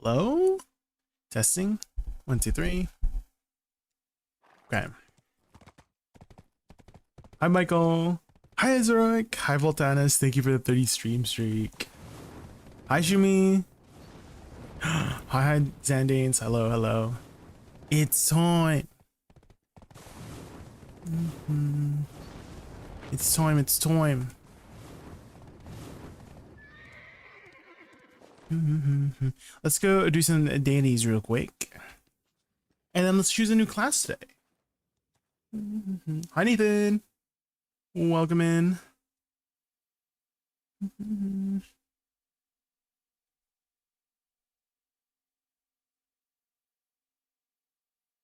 Hello? Testing. 1, 2, 3. Okay. Hi, Michael. Hi, SuccZerk. Hi, Voltanis. Thank you for the 30 stream streak. Hi, Shumi. Hi, Zandanes. Hello, hello. It's time. It's time. It's time. Let's go do some dailies real quick. And then let's choose a new class today. Hi, Nathan. Welcome in.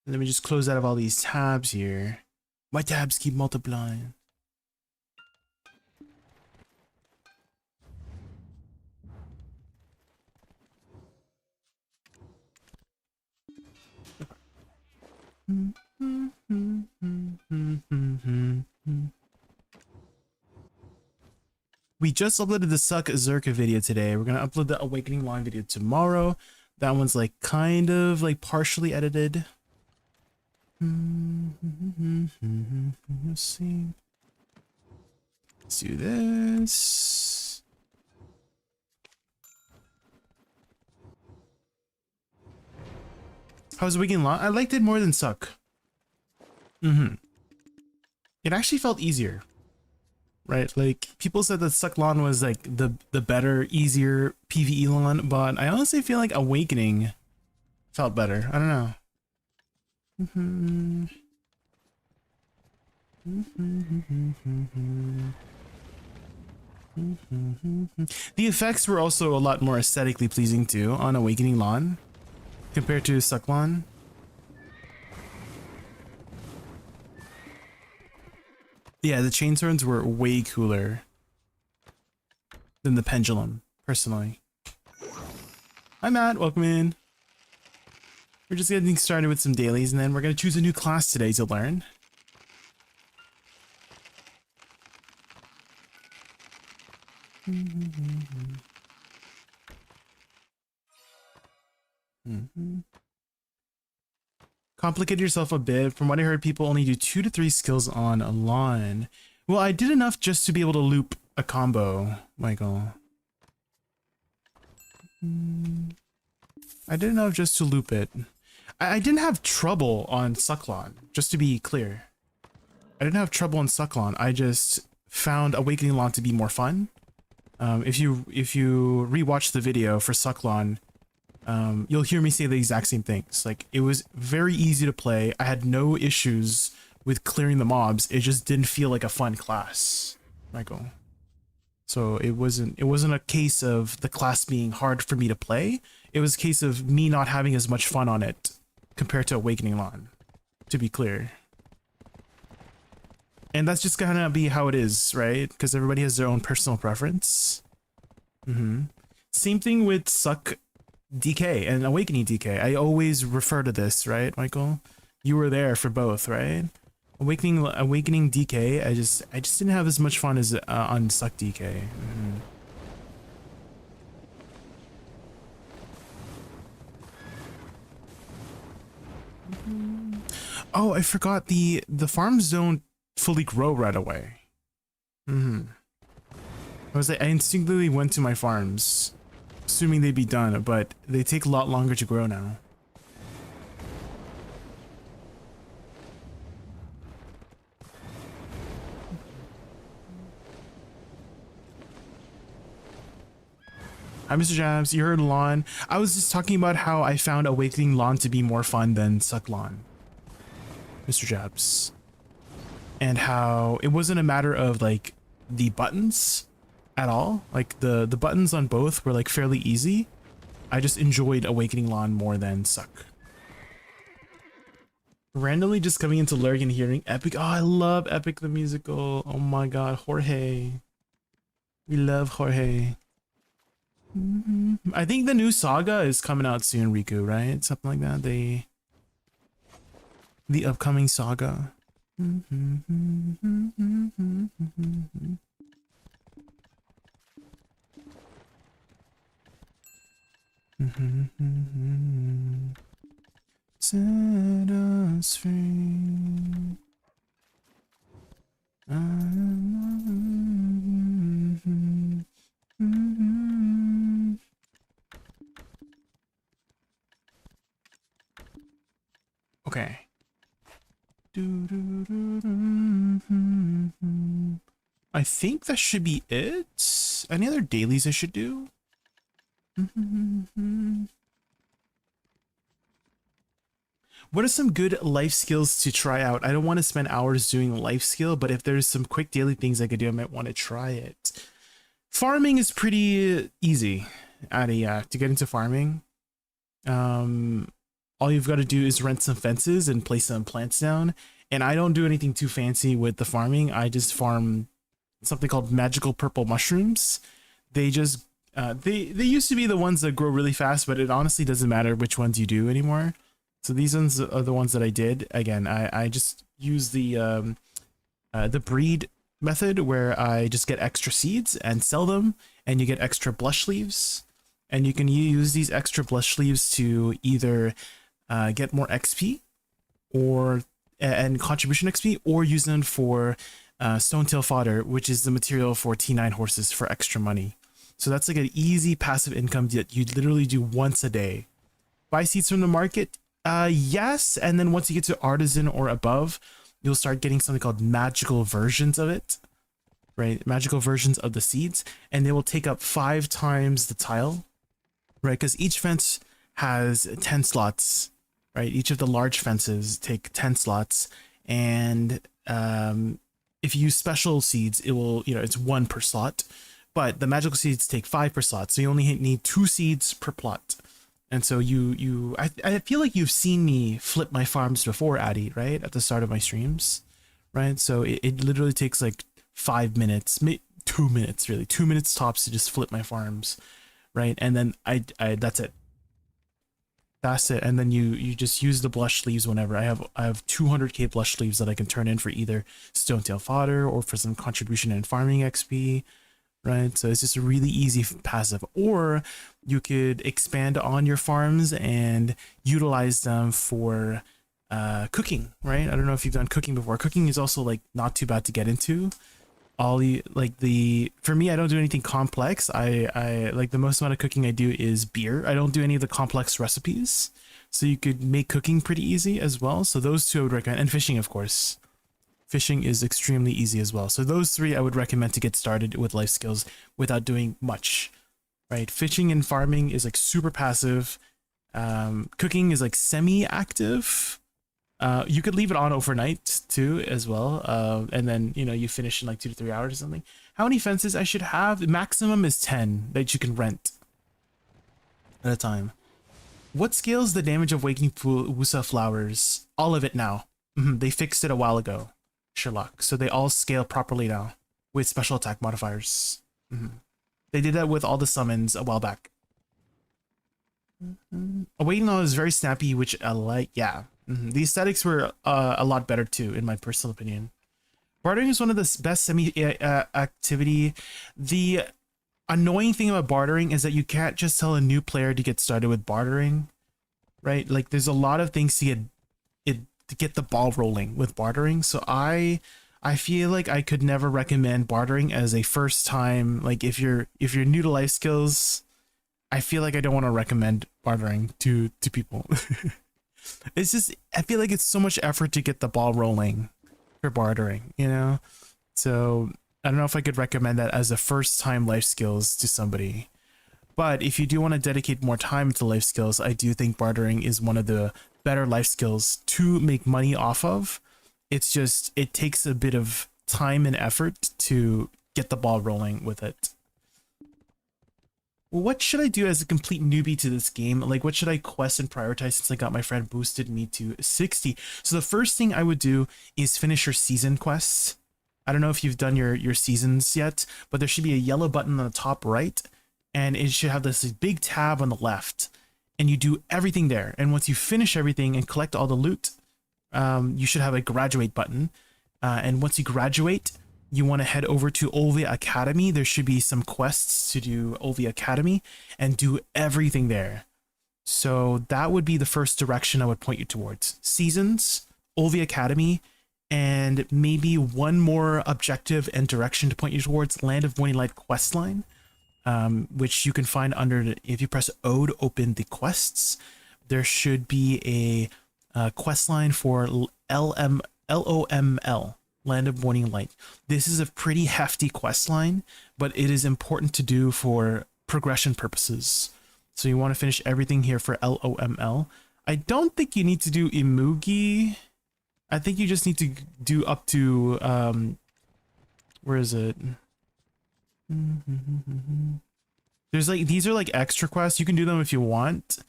Let me just close out of all these tabs here. My tabs keep multiplying. We just uploaded the SuccZerk video today. We're gonna upload the Awakening Line video tomorrow. That one's like kind of like partially edited. Let's see. Let's do this. How's Awakening Line? I liked it more than Suck. It actually felt easier. Right, like people said that Suck Lawn was like the better, easier PvE lawn, but I honestly feel like Awakening felt better. I don't know. The effects were also a lot more aesthetically pleasing too on Awakening Lawn compared to Suck Lawn. Yeah, the chain swords were way cooler than the pendulum, personally. Hi Matt, welcome in. We're just getting started with some dailies and then we're going to choose a new class today to learn. Complicate yourself a bit. From what I heard, people only do 2 to 3 skills on a lawn. Well, I did enough just to be able to loop a combo, Michael. I did enough just to loop it. I didn't have trouble on Sucklon, just to be clear. I didn't have trouble on Sucklon. I just found Awakening Lawn to be more fun. If you rewatch the video for Sucklon, you'll hear me say the exact same things. Like, it was very easy to play. I had no issues with clearing the mobs. It just didn't feel like a fun class, Michael. So it wasn't a case of the class being hard for me to play. It was a case of me not having as much fun on it compared to Awakening Lawn, to be clear. And that's just gonna be how it is, right? Because everybody has their own personal preference. Same thing with Suck DK and Awakening DK. I always refer to this, right, Michael? You were there for both, right? Awakening DK, I just didn't have as much fun as on Suck DK. Oh, I forgot the farms don't fully grow right away. I instinctively went to my farms, assuming they'd be done, but they take a lot longer to grow now. Hi, Mr. Jabs. You heard Lawn. I was just talking about how I found Awakening Lawn to be more fun than Suck Lawn, Mr. Jabs. And how it wasn't a matter of like the buttons at all. Like the buttons on both were like fairly easy. I just enjoyed Awakening Lawn more than Suck. Randomly just coming into Lurk and hearing Epic. Oh, I love Epic the musical. Oh my god, Jorge. We love Jorge. I think the new saga is coming out soon, Riku, right? Something like that. The upcoming saga. Set us free. Okay. I think that should be it. Any other dailies I should do? What are some good life skills to try out? I don't want to spend hours doing life skill, but if there's some quick daily things I could do, I might want to try it. Farming is pretty easy, to get into farming. All you've got to do is rent some fences and place some plants down. And I don't do anything too fancy with the farming. I just farm something called magical purple mushrooms. They just they used to be the ones that grow really fast, but it honestly doesn't matter which ones you do anymore. So these ones are the ones that I did. Again, I just use the breed method where I just get extra seeds and sell them, and you get extra blush leaves. And you can use these extra blush leaves to either get more XP or and contribution XP, or use them for stone tail fodder, which is the material for T9 horses for extra money. So that's like an easy passive income that you literally do once a day. Buy seeds from the market, yes, and then once you get to artisan or above, you'll start getting something called magical versions of it, right? Magical versions of the seeds, and they will take up 5 times the tile, right? Because each fence has 10 slots, right? Each of the large fences take 10 slots, and if you use special seeds, it will, it's 1 per slot, but the magical seeds take 5 per slot, so you only need 2 seeds per plot. And so I feel like you've seen me flip my farms before, Addy, right? At the start of my streams, right? So it literally takes like 5 minutes, 2 minutes, really, 2 minutes tops to just flip my farms, right? And then I that's it. That's it. And then you just use the blush leaves whenever. I have 200k blush leaves that I can turn in for either stone tail fodder or for some contribution in farming XP, right? So it's just a really easy passive. Or you could expand on your farms and utilize them for cooking, right? I don't know if you've done cooking before. Cooking is also like not too bad to get into. For me, I don't do anything complex. I like the most amount of cooking I do is beer. I don't do any of the complex recipes. So you could make cooking pretty easy as well. So those 2 I would recommend, and fishing, of course. Fishing is extremely easy as well. So those 3 I would recommend to get started with life skills without doing much, right? Fishing and farming is like super passive. Cooking is like semi-active. You could leave it on overnight too as well, and then you finish in like 2 to 3 hours or something. How many fences I should have? The maximum is 10 that you can rent at a time. What scales the damage of waking Wusa flowers? All of it now. They fixed it a while ago, Sherlock, so they all scale properly now with special attack modifiers. They did that with all the summons a while back. Awakening Law is very snappy, which I like. Yeah. The aesthetics were a lot better too, in my personal opinion. Bartering is one of the best activity. The annoying thing about bartering is that you can't just tell a new player to get started with bartering, right? Like there's a lot of things to get the ball rolling with bartering. So I feel like I could never recommend bartering as a first time. Like if you're new to life skills, I feel like I don't want to recommend bartering to people. It's just, I feel like it's so much effort to get the ball rolling for bartering, So I don't know if I could recommend that as a first time life skills to somebody. But if you do want to dedicate more time to life skills, I do think bartering is one of the better life skills to make money off of. It's just, it takes a bit of time and effort to get the ball rolling with it. What should I do as a complete newbie to this game? Like, what should I quest and prioritize since I got my friend boosted me to 60? So the first thing I would do is finish your season quests. I don't know if you've done your seasons yet, but there should be a yellow button on the top right, and it should have this big tab on the left, and you do everything there. And once you finish everything and collect all the loot, you should have a graduate button. And once you graduate, you want to head over to Olvia Academy. There should be some quests to do Olvia Academy and do everything there. So that would be the first direction I would point you towards. Seasons, Olvi Academy, and maybe one more objective and direction to point you towards, Land of Morning Light questline, which you can find under, if you press O to open the quests, there should be a questline for LOML, Land of Morning Light. This is a pretty hefty questline, but it is important to do for progression purposes. So you want to finish everything here for LOML. I don't think you need to do Imugi. I think you just need to do up to, where is it? There's like, these are like extra quests. You can do them if you want,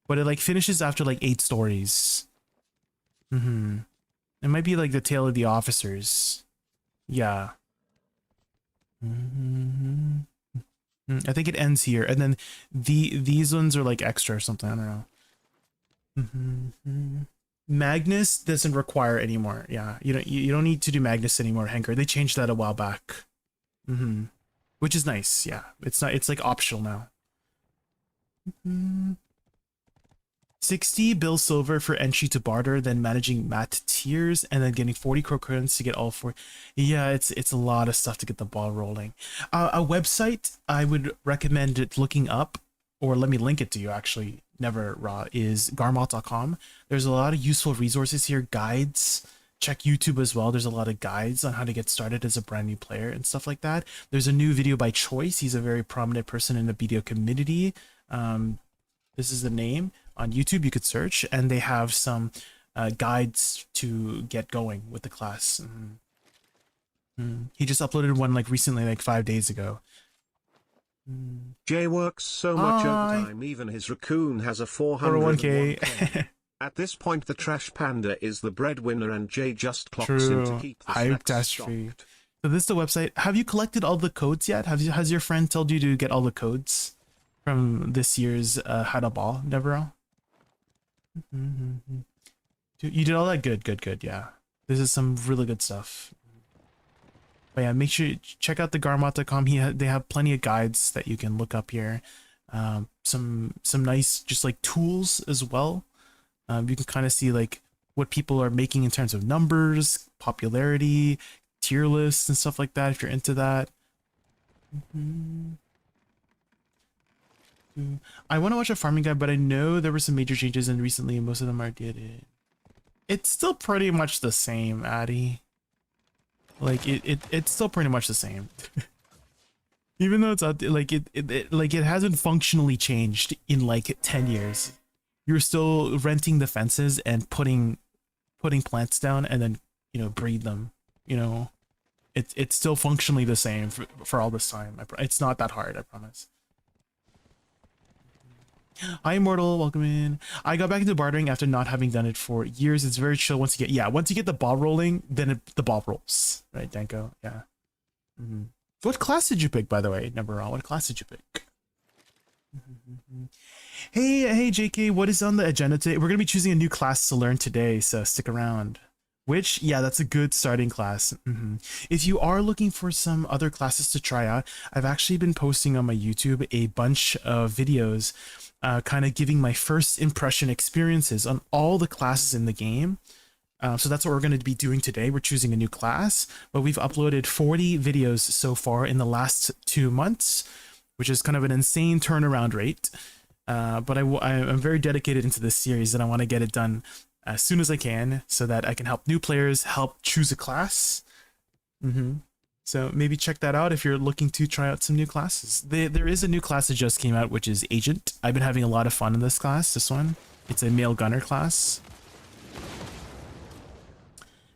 but it like finishes after like 8 stories. It might be like the Tale of the Officers. Yeah. I think it ends here, and then these ones are like extra or something. I don't know. Magnus doesn't require anymore. Yeah, you don't need to do Magnus anymore, Henker. They changed that a while back. Which is nice. Yeah, it's like optional now. 60 bill silver for entry to barter, then managing mat tiers, and then getting 40 crocodons to get all 4. Yeah, it's a lot of stuff to get the ball rolling. A website I would recommend looking up, or let me link it to you actually, never raw, is garmalt.com. There's a lot of useful resources here, guides. Check YouTube as well. There's a lot of guides on how to get started as a brand new player and stuff like that. There's a new video by Choice. He's a very prominent person in the video community. This is the name. On YouTube, you could search, and they have some guides to get going with the class. He just uploaded one like recently, like 5 days ago. Jay works so much overtime, even his raccoon has a 401k. At this point, the trash panda is the breadwinner, and Jay just clocks in to keep the snacks stocked. So this is the website. Have you collected all the codes yet? Has your friend told you to get all the codes from this year's How to Ball, Deborah? You did all that? Good. Yeah, this is some really good stuff. But yeah, make sure you check out the garmalt.com. They have plenty of guides that you can look up here. Some nice just like tools as well. You can kind of see like what people are making in terms of numbers, popularity, tier lists, and stuff like that if you're into that. I want to watch a farming guide, but I know there were some major changes and recently most of them are dated. It's still pretty much the same, Addy. Like it's still pretty much the same. Even though it's out there, like it hasn't functionally changed in like 10 years. You're still renting the fences and putting plants down and then, breed them, It's still functionally the same for all this time. It's not that hard, I promise. Hi Immortal, welcome in. I got back into bartering after not having done it for years. It's very chill once you get the ball rolling, then the ball rolls, right, Danko? Yeah. What class did you pick, by the way, number one? What class did you pick? Hey JK, what is on the agenda today? We're gonna be choosing a new class to learn today, so stick around. Which, yeah, that's a good starting class. If you are looking for some other classes to try out, I've actually been posting on my YouTube a bunch of videos kind of giving my first impression experiences on all the classes in the game. So that's what we're going to be doing today. We're choosing a new class, but we've uploaded 40 videos so far in the last 2 months, which is kind of an insane turnaround rate. But I'm very dedicated into this series, and I want to get it done as soon as I can so that I can help new players help choose a class. So maybe check that out if you're looking to try out some new classes. There is a new class that just came out, which is Agent. I've been having a lot of fun in this class, this one. It's a male gunner class.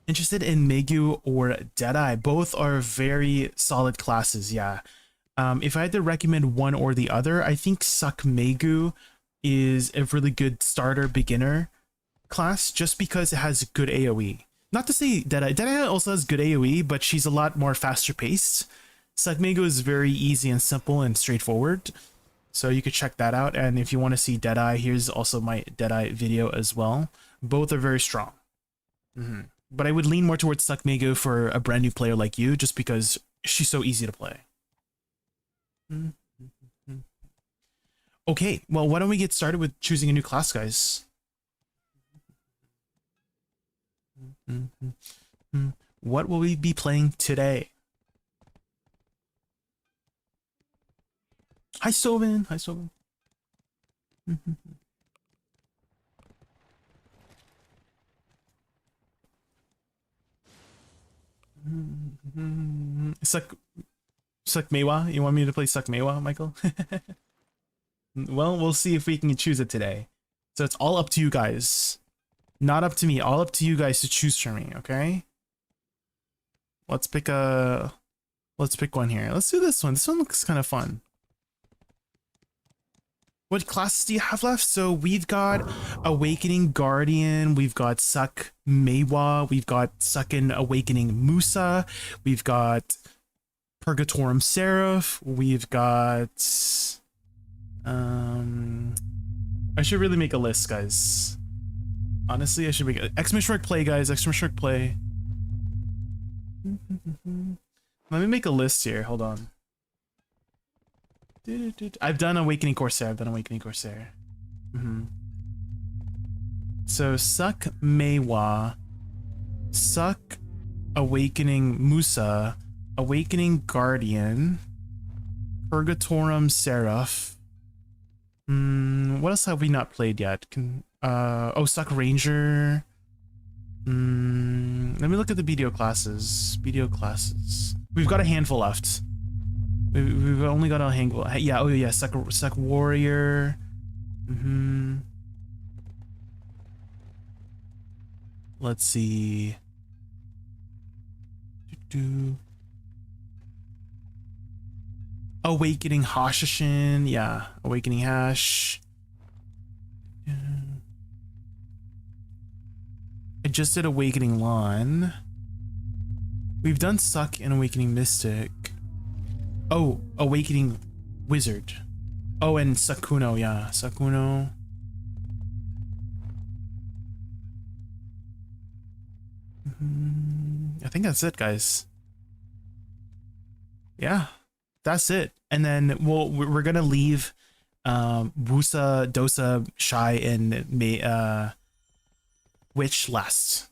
Interested in Megu or Deadeye? Both are very solid classes, yeah. If I had to recommend one or the other, I think SuccMegu is a really good starter beginner class just because it has good AoE. Not to say Deadeye also has good AoE, but she's a lot more faster paced. SuccMegu is very easy and simple and straightforward, so you could check that out. And if you want to see Deadeye, here's also my Deadeye video as well. Both are very strong. But I would lean more towards SuccMegu for a brand new player like you, just because she's so easy to play. Okay, well, why don't we get started with choosing a new class, guys? What will we be playing today? Hi, Stovin. Hi, Stovin. Suck Mewa? You want me to play Suck Mewa, Michael? Well, we'll see if we can choose it today. So it's all up to you guys. Not up to me, all up to you guys to choose for me, okay? Let's pick one here. Let's do this one. This one looks kind of fun. What classes do you have left? So we've got Awakening Guardian, we've got Suck Mewa, we've got Suckin' Awakening Musa, we've got Purgatorum Seraph, we've got I should really make a list, guys. Honestly, I should make exclamation mark play, guys. Exclamation mark play. Let me make a list here. Hold on. I've done Awakening Corsair. So Suck Mewa, Suck Awakening Musa, Awakening Guardian, Purgatorum Seraph. What else have we not played yet? Oh, Suck Ranger. Let me look at the BDO classes. We've got a handful left. We've only got a handful. Yeah, oh yeah, Suck Warrior. Let's see. Awakening Hashishin, yeah, Awakening Hash. I just did Awakening Lon. We've done Suck and Awakening Mystic. Oh, Awakening Wizard. Oh, and Sakuno, yeah, Sakuno. I think that's it, guys. Yeah. That's it. And then we're gonna leave Wusa, Dosa, Shy, and Witch last.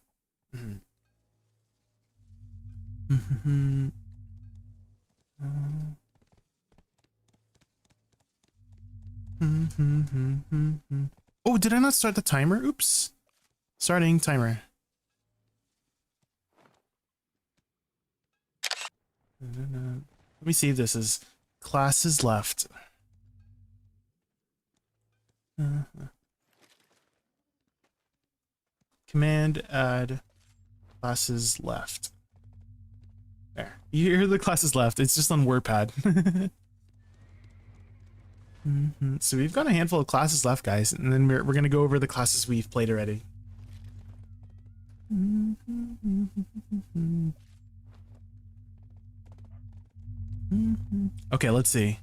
Oh, did I not start the timer? Oops. Starting timer. Let me see if this is classes left. Command add classes left. There. You hear the classes left. It's just on WordPad. So we've got a handful of classes left, guys, and then we're gonna go over the classes we've played already. Okay, let's see.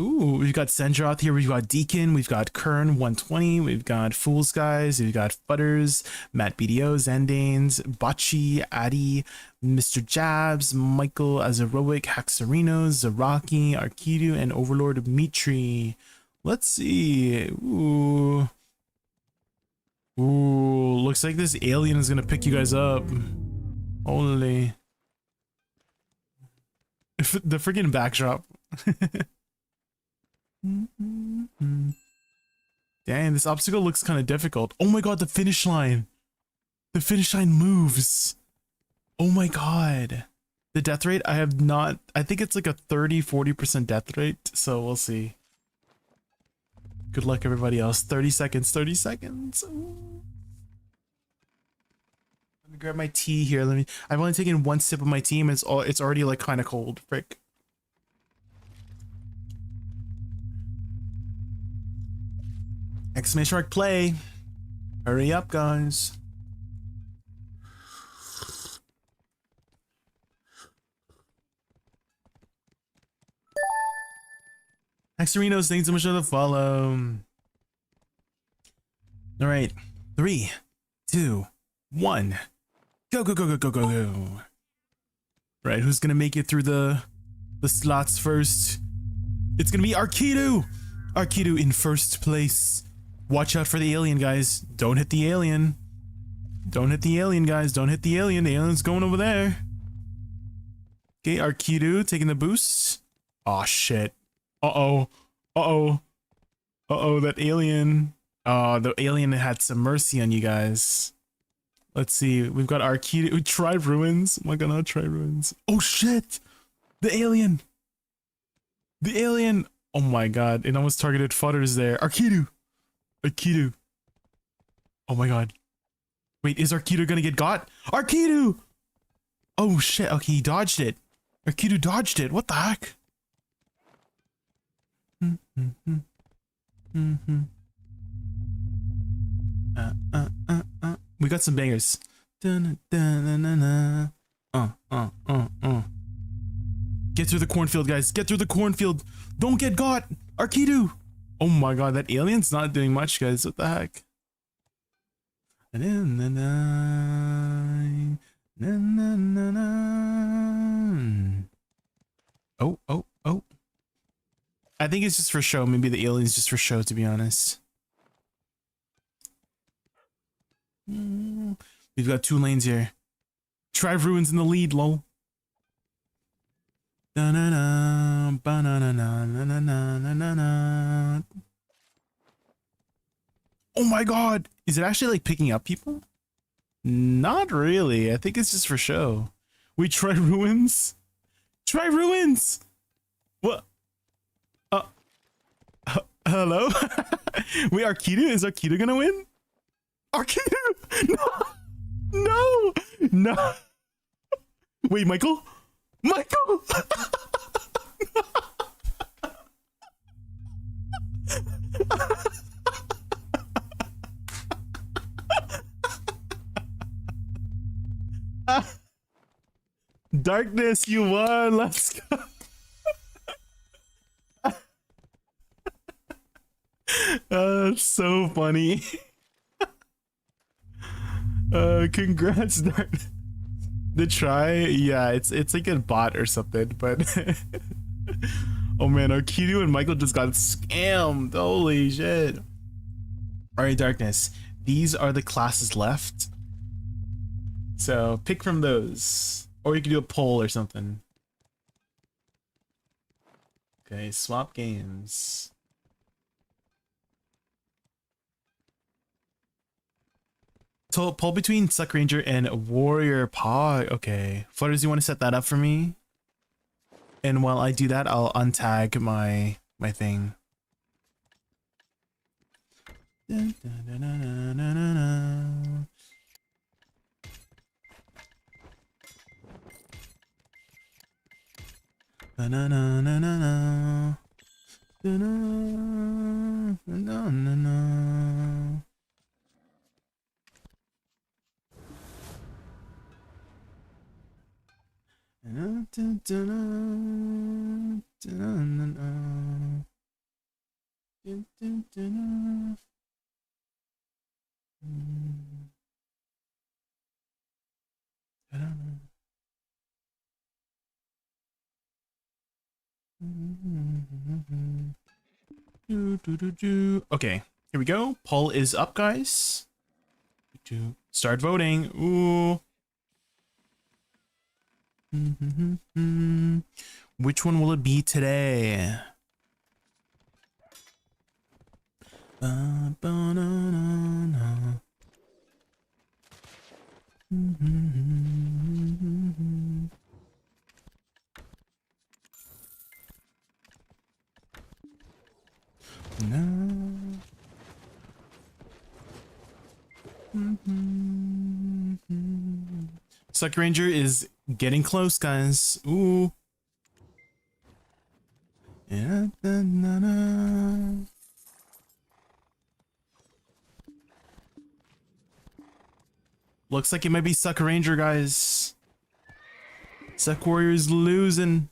Ooh, we've got Sendroth here, we've got Deacon, we've got Kern 120, we've got Fools Guys, we've got Butters, Matt BDO, Zendanes, Bachi, Addy, Mr. Jabs, Michael Azaroic, Haxarino, Zaraki, Arkidu, and Overlord Mitri. Let's see. Ooh, looks like this alien is gonna pick you guys up. Holy. The freaking backdrop. Dang, this obstacle looks kind of difficult. Oh my god, the finish line. The finish line moves. Oh my god. The death rate, I think it's like a 30-40% death rate, so we'll see. Good luck, everybody else. 30 seconds, 30 seconds. Ooh. Let me grab my tea here. I've only taken one sip of my tea and it's already like kind of cold. Frick. Exclamation mark play. Hurry up, guys. Hexarinos, thanks so much for the follow. All right, 3, 2, 1. Go, go, go, go, go, go, go. Right, who's gonna make it through the slots first? It's gonna be Arkidu. Arkido in first place. Watch out for the alien, guys. Don't hit the alien. Don't hit the alien, guys. Don't hit the alien. The alien's going over there. Okay, Arkido taking the boost. Aw, shit. Uh-oh. Uh-oh. Uh-oh, that alien. Oh, the alien had some mercy on you guys. Let's see. We've got Arkido. We tried ruins. Oh my god, not try ruins. Oh, shit. The alien. The alien. Oh my god. It almost targeted Fudders there. Arkido. Arkido. Oh my god. Wait, is Arkido gonna get got? Arkido! Oh shit. Okay, he dodged it. Arkido dodged it. What the heck? We got some bangers. Get through the cornfield, guys. Get through the cornfield. Don't get got. Arkido. Oh my god, that alien's not doing much, guys. What the heck? Oh, oh, oh. I think it's just for show. Maybe the alien's just for show, to be honest. We've got 2 lanes here. Tribe Ruins in the lead, lol. Oh my god! Is it actually like picking up people? Not really. I think it's just for show. We try ruins? Try ruins! What? Hello? Wait, Arkido? Is Arkido gonna win? Arkido! No! No! No! Wait, Michael? Michael! Darkness, you won. Let's go. That's so funny. Congrats, Darkness. The try, yeah, it's like a bot or something, but oh man, Arkido and Michael just got scammed. Holy shit. Alright, Darkness. These are the classes left. So pick from those. Or you can do a poll or something. Okay, swap games. So poll between Suck Ranger and Warrior Paw. Okay. Flutters, you want to set that up for me? And while I do that, I'll untag my thing. Okay, here we go. Poll is up, guys. Start voting. Ooh. Which one will it be today? No. Suck Ranger is getting close, guys. Ooh. Yeah. Looks like it might be Suck Ranger, guys. Suck Warrior's losing.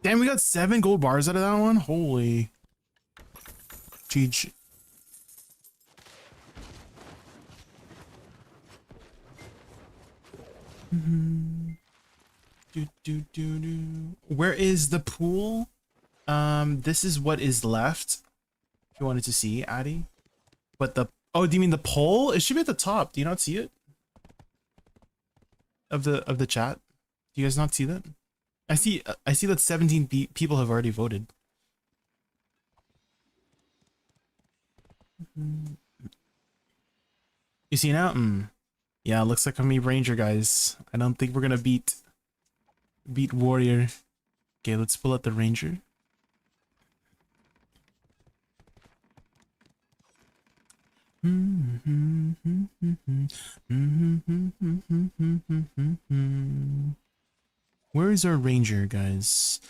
Damn, we got 7 gold bars out of that one. Holy. GG. Where is the pool? This is what is left. If you wanted to see, Addy. But the oh, do you mean the poll? It should be at the top. Do you not see it? Of the chat. Do you guys not see that? I see that 17 people have already voted. You see now? Yeah, looks like I'm a Ranger, guys. I don't think we're gonna beat Warrior. Okay, let's pull out the Ranger. Where is our Ranger, guys?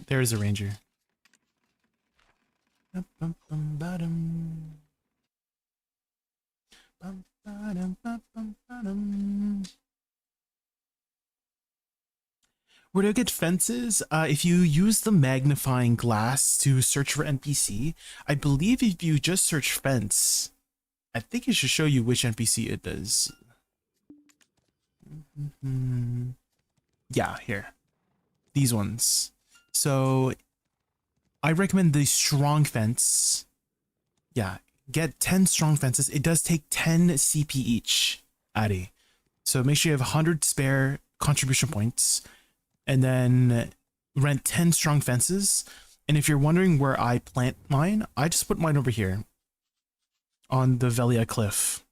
There's a Ranger. Where do I get fences? If you use the magnifying glass to search for NPC, I believe if you just search fence, I think it should show you which NPC it does. Yeah, here. These ones. So I recommend the strong fence. Yeah, get 10 strong fences. It does take 10 CP each, Addy. So make sure you have 100 spare contribution points. And then rent 10 strong fences. And if you're wondering where I plant mine, I just put mine over here on the Velia cliff.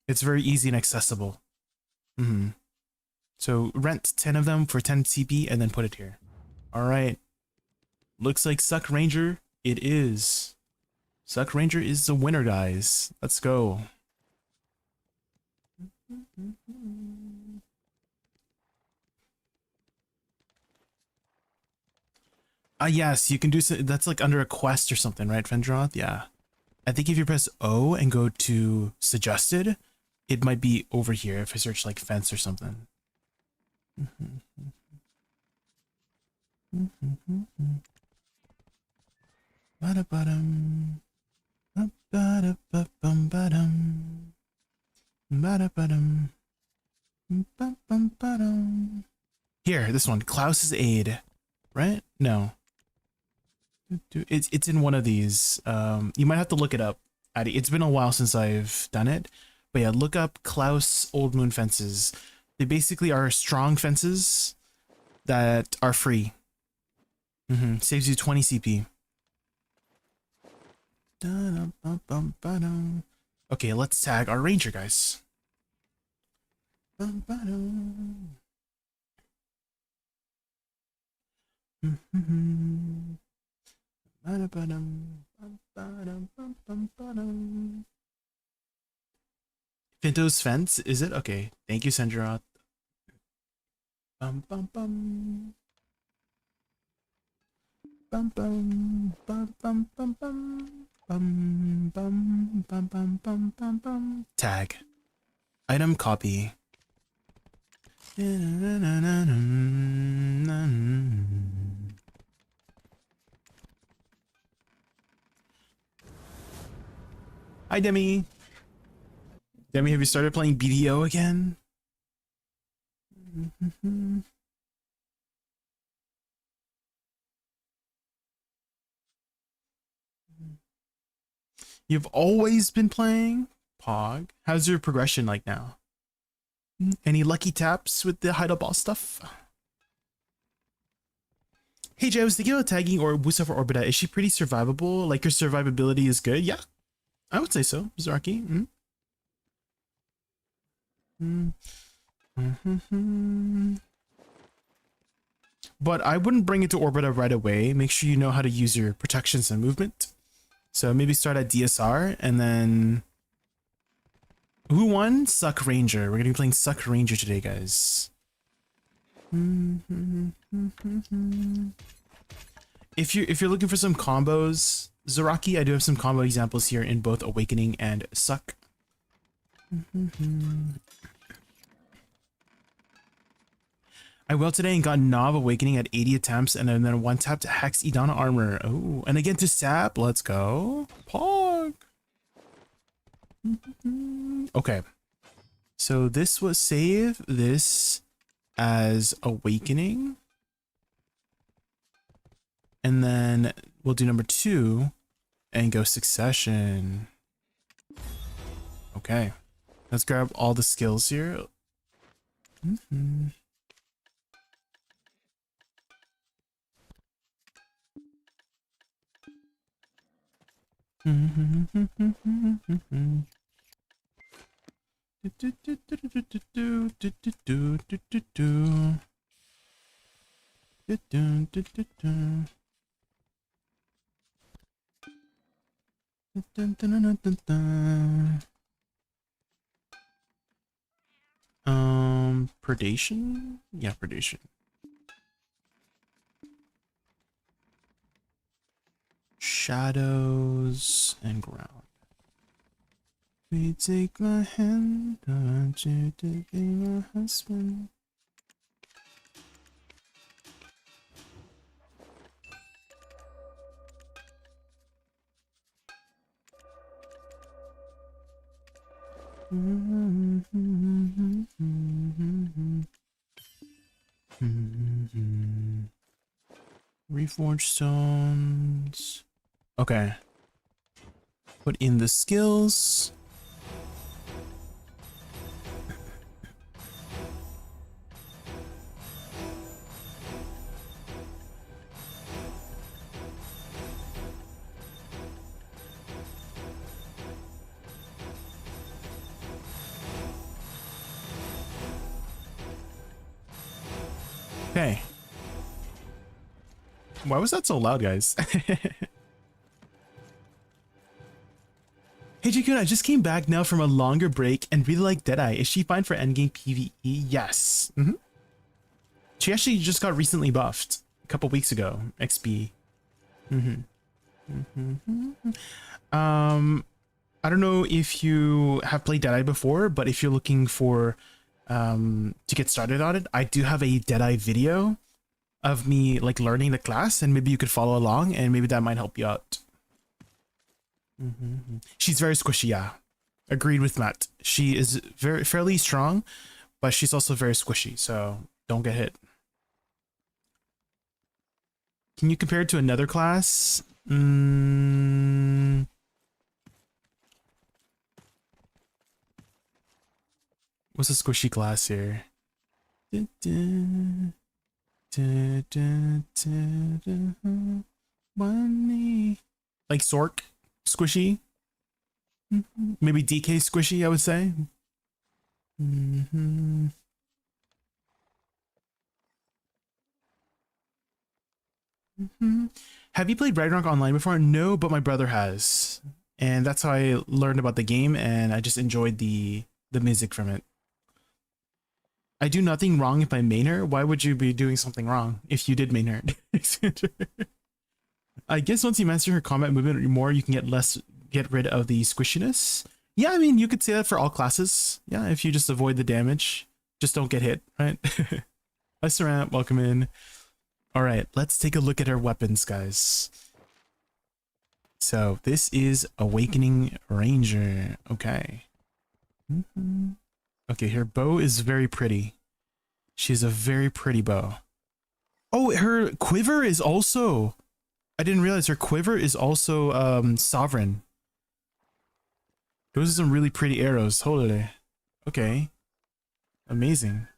It's very easy and accessible. So rent 10 of them for 10 CP and then put it here. All right. Looks like Suck Ranger. It is. Suck Ranger is the winner, guys. Let's go. Yes, you can do so. That's like under a quest or something, right, Fendroth? Yeah. I think if you press O and go to suggested, it might be over here if I search like fence or something. Here, this one, Klaus's Aid, right? No. It's in one of these. You might have to look it up, Addy. It's been a while since I've done it, but yeah, look up Klaus Old Moon fences. They basically are strong fences that are free. Saves you 20 CP. Okay, let's tag our Ranger, guys. Pinto's fence, is it? Okay, thank you, Sendra. Tag. Item copy. Hi, Demi. Demi, have you started playing BDO again? You've always been playing? Pog. How's your progression like now? Any lucky taps with the hideout ball stuff? Hey Jay, I was thinking about tagging or Busa for Orbita. Is she pretty survivable? Like her survivability is good? Yeah, I would say so. Zaraki. But I wouldn't bring it to Orbita right away. Make sure you know how to use your protections and movement. So maybe start at DSR and then... Who won? Suck Ranger. We're going to be playing Suck Ranger today, guys. If you're looking for some combos, Zaraki, I do have some combo examples here in both Awakening and Suck. I will today and got Nav Awakening at 80 attempts and then one tap to Hex Idana armor. Oh, and again to Sap. Let's go. Pog. Okay. So this was save this as Awakening. And then we'll do number 2 and go Succession. Okay. Let's grab all the skills here. Predation? Yeah, predation. Shadows and ground. We take my hand, I want you to be my husband. Reforged stones. Okay. Put in the skills. Okay. Why was that so loud, guys? Hey Jaykun, I just came back now from a longer break and really like Deadeye. Is she fine for endgame PvE? Yes. She actually just got recently buffed a couple weeks ago. XP. I don't know if you have played Deadeye before, but if you're looking for to get started on it, I do have a Deadeye video of me like learning the class, and maybe you could follow along and maybe that might help you out. She's very squishy, yeah. Agreed with Matt. She is fairly strong, but she's also very squishy, so don't get hit. Can you compare it to another class? What's a squishy class here? Like Sork squishy? Maybe DK squishy, I would say. Have you played Ragnarok Online before? No, but my brother has. And that's how I learned about the game, and I just enjoyed the music from it. I do nothing wrong if I main her. Why would you be doing something wrong if you did main her? I guess once you master her combat movement more, you can get rid of the squishiness. Yeah, I mean, you could say that for all classes. Yeah, if you just avoid the damage, just don't get hit, right? Hi, Sarant, welcome in. All right, let's take a look at her weapons, guys. So this is Awakening Ranger. Okay. Okay, her bow is very pretty. She has a very pretty bow. Oh, her quiver is also... I didn't realize her quiver is also sovereign. Those are some really pretty arrows. Totally. Okay. Amazing.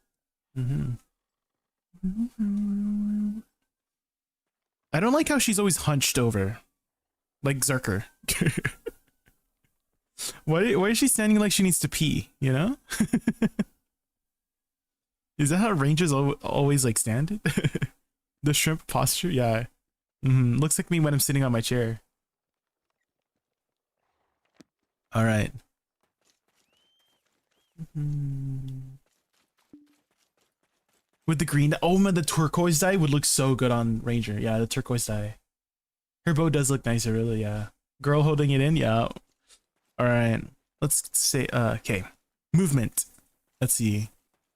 I don't like how she's always hunched over. Like Zerker. Why is she standing like she needs to pee, you know? Is that how rangers always like stand? The shrimp posture? Yeah. Looks like me when I'm sitting on my chair. All right. With the green, oh man, the turquoise dye would look so good on Ranger. Yeah, the turquoise dye. Her bow does look nicer, really, yeah. Girl holding it in, yeah. All right, let's say, okay. Movement. Let's see.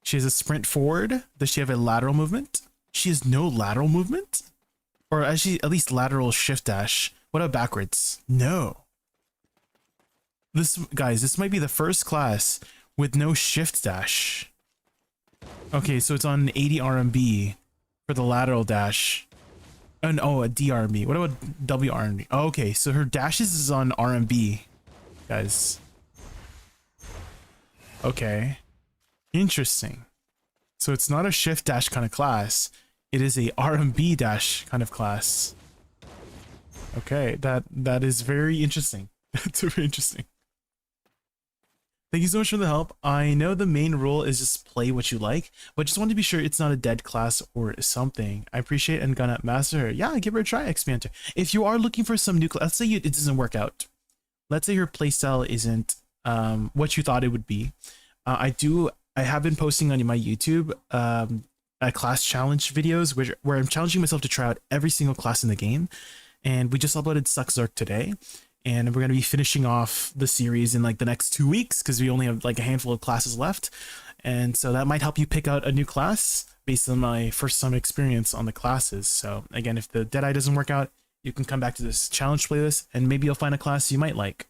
She has a sprint forward. Does she have a lateral movement? She has no lateral movement? Or actually, at least lateral shift dash. What about backwards? No. This might be the first class with no shift dash. Okay, so it's on 80 RMB for the lateral dash. And oh, a D RMB. What about W RMB? Oh, okay, so her dashes is on RMB, guys. Okay, interesting. So it's not a shift dash kind of class. It is a RMB dash kind of class. Okay, that is very interesting. That's very interesting. Thank you so much for the help. I know the main rule is just play what you like, but just want to be sure it's not a dead class or something. I appreciate and gonna master her. Yeah, give her a try, Expander. If you are looking for some new class, let's say it doesn't work out. Let's say your playstyle isn't what you thought it would be. I have been posting on my YouTube a class challenge videos where I'm challenging myself to try out every single class in the game. And we just uploaded SuccZerk today. And we're going to be finishing off the series in like the next 2 weeks because we only have like a handful of classes left. And so that might help you pick out a new class based on my first time experience on the classes. So again, if the Deadeye doesn't work out, you can come back to this challenge playlist and maybe you'll find a class you might like.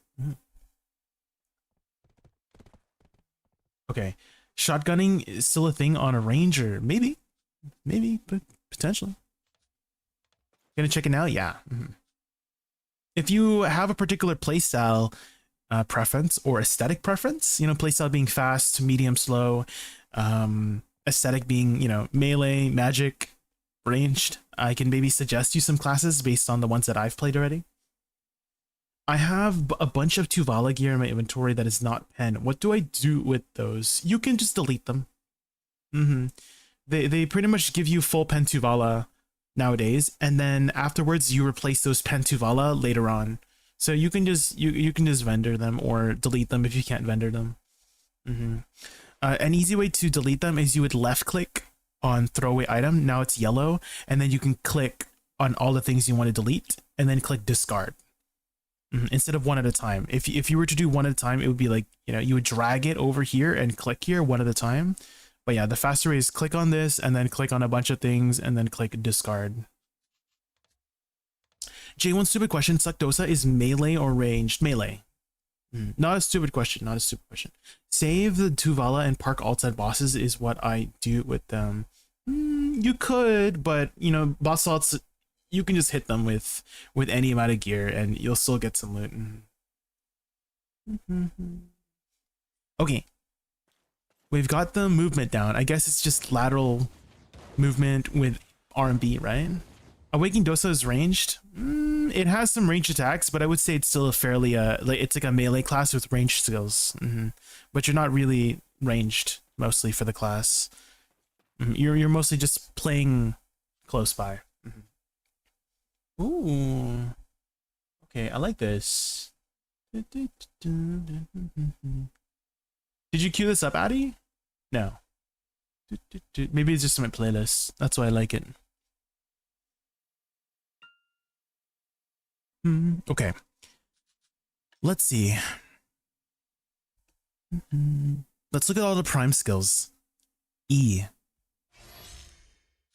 Okay. Shotgunning is still a thing on a Ranger. Maybe, but potentially. Gonna check it out? Yeah. If you have a particular playstyle preference or aesthetic preference, you know, playstyle being fast, medium, slow, aesthetic being, you know, melee, magic, ranged, I can maybe suggest you some classes based on the ones that I've played already. I have a bunch of Tuvala gear in my inventory that is not pen. What do I do with those? You can just delete them. They pretty much give you full pen Tuvala nowadays, and then afterwards you replace those pen Tuvala later on. So you can just you can just vendor them or delete them if you can't vendor them. An easy way to delete them is you would left click on throwaway item. Now it's yellow, and then you can click on all the things you want to delete and then click discard. Instead of one at a time. If you were to do one at a time, it would be like, you know, you would drag it over here and click here one at a time. But yeah, the faster way is click on this and then click on a bunch of things and then click discard. J1 stupid question. Sucdosa is melee or ranged? Melee. Not a stupid question. Not a stupid question. Save the Tuvala and park alts at bosses is what I do with them. You could, but you know, boss alts, you can just hit them with any amount of gear and you'll still get some loot. Okay. We've got the movement down. I guess it's just lateral movement with R&B, right? Awakening Dosa is ranged. It has some ranged attacks, but I would say it's still a fairly it's like a melee class with ranged skills. But you're not really ranged mostly for the class. You're mostly just playing close by. Ooh. Okay, I like this. Did you queue this up, Addy? No. Maybe it's just on my playlist. That's why I like it. Okay. Let's see. Let's look at all the prime skills. E.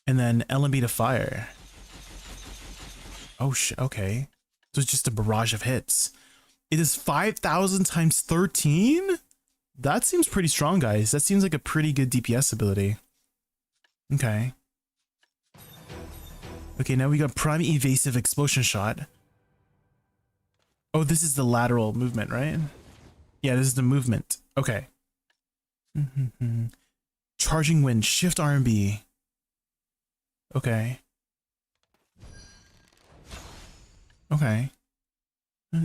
And then LMB to fire. Oh shit, okay. So it's just a barrage of hits. It is 5,000 times 13? That seems pretty strong, guys. That seems like a pretty good DPS ability. Okay. Okay, now we got prime evasive explosion shot. Oh, this is the lateral movement, right? Yeah, this is the movement. Okay. Charging wind, shift R&B. Okay. Okay.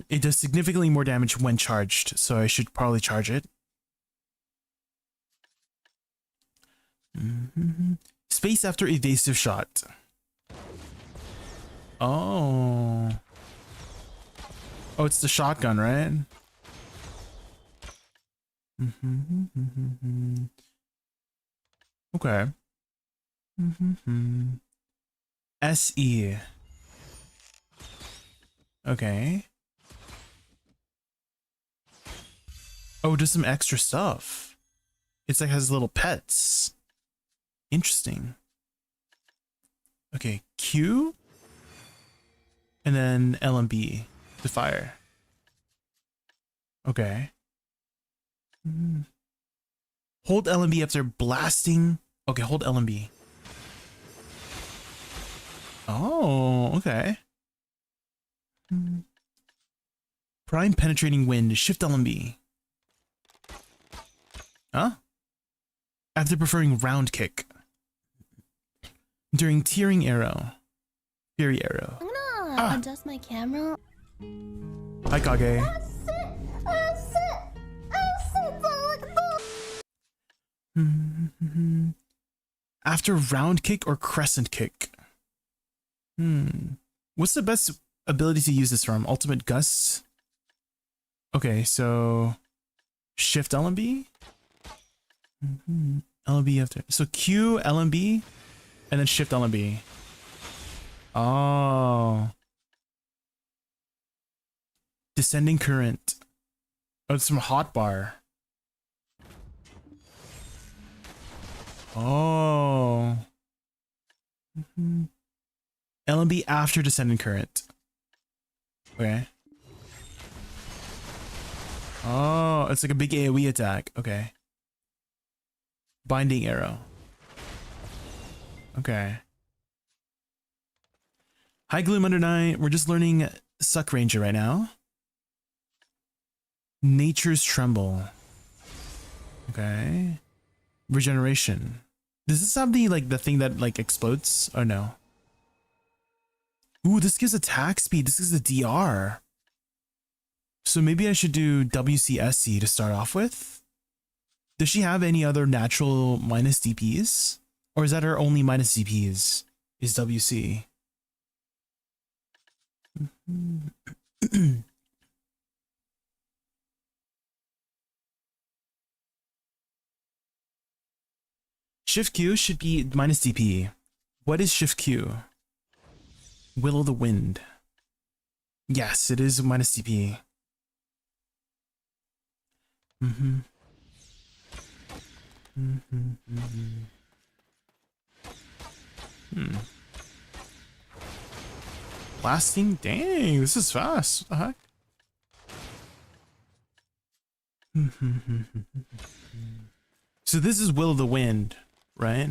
It does significantly more damage when charged, so I should probably charge it. Space after evasive shot. Oh. Oh, it's the shotgun, right? Okay. SE. Okay. Oh, just some extra stuff. It's like has little pets. Interesting. Okay, Q. And then LMB to fire. Okay. Hold LMB after blasting. Okay, hold LMB. Oh, okay. Prime penetrating wind. Shift LMB. Huh? After preferring round kick. During tearing arrow. Fury arrow. I'm gonna adjust my camera. Hi, Kage. After round kick or crescent kick? What's the best ability to use this from? Ultimate Gusts? Okay, so shift LMB? LMB after. So Q, LMB, and then shift LMB. Oh. Descending current. Oh, it's from hotbar. Oh. LMB after descending current. Okay. Oh, it's like a big AoE attack. Okay. Binding arrow. Okay. Hi, Gloom Under Night. We're just learning Suck Ranger right now. Nature's Tremble. Okay. Regeneration. Does this have the like the thing that like explodes? Oh no. Ooh, this gives attack speed. This is a DR. So maybe I should do WCSC to start off with. Does she have any other natural minus DPs? Or is that her only minus DPs? Is WC? Shift Q should be minus DP. What is Shift Q? Will o' the Wind. Yes, it is minus DP. Blasting? Dang, this is fast. What the heck? So this is Will o' the Wind, right?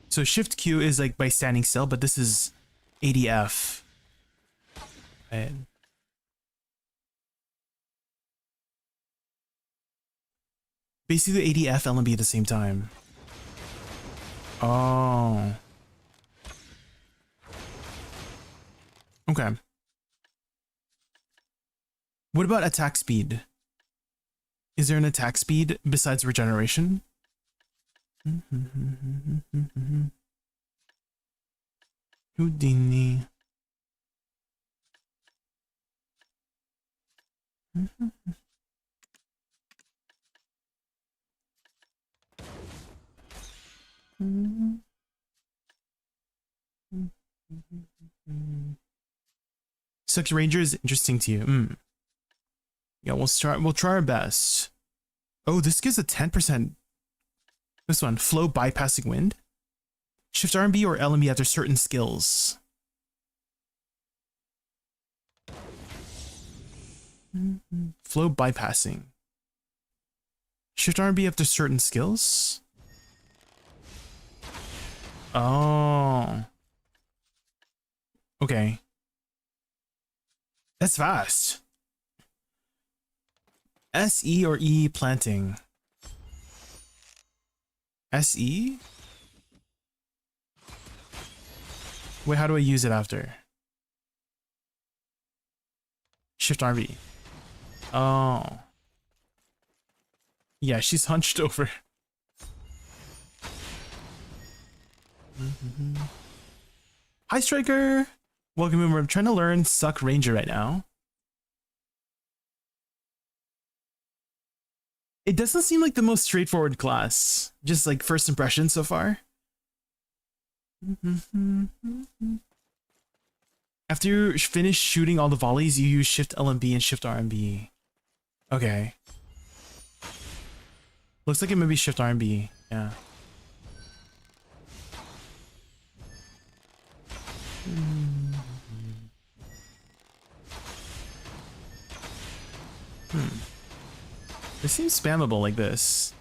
So Shift Q is like by standing still, but this is ADF. Right. Basically ADF LMB at the same time. Oh. Okay. What about attack speed? Is there an attack speed besides regeneration? Houdini. SuccZerk is interesting to you. Yeah, we'll try our best. Oh, this gives a 10%. This one, flow bypassing wind. Shift RMB or LMB after certain skills. Flow bypassing. Shift RMB after certain skills. Oh. Okay. That's fast. SE or E planting? SE? Wait, how do I use it after? Shift RV. Oh. Yeah, she's hunched over. Hi, Striker! Welcome in. We're trying to learn Suck Ranger right now. It doesn't seem like the most straightforward class. Just like first impression so far. After you finish shooting all the volleys, you use Shift LMB and Shift RMB. Okay. Looks like it may be Shift RMB. Yeah. It seems spammable like this.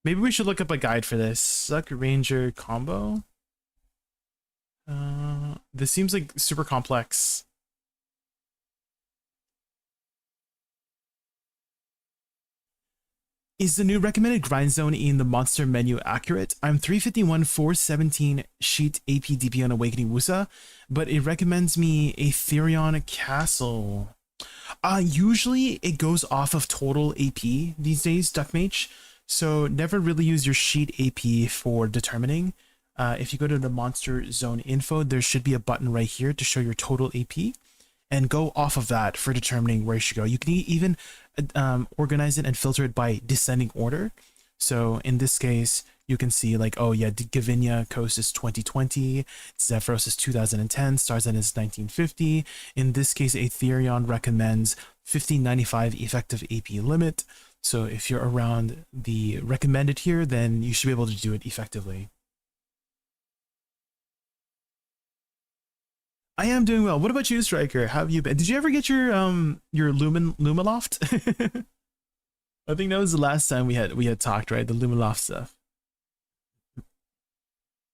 Maybe we should look up a guide for this. Suck Ranger combo. This seems like super complex. Is the new recommended grind zone in the monster menu accurate? I'm 351 417 sheet AP DP on Awakening Wusa, but it recommends me a Therion Castle. Usually it goes off of total AP these days, Duckmage. So never really use your sheet AP for determining. If you go to the monster zone info, there should be a button right here to show your total AP, and go off of that for determining where you should go. You can even organize it and filter it by descending order. So in this case, you can see like, oh yeah, Gavinia Coast is 2020, Zephyros is 2010, Starzen is 1950. In this case, Aetherion recommends 1595 effective AP limit. So if you're around the recommended here, then you should be able to do it effectively. I am doing well. What about you, Striker? How have you been? Did you ever get your Lumaloft? I think that was the last time we had talked, right? The Lumaloft stuff.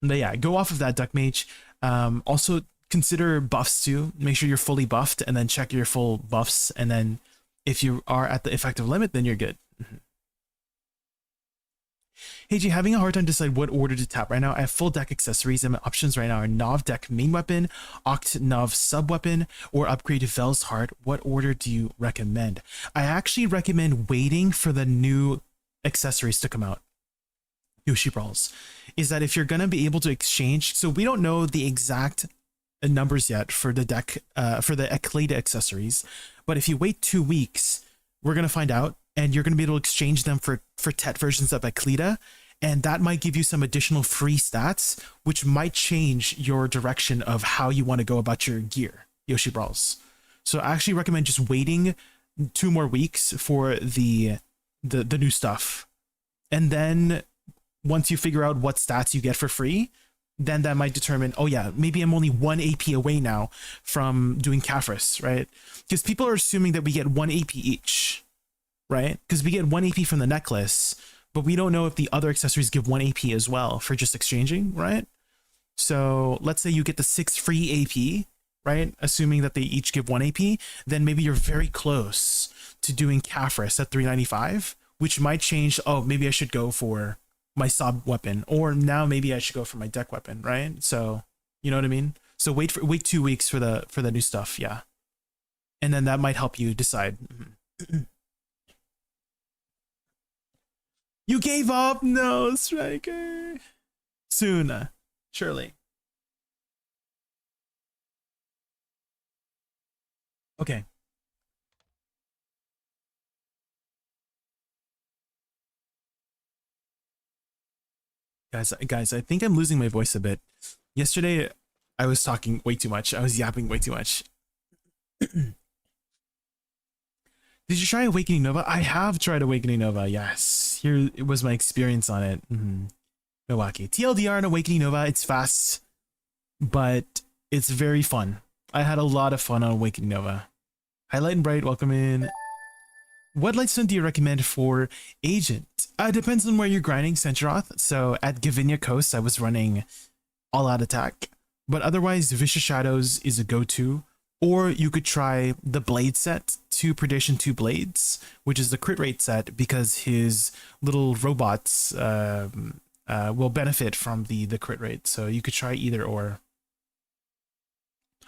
But yeah, go off of that, Duckmage. Also consider buffs too. Make sure you're fully buffed, and then check your full buffs. And then if you are at the effective limit, then you're good. Hey G, having a hard time to decide what order to tap right now. I have full deck accessories, and my options right now are Nov deck main weapon, Oct Nov sub weapon, or upgrade to Vel's Heart. What order do you recommend? I actually recommend waiting for the new accessories to come out. Yoshi Brawls. Is that if you're gonna be able to exchange, so we don't know the exact numbers yet for the deck, for the Eclata accessories, but if you wait 2 weeks, we're gonna find out. And you're going to be able to exchange them for TET versions of Eclata, and that might give you some additional free stats, which might change your direction of how you want to go about your gear, Yoshi Brawls. So I actually recommend just waiting 2 more weeks for the new stuff. And then once you figure out what stats you get for free, then that might determine, oh yeah, maybe I'm only 1 AP away now from doing Caphras, right? Because people are assuming that we get 1 AP each. Right? Because we get 1 AP from the necklace, but we don't know if the other accessories give 1 AP as well for just exchanging, right? So let's say you get the 6 free AP, right? Assuming that they each give 1 AP, then maybe you're very close to doing Caphras at 395, which might change, oh, maybe I should go for my sub weapon, or now maybe I should go for my deck weapon, right? So, you know what I mean? So wait 2 weeks for the new stuff, yeah. And then that might help you decide. You gave up? No, Striker. Soon, surely. Okay. Guys, I think I'm losing my voice a bit. Yesterday, I was talking way too much. I was yapping way too much. Did you try Awakening Nova? I have tried Awakening Nova, yes. Here it was my experience on it. Milwaukee. TLDR and Awakening Nova, it's fast, but it's very fun. I had a lot of fun on Awakening Nova. Hi Light and Bright, welcome in. What lightstone do you recommend for Agent? Depends on where you're grinding, Centroth. So at Gavinia Coast, I was running All Out Attack, but otherwise Vicious Shadows is a go-to. Or you could try the Blade set, 2 Predation 2 Blades, which is the crit rate set because his little robots will benefit from the crit rate. So you could try either or.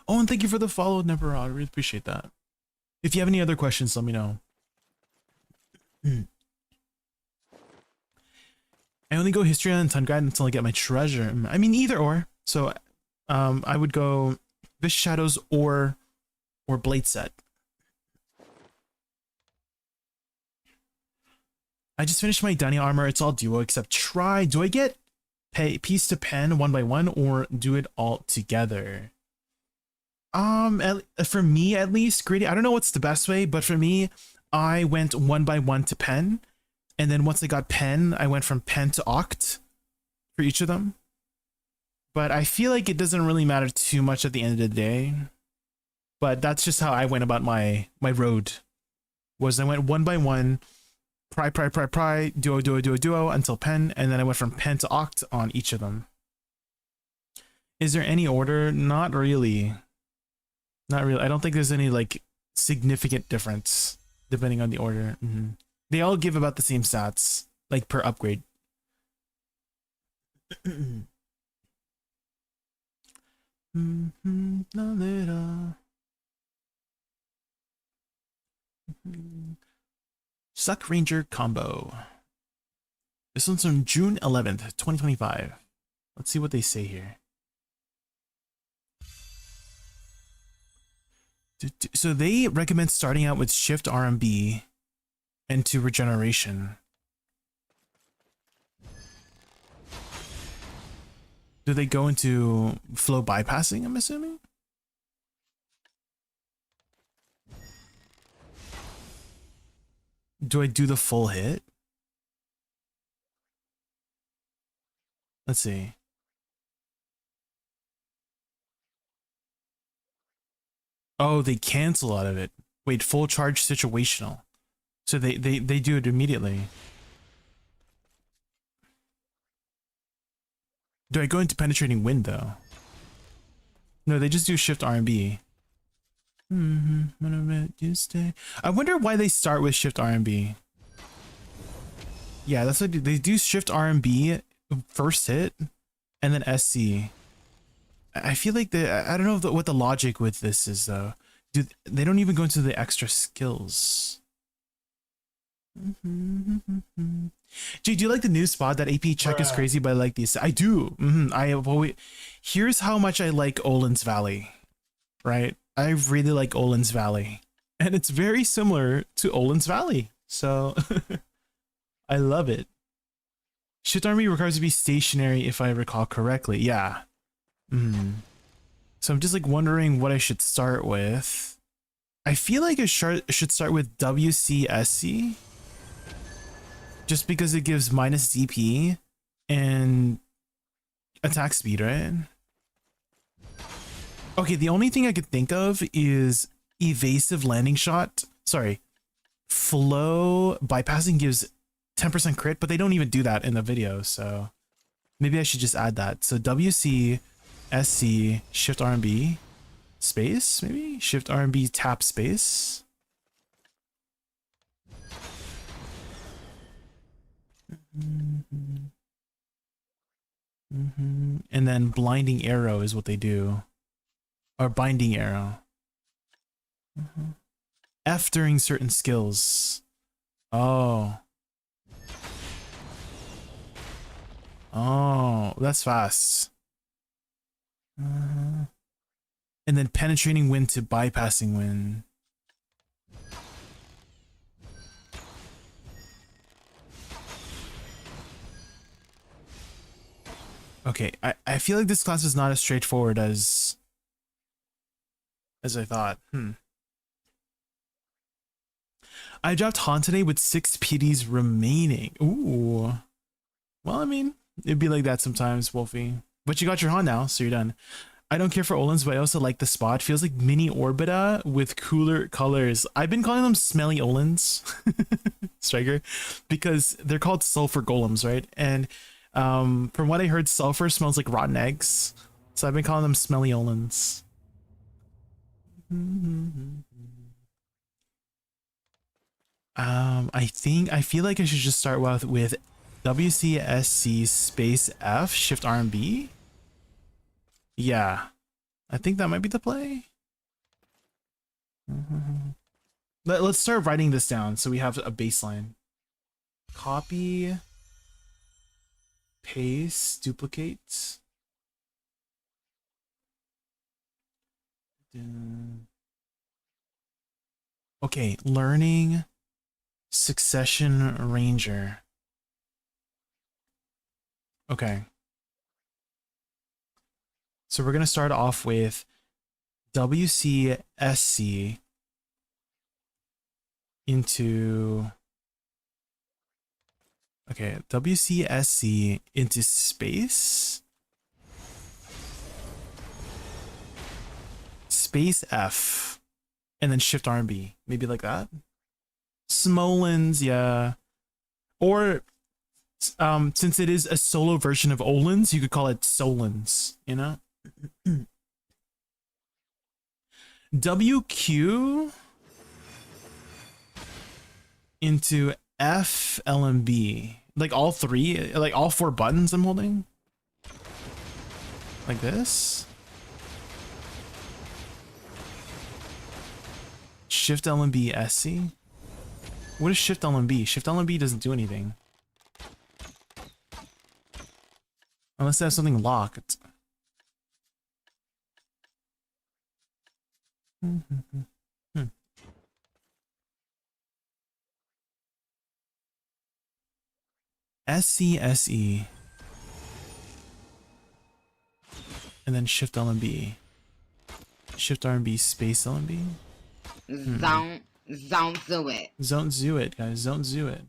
Oh, and thank you for the follow, Never. I really appreciate that. If you have any other questions, let me know. I only go History and Ton Guide until I get my treasure. I mean, either or. So I would go Vicious Shadows or Blade set. I just finished my Dunny armor. It's all duo except try. Do I get piece to pen 1 by 1 or do it all together? For me at least, Greedy, I don't know what's the best way, but for me, I went 1 by 1 to pen. And then once I got pen, I went from pen to Oct for each of them. But I feel like it doesn't really matter too much at the end of the day. But that's just how I went about my road. Was I went one by one, pry, duo until pen, and then I went from pen to oct on each of them. Is there any order? Not really. Not really. I don't think there's any like significant difference depending on the order. They all give about the same stats, like per upgrade. Suck Ranger combo. This one's from June 11th, 2025. Let's see what they say here. So they recommend starting out with Shift RMB into regeneration. Do they go into flow bypassing, I'm assuming? Do I do the full hit? Let's see. Oh, they cancel out of it. Wait, full charge situational. So they do it immediately. Do I go into penetrating wind though? No, they just do shift RMB. I wonder why they start with shift RMB. Yeah, that's what they do. Shift RMB first hit, and then SC. I feel like I don't know what the logic with this is though. They don't even go into the extra skills. Jay, do you like the new spot that AP check is crazy, but I like these? I do. I have always. Here's how much I like Olin's Valley, right? I really like Olin's Valley, and it's very similar to Olin's Valley, so I love it. Shift army requires to be stationary, if I recall correctly. Yeah. So I'm just like wondering what I should start with. I feel like I should start with WCSC. Just because it gives minus DP and attack speed, right? Okay, the only thing I could think of is evasive landing shot. Sorry, flow bypassing gives 10% crit, but they don't even do that in the video, so maybe I should just add that. So WC, SC, Shift RMB, space, maybe? Shift RMB, tap space. And then blinding arrow is what they do. Or binding arrow. F during certain skills. Oh. Oh, that's fast. And then penetrating wind to bypassing wind. Okay, I feel like this class is not as straightforward as I thought. I dropped Han today with 6 PDs remaining. Ooh. Well, I mean, it'd be like that sometimes, Wolfie. But you got your Han now, so you're done. I don't care for Olins, but I also like the spot. Feels like mini Orbita with cooler colors. I've been calling them smelly Olins, Striker, because they're called sulfur golems, right? And from what I heard, sulfur smells like rotten eggs. So I've been calling them smelly Olins. I feel like I should just start with WCSC space F shift RMB. Yeah, I think that might be the play. Let's start writing this down so we have a baseline. Copy, paste, duplicate. Okay, learning succession ranger. Okay. So we're going to start off with WCSC into... Okay, WCSC into space. Space F. and then shift R&B, maybe like that. Smolens, yeah. Or since it is a solo version of Olens, you could call it Solens, you know? WQ into F, L, and B. Like all three, like all four buttons I'm holding. Like this. Shift L and B, SC. What is Shift L and B? Shift L and B doesn't do anything. Unless they have something locked. SC, SE. And then Shift L and B. Shift R and B, space L and B. Don't do it. Don't do it, guys. Don't do it.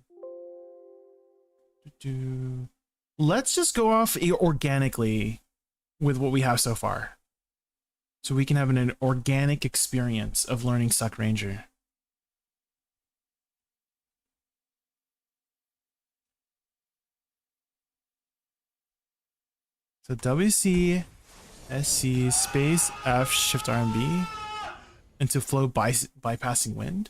Let's just go off organically with what we have so far. So we can have an organic experience of learning Suck Ranger. So WC, SC, space, F, Shift R and B into flow bypassing wind.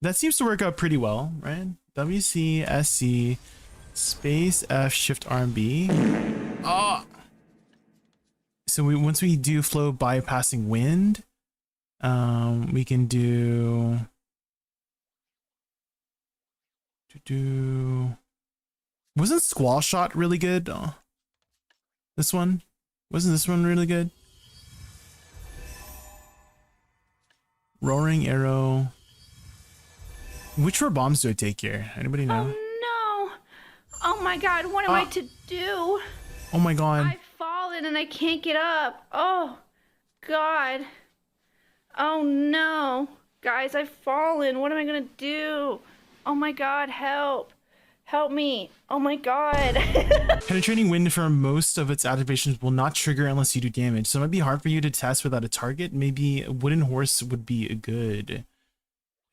That seems to work out pretty well, right? WC, SC, space, F, Shift R and B. Oh! So once we do flow bypassing wind, we can do wasn't Squall Shot really good? Oh. This one? Wasn't this one really good? Roaring Arrow. Which four bombs do I take here? Anybody know? Oh no! Oh my god, what am I to do? Oh my god. I've fallen and I can't get up. Oh god. Oh no. Guys, I've fallen. What am I gonna do? Oh my god, help. Help me. Oh my god. Penetrating wind for most of its activations will not trigger unless you do damage. So it might be hard for you to test without a target. Maybe Wooden Horse would be good.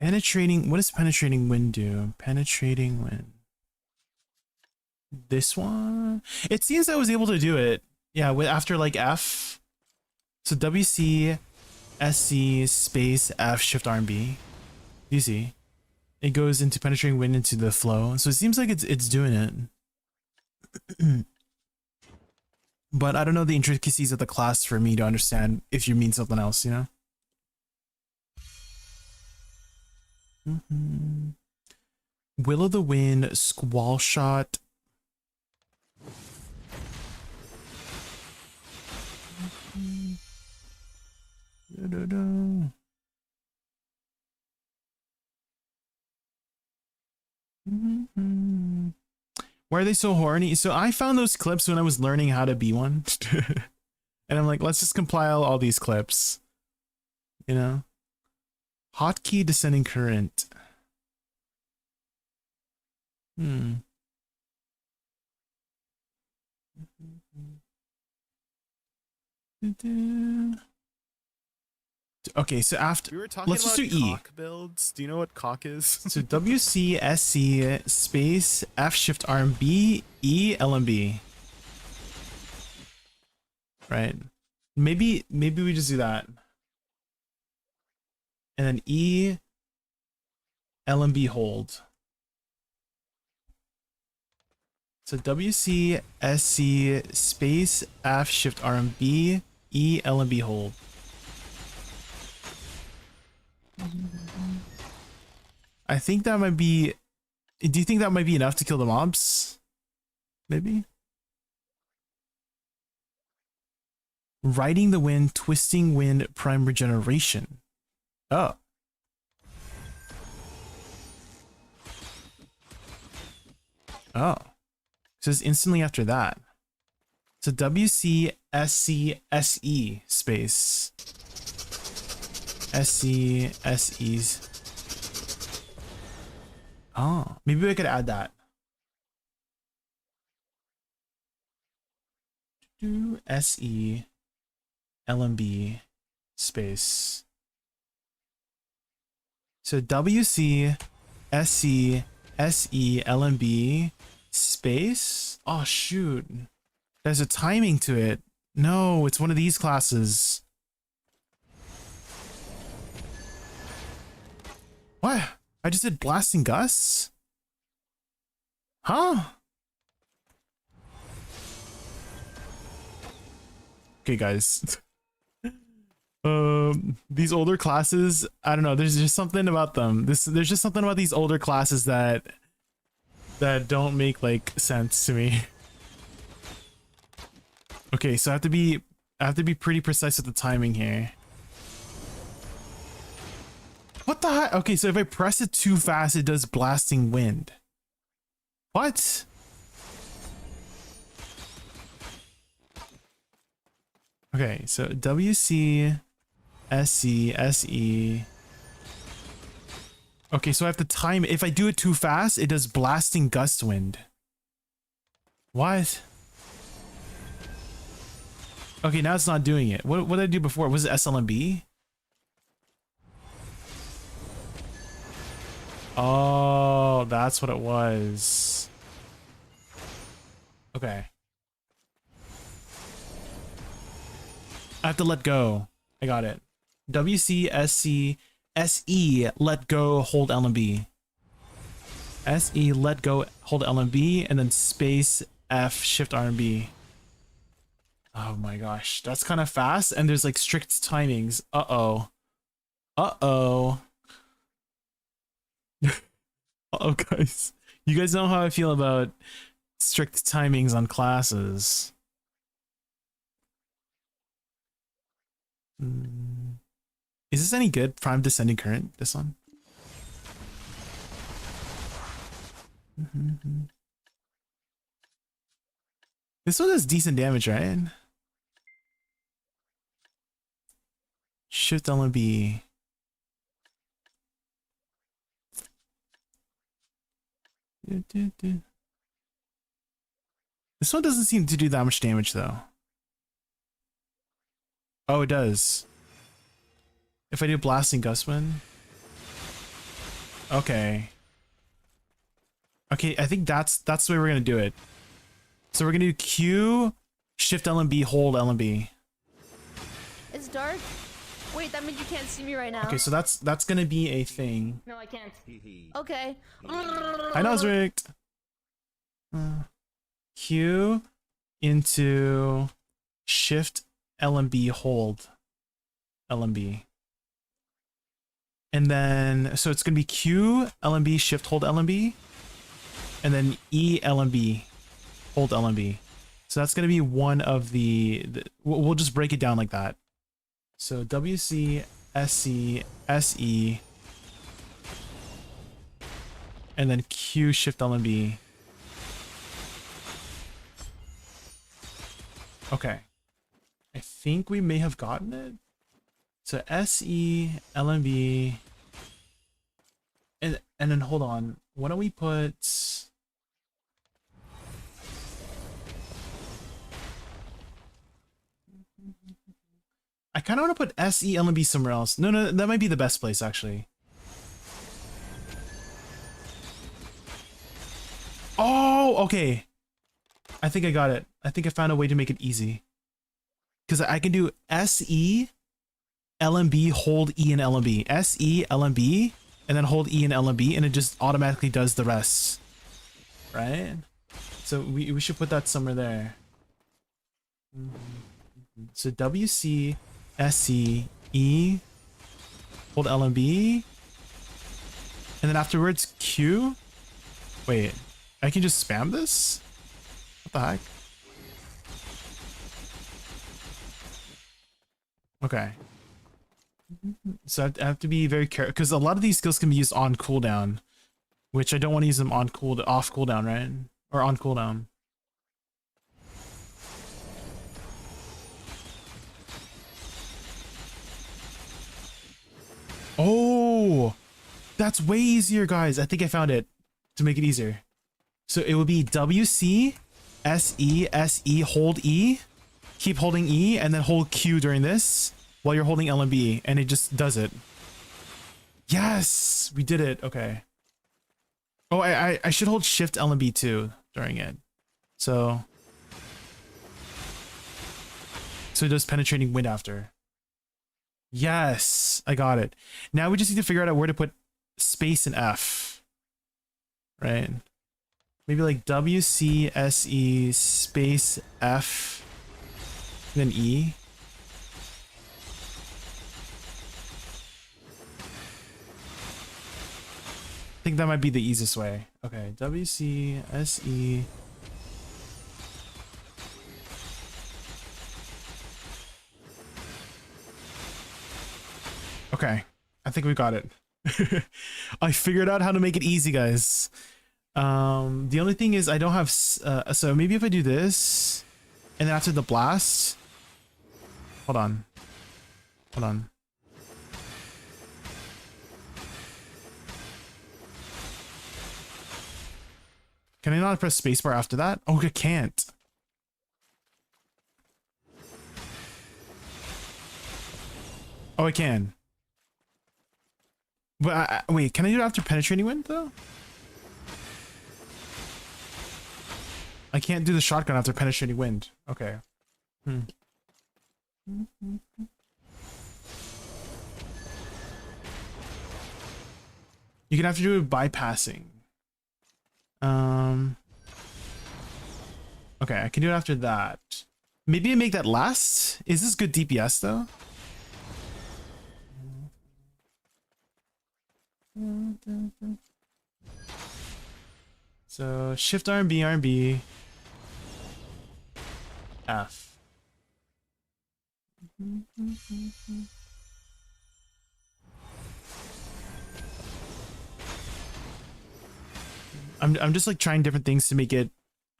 Penetrating, what does penetrating wind do? Penetrating wind. This one? It seems I was able to do it. Yeah, after like F. So WC, SC, space, F, Shift R and B. You see? It goes into penetrating wind into the flow. So it seems like it's doing it. But I don't know the intricacies of the class for me to understand if you mean something else, you know? Will o' the Wind, Squall Shot. Why are they so horny? So I found those clips when I was learning how to be one. And I'm like, let's just compile all these clips. You know? Hotkey descending current. Okay, so after let's just do E. Cock builds. Do you know what cock is? So WCSC space F Shift R and B E L and B. Right. Maybe we just do that. And then E L and B hold. So WCSC space F Shift R and B E L and B hold. I think that might be. Do you think that might be enough to kill the mobs? Maybe. Riding the Wind, Twisting Wind, Prime Regeneration. Oh. Oh. It says instantly after that. So WCSCSE space. SCSEs. Oh, maybe I could add that. SE LMB space. So WC SC SE LMB space. Oh shoot. There's a timing to it. No, it's one of these classes. What? I just did blasting gusts? Huh? Okay, guys. These older classes, I don't know, there's just something about them. There's just something about these older classes that don't make like sense to me. Okay, so I have to be pretty precise with the timing here. What the heck? Okay, so if I press it too fast, it does blasting wind. What? Okay, so WC SC SE. Okay, so I have to time it. If I do it too fast, it does blasting gust wind. What? Okay, now it's not doing it. What did I do before? Was it SLMB? Oh, that's what it was. Okay. I have to let go. I got it. WC SC SE let go hold LMB. SE let go hold LMB and then space F shift RMB. Oh my gosh, that's kind of fast and there's like strict timings. Uh-oh. Uh-oh. Uh-oh, guys. You guys know how I feel about strict timings on classes. Is this any good? Prime descending current, this one? This one has decent damage, right? Shift LMB. This one doesn't seem to do that much damage though. Oh, it does. If I do blasting gust wind. Okay. Okay, I think that's the way we're gonna do it. So we're gonna do Q, shift LMB, hold LMB. It's dark. Wait, that means you can't see me right now. Okay, so that's gonna be a thing. No, I can't. Okay. I know it's rigged. Q into shift LMB, hold LMB. And then, so it's gonna be Q, LMB, shift, hold LMB. And then E, LMB, hold LMB. So that's gonna be one of the we'll just break it down like that. So WC, SC, SE, and then Q, shift LMB. Okay. I think we may have gotten it. So SE, LMB, and then hold on. Why don't we put I kind of want to put SE, LMB somewhere else. No, that might be the best place actually. Oh, okay. I think I got it. I think I found a way to make it easy. Because I can do SE, LMB, hold E and LMB. SE, LMB, and then hold E and LMB, and it just automatically does the rest. Right? So we should put that somewhere there. So WC, SC, E, hold LMB, and then afterwards Q. Wait, I can just spam this? What the heck? Okay. So I have to be very careful because a lot of these skills can be used on cooldown, which I don't want to use them on off cooldown, right? Or on cooldown. Oh, that's way easier, guys. I think I found it to make it easier. So it would be WC, SE, SE, hold E, keep holding E, and then hold Q during this. while you're holding LMB, and it just does it. Yes, we did it. Okay. Oh, I should hold Shift LMB too during it. So it does penetrating wind after. Yes, I got it. Now we just need to figure out where to put space and F. Right? Maybe like WCSE space F, then E. I think that might be the easiest way. Okay, WCSE. Okay, I think we got it. I figured out how to make it easy, guys. The only thing is I don't have, so maybe if I do this, and then after the blast, hold on. Can I not press spacebar after that? Oh, I can't. Oh, I can. But wait, can I do it after penetrating wind though? I can't do the shotgun after penetrating wind. Okay. You're gonna have to do it bypassing. Okay, I can do it after that. Maybe I make that last? Is this good DPS though? So Shift RB, F. I'm just like trying different things to make it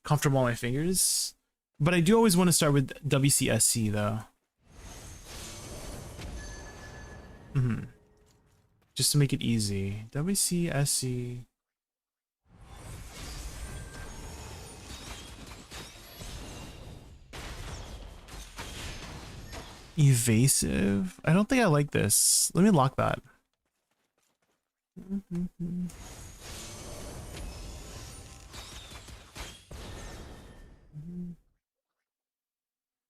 comfortable on my fingers, but I do always want to start with WCSC though. Just to make it easy. WCSC. Evasive. I don't think I like this. Let me lock that.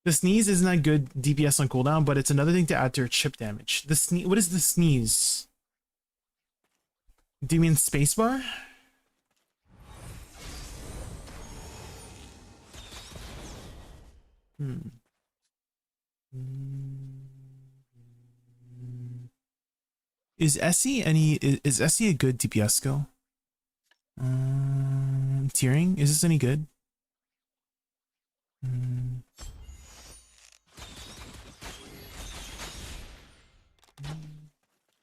The sneeze isn't that good DPS on cooldown, but it's another thing to add to your chip damage. The sneeze. What is the sneeze? Do you mean spacebar? Is SE is SE a good DPS skill? Tearing, is this any good?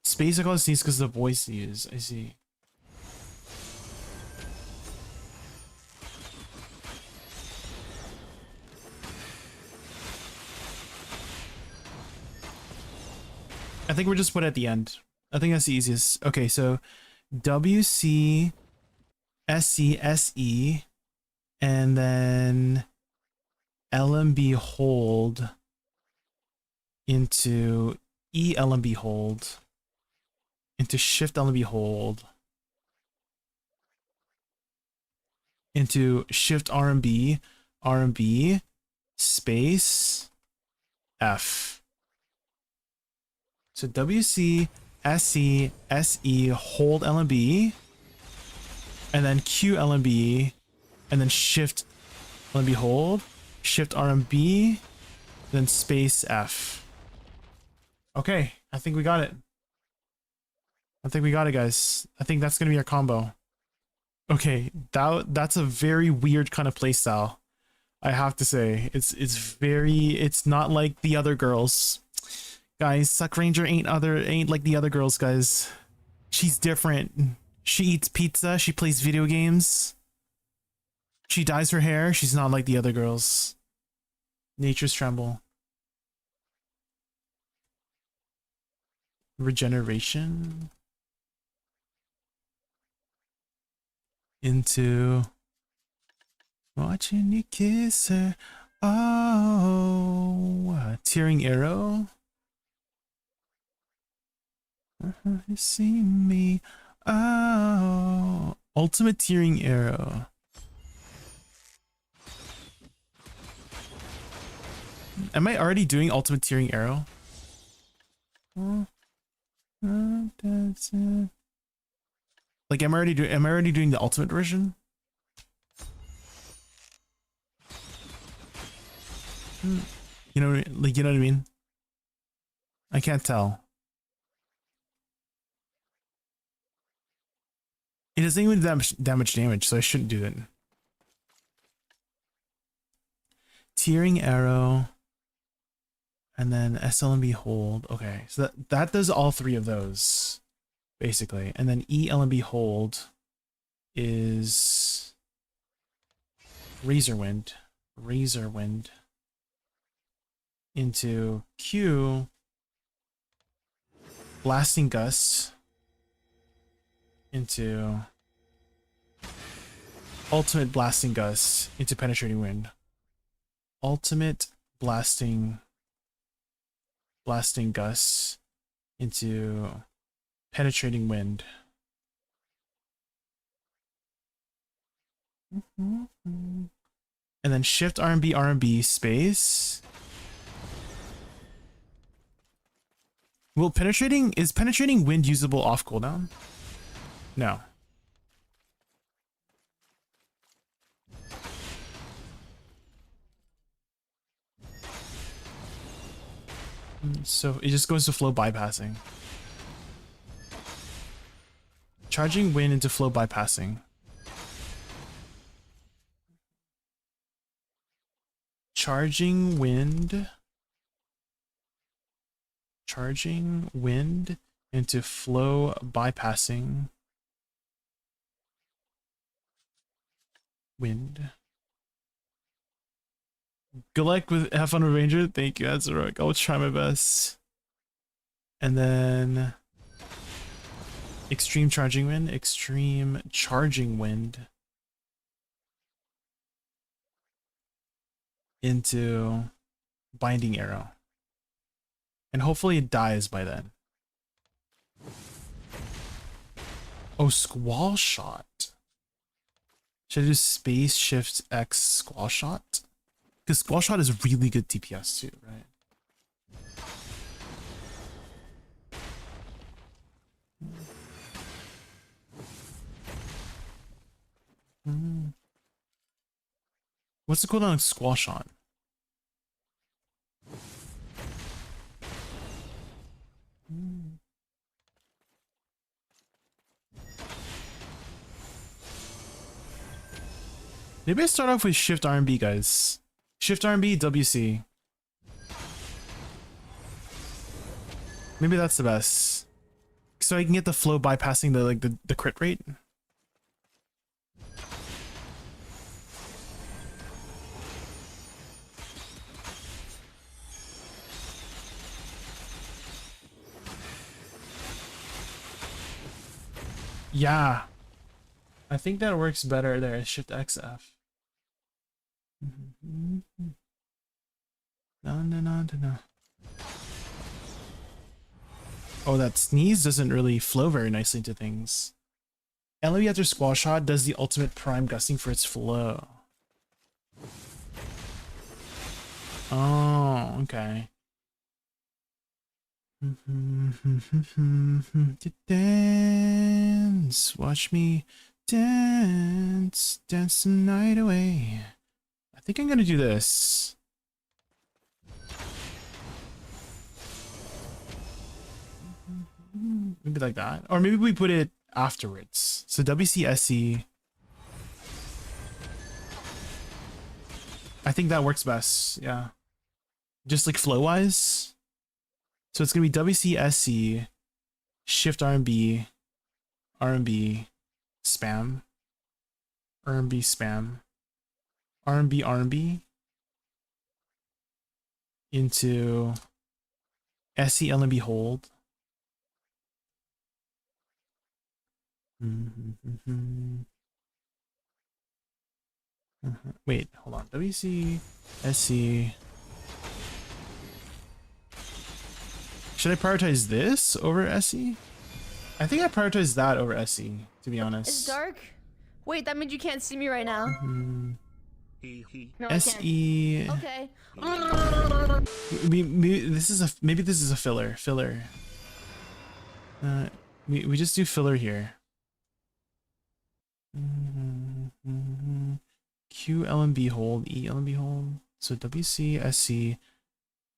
Space I call it sneeze because of the voice you use. I see. I think we're just put it at the end. I think that's the easiest. Okay, so WC SC SE and then LMB hold into E LMB hold into Shift LMB hold into Shift RMB space F. So WC SC SE hold LMB and then Q LMB and then Shift LMB hold, Shift RMB, then space F. Okay, I think we got it. I think we got it, guys. I think that's gonna be our combo. Okay, that's a very weird kind of playstyle. I have to say, it's not like the other girls. Guys, Suck Ranger ain't like the other girls, guys. She's different. She eats pizza, she plays video games. She dyes her hair, she's not like the other girls. Nature's Tremble. Regeneration. Into watching you kiss her. Oh, tearing arrow. You see me. Oh, ultimate tearing arrow. Am I already doing ultimate tearing arrow? Like, am I already doing the ultimate version? You know, like, you know what I mean? I can't tell. It doesn't even damage, so I shouldn't do it. Tearing arrow, and then SLMB hold. Okay, so that does all three of those, basically. And then ELMB hold is Razor Wind into Q, Blasting Gust into Ultimate Blasting Gust into Penetrating Wind. Ultimate Blasting Gust into Penetrating Wind. And then Shift RMB space. Will is Penetrating Wind usable off cooldown? No. So it just goes to flow bypassing. Charging wind into flow bypassing. Charging wind into flow bypassing wind. Good luck with have fun with Ranger. Thank you, SuccZerk. I'll try my best. And then extreme charging wind into binding arrow. And hopefully it dies by then. Oh, squall shot. Should I do space shift X squall shot? Because squall shot is really good DPS too, right? What's the cooldown of squall shot? Maybe I start off with Shift RMB, guys. Shift RMB, WC. Maybe that's the best. So I can get the flow bypassing the crit rate. Yeah. I think that works better there. Shift XF. No. Oh, that sneeze doesn't really flow very nicely into things. LOE after squall shot does the ultimate prime gusting for its flow. Oh, okay. Dance, watch me dance the night away. I think I'm gonna do this. Maybe like that, or maybe we put it afterwards. So WCSC. I think that works best. Yeah, just like flow wise. So it's gonna be WCSC, Shift RMB, RMB, spam, RMB spam, RMB into SC LMB hold. Wait, hold on. WC SC. Should I prioritize this over SE? I think I prioritize that over SE, to be honest. It's dark. Wait, that means you can't see me right now. No, I can't. SE. Okay. Maybe this is a filler. We just do filler here. Q LMB hold, E LMB hold. So WC SC,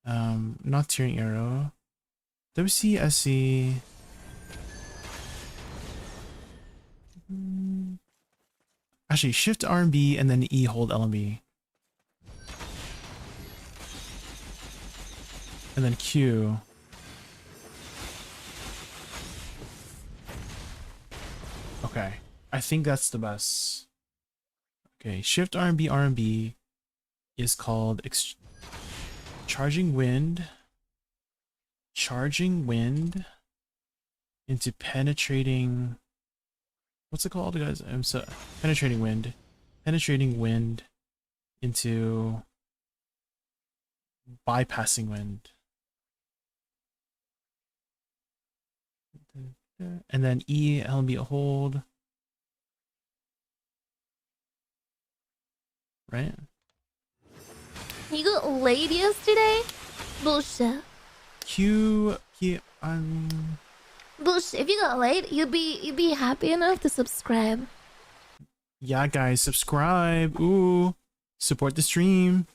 not tearing arrow. WC SC. Actually, shift RMB and then E hold LMB. And then Q. Okay, I think that's the best. Okay, shift RMB RMB is called charging wind into penetrating. What's it called, guys? I'm so penetrating wind into bypassing wind. And then E LMB hold. Right? You got laid yesterday? Bullshit. Bullshit. If you got laid, you'd be happy enough to subscribe. Yeah, guys, subscribe. Ooh, support the stream.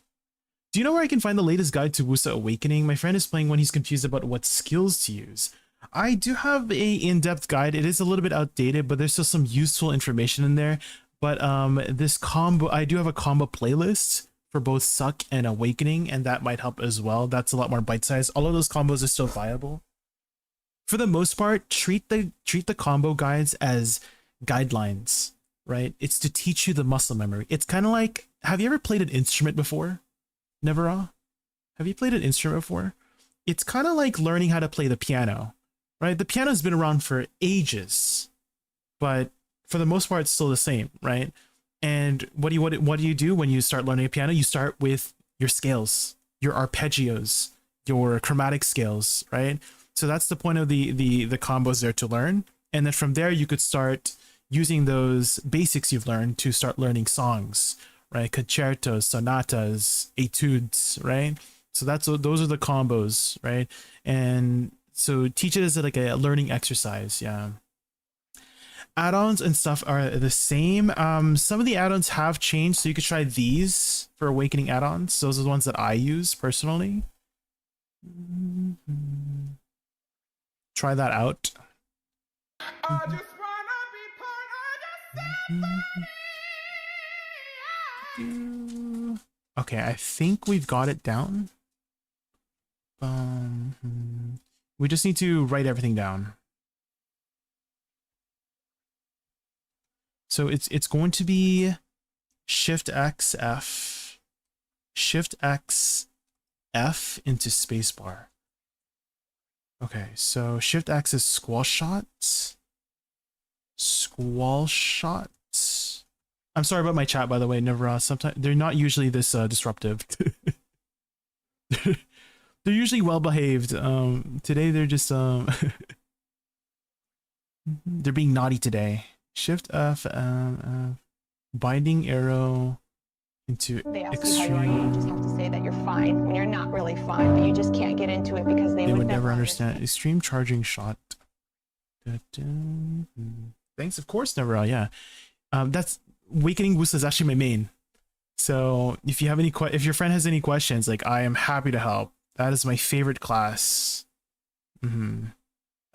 Do you know where I can find the latest guide to Wusa Awakening? My friend is playing when he's confused about what skills to use. I do have a in-depth guide. It is a little bit outdated, but there's still some useful information in there. But this combo, I do have a combo playlist for both Suck and Awakening, and that might help as well. That's a lot more bite-sized. All of those combos are still viable. For the most part, treat the combo guides as guidelines, right? It's to teach you the muscle memory. It's kind of like, have you ever played an instrument before? Never? Have you played an instrument before? It's kind of like learning how to play the piano, right? The piano's been around for ages, but for the most part, it's still the same, right? And what do you do when you start learning a piano? You start with your scales, your arpeggios, your chromatic scales, right? So that's the point of the combos there to learn. And then from there, you could start using those basics you've learned to start learning songs, right? Concertos, sonatas, etudes, right? So those are the combos, right? And so teach it as like a learning exercise, yeah. Add-ons and stuff are the same. Some of the add-ons have changed, so you could try these for Awakening add-ons. Those are the ones that I use personally. Try that out. I just wanna be part of the okay, I think we've got it down. We just need to write everything down. So it's going to be Shift X F, Shift X F into spacebar. Okay, so Shift X is squall shots. Squall shots. I'm sorry about my chat, by the way, Never. Sometimes they're not usually this disruptive. They're usually well behaved. Today they're just they're being naughty today. Shift F, binding arrow into they ask extreme. you how you are, you just have to say that you're fine when you're not really fine, but you just can't get into it because they would never understand. Extreme charging shot. Thanks, of course, Never. Yeah, that's Awakening Wusa is actually my main. So if you have any if your friend has any questions, like I am happy to help. That is my favorite class.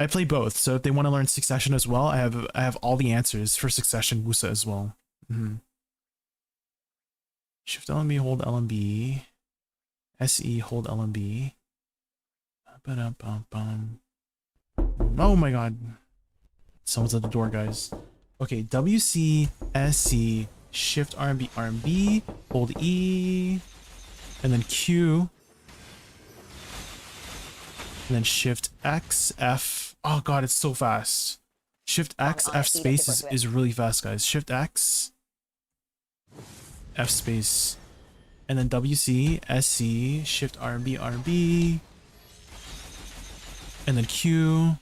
I play both, so if they want to learn Succession as well, I have all the answers for Succession Wusa as well. Shift LMB, hold LMB, SE, hold LMB. Oh my god, someone's at the door, guys. Okay, WC, SC, Shift RMB, RMB, hold E, and then Q, and then Shift X, F. Oh god, it's so fast. Shift X, F space is really fast, guys. Shift X, F space, and then WC, SC, Shift RB, RB, and then Q,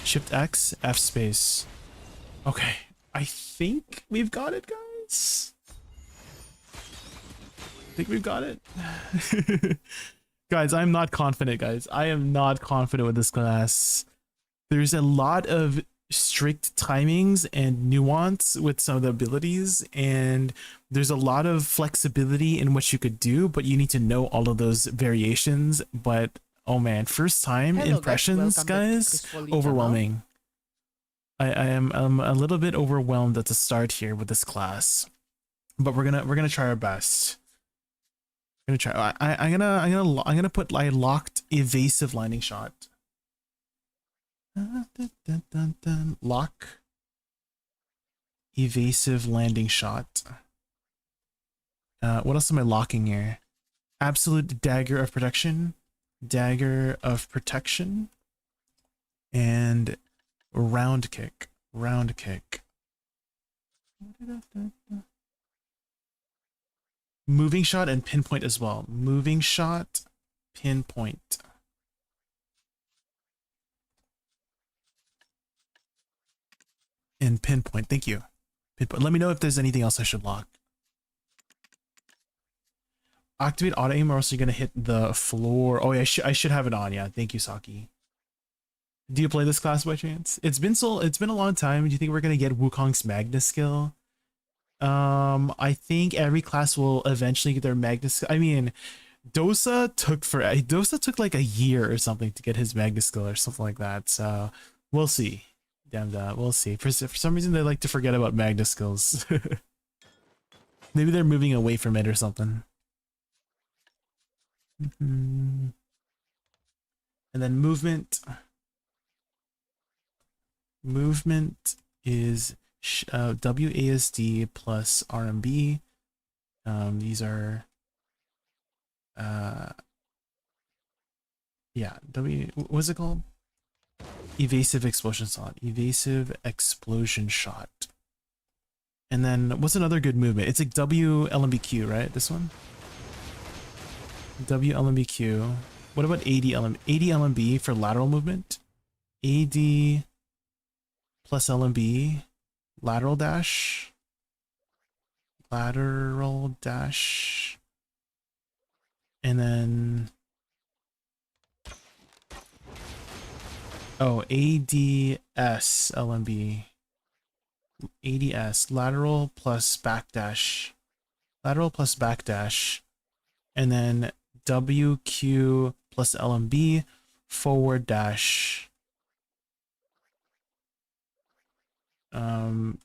Shift X, F space. Okay, I think we've got it, guys. I think we've got it. Guys, I'm not confident, guys. I am not confident with this class. There's a lot of strict timings and nuance with some of the abilities, and there's a lot of flexibility in what you could do, but you need to know all of those variations. But oh man, first time impressions, guys, overwhelming. I'm a little bit overwhelmed at the start here with this class, but we're gonna try our best. I'm gonna put like locked evasive landing shot. Lock evasive landing shot. What else am I locking here? Absolute dagger of protection, and round kick. Moving shot and pinpoint as well. Moving shot, pinpoint. And pinpoint. Thank you. Pinpoint. Let me know if there's anything else I should lock. Activate auto aim, or else you're gonna hit the floor. Oh yeah, I should have it on. Yeah, thank you, Saki. Do you play this class by chance? It's been a long time. Do you think we're gonna get Wukong's Magnus skill? I think every class will eventually get their Magnus. I mean, Dosa took like a year or something to get his Magnus skill or something like that. So we'll see. Damn that, we'll see. For some reason they like to forget about Magnus skills. Maybe they're moving away from it or something. And then movement. Movement is WASD plus RMB. These are yeah, what's it called? Evasive explosion shot. And then what's another good movement? It's like WLMBQ, right? This one? WLMBQ. What about ADLMB for lateral movement? AD plus LMB, lateral dash, and then oh, ADS LMB, ADS, lateral plus backdash, and then WQ plus LMB, forward dash,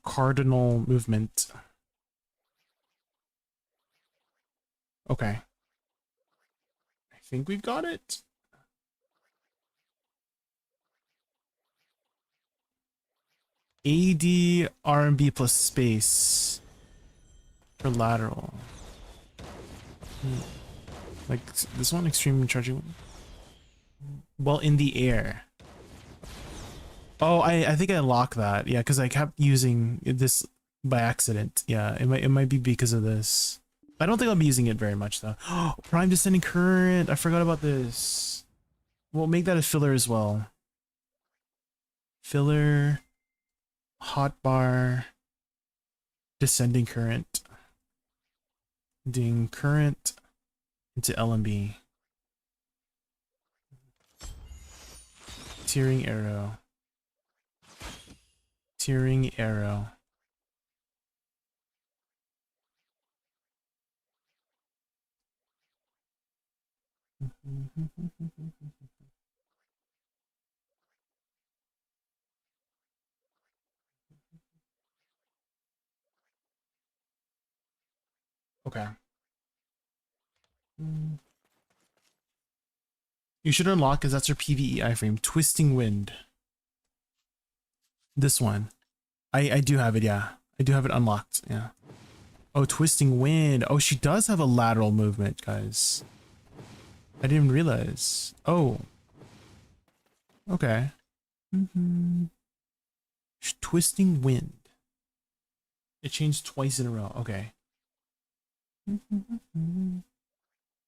cardinal movement. Okay, I think we've got it. AD RMB plus space for lateral. Like this one, extreme charging. Well, in the air. Oh, I think I locked that. Yeah, because I kept using this by accident. Yeah, it might be because of this. I don't think I'll be using it very much though. Oh, prime descending current. I forgot about this. We'll make that a filler as well. Filler, hotbar, descending current. Doing current into LMB. Tearing arrow. Tearing arrow. Okay. You should unlock, because that's your PvE iframe. Twisting Wind. This one. I do have it, yeah. I do have it unlocked, yeah. Oh, Twisting Wind. Oh, she does have a lateral movement, guys. I didn't realize. Oh. Okay. Twisting Wind. It changed twice in a row. Okay.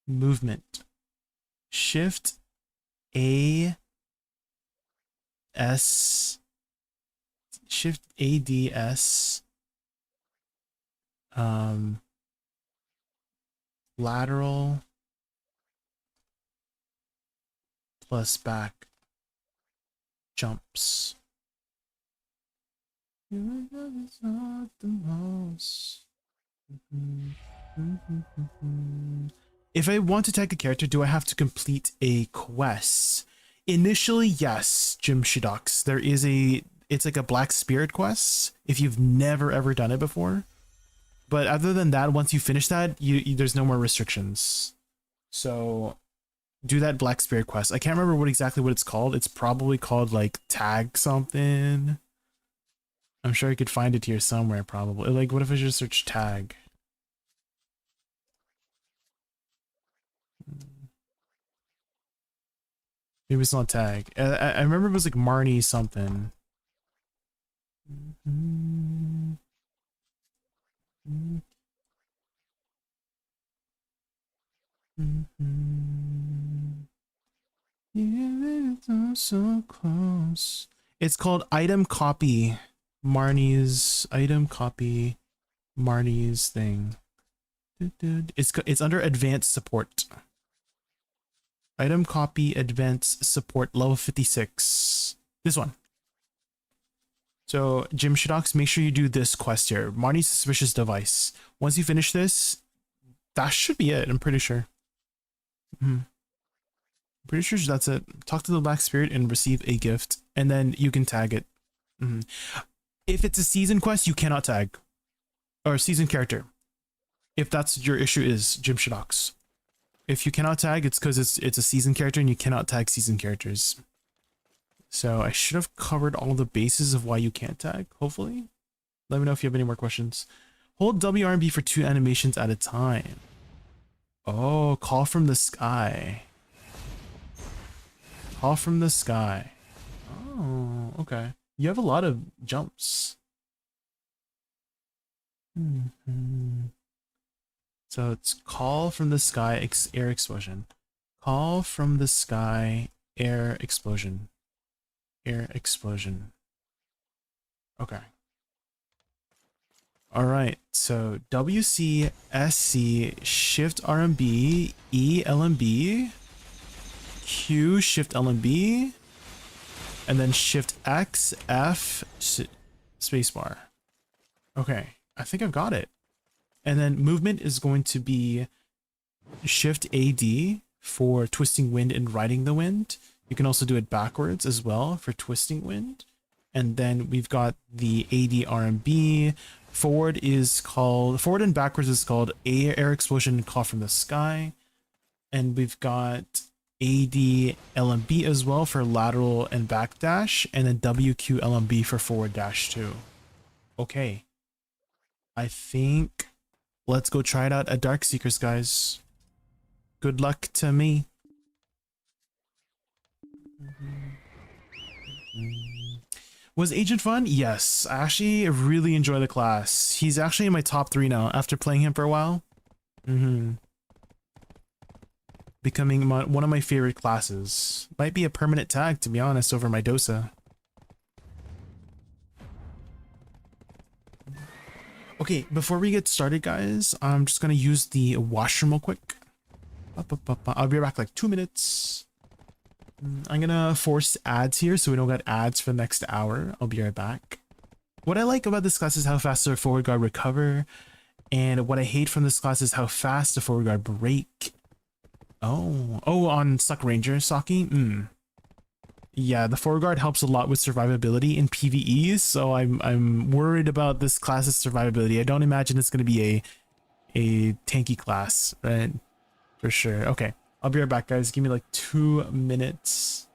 Movement. Shift A S, Shift ADS, lateral plus back jumps. It's not the most. If I want to tag a character, do I have to complete a quest? Initially, yes, Jim Shidox. There is it's like a Black Spirit quest if you've never ever done it before. But other than that, once you finish that, there's no more restrictions. So do that Black Spirit quest. I can't remember exactly what it's called. It's probably called like tag something. I'm sure I could find it here somewhere probably. Like, what if I just search tag? Maybe it's not tag. I remember it was like Marnie something. Yeah, it's so close. It's called item copy. Marnie's item copy. Marnie's thing. It's under advanced support. Item copy advanced support level 56. This one. So Jim Shidox, make sure you do this quest here. Marnie's suspicious device. Once you finish this, that should be it. I'm pretty sure. Pretty sure that's it. Talk to the Black Spirit and receive a gift, and then you can tag it. If it's a season quest, you cannot tag, or season character. If that's your issue is Jim Shidox. If you cannot tag, it's because it's a season character and you cannot tag season characters. So I should have covered all the bases of why you can't tag, hopefully. Let me know if you have any more questions. Hold WRB for 2 animations at a time. Oh, call from the sky. Call from the sky. Oh, okay. You have a lot of jumps. So it's call from the sky, air explosion. Call from the sky, air explosion. Air explosion. Okay. Alright, so WC, SC, Shift RMB, E LMB, Q, Shift LMB, and then Shift X, F, spacebar. Okay, I think I've got it. And then movement is going to be Shift AD for twisting wind and riding the wind. You can also do it backwards as well for twisting wind. And then we've got the AD RMB. Forward and backwards is called air explosion, call from the sky. And we've got AD LMB as well for lateral and back dash, and then WQ LMB for forward dash too. Okay. I think let's go try it out at Dark Seekers, guys. Good luck to me. Was Agent fun? Yes, I actually really enjoy the class. He's actually in my top 3 now after playing him for a while. Becoming one of my favorite classes. Might be a permanent tag, to be honest, over my Dosa. Okay, before we get started, guys, I'm just gonna use the washroom real quick. I'll be back like 2 minutes. I'm gonna force ads here so we don't get ads for the next hour. I'll be right back. What I like about this class is how fast the forward guard recover, and what I hate from this class is how fast the forward guard break. Oh, on Suck Ranger, Saki? Yeah, the forward guard helps a lot with survivability in PvE, so I'm worried about this class's survivability. I don't imagine it's gonna be a tanky class, right? For sure. Okay, I'll be right back, guys. Give me like 2 minutes.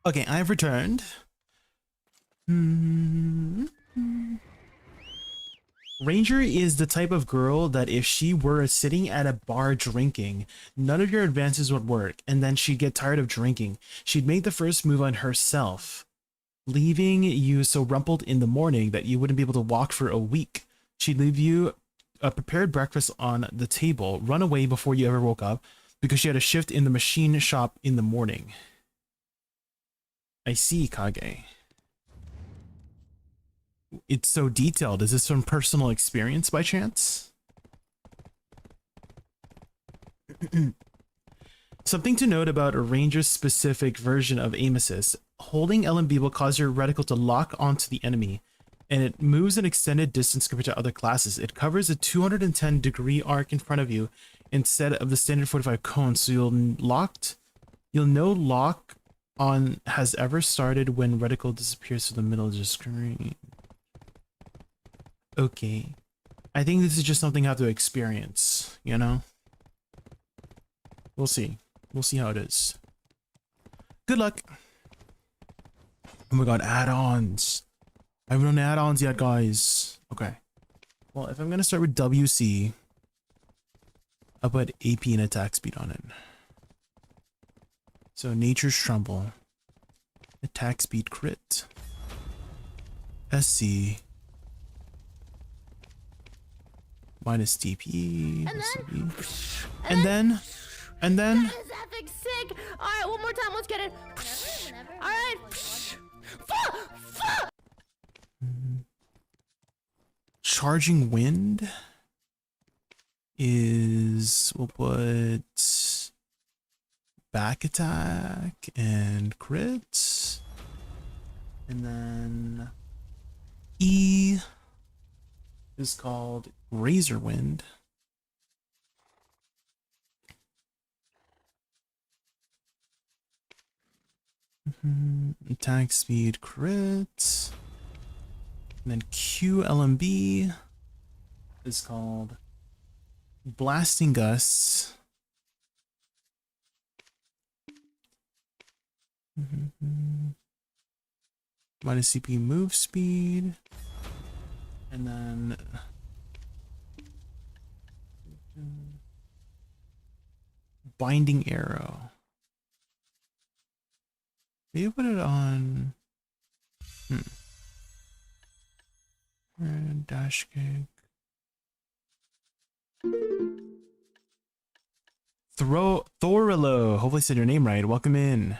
Okay, I've returned. Ranger is the type of girl that if she were sitting at a bar drinking, none of your advances would work, and then she'd get tired of drinking. She'd make the first move on herself, leaving you so rumpled in the morning that you wouldn't be able to walk for a week. She'd leave you a prepared breakfast on the table, run away before you ever woke up, because she had a shift in the machine shop in the morning. I see, Kage. It's so detailed. Is this from personal experience by chance? Something to note about a Ranger's specific version of aim assist. Holding LMB will cause your reticle to lock onto the enemy, and it moves an extended distance compared to other classes. It covers a 210-degree arc in front of you instead of the standard 45 cone, so you'll know lock on has ever started when reticle disappears to the middle of the screen. Okay. I think this is just something I have to experience, you know? We'll see. We'll see how it is. Good luck. Oh my god, add-ons. I haven't done add-ons yet, guys. Okay. Well, if I'm gonna start with WC, I'll put AP and attack speed on it. So Nature's Trumbull. Attack speed crit. SC. Minus DP. And then. That is epic sick. All right, one more time. Let's get it. All right. Charging wind is, we'll put back attack and crit, and then E is called Razor Wind. Attack speed crit. And then QLMB is called Blasting Gusts. Minus CP move speed. And then Binding Arrow. Maybe put it on dash kick. Thorilo. Hopefully I said your name right. Welcome in.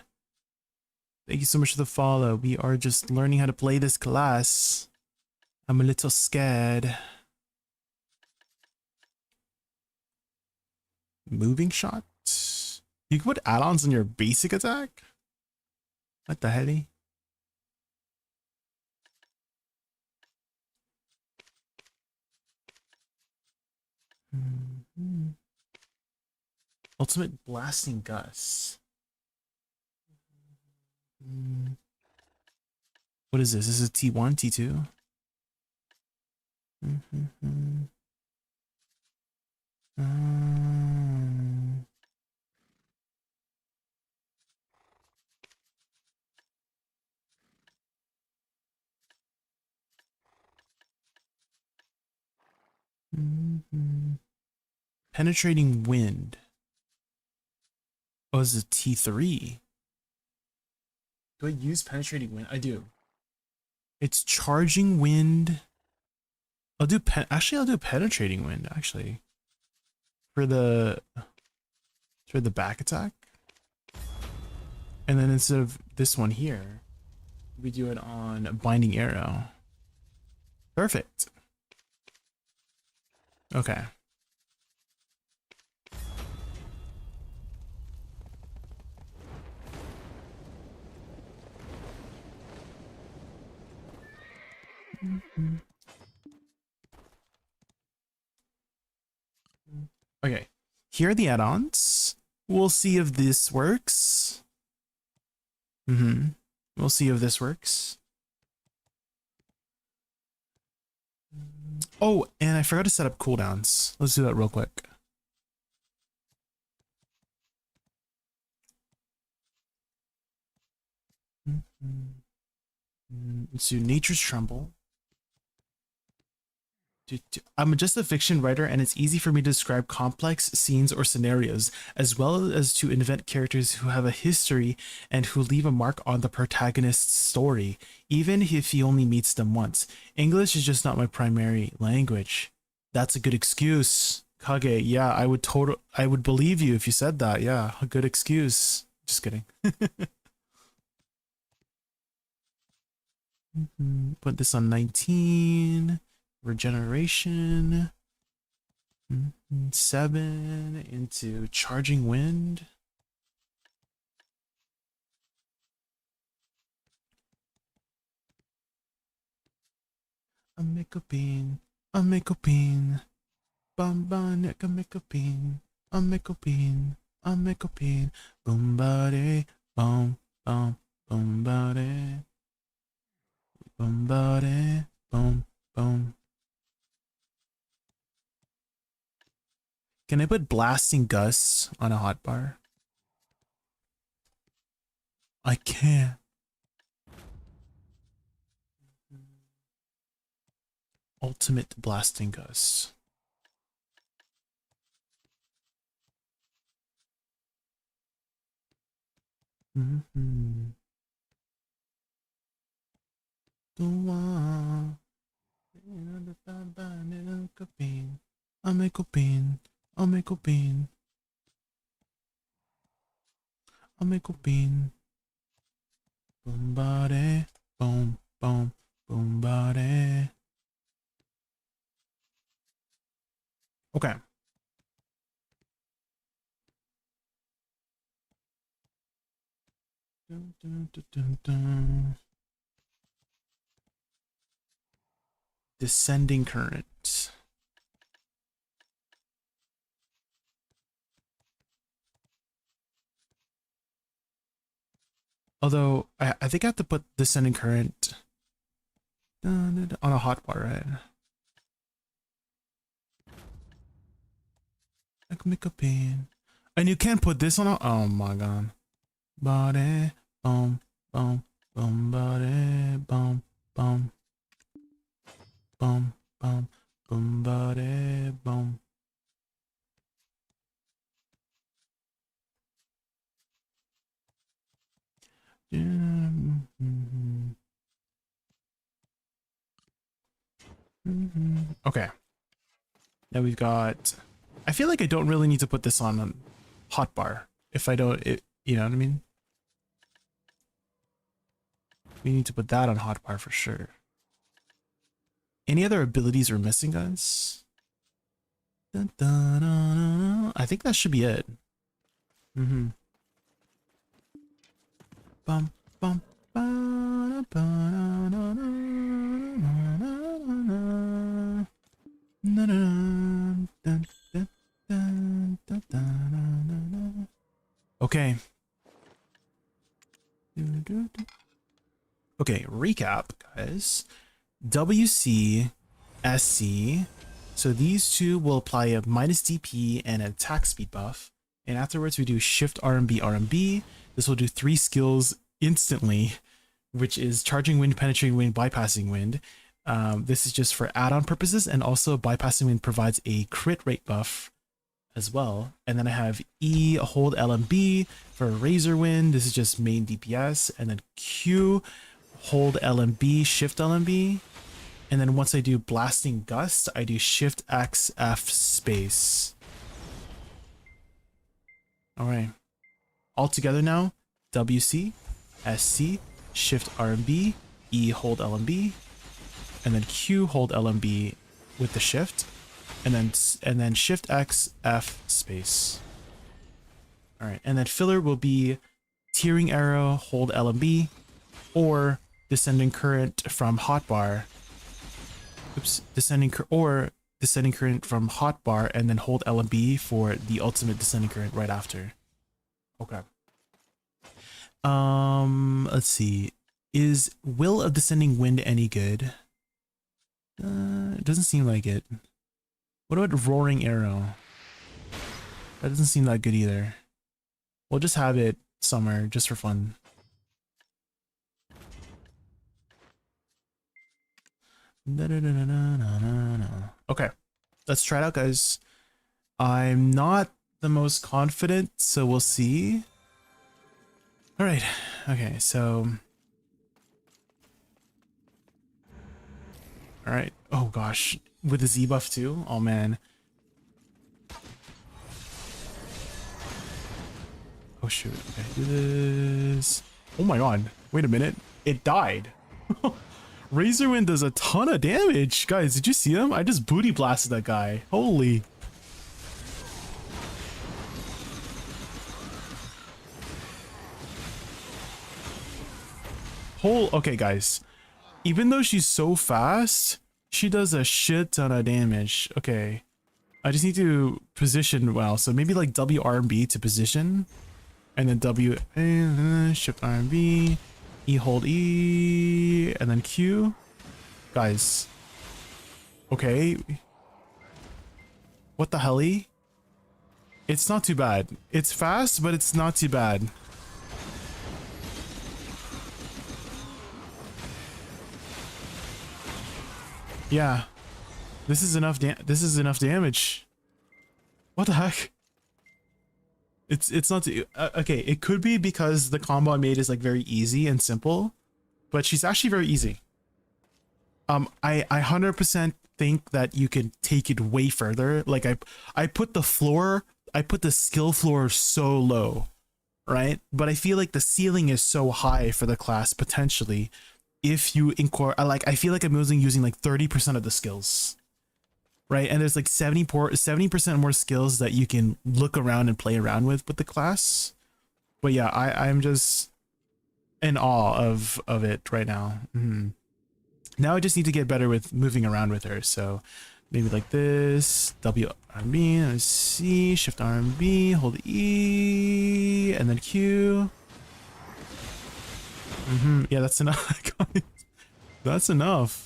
Thank you so much for the follow. We are just learning how to play this class. I'm a little scared. Moving shot. You can put add-ons on your basic attack? What the hell? Ultimate Blasting Gust. What is this? This is T1, T2? Penetrating Wind. Oh, this is a T3. Do I use Penetrating Wind? I do. It's Charging Wind. I'll do Penetrating Wind, actually. For the back attack. And then instead of this one here, we do it on Binding Arrow. Perfect. Okay. Okay, here are the add-ons. We'll see if this works. We'll see if this works. Oh, and I forgot to set up cooldowns. Let's do that real quick. Let's do Nature's Tremble. I'm just a fiction writer, and it's easy for me to describe complex scenes or scenarios, as well as to invent characters who have a history and who leave a mark on the protagonist's story, even if he only meets them once. English is just not my primary language. That's a good excuse. Kage, yeah, I would believe you if you said that. Yeah, a good excuse. Just kidding. Put this on 19. Regeneration. 7 into Charging Wind. A make a bean. Bamba nicka make a bean. A make a bean. Boom body. Boom boom boom body. Boom body. Boom boom. Can I put Blasting Gusts on a hotbar? I can't. Ultimate Blasting Gust. I'll make a bean. Boom body, boom, boom, boom body. Okay. Descending Current. Although, I think I have to put Descending Current on a hotbar, right? I can make a pin. And you can't put this on a... Oh my god. Body, boom, boom, boom, body, boom, boom. Boom, boom, boom, body, boom. Okay. Now we've got... I feel like I don't really need to put this on hotbar. If I don't... you know what I mean? We need to put that on hotbar for sure. Any other abilities we're missing, guys? Dun, dun, dun, dun. I think that should be it. Bum, bum, ba, da, ba, da, da, da, da, da, da. Okay. Okay, recap, guys. WC, SC. So these two will apply a minus DP and an attack speed buff. And afterwards we do Shift RMB RMB. This will do 3 skills instantly, which is Charging Wind, Penetrating Wind, Bypassing Wind. This is just for add-on purposes, and also Bypassing Wind provides a crit rate buff as well. And then I have E, hold LMB for Razor Wind. This is just main DPS. And then Q, hold LMB, shift LMB. And then once I do Blasting Gust, I do Shift X F space. All right. All together now, WC, SC, Shift RMB, E, hold LMB, and then Q, hold LMB with the shift, and then Shift X F space. All right, and then filler will be Tearing Arrow, hold LMB, or Descending Current from hotbar. Oops, Descending Current from hotbar, and then hold LMB for the ultimate Descending Current right after. Okay. Let's see. Is Will of Descending Wind any good? It doesn't seem like it. What about Roaring Arrow? That doesn't seem that good either. We'll just have it somewhere just for fun. Okay, let's try it out, guys. I'm not the most confident, so we'll see. All right. Okay, so. All right. Oh gosh, with the Z buff too. Oh man. Oh shoot. Okay, do this. Oh my god. Wait a minute. It died. Razorwind does a ton of damage. Guys, did you see him? I just booty blasted that guy. Holy. Okay, guys. Even though she's so fast, she does a shit ton of damage. Okay. I just need to position well. So maybe like W, R, and B to position. And then W, shift R and B. E, hold E, and then Q. Guys. Okay. What the helly? It's not too bad. It's fast, but it's not too bad. Yeah. This is enough damage. What the heck? It's not too, okay, it could be because the combo I made is like very easy and simple, but she's actually very easy. I 100% think that you can take it way further. Like I put the skill floor so low, right? But I feel like the ceiling is so high for the class potentially if you incorporate, I feel like I'm using like 30% of the skills. Right, and there's like 70% more skills that you can look around and play around with the class. But yeah, I'm just in awe of it right now. Now I just need to get better with moving around with her. So maybe like this, W, R, and B, and C, shift R and B, hold E, and then Q. Yeah, that's enough. That's enough.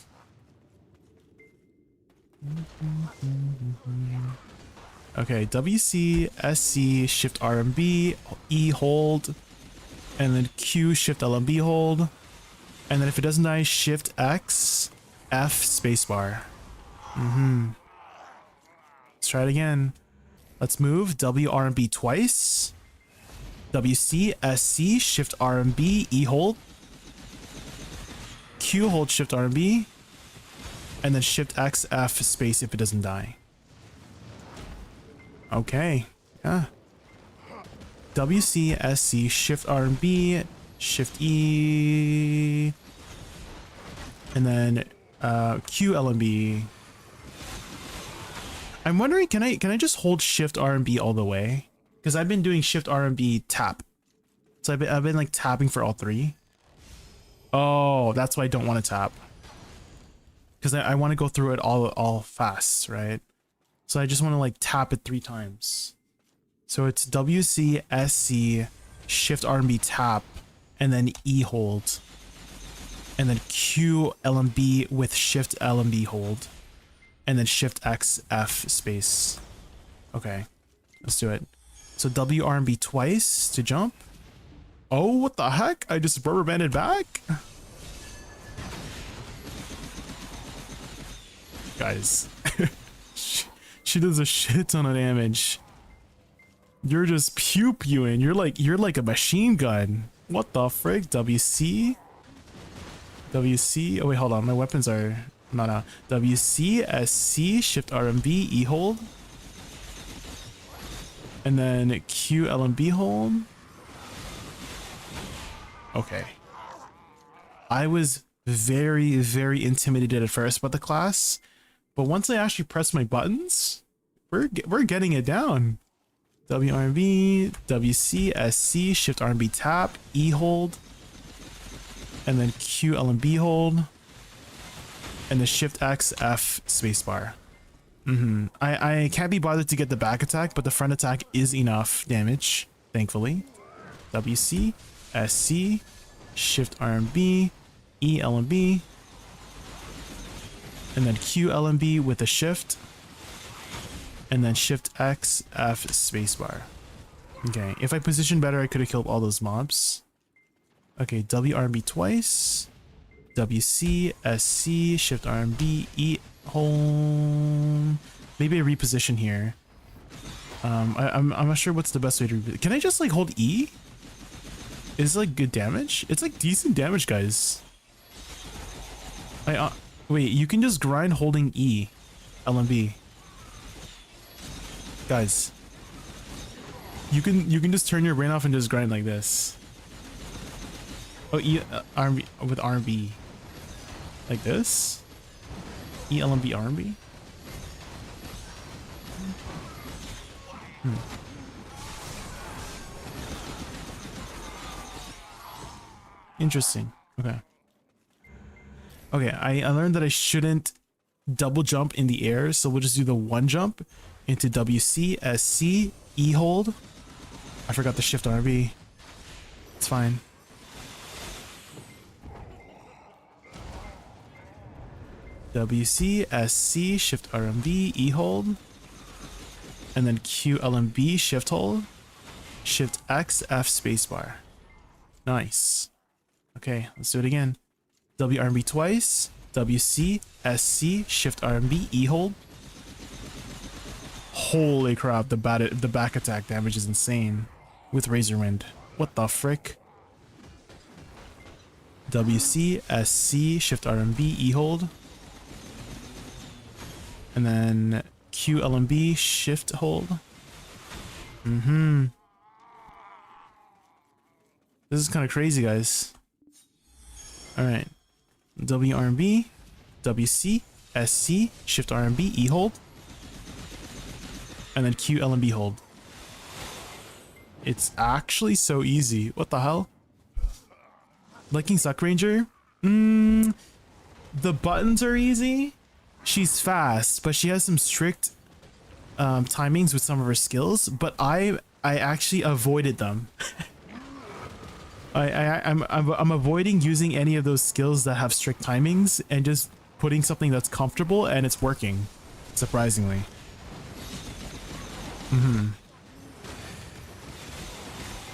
Okay, WC, SC, shift R and B, E hold, and then Q, shift L and B hold, and then if it doesn't die, shift X, F, spacebar. Let's try it again. Let's move W, R and B twice. WC, SC, shift R and B, E hold, Q hold, shift R and B. And then shift X, F, space if it doesn't die. Okay. Yeah. WC, SC, shift R and B, shift E. And then Q, L and B. I'm wondering, can I just hold shift R and B all the way? Because I've been doing shift R and B tap. So I've been like tapping for all three. Oh, that's why I don't want to tap. Because I want to go through it all fast, right? So I just want to like tap it 3 times. So it's WC, SC, shift R and B tap, and then E hold. And then Q, L and B with shift L and B hold. And then shift X, F, space. Okay, let's do it. So W, R and B twice to jump. Oh, what the heck? I just rubber banded back? Guys, she does a shit ton of damage. You're just pew-pewing. You're like a machine gun. What the frick? WC? WC? Oh wait, hold on. My weapons are no. WC, SC, shift R and B, E hold. And then Q, L and B hold. Okay. I was very, very intimidated at first by the class. But once I actually press my buttons, we're getting it down. W, R and B, WC, SC, shift R and B tap, E hold, and then Q, L and B hold, and the shift X, F, spacebar. I can't be bothered to get the back attack, but the front attack is enough damage, thankfully. WC, SC, shift R and B, E, L and B. And then Q, L and B with a shift. And then shift X, F, spacebar. Okay, if I positioned better, I could have killed all those mobs. Okay, W, R and B twice. WC, SC, Shift RMB, E, hold. Maybe a reposition here. I'm not sure what's the best way to. Can I just like hold E? Is it like good damage? It's like decent damage, guys. Wait, you can just grind holding E, LMB. Guys, you can just turn your brain off and just grind like this. Oh, E RMB with RMB, like this. E LMB RMB. Interesting. Okay. Okay, I learned that I shouldn't double jump in the air, so we'll just do the one jump into WC, SC, E hold. I forgot the shift RB. It's fine. WC, SC, shift RMB, E hold. And then Q, LMB, shift hold. Shift X, F, spacebar. Nice. Okay, let's do it again. WRMB twice. WC, SC, shift RMB, E hold. Holy crap, the back attack damage is insane with Razor Wind. What the frick? WC, SC, shift RMB, E hold. And then Q, LMB, shift hold. This is kind of crazy, guys. Alright. WRMB, WC, SC, shift RMB, E hold. And then Q, LMB hold. It's actually so easy. What the hell? Liking Suck Ranger? The buttons are easy. She's fast, but she has some strict timings with some of her skills, but I actually avoided them. I'm avoiding using any of those skills that have strict timings and just putting something that's comfortable, and it's working, surprisingly.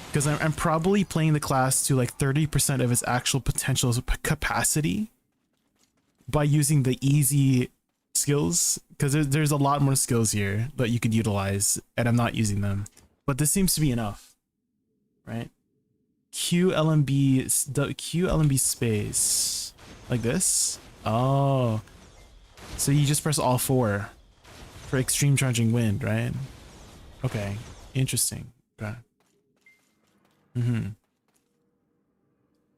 Because I'm probably playing the class to like 30% of its actual potential capacity by using the easy skills, because there's a lot more skills here that you could utilize, and I'm not using them. But this seems to be enough, right? QLMB space, like this. Oh, so you just press all four for extreme charging wind, right? Okay, interesting. Okay.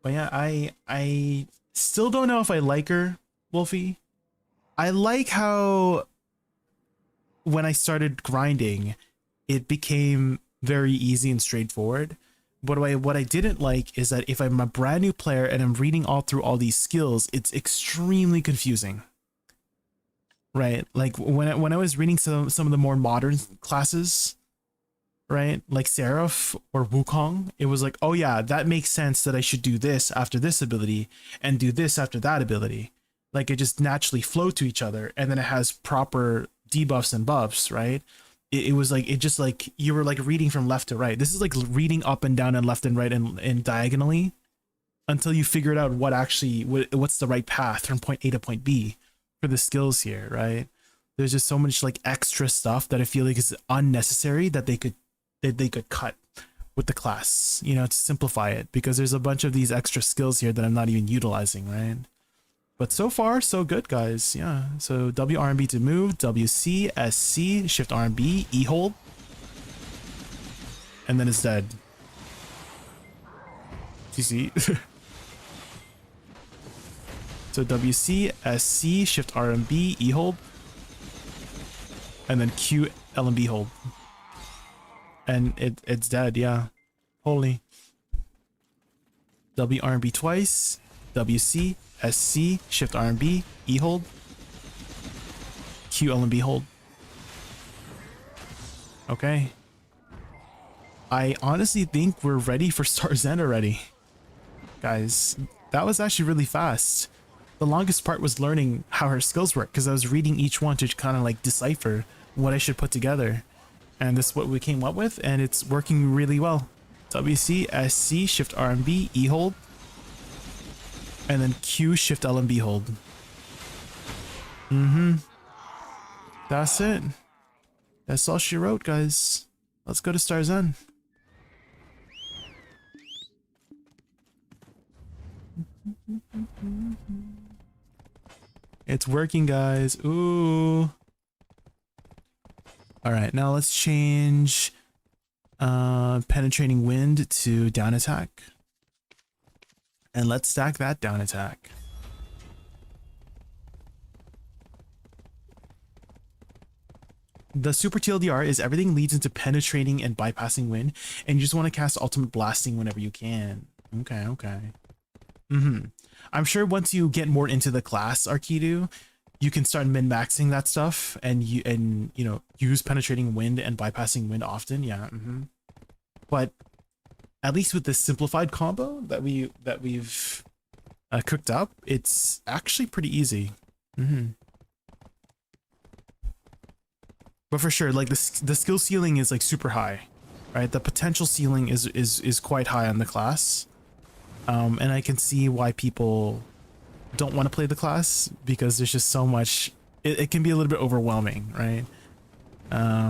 But yeah, I still don't know if I like her, Wolfie. I like how when I started grinding, it became very easy and straightforward. But what I didn't like is that if I'm a brand new player and I'm reading all through all these skills, it's extremely confusing. Right? Like when I was reading some of the more modern classes, right? Like Seraph or Wukong, it was like, oh yeah, that makes sense that I should do this after this ability and do this after that ability. Like it just naturally flow to each other, and then it has proper debuffs and buffs, right? It was like, it just like, you were like reading from left to right. This is like reading up and down and left and right and diagonally until you figured out what's the right path from point A to point B for the skills here, right? There's just so much like extra stuff that I feel like is unnecessary that they could cut with the class, you know, to simplify it, because there's a bunch of these extra skills here that I'm not even utilizing, right? But so far, so good, guys. Yeah. So WRMB to move, WC, SC, shift RMB, E hold. And then it's dead. TC. So WC, SC, shift RMB, E hold. And then Q, LMB hold. And it's dead, yeah. Holy. WRMB twice, WC, SC, shift RMB, E hold, Q, LMB hold. Okay. I honestly think we're ready for Starzan already. Guys, that was actually really fast. The longest part was learning how her skills work, because I was reading each one to kind of like decipher what I should put together. And this is what we came up with, and it's working really well. WC, SC, shift RMB, E hold. And then Q, Shift, L, and B hold. Mm-hmm. That's it. That's all she wrote, guys. Let's go to Star's End. It's working, guys. Ooh. All right, now let's change penetrating wind to down attack. And let's stack that down attack. The super TLDR is everything leads into penetrating and bypassing wind, and you just want to cast ultimate blasting whenever you can. Okay, okay. I'm sure once you get more into the class, Arkidu, you can start min-maxing that stuff and you know, use penetrating wind and bypassing wind often. Yeah. But at least with this simplified combo that we've cooked up, it's actually pretty easy. But for sure, like the skill ceiling is like super high, right? The potential ceiling is quite high on the class. And I can see why people don't want to play the class, because there's just so much, it can be a little bit overwhelming, right?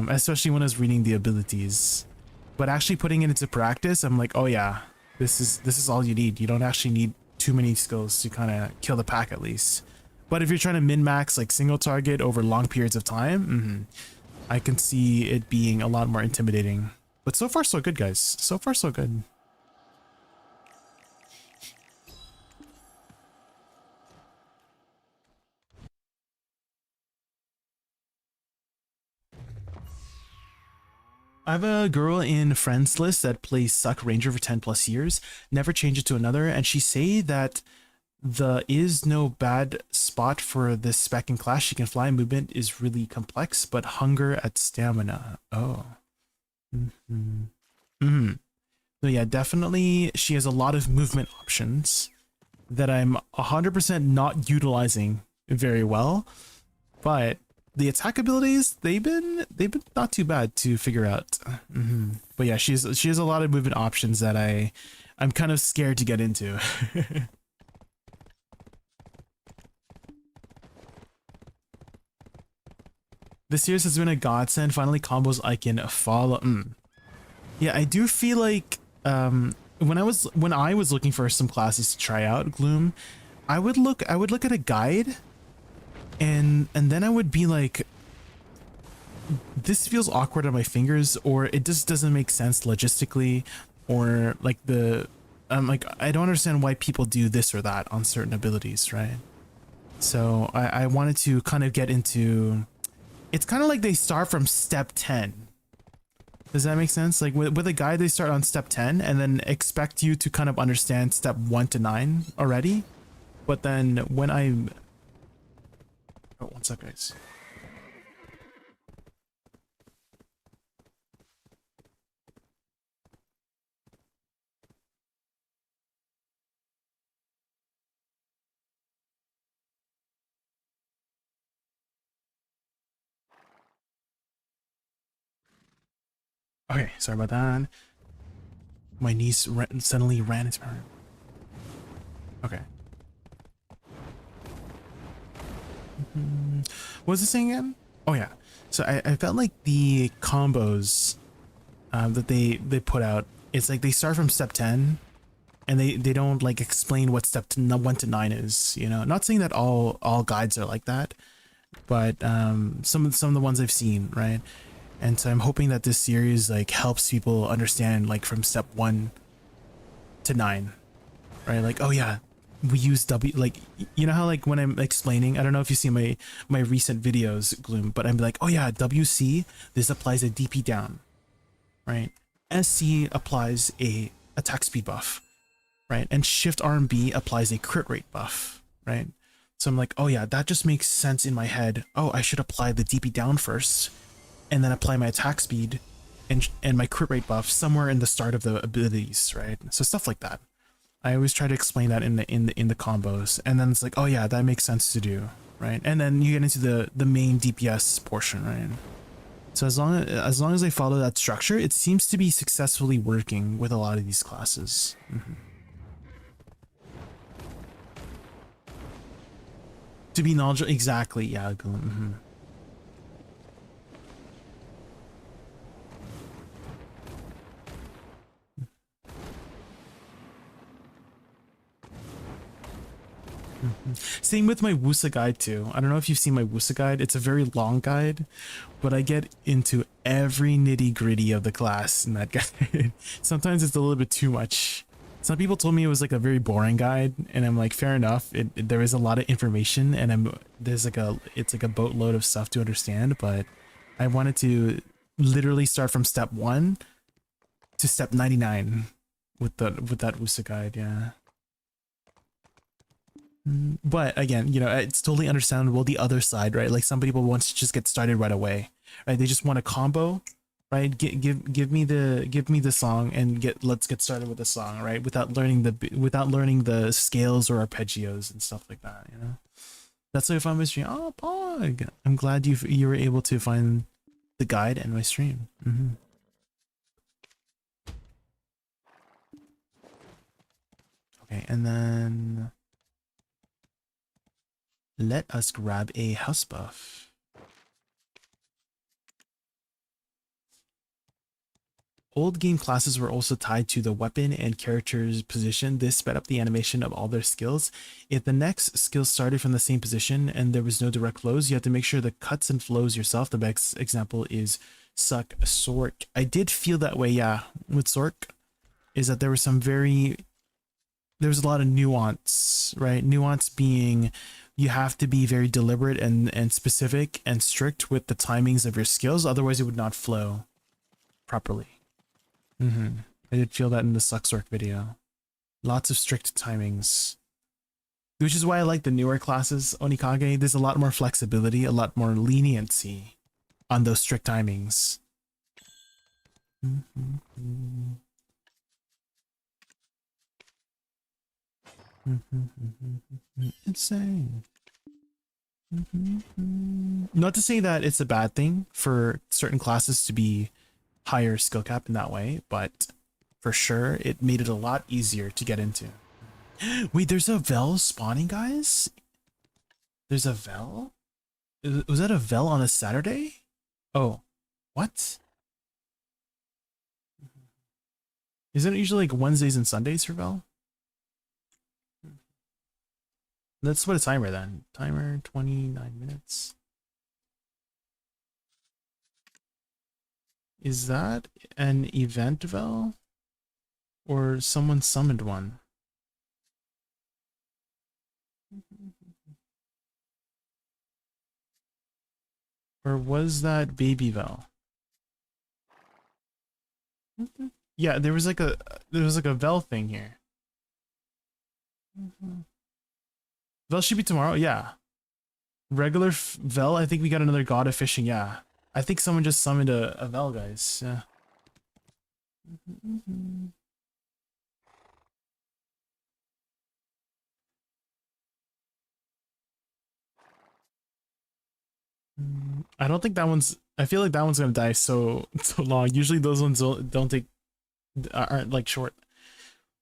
Especially when I was reading the abilities. But actually putting it into practice, I'm like, oh yeah, this is all you need. You don't actually need too many skills to kind of kill the pack at least. But if you're trying to min-max like single target over long periods of time, I can see it being a lot more intimidating. But so far so good, guys. So far so good. I have a girl in friends list that plays Suck Ranger for 10 plus years, never change it to another, and she say that the is no bad spot for this spec in class. She can fly, movement is really complex, but hunger at stamina. Oh. So yeah, definitely she has a lot of movement options that I'm 100% not utilizing very well, but the attack abilities, they've been not too bad to figure out. But yeah, she has a lot of movement options that I'm kind of scared to get into. This series has been a godsend. Finally, combos I can follow. Yeah, I do feel like when I was looking for some classes to try out, Gloom, I would look at a guide. And then I would be like, this feels awkward on my fingers, or it just doesn't make sense logistically, or like like, I don't understand why people do this or that on certain abilities, right? So I wanted to kind of get into, it's kind of like they start from step 10. Does that make sense? Like with a guide, they start on step 10 and then expect you to kind of understand step 1 to 9 already. But then when I'm, oh, one sec, guys. Okay, sorry about that. My niece suddenly ran into her. Okay. What was this saying again? Oh yeah. So I felt like the combos that they put out, it's like they start from step 10 and they don't like explain what step 1 to 9 is, you know. Not saying that all guides are like that, but some of the ones I've seen, right? And so I'm hoping that this series like helps people understand like from step 1 to 9, right? Like, oh yeah, we use W, like, you know how like when I'm explaining, I don't know if you see my recent videos, Gloom, but I'm like, oh yeah, WC, this applies a DP down, right? SC applies a attack speed buff, right? And Shift RMB applies a crit rate buff, right? So I'm like, oh yeah, that just makes sense in my head. Oh, I should apply the DP down first, and then apply my attack speed and my crit rate buff somewhere in the start of the abilities, right? So stuff like that. I always try to explain that in the combos, and then it's like, oh yeah, that makes sense to do, right? And then you get into the main DPS portion, right? So as long as I follow that structure, it seems to be successfully working with a lot of these classes. To be knowledgeable, exactly. Yeah. Mm-hmm. Same with my Wusa guide too. I don't know if you've seen my Wusa guide. It's a very long guide, but I get into every nitty gritty of the class in that guide. Sometimes it's a little bit too much. Some people told me it was like a very boring guide, and I'm like, fair enough. There is a lot of information, and it's like a boatload of stuff to understand. But I wanted to literally start from step 1 to step 99 with that Wusa guide. Yeah. But again, you know, it's totally understandable the other side, right? Like some people want to just get started right away, right? They just want a combo, right? Give me the song and let's get started with the song, right? Without learning the scales or arpeggios and stuff like that, you know. That's why if I'm stream, oh Pog, I'm glad you were able to find the guide and my stream. Okay, and then let us grab a house buff. Old game classes were also tied to the weapon and character's position. This sped up the animation of all their skills. If the next skill started from the same position and there was no direct flows, you have to make sure the cuts and flows yourself. The best example is SuccZerk. I did feel that way, yeah, with Zork, is that there was a lot of nuance, right? Nuance being you have to be very deliberate and specific and strict with the timings of your skills, otherwise it would not flow properly. I did feel that in the SuccZerk video. Lots of strict timings. Which is why I like the newer classes, Onikage. There's a lot more flexibility, a lot more leniency on those strict timings. Insane. Not to say that it's a bad thing for certain classes to be higher skill cap in that way, but for sure it made it a lot easier to get into. Wait, there's a Vel spawning, guys? There's a Vel? Was that a Vel on a Saturday? Oh, what? Isn't it usually like Wednesdays and Sundays for Vel? Let's put a timer then. Timer 29 minutes. Is that an event Vel? Or someone summoned one? Or was that baby Vel? Yeah, there was like a Vel thing here. Vel should be tomorrow, yeah. Regular Vel, I think we got another God of Fishing, yeah. I think someone just summoned a Vel, guys, yeah. I don't think that one's, I feel like that one's gonna die so long. Usually those ones aren't like short.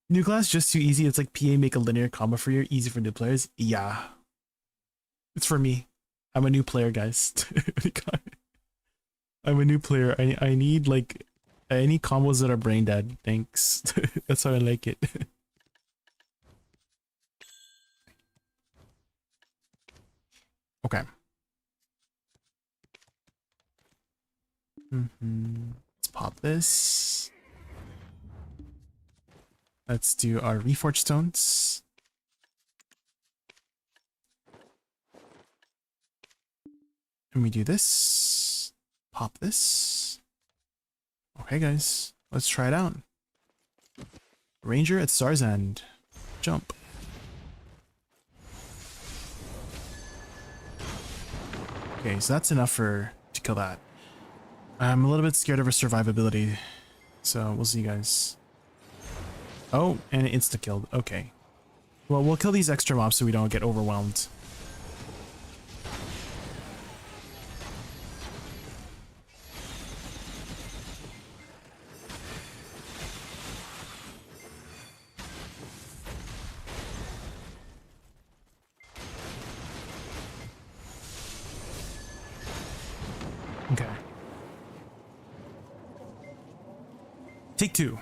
New class just too easy. It's like PA make a linear combo for you, easy for new players. Yeah, it's for me. I'm a new player, guys. I'm a new player. I need like combos that are brain dead. Thanks. That's how I like it. Okay. Let's pop this. Let's do our Reforged Stones. And we do this. Pop this. Okay, guys. Let's try it out. Ranger at Star's End. Jump. Okay, so that's enough to kill that. I'm a little bit scared of her survivability. So we'll see, guys. Oh, and it insta-killed. Okay. Well, we'll kill these extra mobs so we don't get overwhelmed. Take two.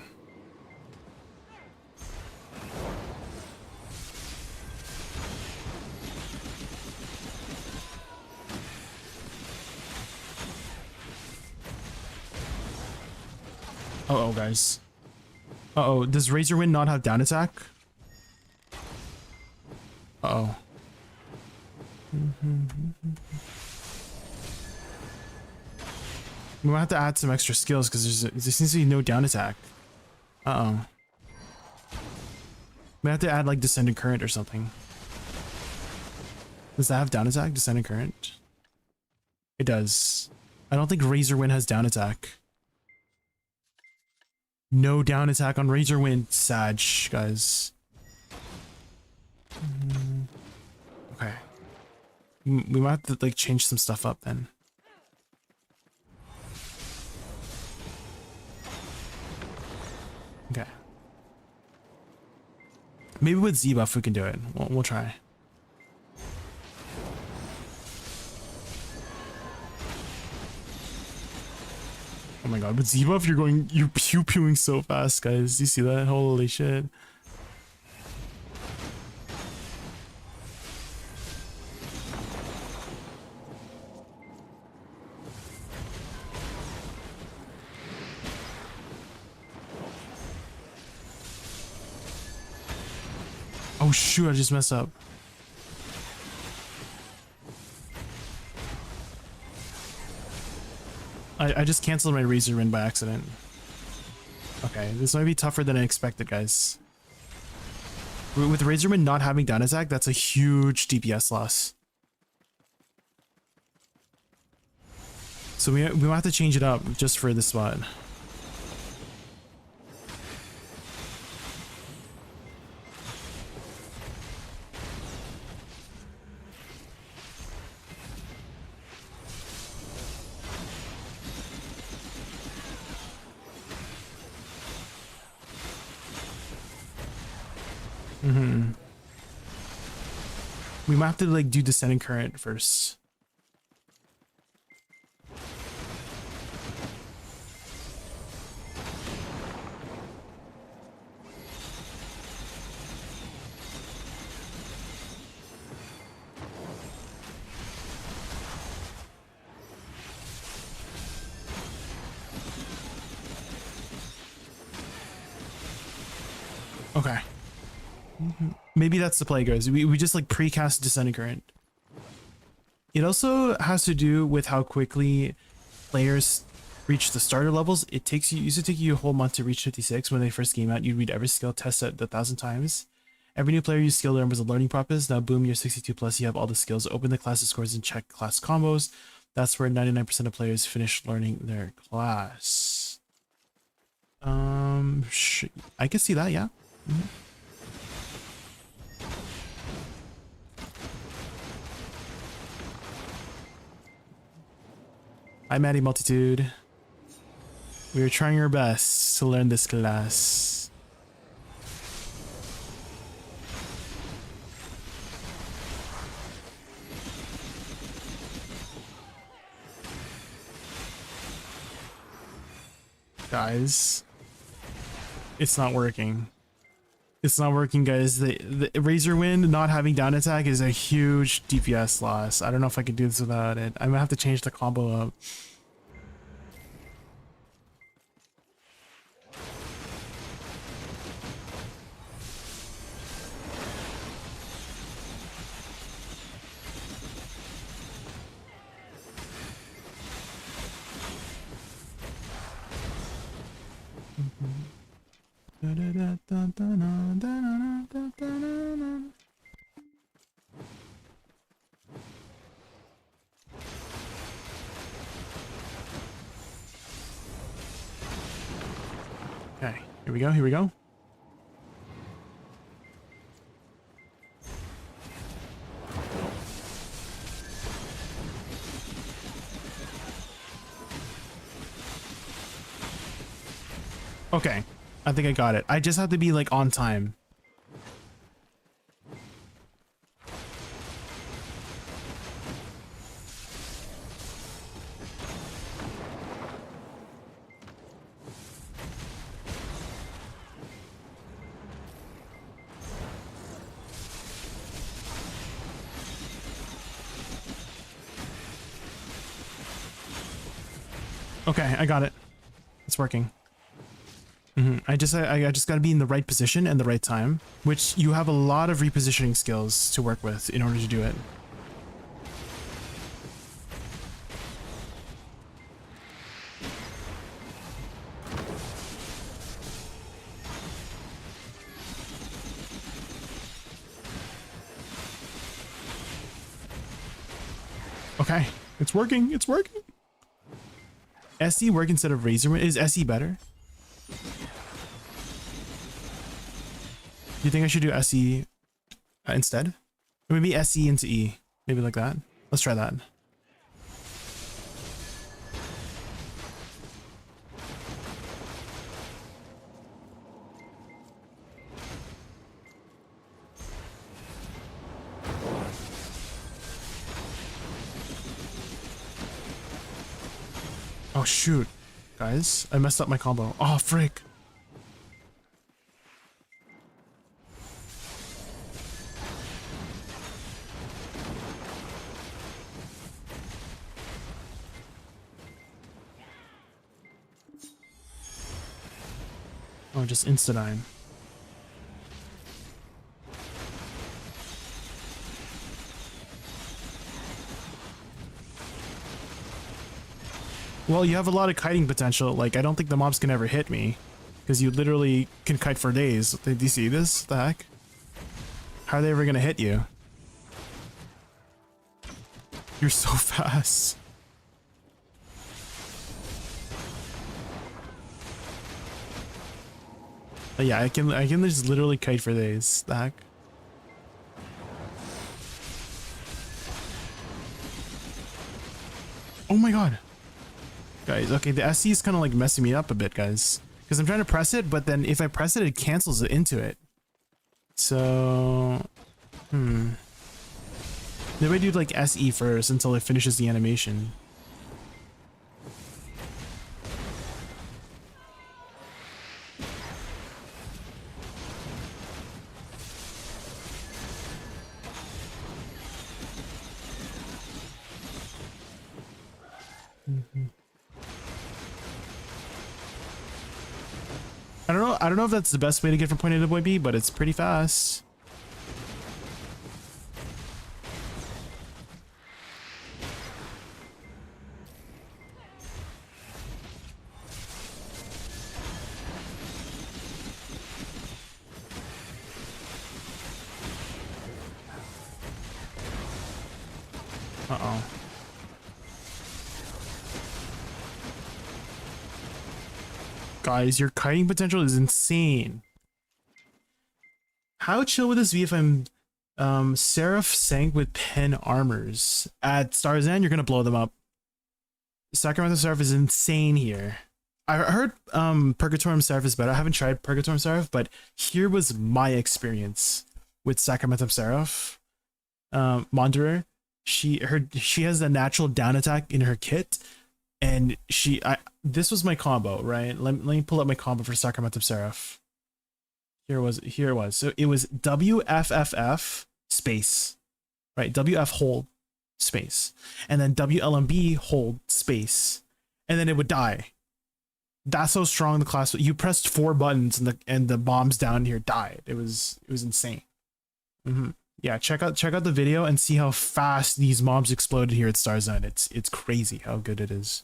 Uh-oh, guys. Uh-oh, does Razorwind not have down attack? Uh-oh. We might have to add some extra skills because there seems to be no down attack. Uh-oh. We have to add like Descending Current or something. Does that have down attack? Descending Current? It does. I don't think Razorwind has down attack. No down attack on Razorwind, Sag, guys. Okay. We might have to like change some stuff up then. Okay. Maybe with Z-buff we can do it. We'll try. Oh my god, with Z-buff you're pew-pewing so fast, guys. Do you see that? Holy shit. Oh shoot, I just messed up. I just canceled my Razorwind by accident. Okay, this might be tougher than I expected, guys. With Razorwind not having down attack, that's a huge DPS loss. So we might have to change it up just for this spot. We might have to like do Descending Current first. Okay. Maybe that's the play, guys. We just like precast Descending Current. It also has to do with how quickly players reach the starter levels. It used to take you a whole month to reach 56. When they first came out, you'd read every skill, test it 1,000 times. Every new player used skill learn was a learning process. Now boom, you're 62 plus, you have all the skills. Open the class scores and check class combos. That's where 99% of players finish learning their class. I can see that, yeah. Hi, Maddie Multitude. We are trying our best to learn this class. Guys, it's not working. It's not working, guys. The Razorwind not having down attack is a huge DPS loss. I don't know if I can do this without it. I'm gonna have to change the combo up. Okay, here we go, here we go. Okay, I think I got it. I just have to be like on time. Okay, I got it. It's working. I just got to be in the right position and the right time, which you have a lot of repositioning skills to work with in order to do it. Okay, it's working. It's working. SE work instead of Razor? Is SE better? Do you think I should do SE instead? Or maybe SE into E. Maybe like that. Let's try that. Oh shoot, guys, I messed up my combo. Oh frick. Oh, just insta-dime. Well, you have a lot of kiting potential. Like, I don't think the mobs can ever hit me. Because you literally can kite for days. Do you see this? What the heck? How are they ever gonna hit you? You're so fast. But yeah, I can just literally kite for days. The heck? Oh my god. Guys, okay, the SC is kind of like messing me up a bit, guys. Because I'm trying to press it, but then if I press it, it cancels it into it. So... Maybe I do like SE first until it finishes the animation. I don't know if that's the best way to get from point A to point B, but it's pretty fast. Uh-oh. Guys, your kiting potential is insane. How chill would this be if I'm Seraph sank with pen armors? At Starzan, you're gonna blow them up. Sacramento Seraph is insane here. I heard Purgatorium Seraph is better. I haven't tried Purgatorium Seraph, but here was my experience with Sacramento Seraph. Monderer, she has a natural down attack in her kit. And this was my combo, right? Let me pull up my combo for Sacramento Seraph. Here it was. So it was WFFF space, right? WF hold space, and then WLMB hold space, and then it would die. That's how strong the class was. You pressed 4 buttons and the bombs down here died. It was insane. Yeah, check out the video and see how fast these mobs exploded here at Starzan. It's crazy how good it is.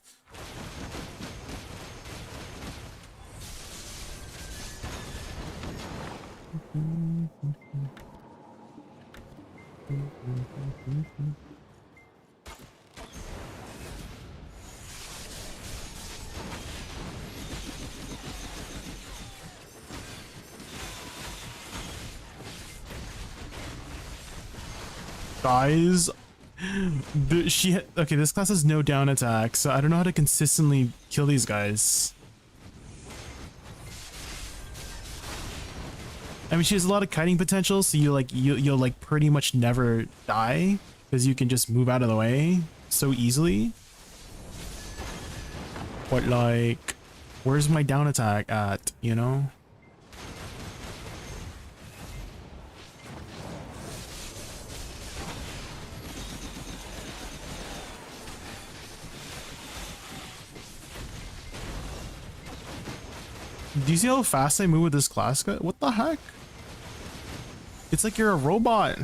Guys, okay, this class has no down attack, so I don't know how to consistently kill these guys. I mean, she has a lot of kiting potential, so you'll like pretty much never die because you can just move out of the way so easily. But like, where's my down attack at, you know? Do you see how fast I move with this class? What the heck? It's like you're a robot.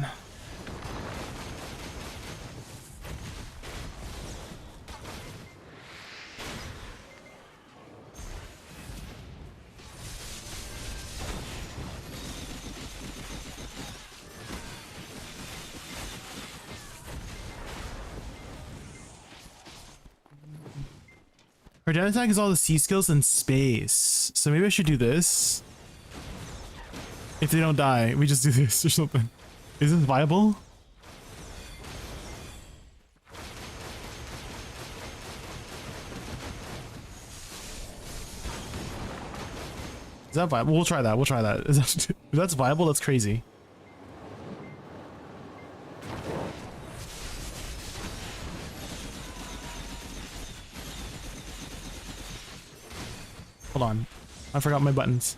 Her down attack is all the C skills in space. So maybe I should do this. If they don't die, we just do this or something. Is this viable? Is that viable? We'll try that. We'll try that. If that's viable, that's crazy. Hold on. I forgot my buttons.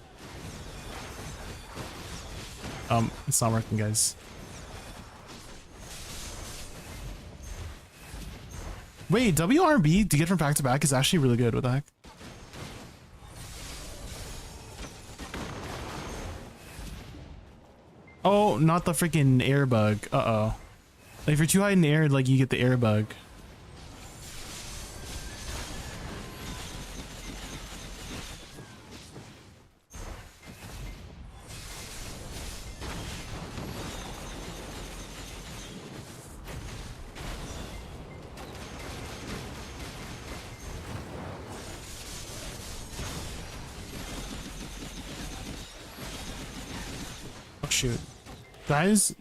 It's not working, guys. Wait, WRB to get from back to back is actually really good. What the heck? Oh, not the freaking air bug. Uh-oh. Like, if you're too high in the air, like, you get the air bug. Shoot. Guys,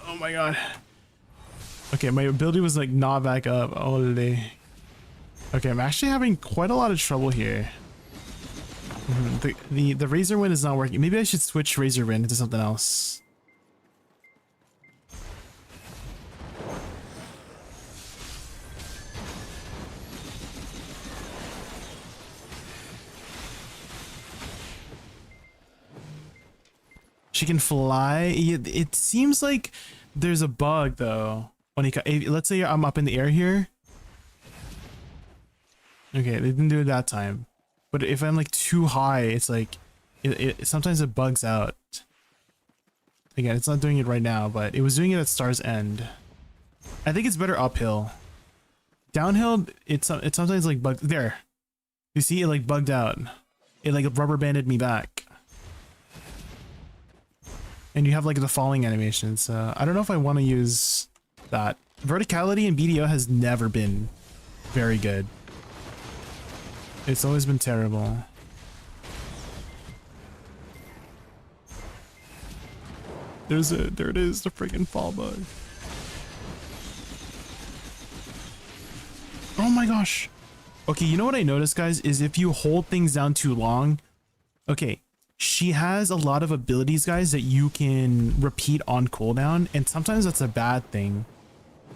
oh my god. Okay, my ability was like not back up. Holy. Okay, I'm actually having quite a lot of trouble here. The Razor Wind is not working. Maybe I should switch Razor Wind into something else. She can fly. It seems like there's a bug though. When let's say I'm up in the air here. Okay, they didn't do it that time. But if I'm like too high, it's like sometimes it bugs out. Again, it's not doing it right now, but it was doing it at Star's End. I think it's better uphill. Downhill, it sometimes like bugs. There, you see, it like bugged out. It like rubber banded me back. And you have like the falling animation, so I don't know if I want to use that. Verticality in BDO has never been very good. It's always been terrible. There it is, the freaking fall bug. Oh my gosh. Okay, you know what I noticed, guys, is if you hold things down too long. Okay. She has a lot of abilities, guys, that you can repeat on cooldown, and sometimes that's a bad thing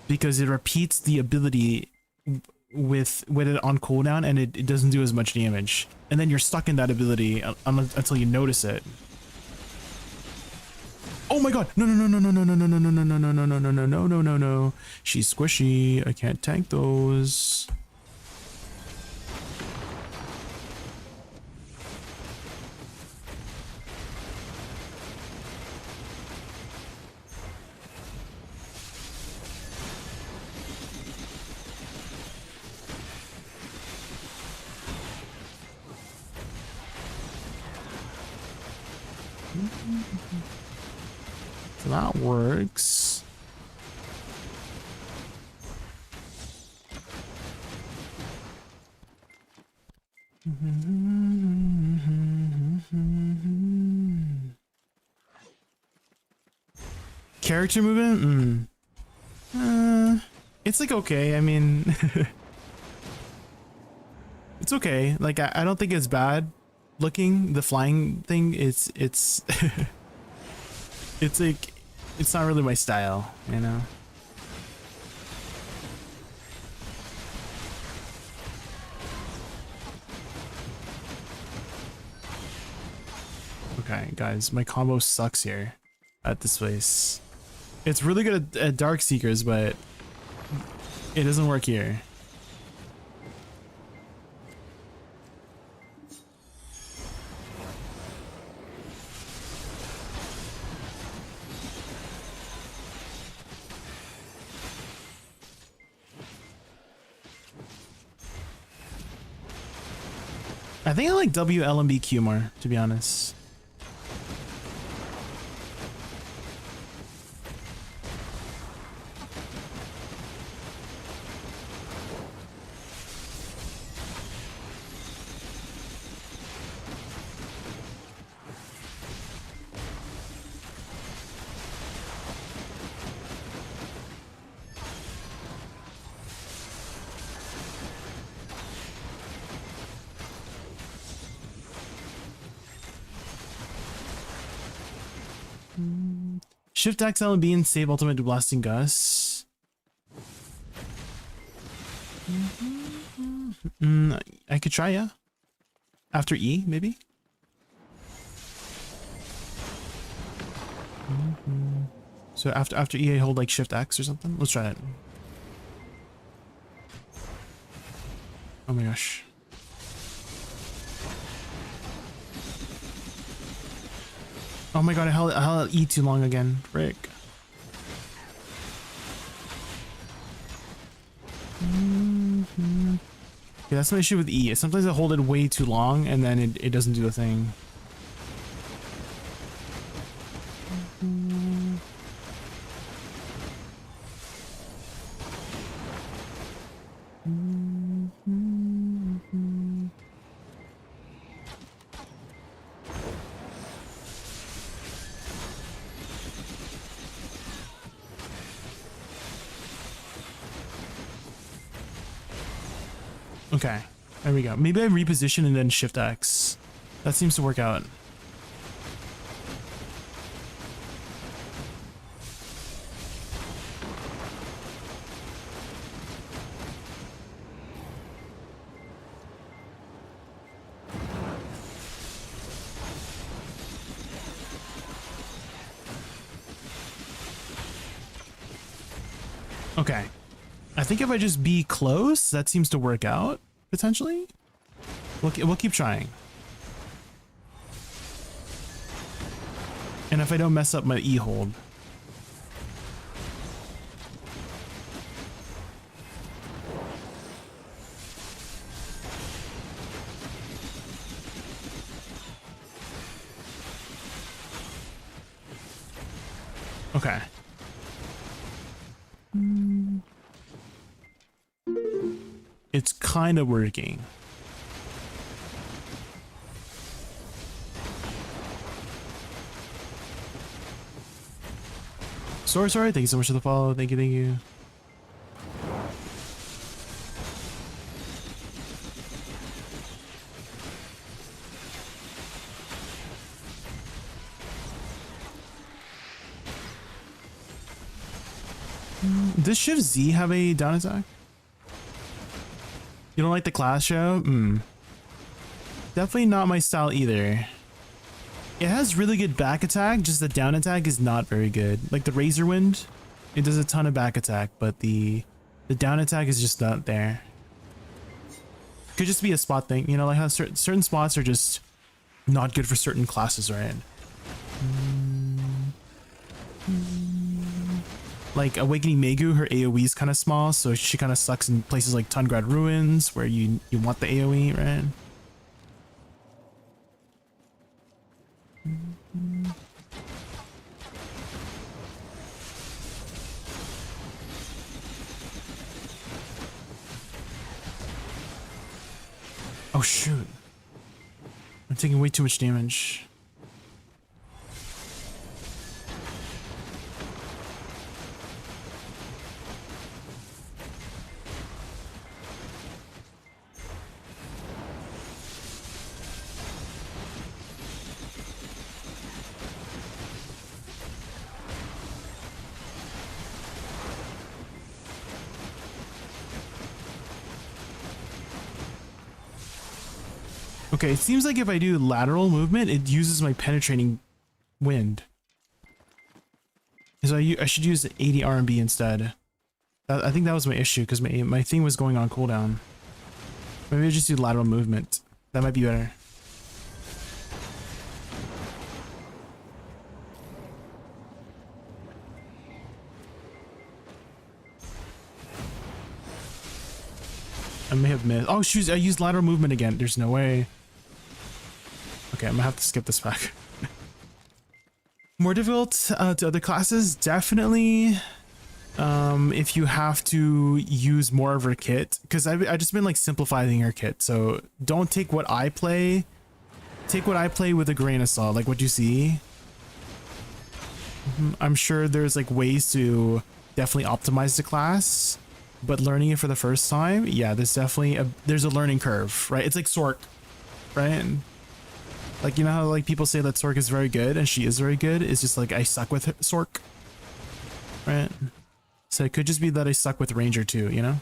because it repeats the ability with it on cooldown, and it doesn't do as much damage, and then you're stuck in that ability until you notice it. Oh my god! No! No! She's squishy. I can't tank those. So that works. Character movement? It's like okay. I mean, it's okay. Like I don't think it's bad looking. The flying thing, it's it's like it's not really my style, you know. Okay, guys, my combo sucks here at this place. It's really good at Dark Seekers, but it doesn't work here. I think I like WLMBQ more, to be honest. Shift X LB and save ultimate to blasting Gus. I could try, yeah. After E, maybe. So after E, I hold like Shift X or something. Let's try it. Oh my gosh. Oh my god, I held E too long again. Frick. Yeah, that's my issue with E. Sometimes I hold it way too long and then it doesn't do a thing. Okay, there we go. Maybe I reposition and then Shift X. That seems to work out. Okay. I think if I just be close, that seems to work out, potentially. We'll keep trying. And if I don't mess up my E hold. Okay. It's kind of working. Sorry, thank you so much for the follow. Thank you. Does Shift Z have a down attack? You don't like the class show? Definitely not my style either. It has really good back attack, just the down attack is not very good. Like the Razor Wind, it does a ton of back attack, but the down attack is just not there. Could just be a spot thing, you know, like how certain spots are just not good for certain classes, right? Like Awakening Megu, her AoE is kind of small, so she kind of sucks in places like Tungrad Ruins, where you want the AoE, right? Oh shoot. I'm taking way too much damage. Okay, it seems like if I do lateral movement, it uses my penetrating wind. So I should use 80 RMB instead. I think that was my issue, because my thing was going on cooldown. Maybe I just do lateral movement. That might be better. I may have missed. Oh shoot, I used lateral movement again. There's no way. Okay, I'm gonna have to skip this back. More difficult to other classes, definitely. If you have to use more of her kit, because I just been like simplifying her kit. So don't take what I play. Take what I play with a grain of salt, like what you see. I'm sure there's like ways to definitely optimize the class, but learning it for the first time, yeah, there's definitely there's a learning curve, right? It's like SuccZerk, right? Like, you know how like people say that SuccZerk is very good, and she is very good. It's just like I suck with SuccZerk, right? So it could just be that I suck with Ranger too, you know?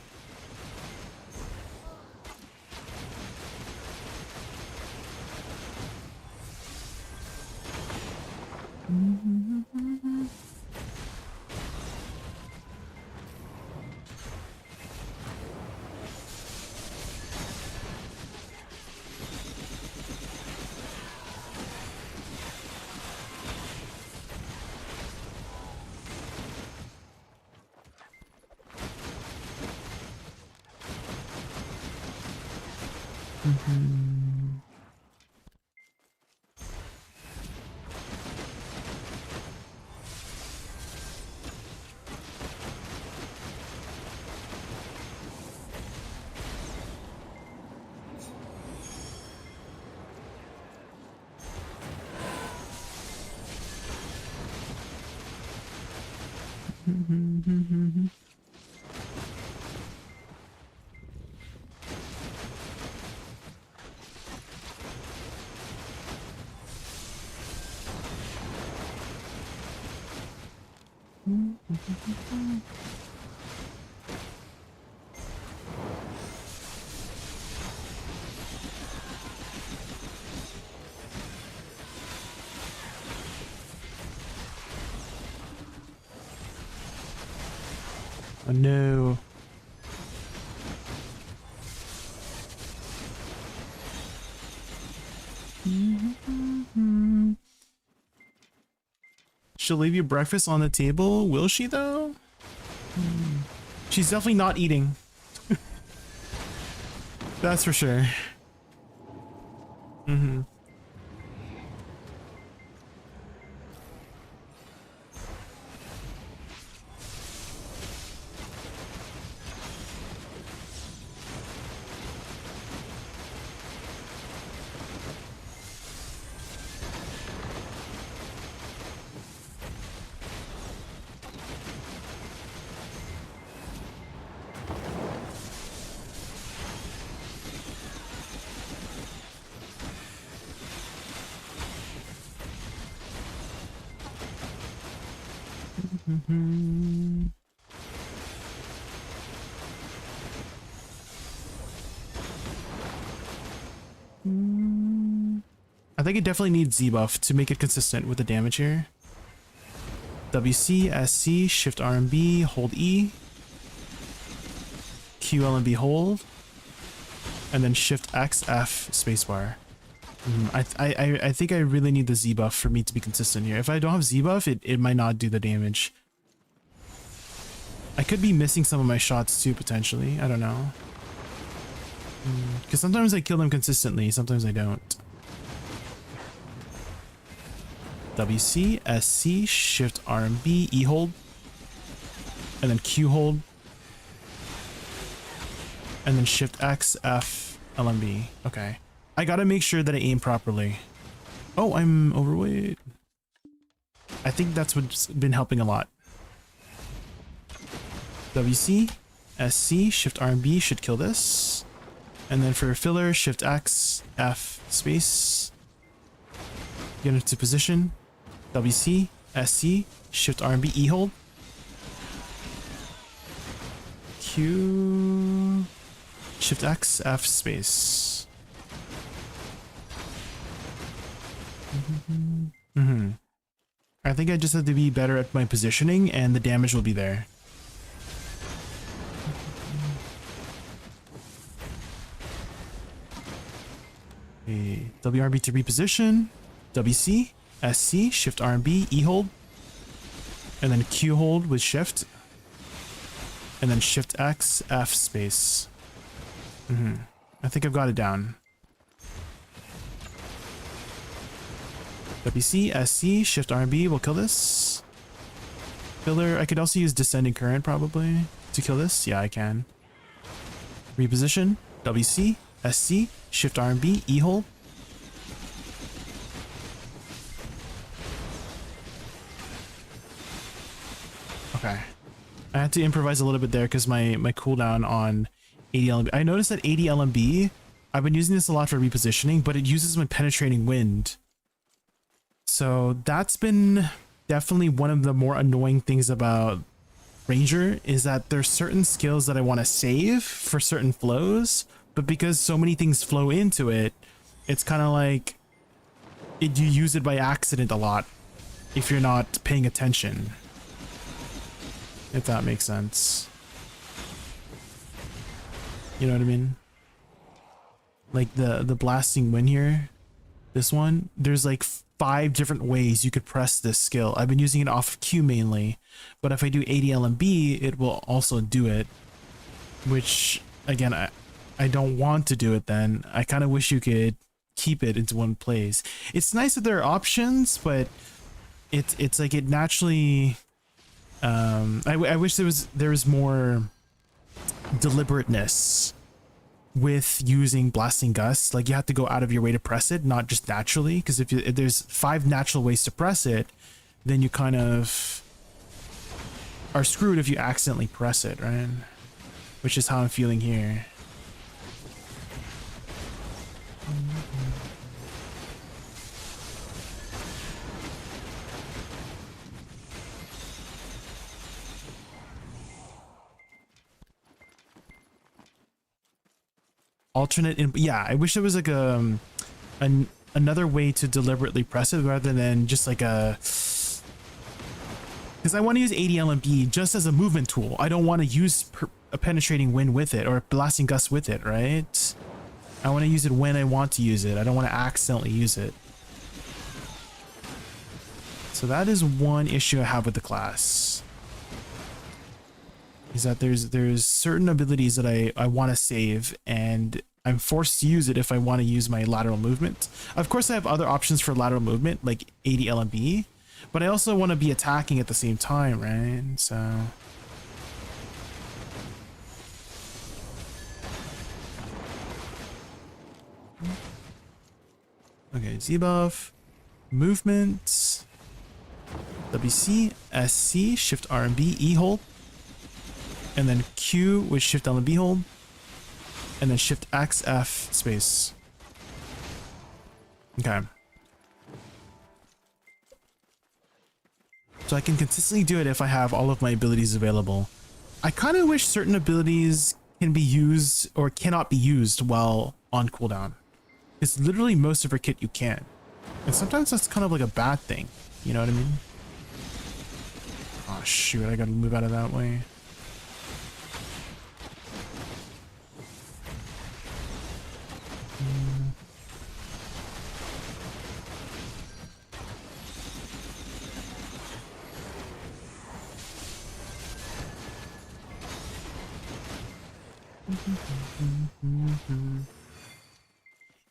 Oh no. She'll leave you breakfast on the table, will she though? She's definitely not eating. That's for sure. I think it definitely needs Z buff to make it consistent with the damage here. WC, SC, Shift R and B, hold E. Q, L and B, hold. And then Shift X, F, spacebar. I think I really need the Z buff for me to be consistent here. If I don't have Z buff, it might not do the damage. I could be missing some of my shots too, potentially. I don't know. Because sometimes I kill them consistently, sometimes I don't. WC, SC, Shift R and B, E hold. And then Q hold. And then Shift X, F, L and B. Okay. I gotta make sure that I aim properly. Oh, I'm overweight. I think that's what's been helping a lot. WC, SC, Shift R and B should kill this. And then for filler, Shift X, F, space. Get into position. WC, SC, Shift R and B, E hold. Q, Shift X, F, space. I think I just have to be better at my positioning and the damage will be there. Okay, WRB to reposition. WC, SC, Shift R and B, E hold. And then Q hold with Shift. And then Shift X, F, space. I think I've got it down. WC, SC, Shift RB will kill this. Filler, I could also use Descending Current probably to kill this. Yeah, I can. Reposition, WC, SC, Shift RB, E hold. Okay. I had to improvise a little bit there because my cooldown on ADLMB. I noticed that ADLMB, I've been using this a lot for repositioning, but it uses my penetrating wind. So that's been definitely one of the more annoying things about Ranger, is that there's certain skills that I want to save for certain flows, but because so many things flow into it, it's kind of like you use it by accident a lot if you're not paying attention. If that makes sense. You know what I mean? Like the blasting wind here, this one, there's like 5 different ways you could press this skill. I've been using it off of Q mainly, but if I do ADLMB, it will also do it, which again, I don't want to do it then. I kind of wish you could keep it into one place. It's nice that there are options, but it's like it naturally, I wish there was more deliberateness with using Blasting Gust. Like you have to go out of your way to press it, not just naturally, because if there's 5 natural ways to press it, then you kind of are screwed if you accidentally press it, right? Which is how I'm feeling here. Alternate in, yeah, I wish there was like another way to deliberately press it rather than just like because I want to use ADLMB just as a movement tool. I don't want to use a penetrating wind with it or blasting gust with it, right? I want to use it when I want to use it. I don't want to accidentally use it. So that is one issue I have with the class, is that there's certain abilities that I want to save, and I'm forced to use it if I want to use my lateral movement. Of course, I have other options for lateral movement, like ADLMB, but I also want to be attacking at the same time, right? So... okay, Z-buff, movement, WC, SC, Shift R and B, E hold, and then Q with Shift L and B hold, and then Shift X, F, space. Okay. So I can consistently do it if I have all of my abilities available. I kind of wish certain abilities can be used or cannot be used while on cooldown. It's literally most of her kit you can. And sometimes that's kind of like a bad thing. You know what I mean? Oh shoot, I gotta move out of that way.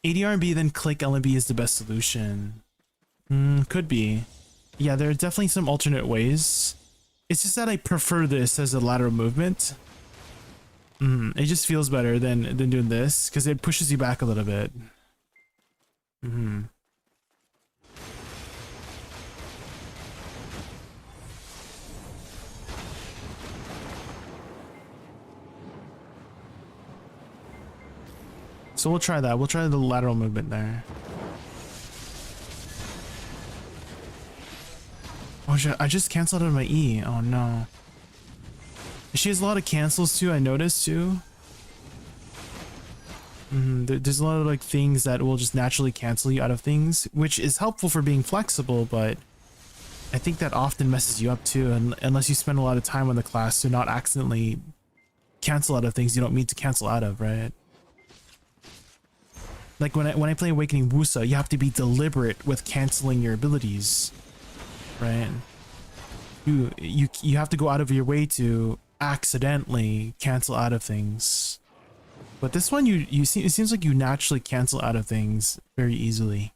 ADRB then click LMB is the best solution. Could be. Yeah, there are definitely some alternate ways. It's just that I prefer this as a lateral movement. It just feels better than doing this because it pushes you back a little bit. So we'll try that. We'll try the lateral movement there. Oh shit, I just canceled out of my E. Oh no. She has a lot of cancels too, I noticed too. There's a lot of like things that will just naturally cancel you out of things, which is helpful for being flexible, but I think that often messes you up too, unless you spend a lot of time on the class to not accidentally cancel out of things you don't mean to cancel out of, right? Like when I play Awakening Wusa, you have to be deliberate with canceling your abilities, right? You have to go out of your way to accidentally cancel out of things. But this one, it seems like you naturally cancel out of things very easily.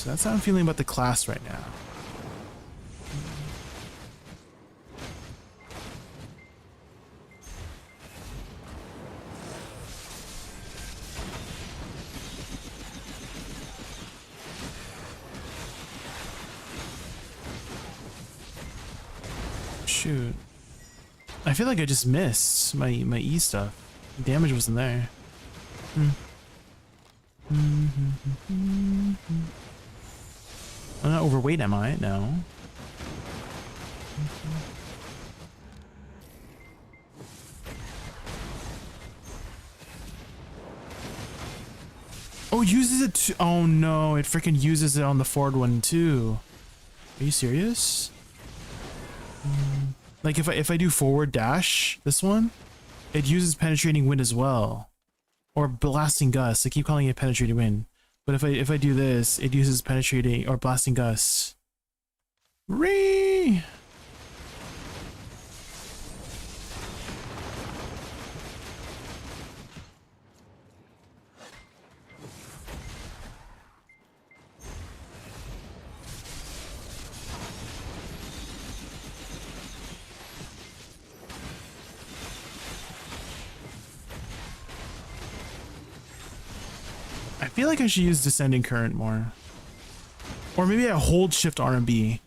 So that's how I'm feeling about the class right now. Shoot. I feel like I just missed my E stuff. Damage wasn't there. I'm not overweight, am I? No. Oh, it uses it to, oh no, it freaking uses it on the forward one too. Are you serious? Like if I do forward dash, this one, it uses penetrating wind as well. Or blasting gust. I keep calling it penetrating wind. But if I do this, it uses penetrating or blasting gust. Ree! I feel like I should use descending current more. Or maybe I hold shift R and B.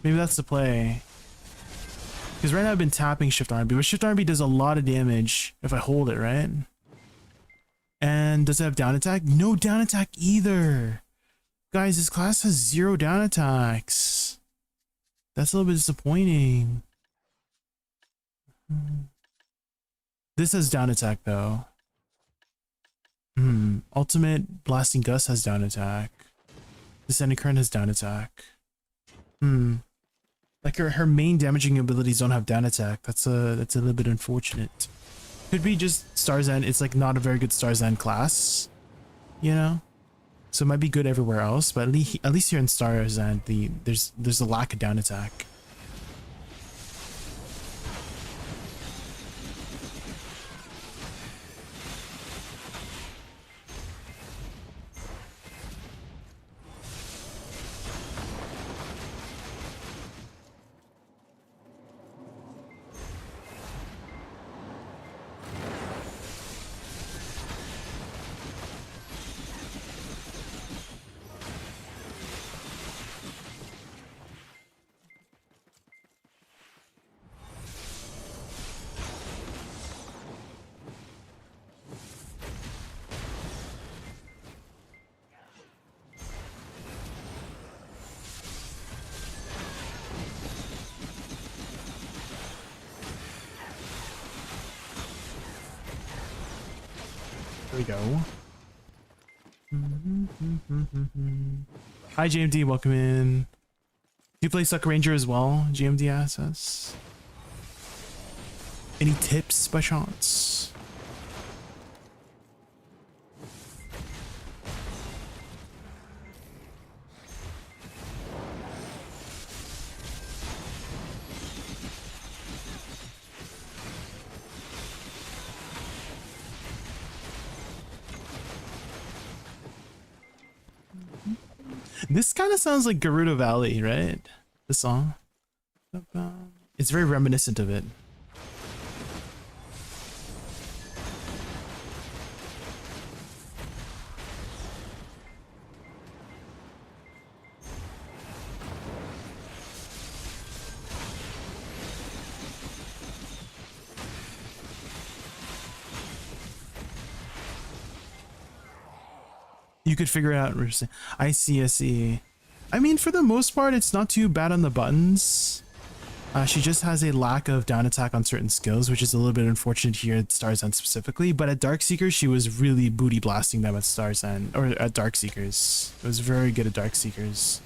Maybe that's the play. Because right now I've been tapping shift R and B, but shift R and B does a lot of damage if I hold it, right? And does it have down attack? No down attack either. Guys, this class has 0 down attacks. That's a little bit disappointing. This has down attack though. Ultimate Blasting Gust has down attack. Descending Current has down attack. Like her main damaging abilities don't have down attack. That's a little bit unfortunate. Could be just Star's End. It's like not a very good Star's End class, you know. So it might be good everywhere else, but at least here in Star's End, there's a lack of down attack. There we go. Hi JMD, welcome in. Do you play Sucker Ranger as well? GMD asks us. Any tips by chance? This kind of sounds like Gerudo Valley, right? The song. It's very reminiscent of it. You could figure it out. I see. I mean, for the most part, it's not too bad on the buttons. She just has a lack of down attack on certain skills, which is a little bit unfortunate here at Star's End specifically. But at Darkseekers, she was really booty blasting them at Star's End, or at Darkseekers. It was very good at Darkseekers.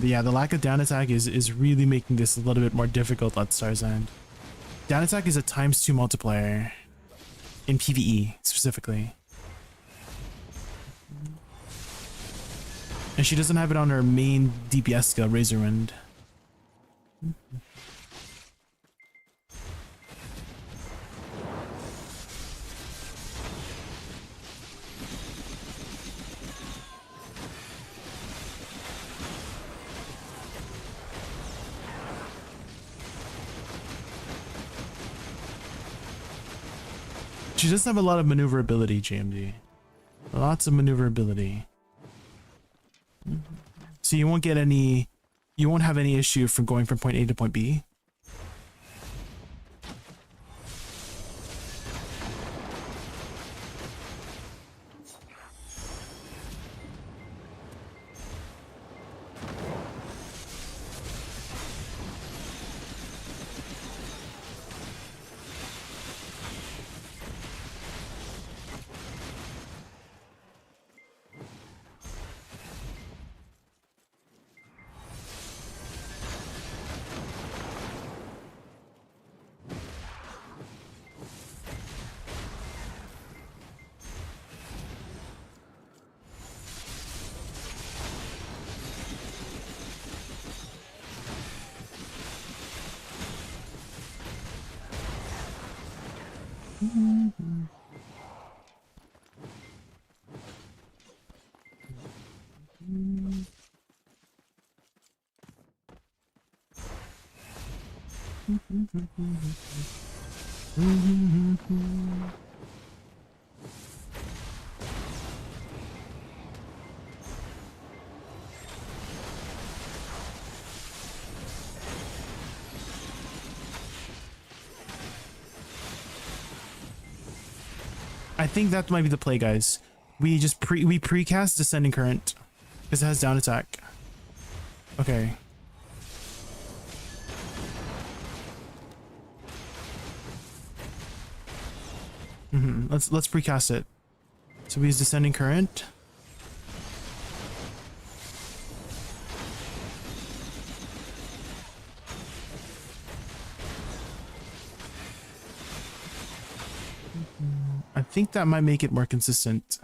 Yeah, the lack of down attack is really making this a little bit more difficult at Star's End. Down attack is a ×2 multiplier in PvE specifically. And she doesn't have it on her main DPS skill, Razorwind. She does have a lot of maneuverability, JMD. Lots of maneuverability. So you won't have any issue from going from point A to point B. I think that might be the play, guys. We just precast Descending Current because it has down attack. Okay. Let's precast it. So we use Descending Current. I think that might make it more consistent.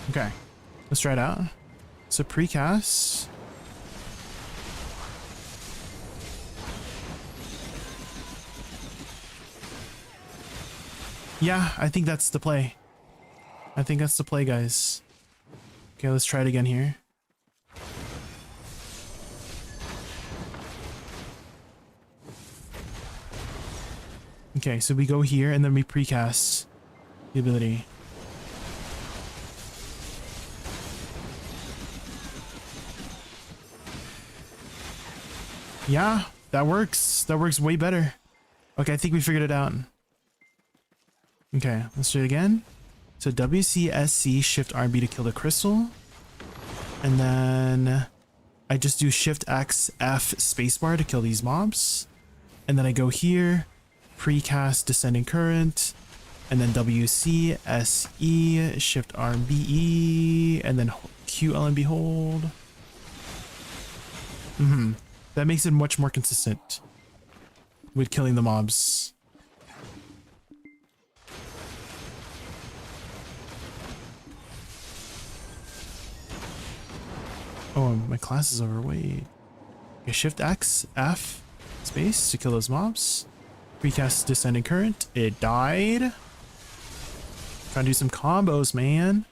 Okay, let's try it out. So precast. Yeah, I think that's the play. I think that's the play, guys. Okay, let's try it again here. Okay, so we go here and then we precast the ability. Yeah, that works. That works way better. Okay, I think we figured it out. Okay, let's do it again. So WCSC Shift RB to kill the crystal. And then I just do Shift X F spacebar to kill these mobs. And then I go here, precast Descending Current, and then WCSE Shift RBE, and then QLMB hold. That makes it much more consistent with killing the mobs. Oh, my class is overweight. Okay, Shift X, F, space to kill those mobs. Recast Descending Current. It died. Trying to do some combos, man.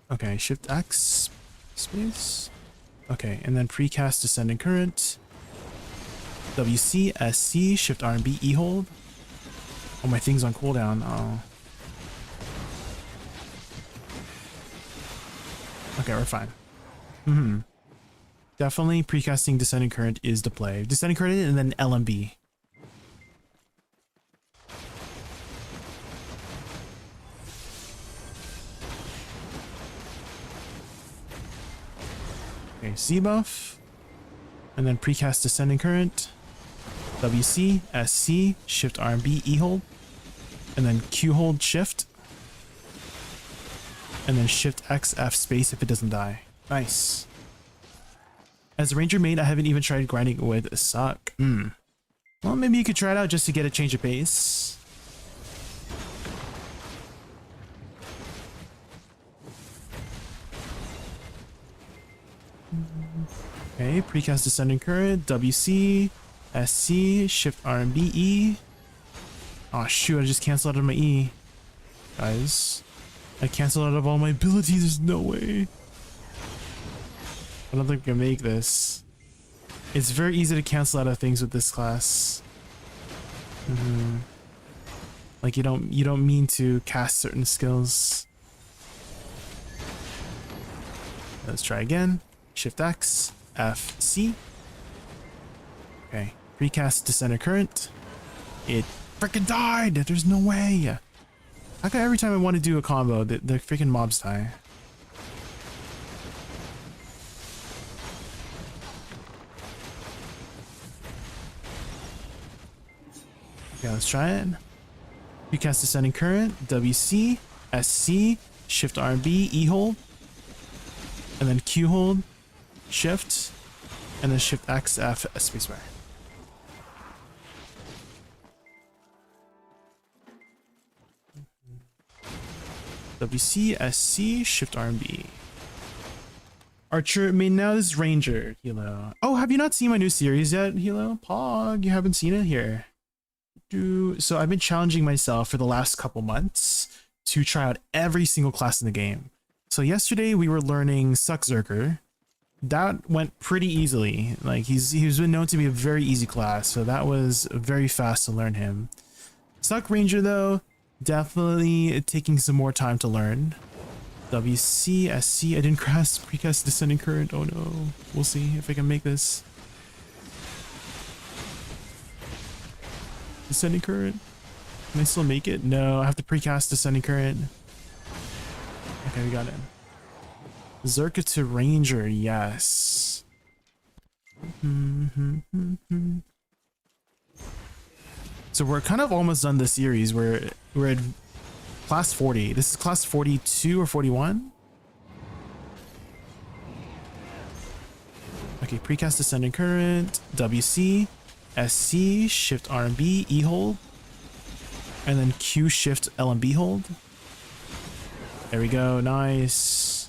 Okay, Shift X, space. Okay, and then precast Descending Current. WC, SC, Shift R and B, E hold. Oh, my thing's on cooldown. Oh. Okay, we're fine. Definitely precasting Descending Current is the play. Descending Current and then LMB. Okay, C buff. And then precast Descending Current. WC, SC, Shift R and B, E hold. And then Q hold, Shift. And then Shift X, F space if it doesn't die. Nice. As a ranger main, I haven't even tried grinding with a suck. Well, maybe you could try it out just to get a change of pace. Okay, precast Descending Current, WC, SC, Shift R and B, E. Oh shoot, I just canceled out of my E. Guys, I canceled out of all my abilities, there's no way. I don't think I can make this. It's very easy to cancel out of things with this class. Like you don't mean to cast certain skills. Let's try again. Shift X, F, C. Okay, precast Descender Current. It freaking died! There's no way! How come every time I want to do a combo, the freaking mobs die? Okay, let's try it. Precast Descending Current, WC, SC, Shift R and B, E hold, and then Q hold, Shift, and then Shift X, F, spacebar. WC, SC, Shift R and B. Archer, main now is Ranger, Hilo. Oh, have you not seen my new series yet, Hilo? Pog, you haven't seen it here. So I've been challenging myself for the last couple months to try out every single class in the game. So yesterday we were learning SuccZerk. That went pretty easily. Like he's been known to be a very easy class, so that was very fast to learn him. Suck Ranger though, definitely taking some more time to learn. WC, SC, I didn't precast Descending Current. Oh no, we'll see if I can make this. Descending Current. Can I still make it? No, I have to precast Descending Current. Okay, we got it. Zerka to Ranger, yes. So we're kind of almost done the series. We're at class 40. This is class 42 or 41? Okay, precast Descending Current, WC, SC, Shift R and B, E hold, and then Q, Shift, L and B hold. There we go, nice.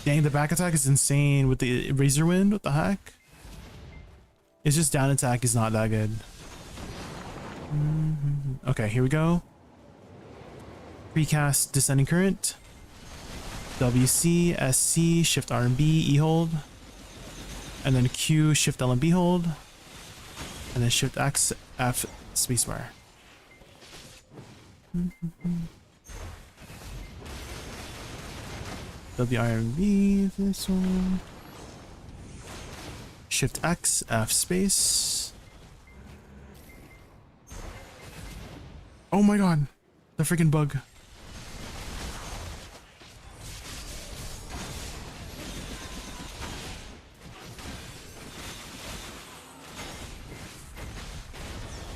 Dang, the back attack is insane with the Razor Wind. What the heck? It's just down attack is not that good. Okay, here we go. Precast Descending Current. WC, SC, Shift R and B, E hold. And then Q, Shift L and B hold. And then Shift X, F, spacebar. WRV, this one. Shift X, F space. Oh my god, the freaking bug.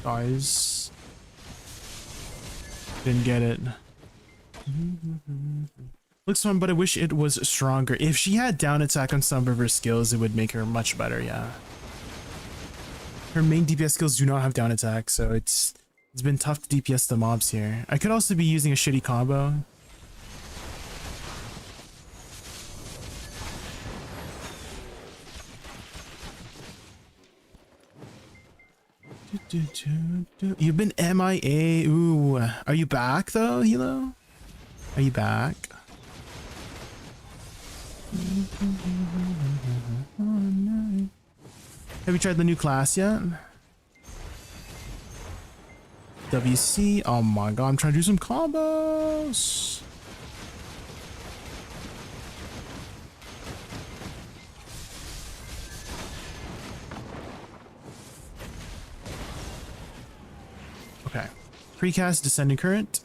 Guys. Didn't get it. Looks fun, but I wish it was stronger. If she had down attack on some of her skills, it would make her much better, yeah. Her main DPS skills do not have down attack, so it's been tough to DPS the mobs here. I could also be using a shitty combo. You've been MIA. Ooh, are you back though, Hilo? Are you back? Have you tried the new class yet? WC. Oh my god, I'm trying to do some combos. Okay. Precast Descending Current.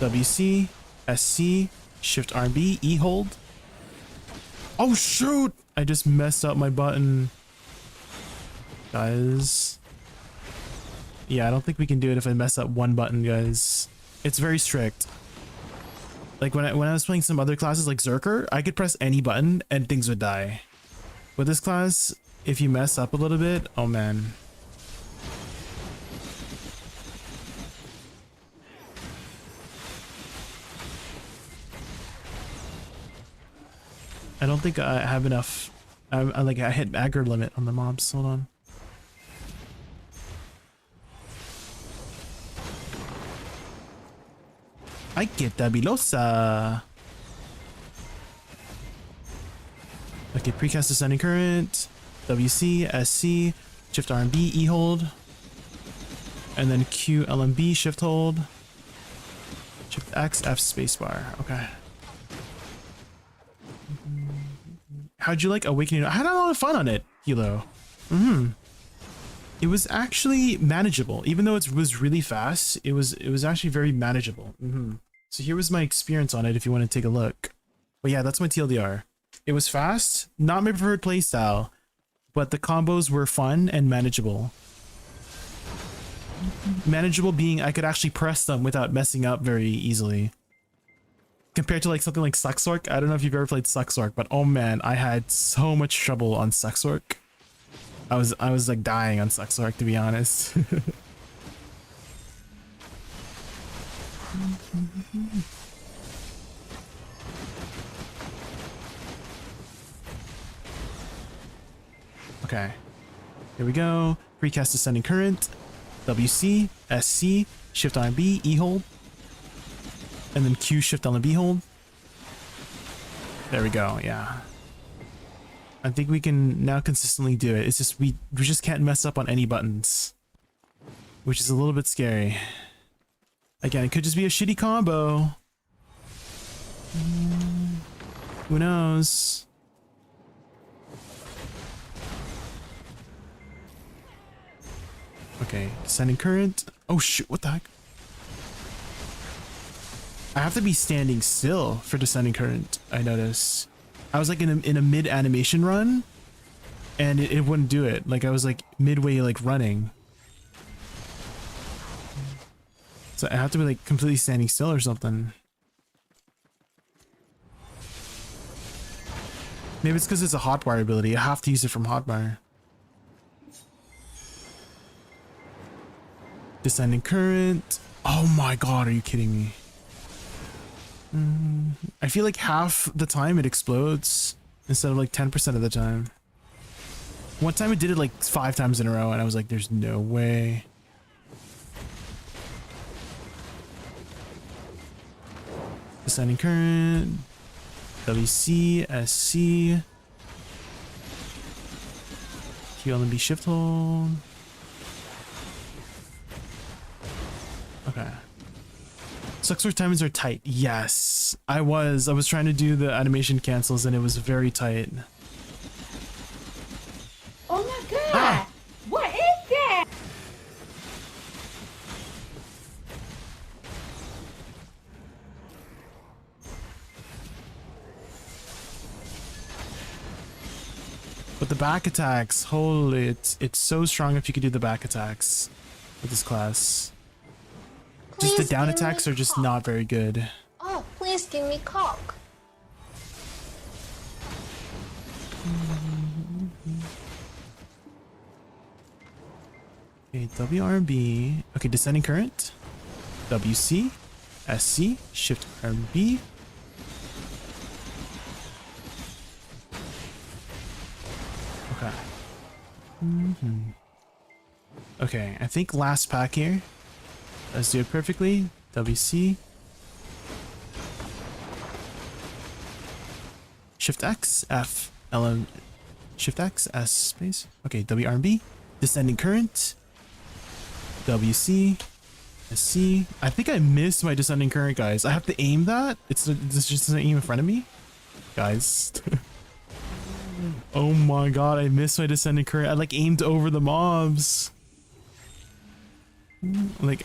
WC, SC, Shift RB, E hold. Oh shoot! I just messed up my button. Guys. Yeah, I don't think we can do it if I mess up one button, guys. It's very strict. Like when I was playing some other classes like Zerker, I could press any button and things would die. With this class, if you mess up a little bit, oh man. I don't think I have enough. I hit aggro limit on the mobs. Hold on. I get Dabilosa. Okay, precast descending current, WC, SC, shift RMB, E hold, and then Q LMB, shift hold, shift X, F spacebar. Okay. How'd you like Awakening? I had a lot of fun on it, Hilo. It was actually manageable, even though it was really fast. It was actually very manageable. So here was my experience on it. If you want to take a look, but yeah, that's my TLDR. It was fast, not my preferred playstyle, but the combos were fun and manageable. Manageable being I could actually press them without messing up very easily. Compared to like something like SuccZerk. I don't know if you've ever played SuccZerk, but oh man, I had so much trouble on SuccZerk. I was like dying on SuccZerk, to be honest. Okay, here we go. Precast descending current, WC, SC, shift RB, E hold, and then Q shift on the B hold. There we go. Yeah, I think we can now consistently do it. It's just we just can't mess up on any buttons, which is a little bit scary. Again, it could just be a shitty combo. Who knows? Okay, descending current. Oh shoot, what the heck? I have to be standing still for descending current, I noticed. I was like in a mid animation run and it wouldn't do it. Like I was like midway like running. So I have to be like completely standing still or something. Maybe it's because it's a hotbar ability. I have to use it from hotbar. Descending current. Oh my god, are you kidding me? I feel like half the time it explodes instead of like 10% of the time. One time it did it like 5 times in a row and I was like, there's no way. Descending current. WC, SC. QLMB shift hold. Okay. SuccZerk timings are tight. Yes, I was trying to do the animation cancels and it was very tight. Oh my god! Ah. What is that? But the back attacks, holy, it's so strong if you could do the back attacks with this class. Just the down attacks are just not very good. Oh, please give me cock. Okay, WRB. Okay, descending current. WC, SC, shift RB. Okay. Okay, I think last pack here. Let's do it perfectly. WC. Shift X, F, LM, Shift X, S space. Okay, WRB. Descending current. WC. SC. I think I missed my descending current, guys. I have to aim that. This just doesn't aim in front of me. Guys. Oh my god, I missed my descending current. I like aimed over the mobs. Like,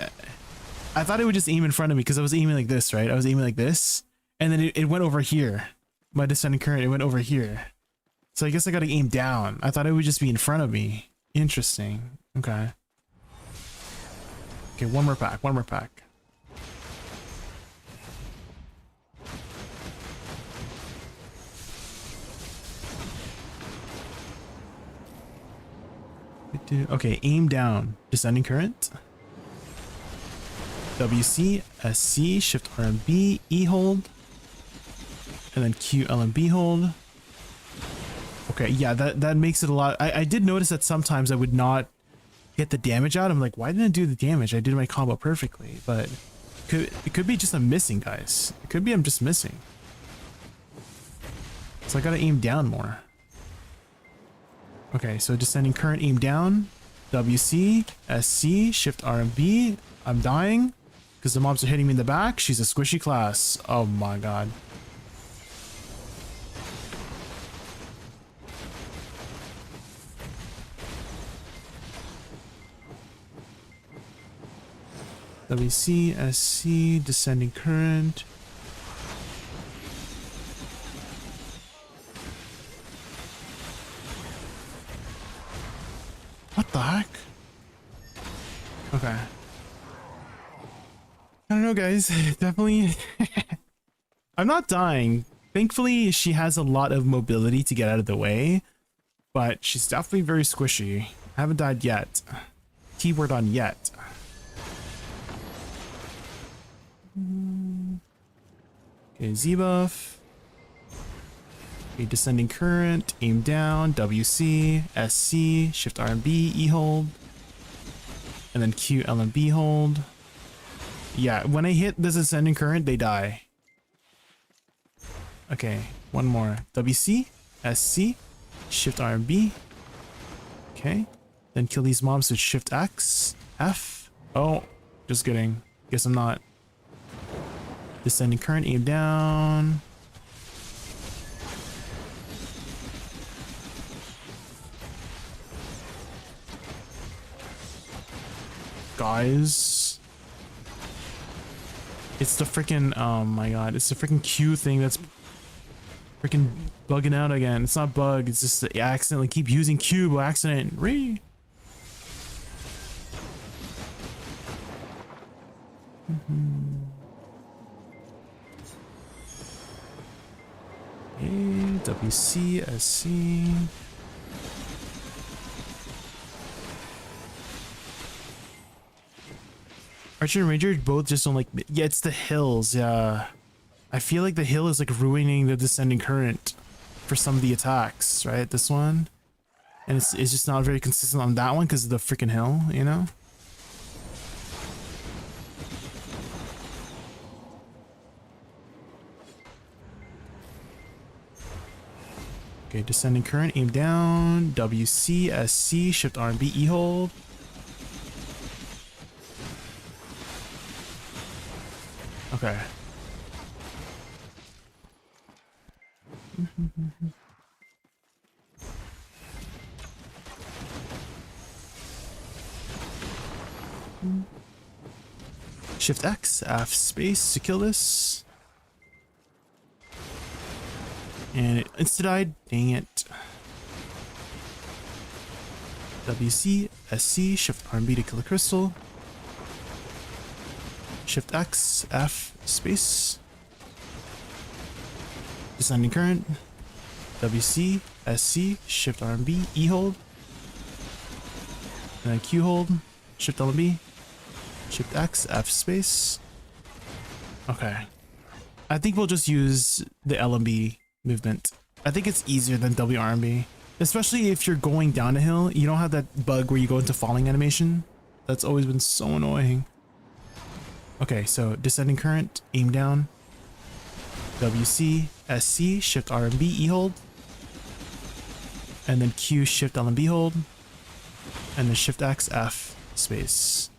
I thought it would just aim in front of me because I was aiming like this, right? I was aiming like this, and then it went over here. My descending current, it went over here. So I guess I gotta aim down. I thought it would just be in front of me. Interesting. Okay. Okay, one more pack, one more pack. Okay, aim down. Descending current. WC, SC, Shift RMB, E hold. And then Q, LMB hold. Okay, yeah, that makes it a lot. I did notice that sometimes I would not get the damage out. I'm like, why didn't I do the damage? I did my combo perfectly, but it could be just I'm missing, guys. It could be I'm just missing. So I gotta aim down more. Okay, so descending current, aim down. WC, SC, Shift RMB. I'm dying because the mobs are hitting me in the back. She's a squishy class. Oh my god. WC, SC, descending current. What the heck? Okay. I don't know, guys. Definitely. I'm not dying. Thankfully, she has a lot of mobility to get out of the way, but she's definitely very squishy. I haven't died yet. Keyword on yet. Okay, Z-buff. Okay, descending current, aim down, WC, SC, Shift RMB, E hold, and then Q, LMB hold. Yeah, when I hit this descending current, they die. Okay, one more. WC, SC, Shift RMB. Okay, then kill these mobs with Shift X, F. Oh, just kidding. Guess I'm not. Descending current, aim down. Guys, it's the freaking, oh my god, it's the freaking Q thing that's freaking bugging out again. It's not bug, it's just that I accidentally keep using Q by accident. Okay, WC, SC. Archer and Ranger both just don't like. Yeah, it's the hills. Yeah, I feel like the hill is like ruining the descending current for some of the attacks. Right, this one, and it's just not very consistent on that one because of the freaking hill. You know. Okay, descending current, aim down. WC, SC, Shift RMB, E hold. Okay. Shift X, F space to kill this. And it insta-died. Dang it. WC, SC, Shift RMB to kill the crystal. Shift X, F, space. Descending current. WC, SC, Shift RMB, E hold. And then Q hold. Shift LMB. Shift X, F, space. Okay. I think we'll just use the LMB movement. I think it's easier than WRMB. Especially if you're going down a hill, you don't have that bug where you go into falling animation. That's always been so annoying. Okay, so descending current, aim down. WC, SC, Shift RMB, E hold. And then Q, Shift LMB hold. And then Shift X, F, space.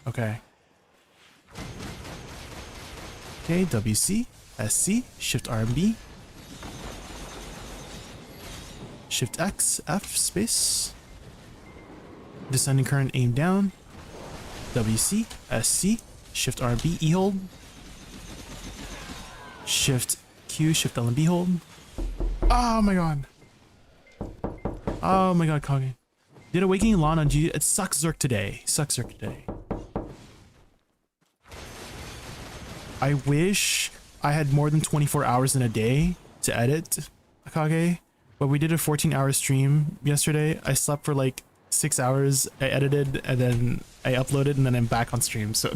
Okay. Okay, WC, SC, Shift RMB. Shift X, F, space. Descending current, aim down. WC, SC, Shift RB, E hold. Shift Q, Shift L and B hold. Oh my god. Oh my god, Kage. Did Awakening Lawn on G. It's SuccZerk today. SuccZerk today. I wish I had more than 24 hours in a day to edit Kage, but we did a 14-hour stream yesterday. I slept for like 6 hours. I edited and then I uploaded and then I'm back on stream. So,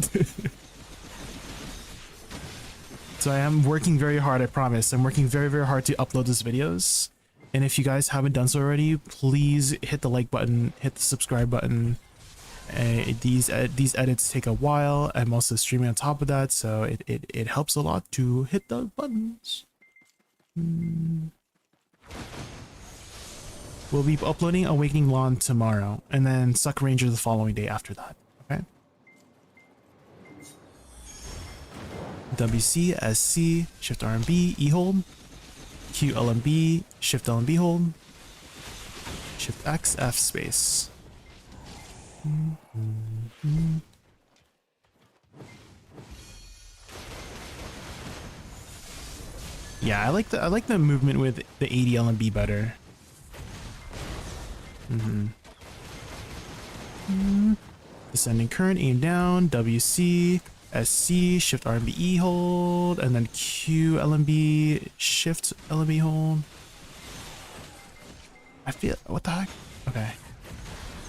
so I am working very hard. I promise. I'm working very, very hard to upload these videos. And if you guys haven't done so already, please hit the like button, hit the subscribe button. These edits take a while. I'm also streaming on top of that, so it helps a lot to hit the buttons. We'll be uploading Awakening Lawn tomorrow, and then Suck Ranger the following day after that. Okay. WC SC Shift RMB E hold. Q LMB Shift LMB hold. Shift X F space. Yeah, I like the movement with the 80 LMB better. Descending current, aim down, WC, SC, Shift RMB hold, and then Q LMB, Shift LMB hold. I feel, what the heck? Okay.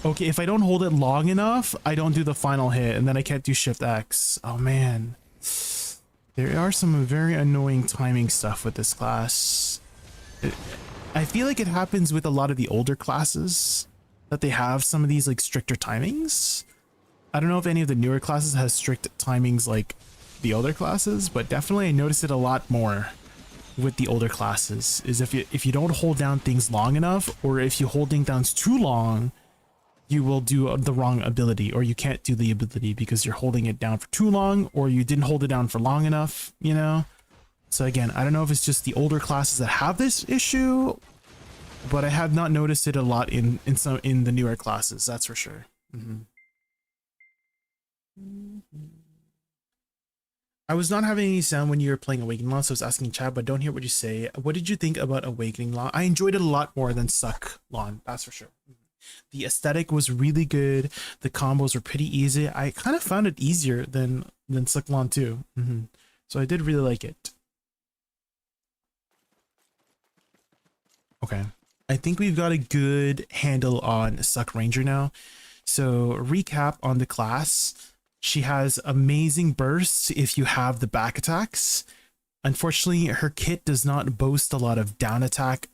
Okay, if I don't hold it long enough, I don't do the final hit, and then I can't do Shift X. Oh man. There are some very annoying timing stuff with this class. I feel like it happens with a lot of the older classes, that they have some of these like stricter timings. I don't know if any of the newer classes has strict timings like the older classes, but definitely I noticed it a lot more with the older classes, is if you don't hold down things long enough, or if you holding downs too long, you will do the wrong ability, or you can't do the ability because you're holding it down for too long, or you didn't hold it down for long enough, you know? So again, I don't know if it's just the older classes that have this issue, but I have not noticed it a lot in the newer classes, that's for sure. I was not having any sound when you were playing Awakening Law, so I was asking chat, but don't hear what you say. What did you think about Awakening Law? I enjoyed it a lot more than Suck Lawn, that's for sure. The aesthetic was really good. The combos were pretty easy. I kind of found it easier than Suck Lawn too. So I did really like it. Okay. I think we've got a good handle on Suck Ranger now. So recap on the class. She has amazing bursts if you have the back attacks. Unfortunately, her kit does not boast a lot of down attack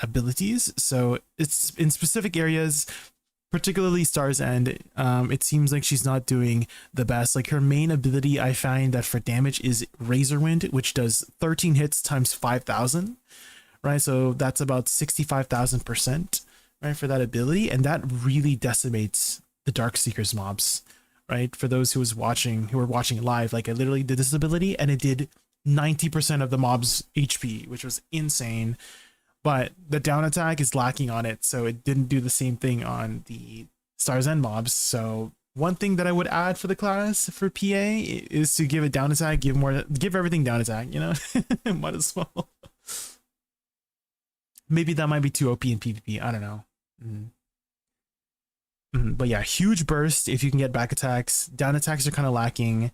abilities, so it's in specific areas, particularly Star's End. It seems like she's not doing the best. Like her main ability, I find that for damage is Razor Wind, which does 13 hits times 5,000, right? So that's about 65,000%, right, for that ability, and that really decimates the Darkseekers mobs, right? For those who were watching live, like I literally did this ability and it did 90% of the mob's HP, which was insane. But the down attack is lacking on it, so it didn't do the same thing on the Star's End mobs. So one thing that I would add for the class for PA is to give it down attack, give everything down attack, you know? Might as well. Maybe that might be too OP in PvP, I don't know. But yeah, huge burst if you can get back attacks. Down attacks are kind of lacking.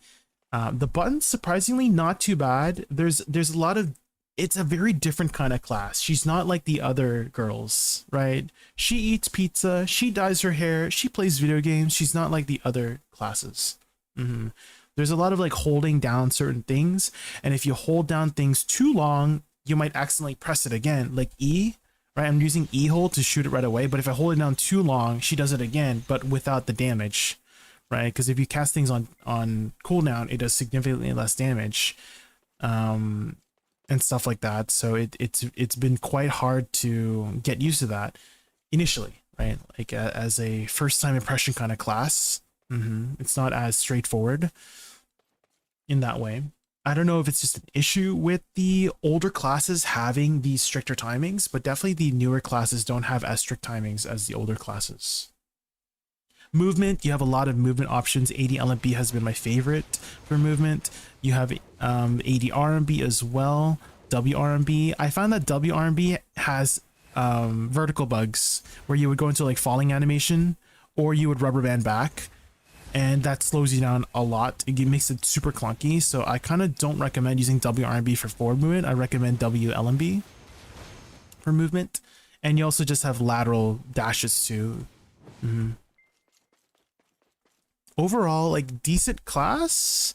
The buttons, surprisingly, not too bad. There's a lot of, it's a very different kind of class. She's not like the other girls, right? She eats pizza, she dyes her hair, she plays video games. She's not like the other classes. There's a lot of like holding down certain things, and if you hold down things too long, you might accidentally press it again, like E, right? I'm using E hold to shoot it right away, but if I hold it down too long, she does it again, but without the damage, right? Because if you cast things on cooldown, it does significantly less damage. And stuff like that. So it's been quite hard to get used to that initially, right? Like as a first time impression kind of class. It's not as straightforward in that way. I don't know if it's just an issue with the older classes having these stricter timings, but definitely the newer classes don't have as strict timings as the older classes. Movement, you have a lot of movement options. 80 LMB has been my favorite for movement. You have 80 RMB as well, WRMB. I found that WRMB has vertical bugs where you would go into like falling animation, or you would rubber band back, and that slows you down a lot. It makes it super clunky, so I kind of don't recommend using WRMB for forward movement. I recommend WLMB for movement. And you also just have lateral dashes too. Overall, like decent class,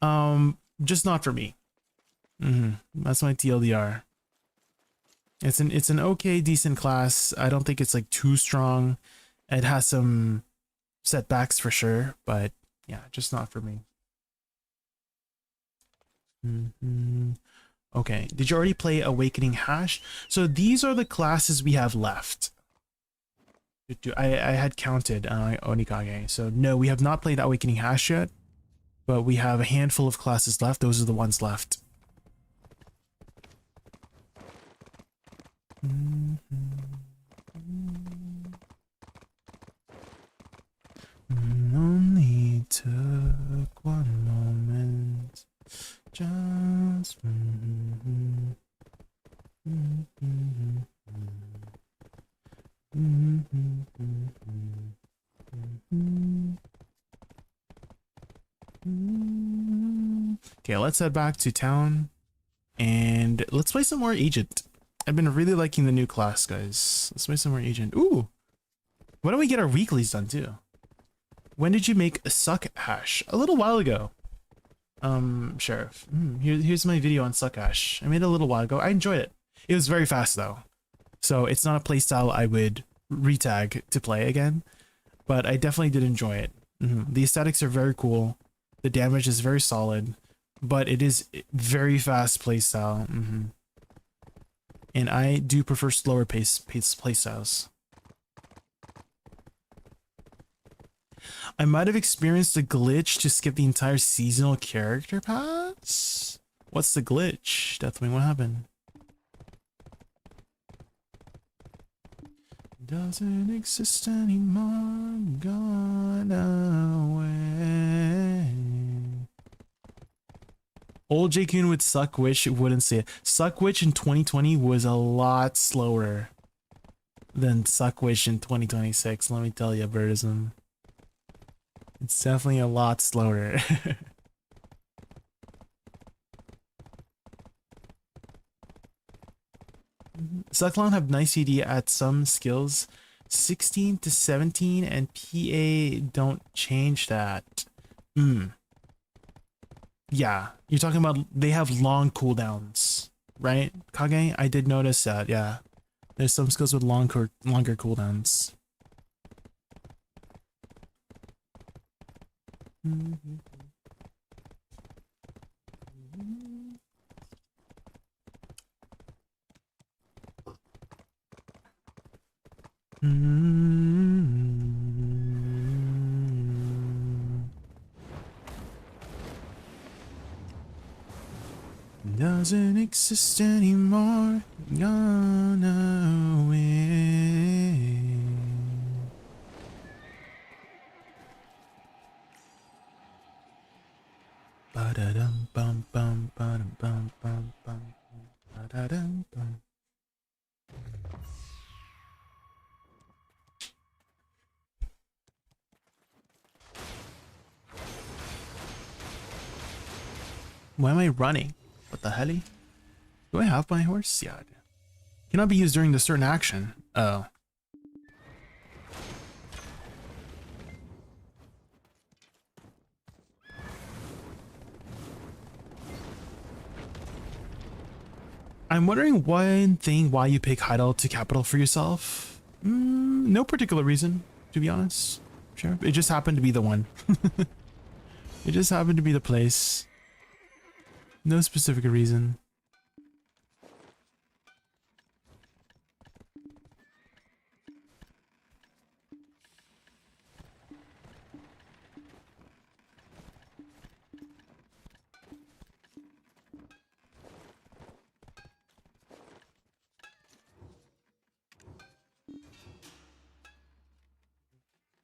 just not for me. That's my TLDR. It's an okay, decent class. I don't think it's like too strong. It has some setbacks for sure, but yeah, just not for me. Okay, did you already play Awakening Hash? So these are the classes we have left. I had counted Onikage. So no, we have not played Awakening Hash yet, but we have a handful of classes left. Those are the ones left. Only took one moment. Just okay, let's head back to town and let's play some more Agent. I've been really liking the new class, guys. Let's play some more Agent. Ooh, why don't we get our weeklies done too? When did you make a Suck Hash? A little while ago. Sheriff. Here's my video on Suck Hash. I made it a little while ago. I enjoyed it. It was very fast though, so it's not a playstyle I would retag to play again, but I definitely did enjoy it. The aesthetics are very cool. The damage is very solid, but it is very fast playstyle. And I do prefer slower pace playstyles. I might have experienced a glitch to skip the entire seasonal character pass. What's the glitch? Deathwing, what happened? Doesn't exist anymore, gone away. Old Jaykun with Suck Witch wouldn't say it. Suck Witch in 2020 was a lot slower than Suck Witch in 2026, let me tell you, Birdism. It's definitely a lot slower. Sucklon have nice ED at some skills, 16 to 17, and PA don't change that. Yeah, you're talking about they have long cooldowns, right, Kage? I did notice that, yeah. There's some skills with longer cooldowns. Doesn't exist anymore, gone away. Ba-da-dum bum bum ba-dum bum bum bum ba-da-dum bum. Why am I running? What the hell? Do I have my horse? Yeah, I do. Cannot be used during the certain action. Oh. I'm wondering one thing why you pick Heidel to capital for yourself. No particular reason, to be honest. Sure. It just happened to be the one. It just happened to be the place. No specific reason.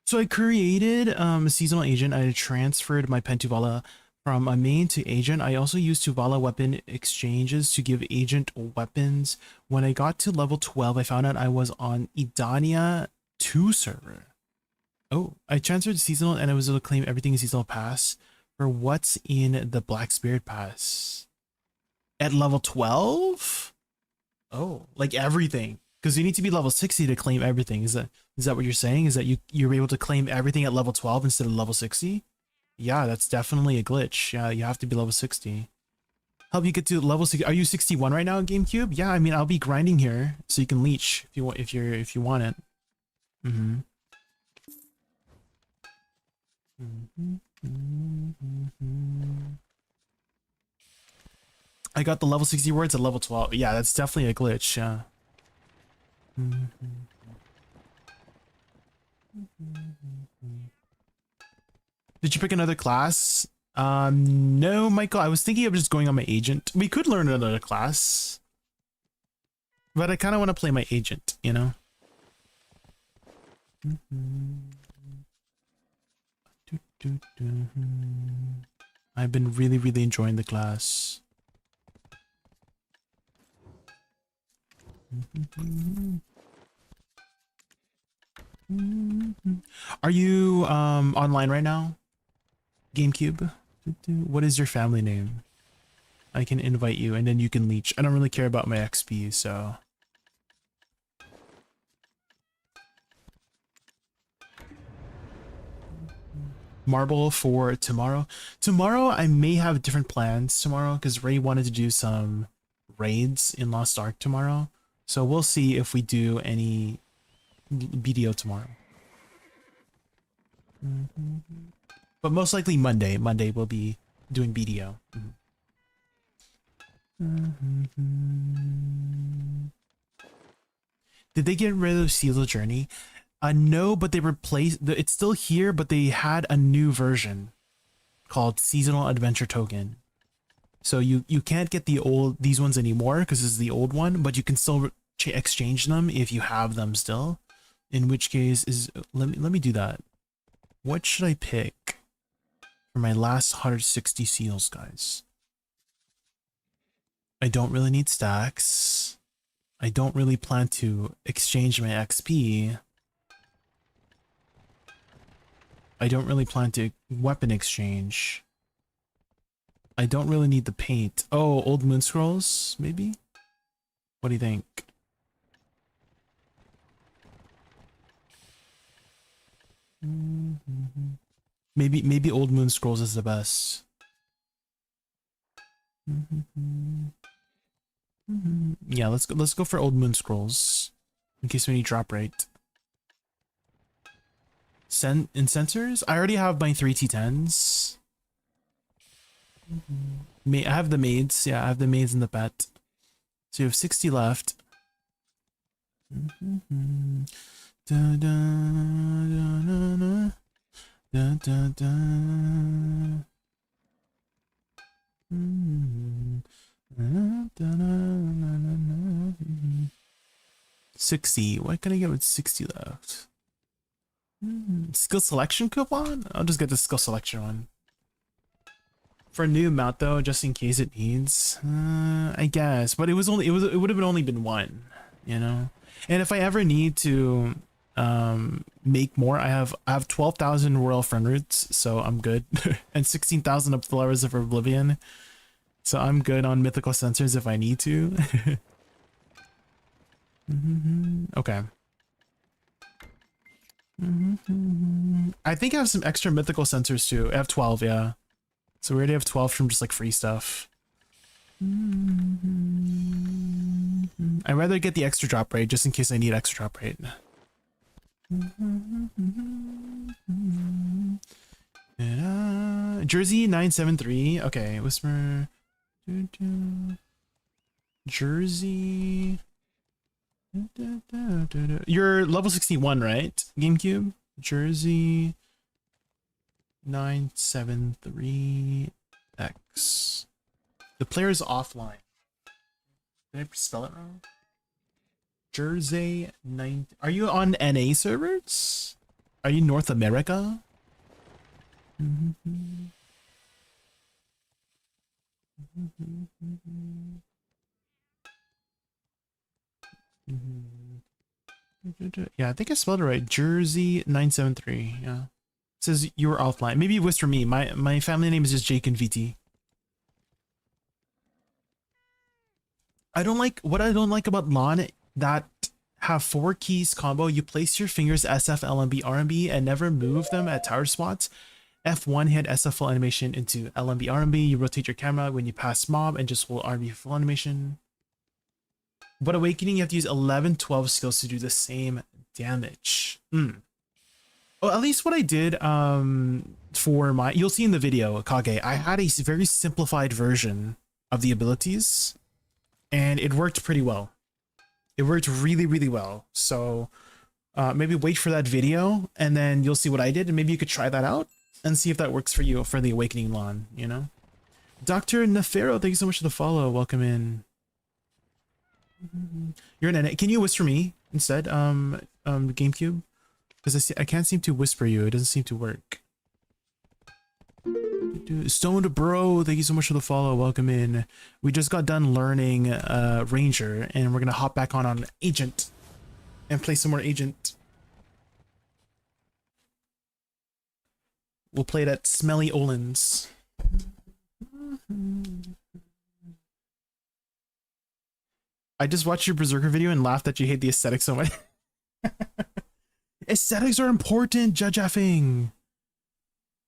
So I created a seasonal agent. I transferred my pen to Vala from a main to agent. I also used Tuvala weapon exchanges to give agent weapons. When I got to level 12, I found out I was on Idania 2 server. Oh, I transferred to seasonal and I was able to claim everything in seasonal pass for what's in the Black Spirit pass. At level 12? Oh, like everything. Because you need to be level 60 to claim everything. Is that what you're saying? Is that you're able to claim everything at level 12 instead of level 60? Yeah, that's definitely a glitch. Yeah, you have to be level 60. Help you get to level 60. Are you 61 right now, GameCube? Yeah, I mean, I'll be grinding here so you can leech if you want, if you want it. I got the level 60 words at level 12. Yeah, that's definitely a glitch. Yeah. Did you pick another class? No, Michael. I was thinking of just going on my agent. We could learn another class, but I kind of want to play my agent, you know? I've been really enjoying the class. Are you online right now, GameCube? What is your family name? I can invite you and then you can leech. I don't really care about my XP, so. Marble for tomorrow. Tomorrow I may have different plans tomorrow because Ray wanted to do some raids in Lost Ark tomorrow. So we'll see if we do any BDO tomorrow. But most likely Monday. Monday we'll be doing BDO. Did they get rid of Seal the Journey? No, but they replaced it's still here, but they had a new version called Seasonal Adventure Token. So you can't get these ones anymore because this is the old one, but you can still exchange them if you have them still. In which case let me do that. What should I pick for my last 160 seals, guys? I don't really need stacks. I don't really plan to exchange my XP. I don't really plan to weapon exchange. I don't really need the paint. Oh, old moon scrolls, maybe? What do you think? Maybe old moon scrolls is the best. Yeah, let's go for old moon scrolls in case we need drop rate. Incensors? I already have my 3 T10s. I have the maids. Yeah, I have the maids and the pet. So you have 60 left. Da, da, da, da, da, da. 60. What can I get with 60 left? Skill selection coupon? I'll just get the skill selection one. For a new mount though, just in case it needs. I guess, but it would have only been one, you know. And if I ever need to make more, I have 12,000 royal friend roots, so I'm good. And 16,000 of flowers of oblivion, so I'm good on mythical sensors if I need to. Okay. I think I have some extra mythical sensors too. I have 12, yeah. So we already have 12 from just like free stuff. I'd rather get the extra drop rate just in case I need extra drop rate. Jersey 973. Okay, Whisper. Jersey. You're level 61, right? GameCube? Jersey 973X. The player is offline. Did I spell it wrong? Jersey 9. Are you on NA servers? Are you North America? Yeah, I think I spelled it right. Jersey 973. Yeah. It says you were offline. Maybe it was for me. My family name is just JaykunVT. What I don't like about LAN that have 4 keys combo. You place your fingers SF, LMB, RMB and never move them at tower spots. F1 hit SF full animation into LMB, RMB. You rotate your camera when you pass mob and just hold RMB for full animation. But Awakening, you have to use 11, 12 skills to do the same damage. Well, at least what I did for my, you'll see in the video, Kage, I had a very simplified version of the abilities and it worked pretty well. It worked really, really well. So maybe wait for that video and then you'll see what I did and maybe you could try that out and see if that works for you for the Awakening lawn, you know? Dr. Nefero, thank you so much for the follow. Welcome in. You're in NA. Can you whisper me instead, GameCube? Because I can't seem to whisper you. It doesn't seem to work. Stoned Bro, thank you so much for the follow. Welcome in. We just got done learning Ranger, and we're gonna hop back on Agent and play some more Agent. We'll play it at Smelly Olin's. I just watched your Berserker video and laughed that you hate the aesthetics so much. Aesthetics are important, Judge effing.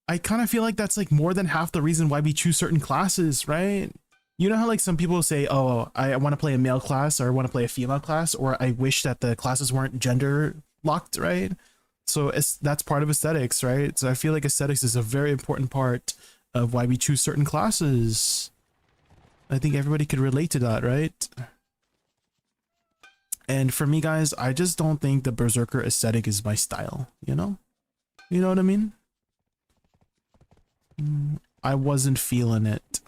I kind of feel like that's like more than half the reason why we choose certain classes, right? You know how like some people say, oh, I want to play a male class or I want to play a female class, or I wish that the classes weren't gender locked, right? So that's part of aesthetics, right? So I feel like aesthetics is a very important part of why we choose certain classes. I think everybody could relate to that, right? And for me, guys, I just don't think the Berserker aesthetic is my style, you know? You know what I mean? I wasn't feeling it.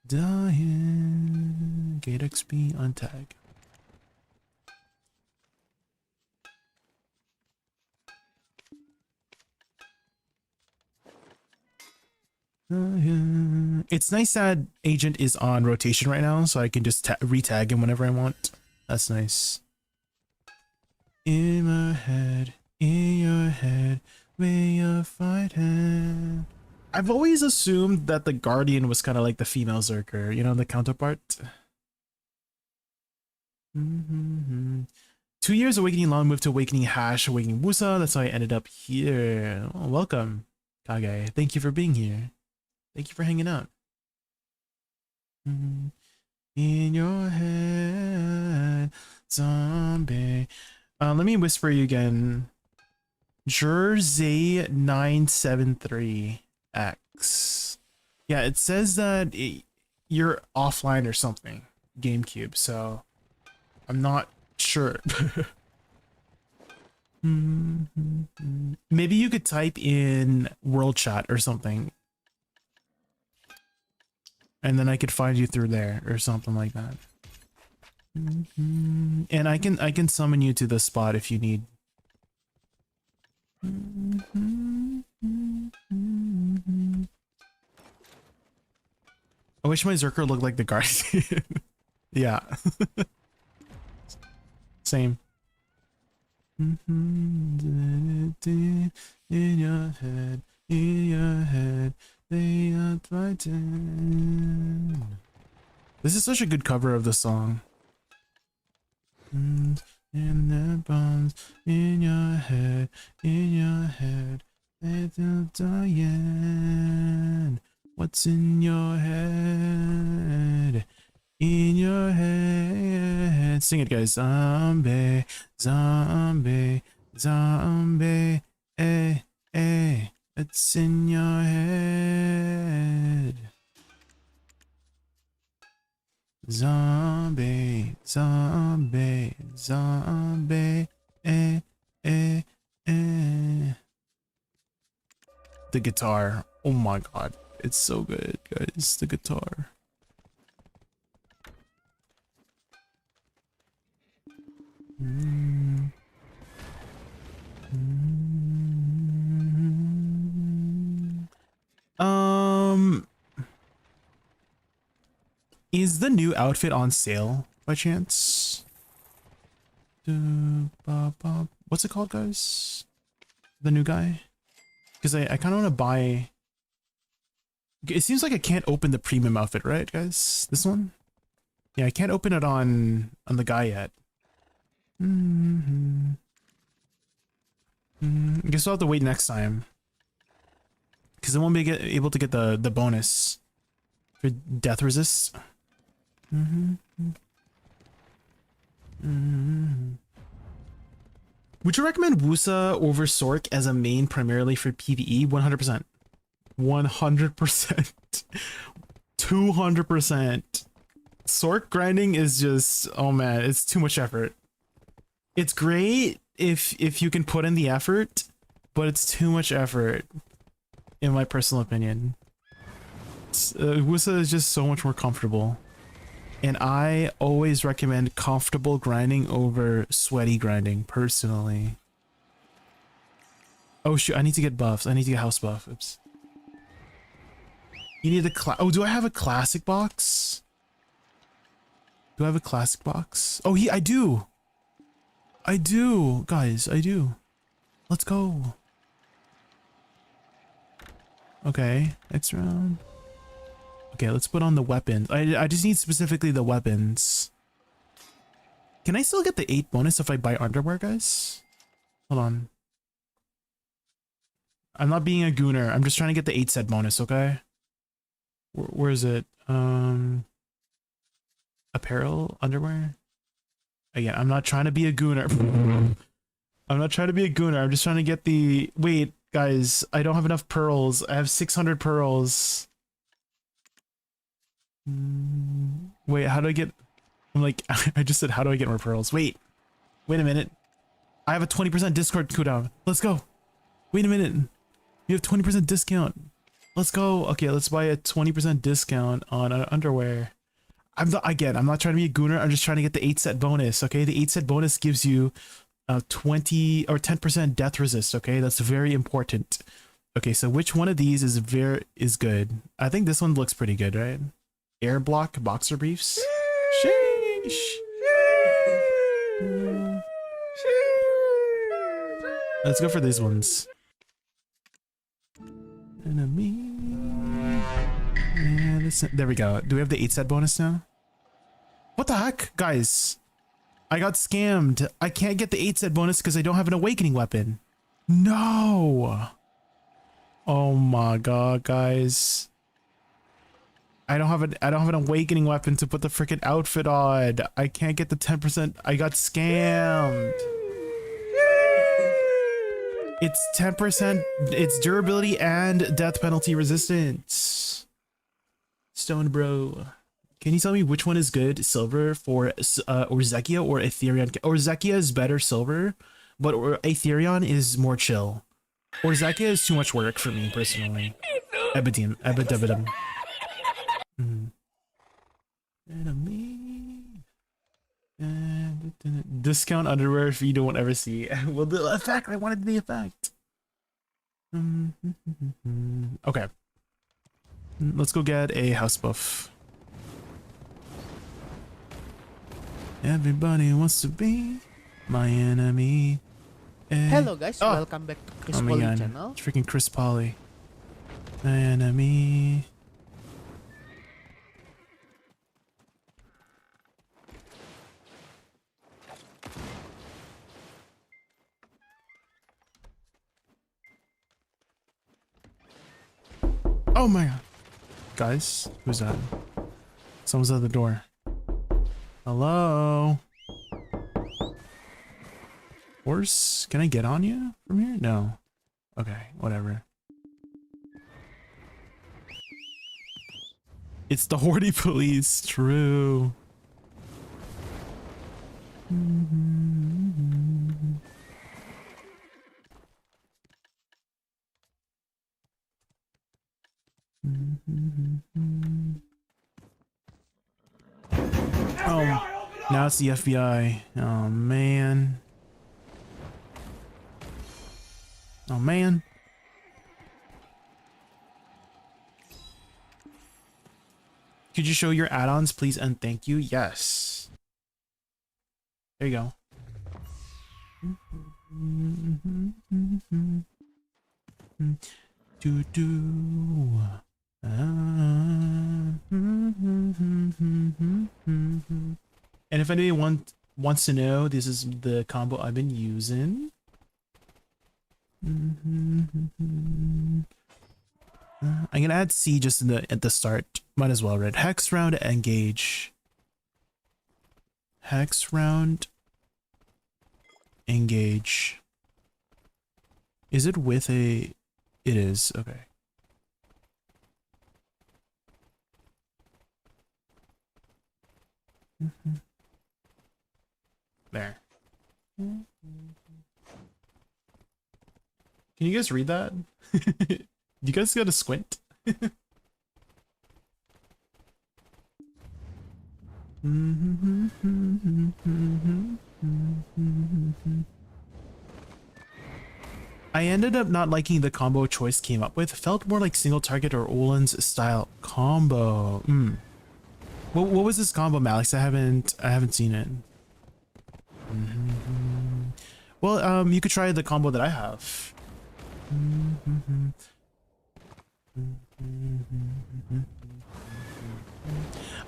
Dying. Gate XP on tag. It's nice that Agent is on rotation right now, so I can just re-tag him whenever I want. That's nice. In my head, in your head, we are fighting. I've always assumed that the Guardian was kind of like the female Zerker, you know, the counterpart. 2 years Awakening Long, moved to Awakening Hash, Awakening Wusa. That's how I ended up here. Oh, welcome, Kage. Thank you for being here. Thank you for hanging out. In your head, zombie. Let me whisper you again. Jersey973X. Yeah, it says that you're offline or something, GameCube, so I'm not sure. Maybe you could type in world chat or something. And then I could find you through there or something like that. And I can summon you to the spot if you need. I wish my Zerker looked like the Guardian. Yeah. Same. In your head, they are fighting. This is such a good cover of the song. And the bombs in your head, they're dying. What's in your head? In your head. Sing it, guys. Zombie, zombie, zombie. It's in your head. Zombie, zombie, zombie. The guitar. Oh my god. It's so good, guys. The guitar. Is the new outfit on sale by chance? What's it called, guys? The new guy? Because I kind of want to buy It seems like I can't open the premium outfit, right, guys? This one? Yeah, I can't open it on the guy yet. I guess I'll have to wait next time. Because I won't be able to get the bonus for death resist. Would you recommend Wusa over Sork as a main primarily for PvE? 100%. 100%. 200%. Sork grinding is just, oh man, it's too much effort. It's great if you can put in the effort, but it's too much effort, in my personal opinion. Wusa is just so much more comfortable. And I always recommend comfortable grinding over sweaty grinding, personally. Oh shoot, I need to get buffs. I need to get house buff. Oops. You need a oh, do I have a classic box? Do I have a classic box? Oh, I do. I do, guys, I do. Let's go. Okay, next round. Okay, let's put on the weapons. I just need specifically the weapons. Can I still get the 8 bonus if I buy underwear, guys? Hold on. I'm not being a gooner. I'm just trying to get the 8 set bonus, okay? Where is it? Apparel? Underwear? Again, I'm not trying to be a gooner. I'm not trying to be a gooner. I'm just trying to get the... Wait, guys. I don't have enough pearls. I have 600 pearls. Wait, how do I get... I'm like... I just said, how do I get more pearls? Wait a minute. I have a 20% Discord cooldown. Let's go. Wait a minute. You have 20% discount. Let's go. Okay, let's buy a 20% discount on underwear. I'm not trying to be a gooner. I'm just trying to get the 8 set bonus. Okay, the 8 set bonus gives you 20 or 10% death resist. Okay, that's very important. Okay, so which one of these is good? I think this one looks pretty good, right? Air block boxer briefs. Sheesh. Let's go for these ones. Enemy. Yeah, there we go. Do we have the 8 set bonus now? What the heck? Guys, I got scammed. I can't get the 8 set bonus because I don't have an awakening weapon. No. Oh my god, guys. I don't have an awakening weapon to put the freaking outfit on. I can't get the 10%. I got scammed. It's 10%. It's durability and death penalty resistance. Stone bro. Can you tell me which one is good? Silver for Orzekia or Aetherion? Orzekia is better silver, but Aetherion is more chill. Orzekia is too much work for me personally. Ebidim. Enemy. Discount underwear if you don't ever see. Well, the effect. I wanted the effect. Okay. Let's go get a house buff. Everybody wants to be my enemy. Hello guys, welcome back to Chris Polly channel. It's freaking Chris Polly. My enemy. Oh my god. Guys, who's that? Someone's at the door. Hello? Horse? Can I get on you from here? No. Okay, whatever. It's the Horty police. True. Oh, now it's the FBI. Oh man. Oh man. Could you show your add-ons, please, and thank you? Yes. There you go. And if anybody wants to know, this is the combo I've been using. I'm gonna add C just at the start. Might as well, right? Hex round, engage. Hex round, engage. Is it with a? It is. Okay. There. Can you guys read that? You guys gotta squint. I ended up not liking the combo Choice came up with. Felt more like single target or Olin's style combo. What was this combo, Malix? I haven't seen it. Well, you could try the combo that I have.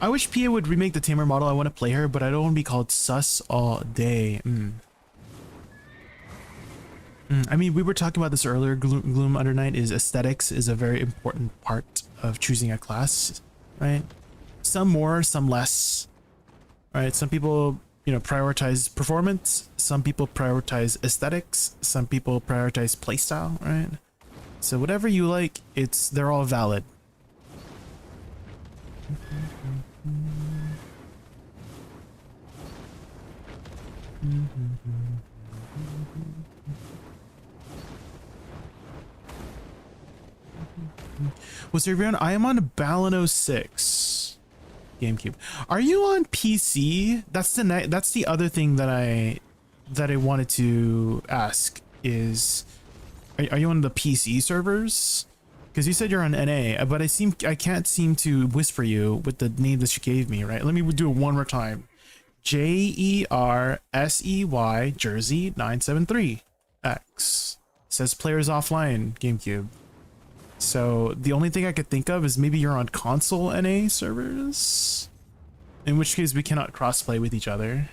I wish Pia would remake the Tamer model. I want to play her, but I don't want to be called sus all day. I mean, we were talking about this earlier. Gloom Under Night is aesthetics is a very important part of choosing a class, right? Some more, some less. Right? Some people, you know, prioritize performance. Some people prioritize aesthetics. Some people prioritize playstyle, right? So whatever you like, they're all valid. What's your review on? I am on Balano 6 GameCube. Are you on PC? That's the other thing that I wanted to ask is, are you on the PC servers? Because you said you're on NA, but I can't seem to whisper you with the name that you gave me, right? Let me do it one more time. JERSEY Jersey 973 X says players offline GameCube. So the only thing I could think of is maybe you're on console NA servers, in which case we cannot crossplay with each other.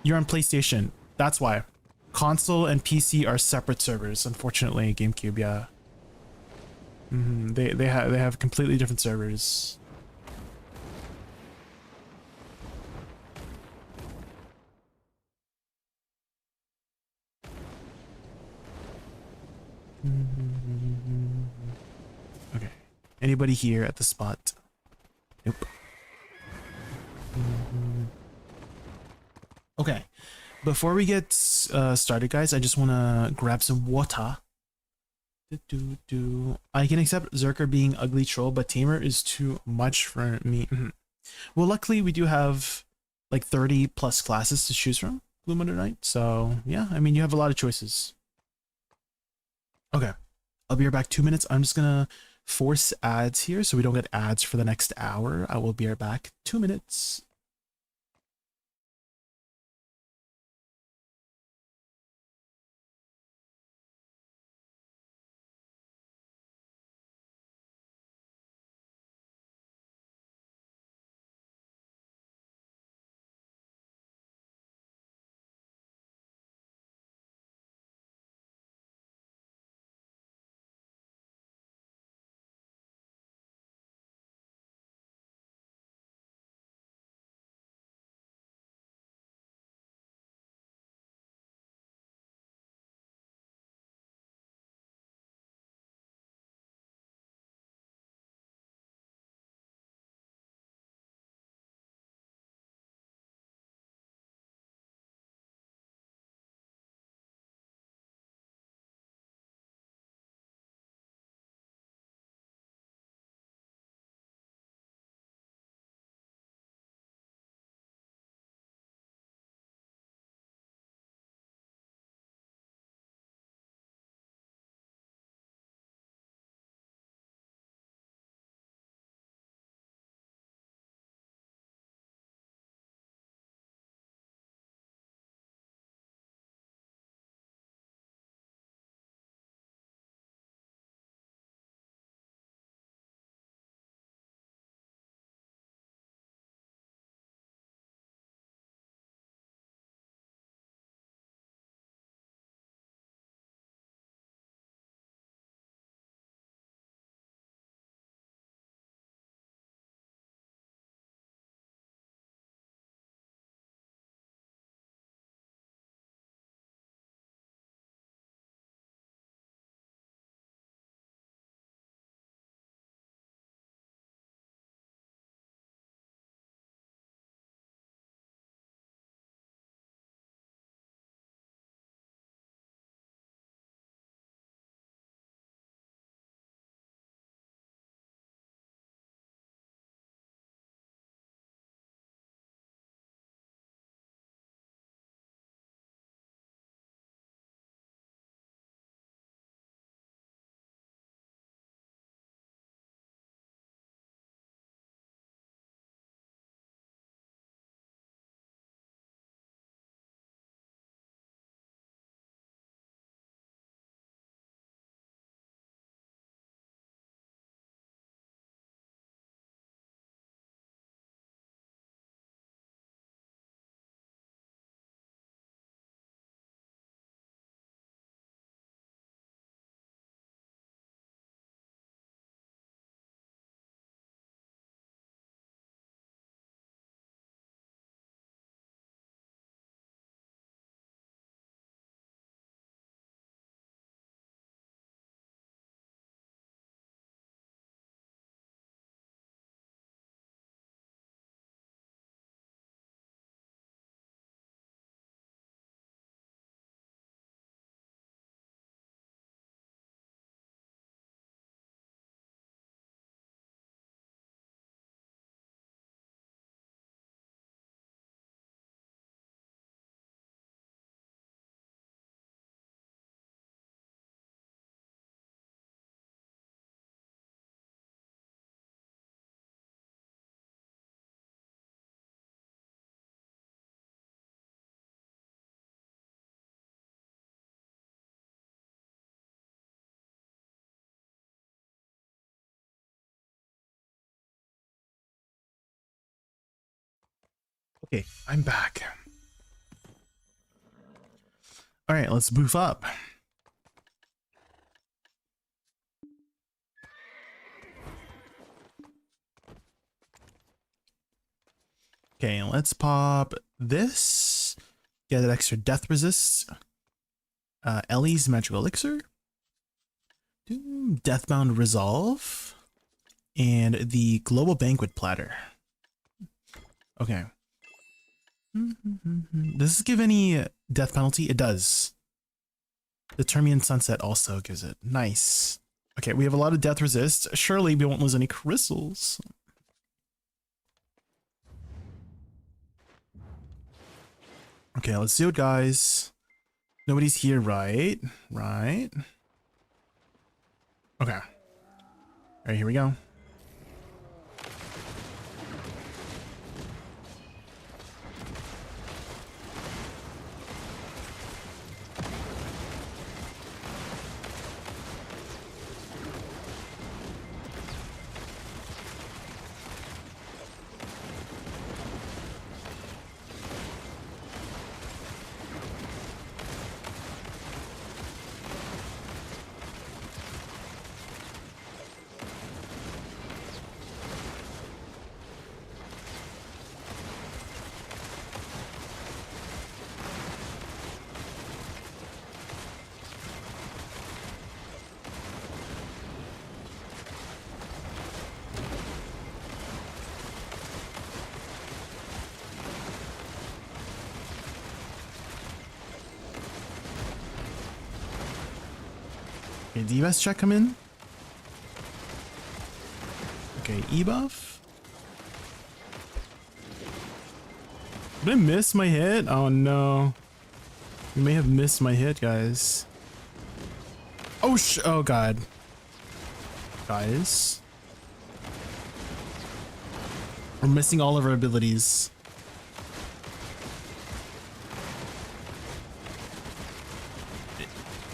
You're on PlayStation. That's why. Console and PC are separate servers, unfortunately. GameCube, yeah. They have completely different servers. Okay. Anybody here at the spot? Nope. Okay. Before we get started, guys, I just want to grab some water. I can accept Zerker being ugly troll, but Tamer is too much for me. Well, luckily we do have like 30 plus classes to choose from, Gloom Under Night. So yeah, I mean, you have a lot of choices. Okay, I'll be right back 2 minutes. I'm just gonna force ads here so we don't get ads for the next hour. I will be right back 2 minutes. Okay, I'm back. All right, let's boof up. Okay, let's pop this. Get that extra death resist. Ellie's magical elixir. Deathbound resolve. And the global banquet platter. Okay. Does this give any death penalty? It does. The Termian Sunset also gives it. Nice. Okay, we have a lot of death resist. Surely we won't lose any crystals. Okay, let's do it, guys. Nobody's here, right? Right. Okay. All right, here we go. Okay, DBS check come in. Okay, E-buff. Did I miss my hit? Oh no. We may have missed my hit, guys. Oh oh god. Guys. We're missing all of our abilities.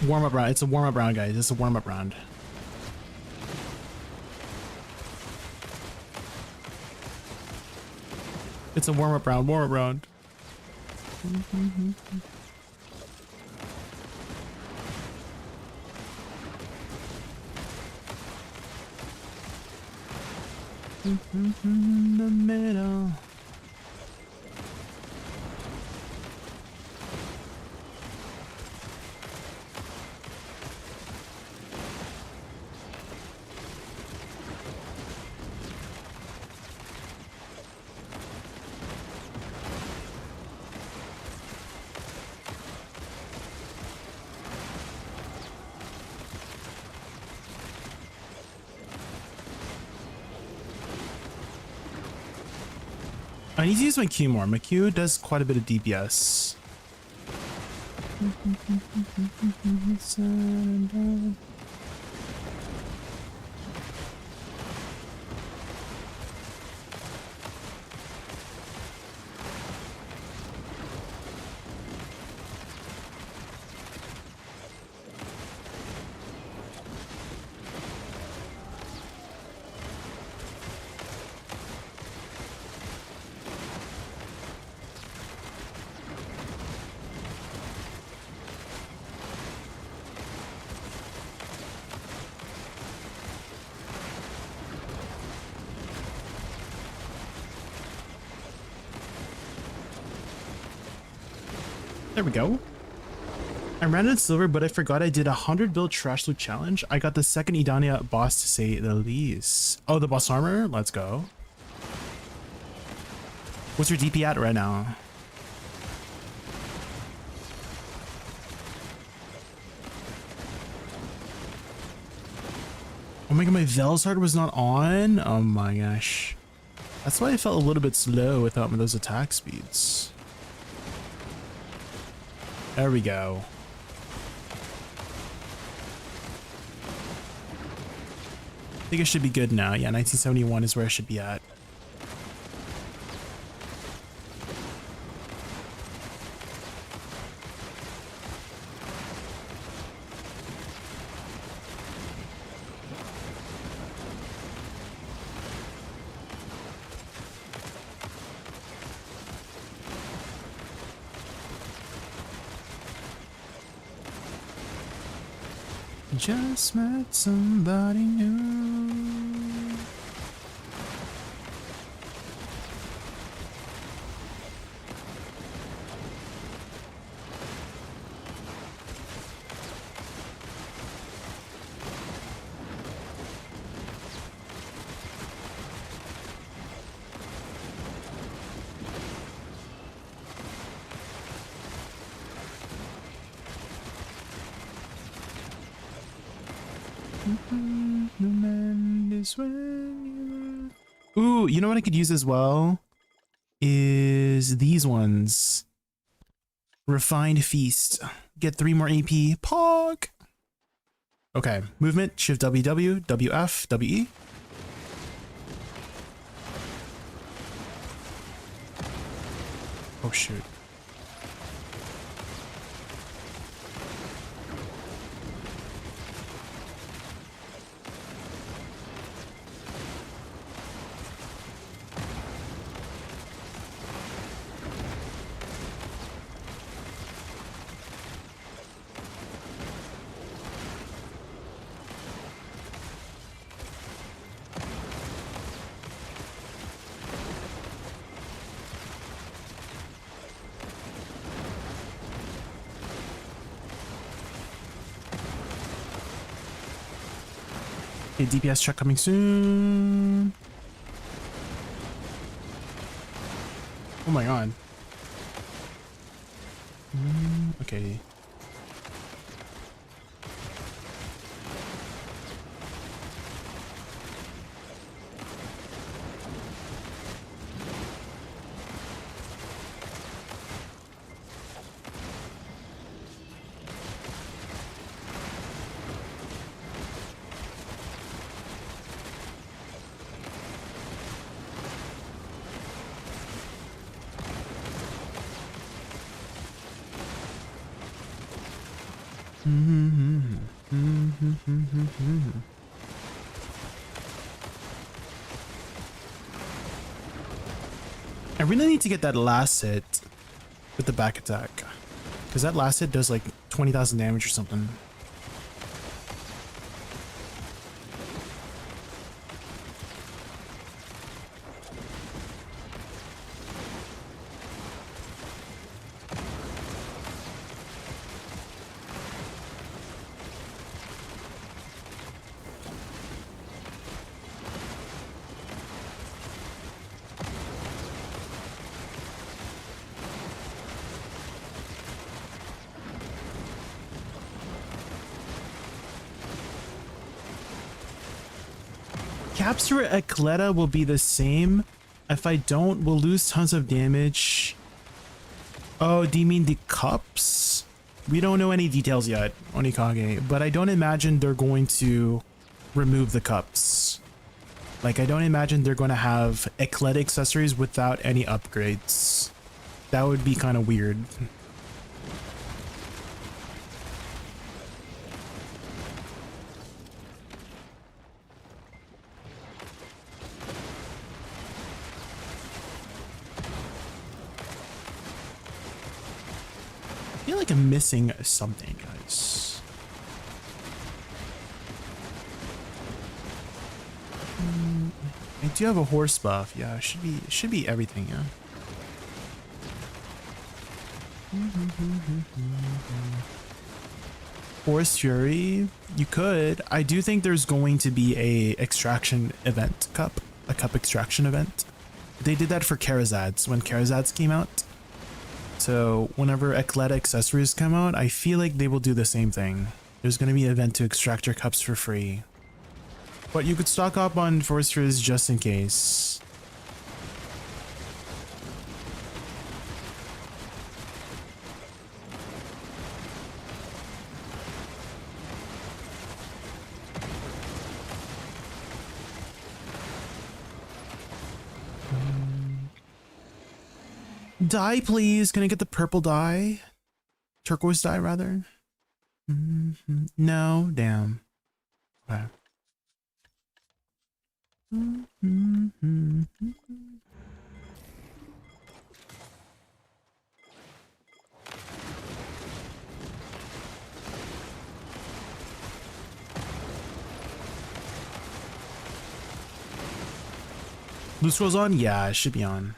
Warm-up round. It's a warm-up round, guys. It's a warm-up round. It's a warm-up round. Warm-up round. In the middle. I need to use my Q more. My Q does quite a bit of DPS. There we go. I ran in silver, but I forgot I did a 100 build trash loot challenge. I got the second Idania boss to say the least. Oh, the boss armor? Let's go. What's your DP at right now? Oh my god, my Velzard was not on? Oh my gosh. That's why I felt a little bit slow without those attack speeds. There we go. I think I should be good now. Yeah, 1971 is where I should be at. Just met somebody new. Ooh, you know what I could use as well? Is these ones. Refined Feast. Get 3 more AP. Pog! Okay, movement, Shift WW, WF, WE. Oh shoot. Okay, DPS truck coming soon. Oh my god. Okay. I really need to get that last hit with the back attack, because that last hit does like 20,000 damage or something. Capture Ecleta will be the same. If I don't, we'll lose tons of damage. Oh, do you mean the cups? We don't know any details yet, Onikage, but I don't imagine they're going to remove the cups. Like, I don't imagine they're going to have Ecleta accessories without any upgrades. That would be kind of weird. I feel like I'm missing something, guys. I do have a horse buff. Yeah, it should be everything, yeah. Forest Fury, you could. I do think there's going to be a extraction event cup, a cup extraction event. They did that for Karazads when Karazads came out. So whenever Ecleta accessories come out, I feel like they will do the same thing. There's going to be an event to extract your cups for free. But you could stock up on Forest Furies just in case. Dye, please. Can I get the purple dye? Turquoise dye, rather. No, damn. Okay. Loot scrolls on? Yeah, it should be on.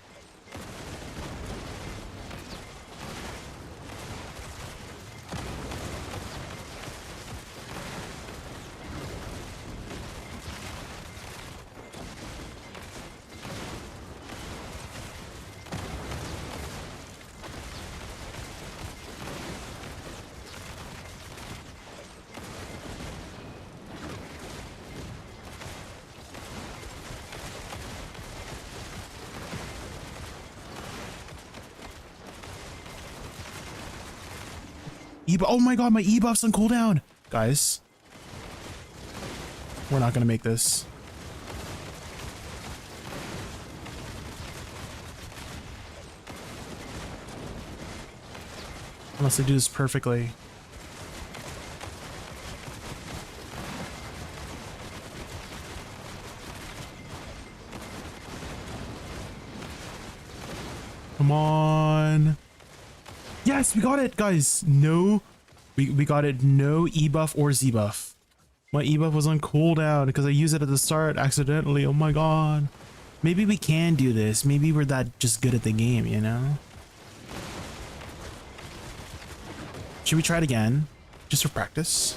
Oh my god, my E-buff's on cooldown! Guys. We're not gonna make this. Unless I do this perfectly. Come on. Yes, we got it, guys. No, we got it. No E-buff or Z-buff. My E-buff was on cooldown because I used it at the start accidentally. Oh my god. Maybe we can do this. Maybe we're that just good at the game, you know? Should we try it again? Just for practice?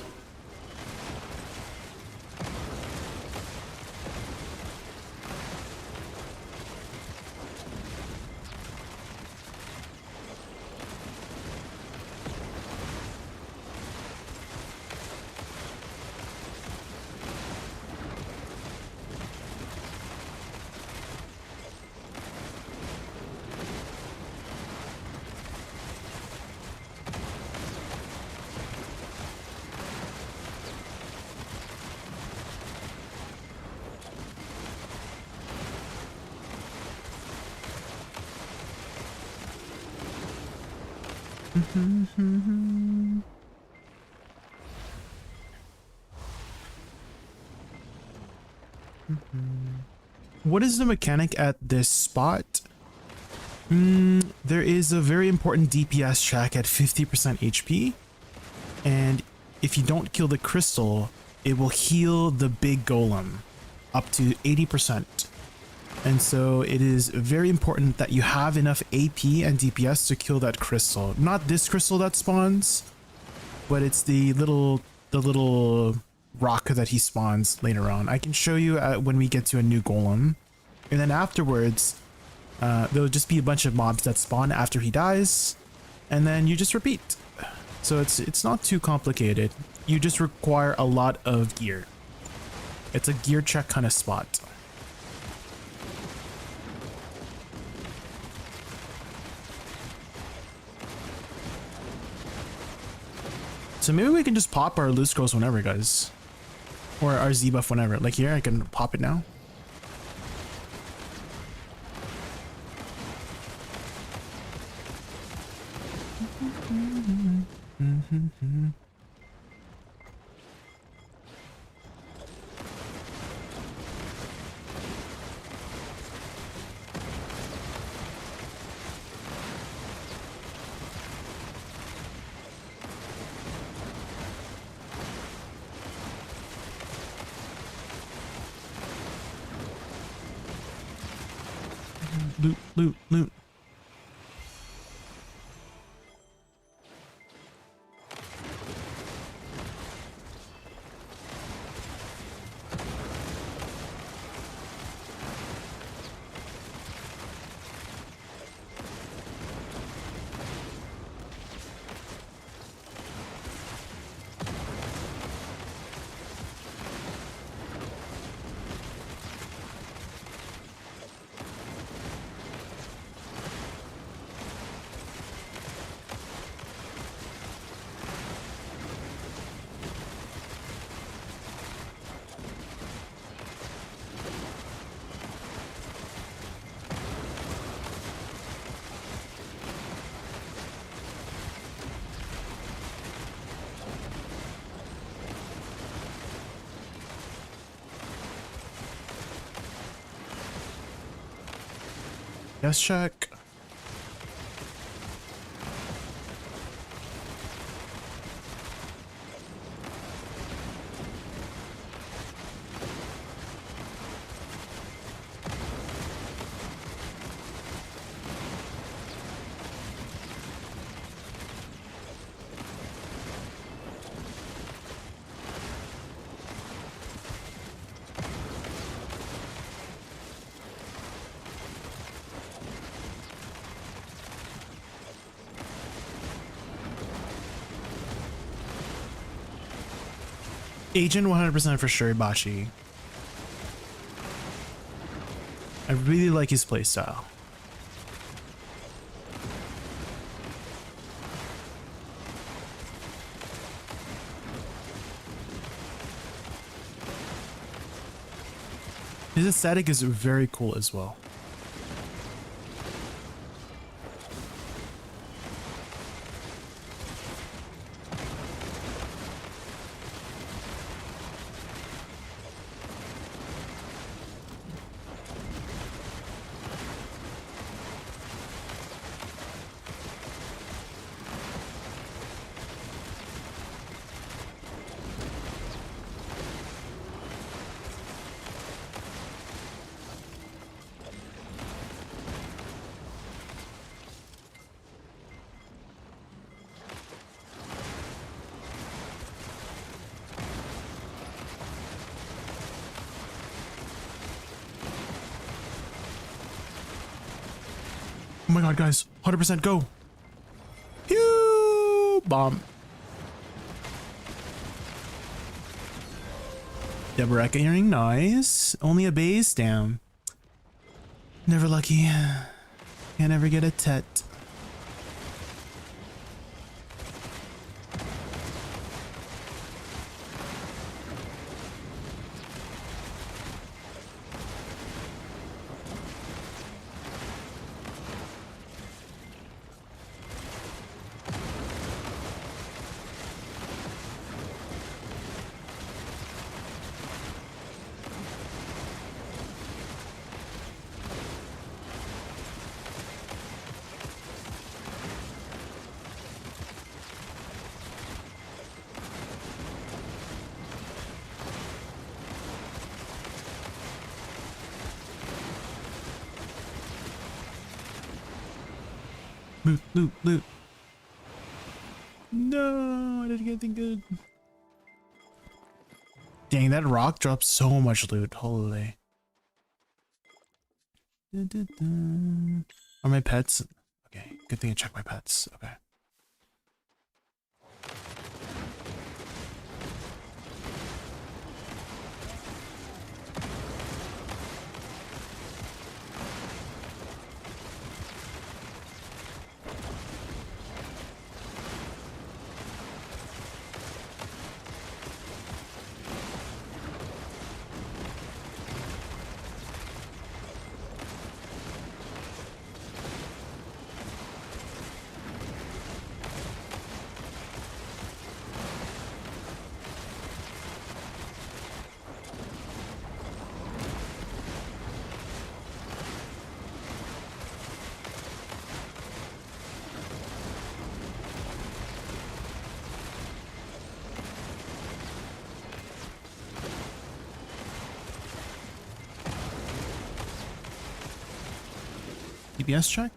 What is the mechanic at this spot? There is a very important DPS track at 50% HP, and if you don't kill the crystal, it will heal the big golem up to 80%. And so it is very important that you have enough AP and DPS to kill that crystal. Not this crystal that spawns, but it's the little rock that he spawns later on. I can show you when we get to a new golem. And then afterwards, there'll just be a bunch of mobs that spawn after he dies, and then you just repeat. So it's not too complicated. You just require a lot of gear. It's a gear check kind of spot. So maybe we can just pop our loot scrolls whenever, guys. Or our Z buff whenever. Like here, I can pop it now. Loot, loot, loot. Yes, check. Agent 100% for sure, Bashi. I really like his playstyle. His aesthetic is very cool as well. Oh my god, guys. 100% go. Pew! Bomb. Double earring, nice. Only a base, damn. Never lucky. Can't ever get a tet. Loot, loot, loot. No, I didn't get anything good. Dang, that rock dropped so much loot. Holy. Are my pets? Okay, good thing I checked my pets. Okay. DPS check.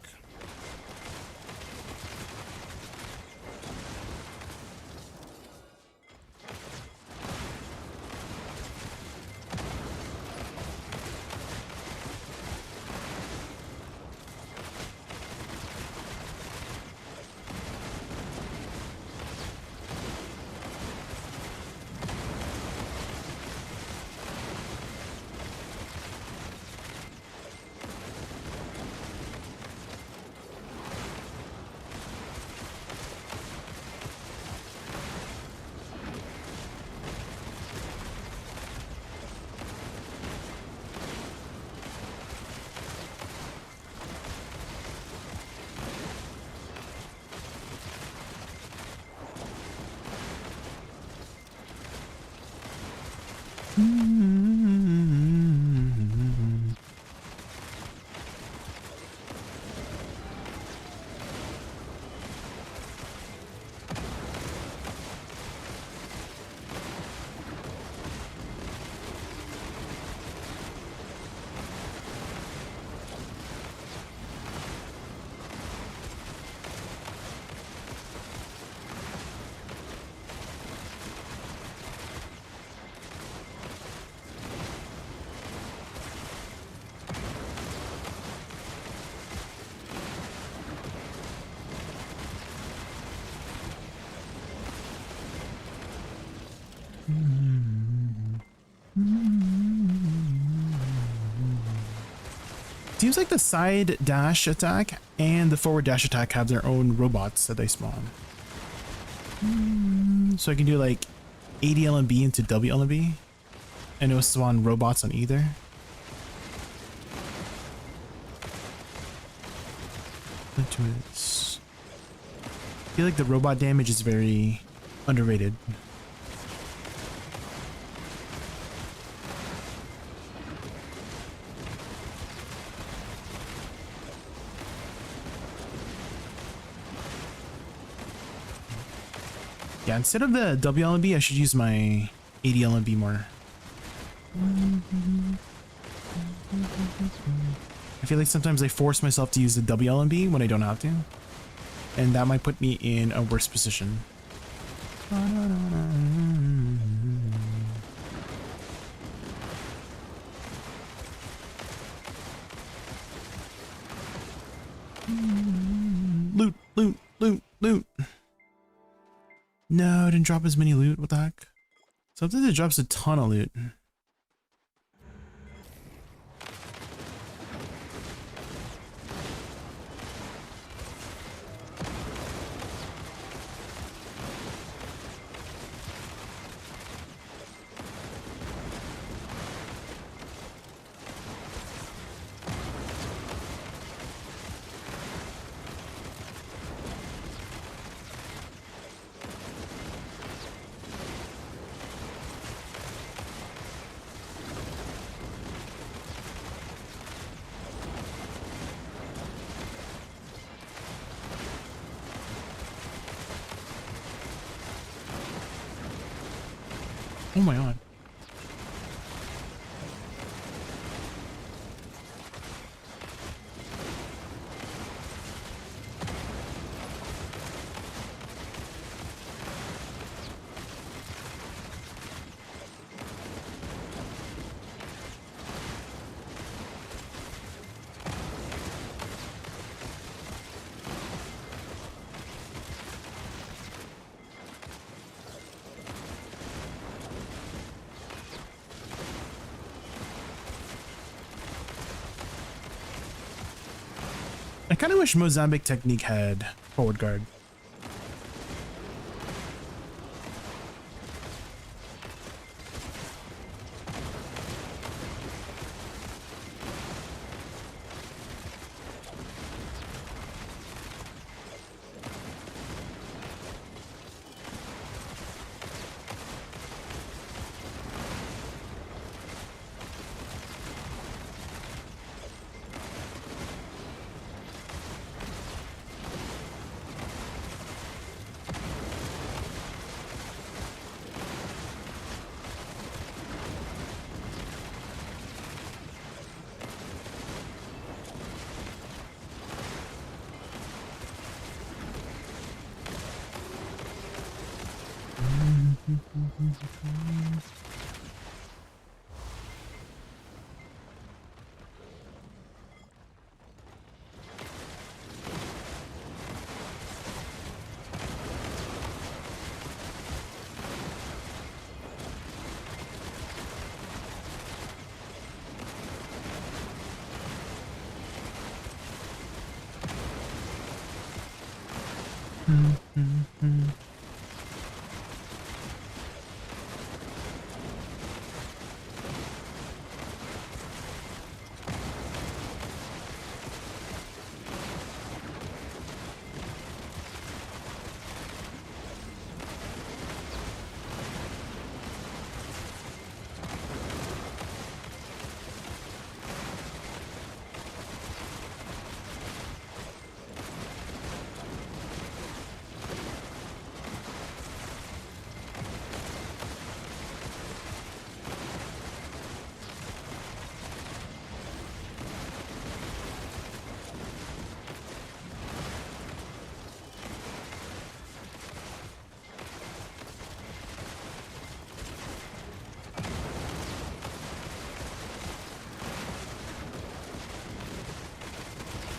Seems like the side dash attack and the forward dash attack have their own robots that they spawn. So I can do like ADLMB into WLMB, and it'll spawn robots on either. Into this. I feel like the robot damage is very underrated. Yeah, instead of the WLMB, I should use my ADLMB more. I feel like sometimes I force myself to use the WLMB when I don't have to, and that might put me in a worse position. Loot, loot, loot, loot. No, I didn't drop as many loot. What the heck? Something that drops a ton of loot. Oh my god. I kind of wish Mozambique Technique had forward guard.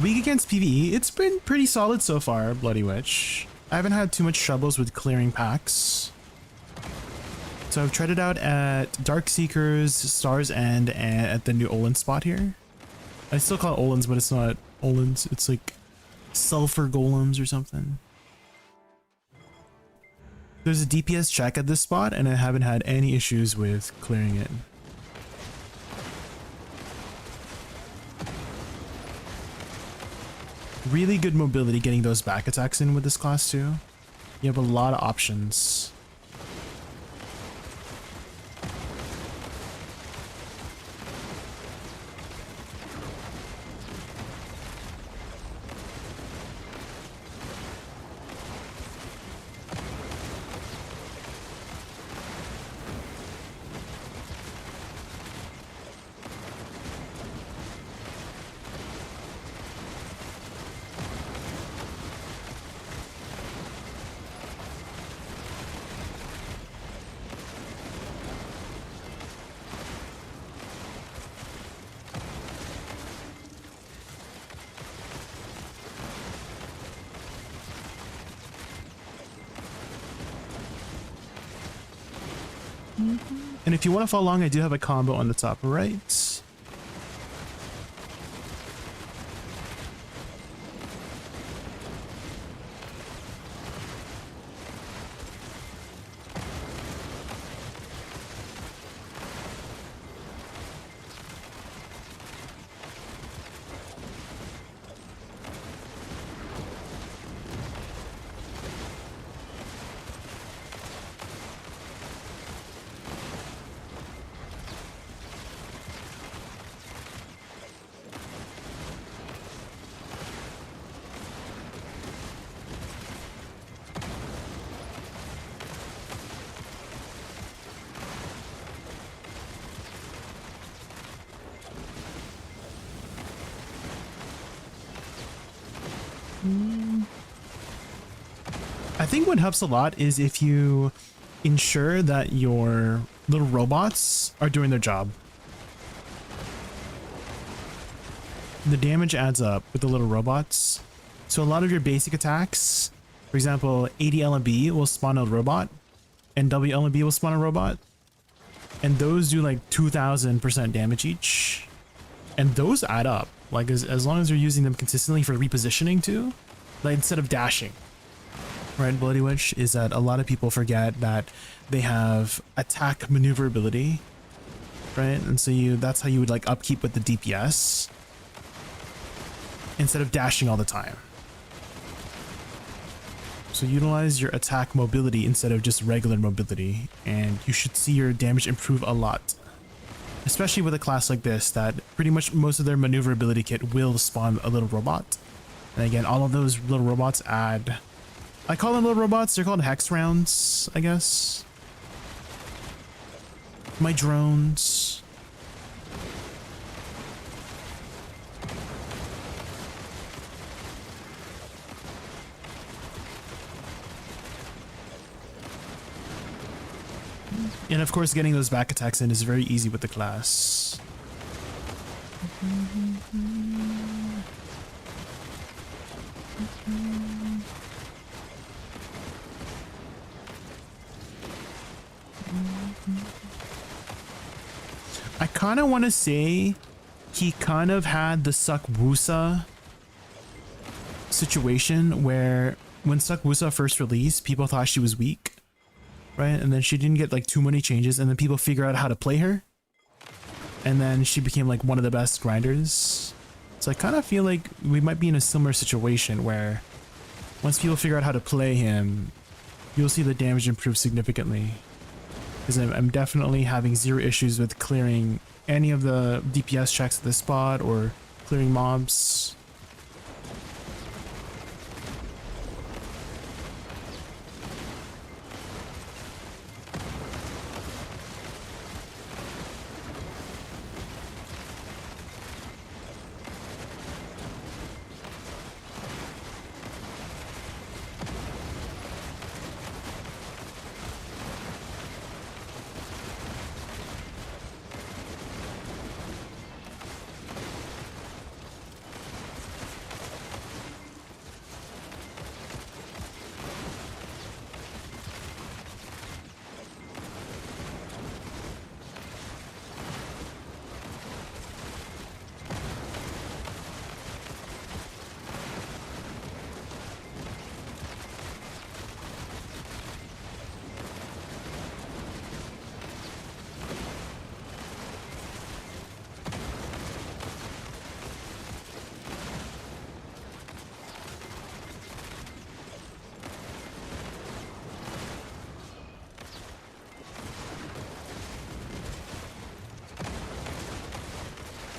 Weak against PvE, it's been pretty solid so far, Bloody Witch. I haven't had too much troubles with clearing packs. So I've tried it out at Dark Seekers, Star's End, and at the New Olin spot here. I still call it Olens, but it's not Olens. It's like sulfur golems or something. There's a DPS check at this spot, and I haven't had any issues with clearing it. Really good mobility getting those back attacks in with this class too. You have a lot of options. And if you want to follow along, I do have a combo on the top right. I think what helps a lot is if you ensure that your little robots are doing their job. The damage adds up with the little robots. So a lot of your basic attacks, for example, ADLB will spawn a robot and WLB will spawn a robot. And those do like 2000% damage each. And those add up. Like as long as you're using them consistently for repositioning too, like instead of dashing. Right, Bloody Witch, is that a lot of people forget that they have attack maneuverability, right? And so that's how you would like upkeep with the DPS instead of dashing all the time. So utilize your attack mobility instead of just regular mobility, and you should see your damage improve a lot. Especially with a class like this that pretty much most of their maneuverability kit will spawn a little robot. And again, all of those little robots add... I call them little robots, they're called hex rounds, I guess. My drones. And of course, getting those back attacks in is very easy with the class. I kind of want to say he kind of had the SuccWusa situation where when SuccWusa first released, people thought she was weak, right? And then she didn't get like too many changes, and then people figure out how to play her, and then she became like one of the best grinders. So I kind of feel like we might be in a similar situation where once people figure out how to play him, you'll see the damage improve significantly. Because I'm definitely having zero issues with clearing any of the DPS checks at this spot or clearing mobs.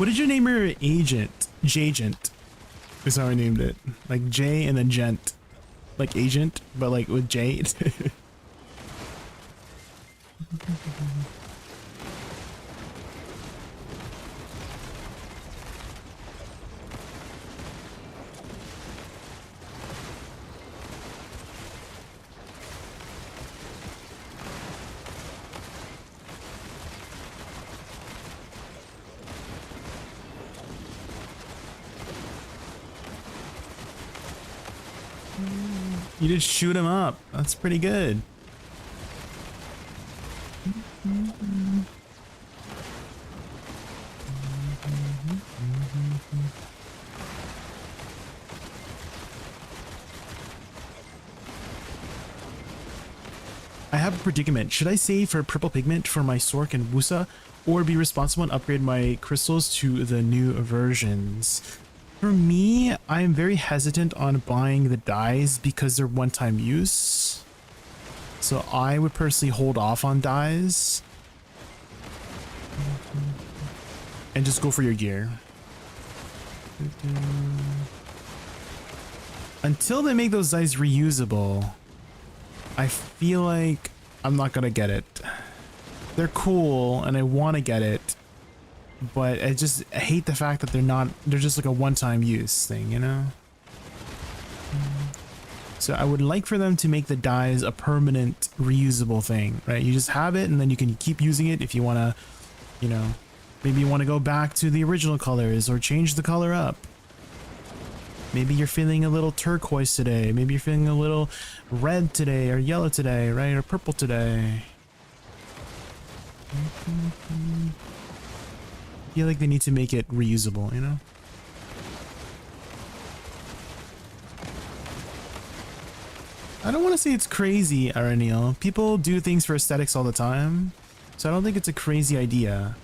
What did you name your agent? Jagent is how I named it. Like J and then gent. Like agent, but like with J. You just shoot him up. That's pretty good. I have a predicament. Should I save for purple pigment for my Sork and Wusa, or be responsible and upgrade my crystals to the new versions? For me, I'm very hesitant on buying the dyes because they're one-time use. So I would personally hold off on dyes and just go for your gear. Until they make those dyes reusable, I feel like I'm not gonna get it. They're cool and I want to get it, but I hate the fact that they're just like a one-time use thing, you know? So I would like for them to make the dyes a permanent reusable thing, right? You just have it and then you can keep using it if you want to, you know, maybe you want to go back to the original colors or change the color up. Maybe you're feeling a little turquoise today. Maybe you're feeling a little red today or yellow today, right? Or purple today. I feel like they need to make it reusable, you know? I don't want to say it's crazy, Araniel. People do things for aesthetics all the time, so I don't think it's a crazy idea.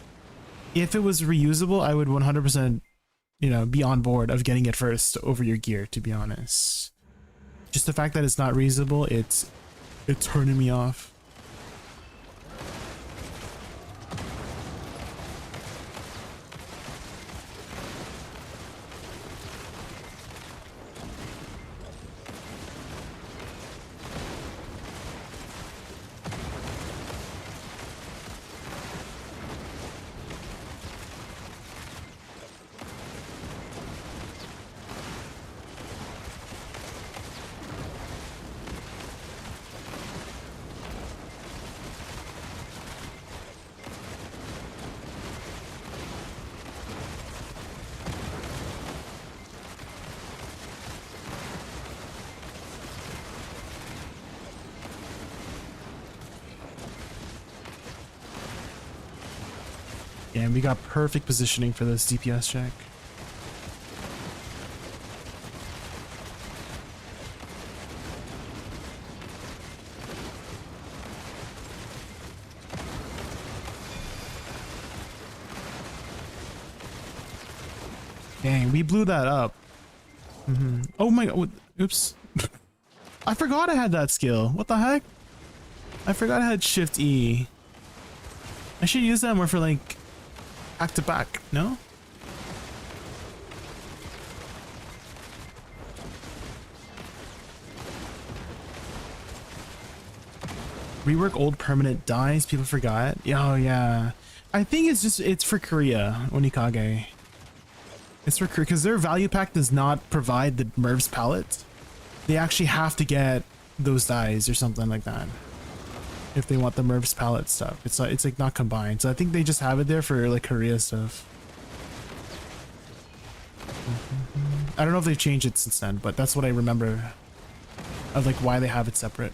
If it was reusable, I would 100%, you know, be on board of getting it first over your gear, to be honest. Just the fact that it's not reusable, it's turning me off. And we got perfect positioning for this DPS check. Dang, we blew that up. Oh my god, oops. I forgot I had that skill. What the heck? I forgot I had Shift E. I should use that more for like back to back, no? Rework old permanent dyes, people forgot. Oh yeah. I think it's for Korea, Onikage. It's for Korea, because their value pack does not provide the Merv's palette. They actually have to get those dyes or something like that if they want the Merv's palette stuff. It's like not combined, so I think they just have it there for like Korea stuff. I don't know if they've changed it since then, but that's what I remember of like why they have it separate.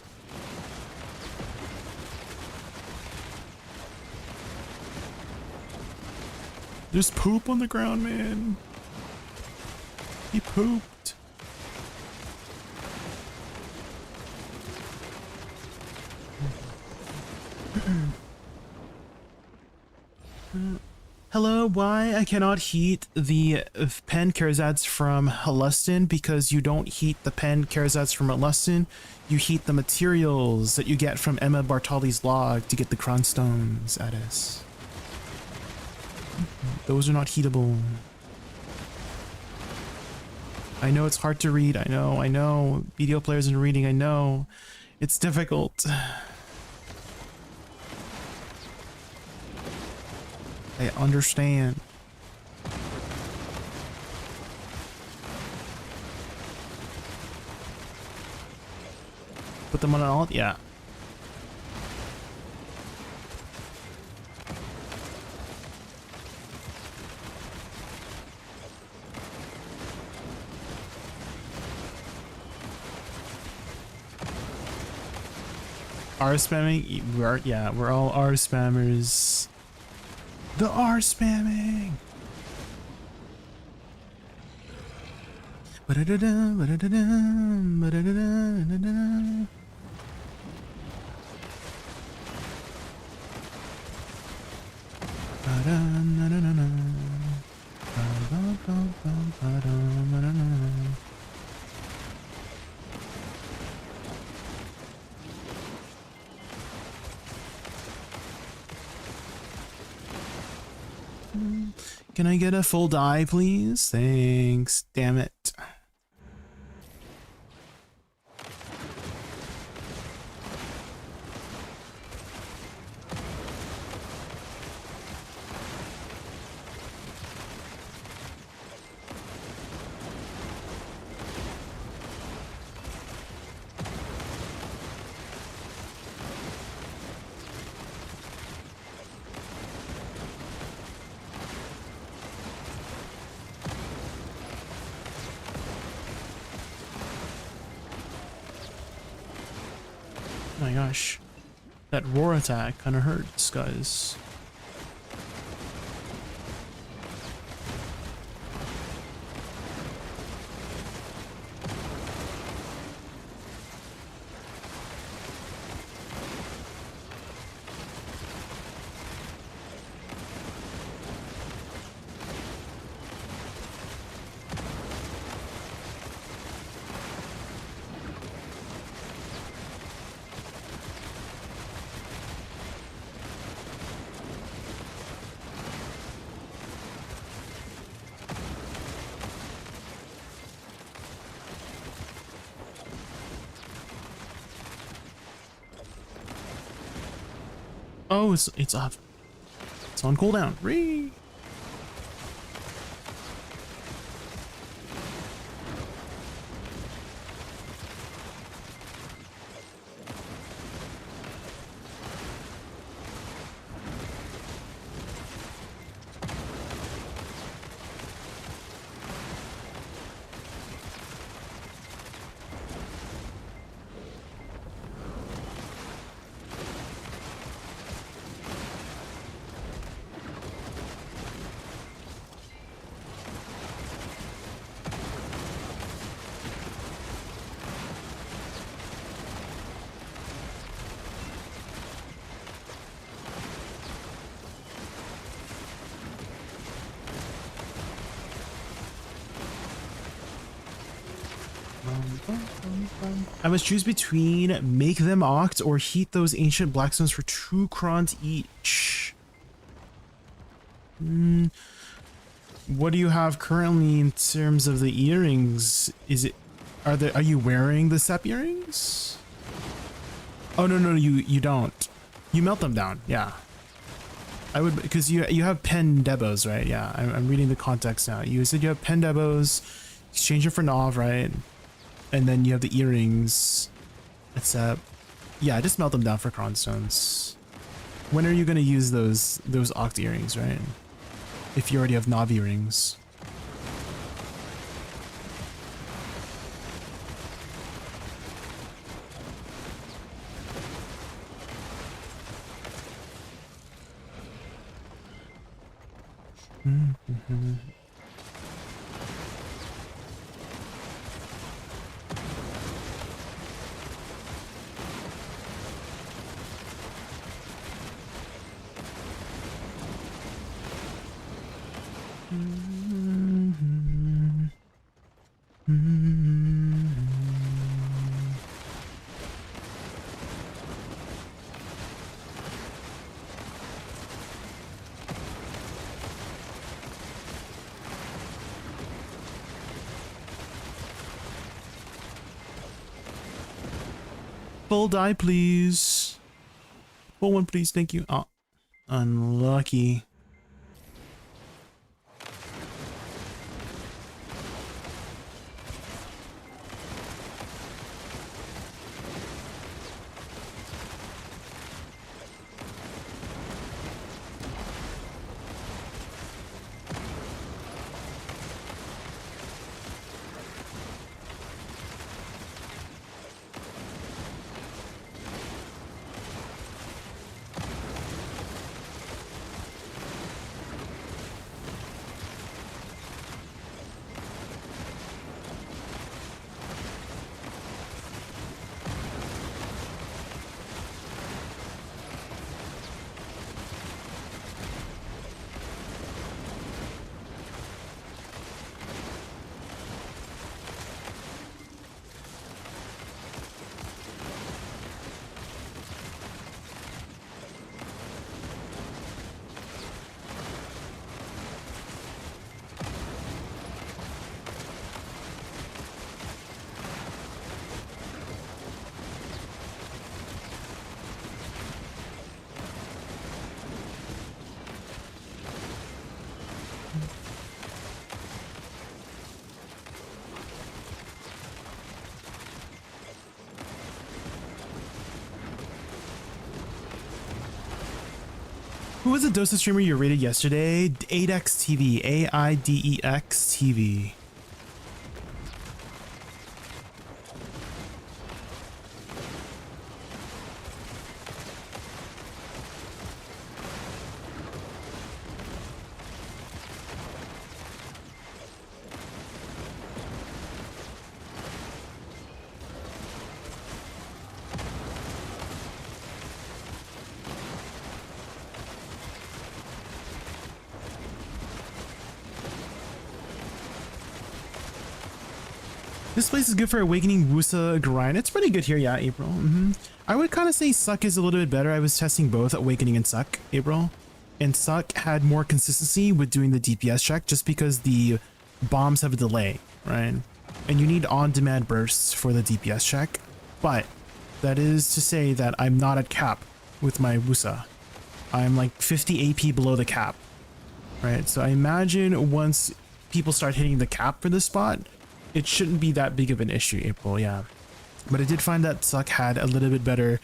There's poop on the ground, man. He pooped. Hello, why I cannot heat the pen Karazats from Halustin? Because you don't heat the pen Karazats from Halustin, you heat the materials that you get from Emma Bartoli's log to get the cronstones, Addis. Those are not heatable. I know it's hard to read. I know. BDO players and reading, I know. It's difficult. I understand. Put them on an alt? Yeah. R spamming? We're all R spammers. The R spamming. Can I get a full die, please? Thanks. Damn it. Oh my gosh, that roar attack kind of hurts, guys. Oh, it's off. It's on cooldown. Ree. I must choose between make them oct or heat those ancient blackstones for 2 crons each. What do you have currently in terms of the earrings? Are you wearing the sep earrings? Oh no, you don't. You melt them down, yeah. I would, because you have pen debos, right? Yeah, I'm reading the context now. You said you have pen debos, exchange it for Nov, right? And then you have the earrings. Except, yeah, just melt them down for cronstones. When are you gonna use those oct earrings, right? If you already have Nov earrings. full die, please. Full one, please. Thank you. Oh, unlucky. Who was the Dosa streamer you rated yesterday? ADVgg TV. AIDEX TV. This place is good for awakening Wusa grind. It's pretty good here, yeah, April. I would kind of say Suck is a little bit better. I was testing both Awakening and Suck, April. And Suck had more consistency with doing the DPS check just because the bombs have a delay, right? And you need on-demand bursts for the DPS check. But that is to say that I'm not at cap with my Wusa. I'm like 50 AP below the cap, right? So I imagine once people start hitting the cap for this spot, it shouldn't be that big of an issue, April, yeah. But I did find that Suck had a little bit better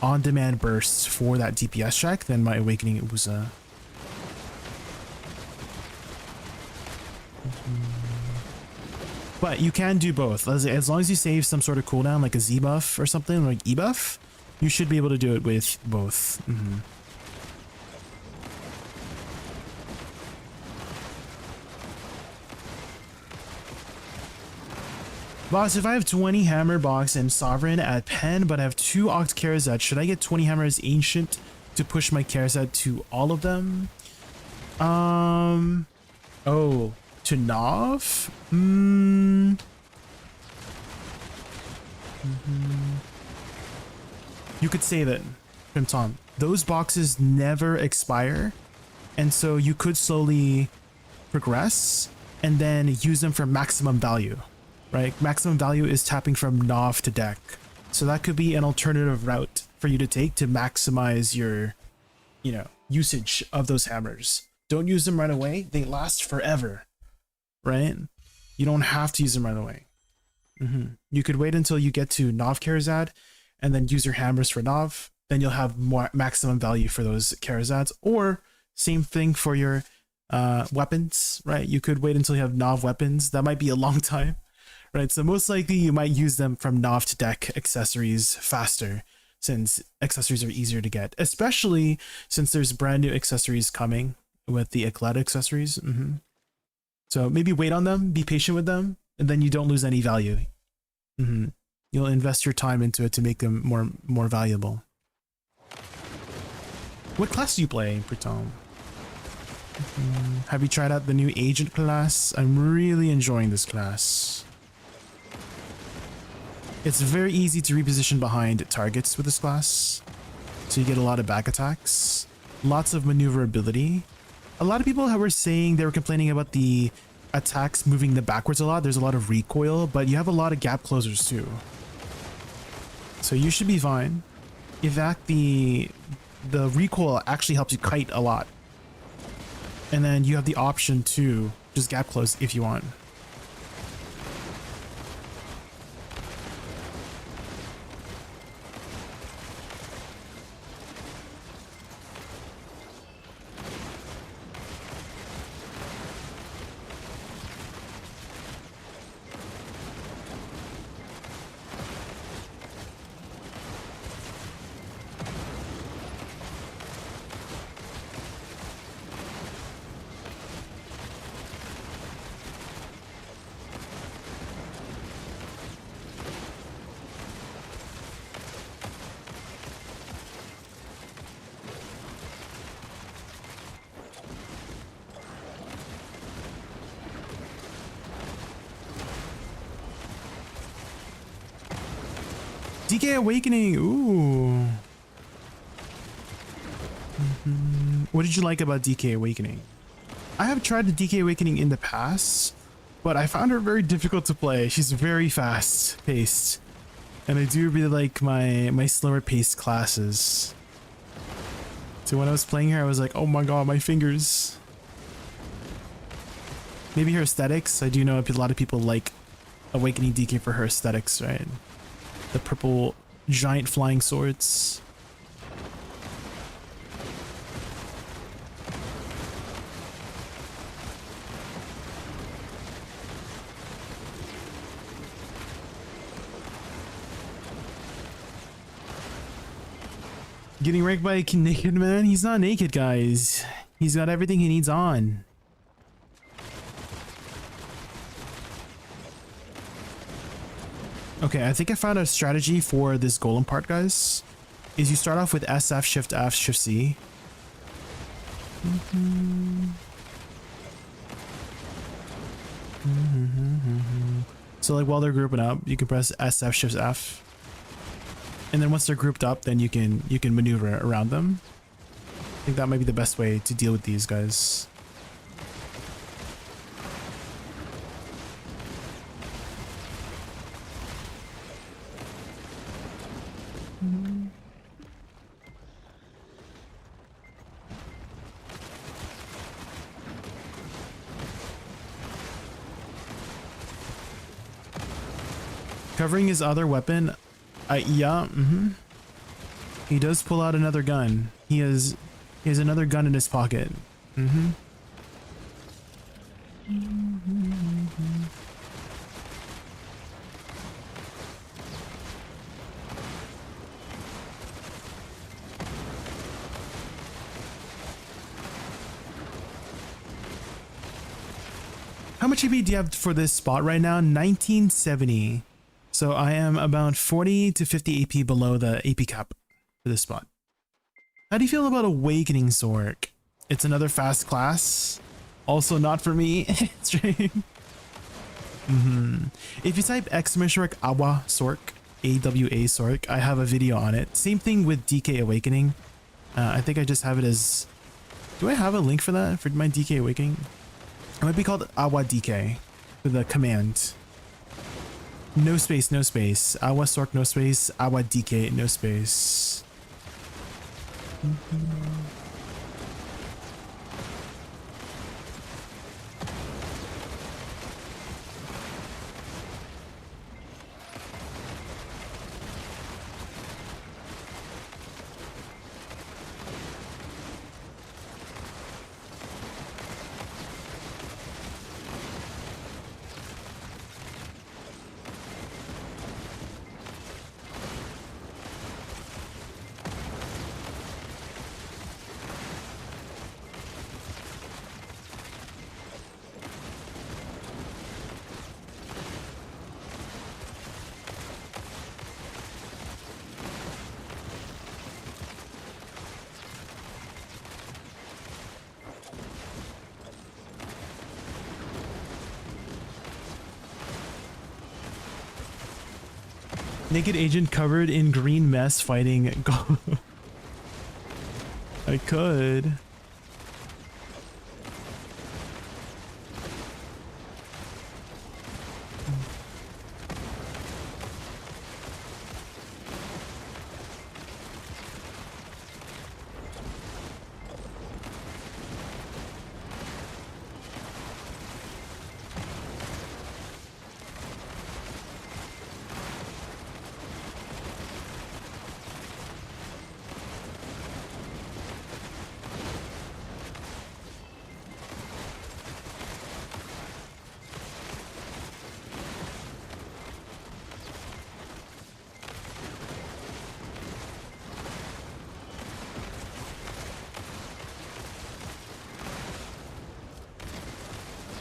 on-demand bursts for that DPS check than my Awakening Wusa. But you can do both. As long as you save some sort of cooldown, like a Z buff or something, like E buff, you should be able to do it with both. Boss, if I have 20 Hammer Box and Sovereign at Pen, but I have 2 Oct Karazat, should I get 20 Hammer as Ancient to push my Karazat to all of them? Oh, to Nov? You could save it, Prim Tom. Those boxes never expire, and so you could slowly progress and then use them for maximum value. Right? Maximum value is tapping from Nov to deck. So that could be an alternative route for you to take to maximize your, usage of those hammers. Don't use them right away. They last forever, right? You don't have to use them right away. You could wait until you get to Nov Karazad and then use your hammers for Nov. Then you'll have more maximum value for those Karazads. Or same thing for your weapons, right? You could wait until you have Nov weapons. That might be a long time. Right, so most likely you might use them from Nov to deck accessories faster, since accessories are easier to get, especially since there's brand new accessories coming with the Eclat accessories. So maybe wait on them, be patient with them, and then you don't lose any value. You'll invest your time into it to make them more valuable. What class do you play, Pritom? Have you tried out the new Agent class? I'm really enjoying this class. It's very easy to reposition behind targets with this class, so you get a lot of back attacks, lots of maneuverability. A lot of people were saying they were complaining about the attacks moving them backwards a lot. There's a lot of recoil, but you have a lot of gap closers too. So you should be fine. In fact, the recoil actually helps you kite a lot. And then you have the option to just gap close if you want. DK Awakening, ooh. What did you like about DK Awakening? I have tried the DK Awakening in the past, but I found her very difficult to play. She's very fast paced. And I do really like my slower paced classes. So when I was playing her, I was like, oh my god, my fingers. Maybe her aesthetics. I do know a lot of people like Awakening DK for her aesthetics, right? The purple giant flying swords. Getting wrecked by a naked man? He's not naked, guys. He's got everything he needs on. Okay, I think I found a strategy for this golem part, guys. Is you start off with SF, Shift F, Shift C. So like while they're grouping up, you can press SF, Shift F. And then once they're grouped up, then you can maneuver around them. I think that might be the best way to deal with these guys. Covering his other weapon, yeah, he does pull out another gun. He has another gun in his pocket. How much AP do you have for this spot right now? 1970. So I am about 40 to 50 AP below the AP cap for this spot. How do you feel about Awakening SuccZerk? It's another fast class. Also not for me. Stream. If you type !SuccZerk Awa SuccZerk, AWA SuccZerk, I have a video on it. Same thing with DK Awakening. I think I just have it as... Do I have a link for that? For my DK Awakening? It might be called Awa DK with the command. No space, no space. Awa SuccZerk, no space. Awa DK, no space. Naked agent covered in green mess fighting. I could.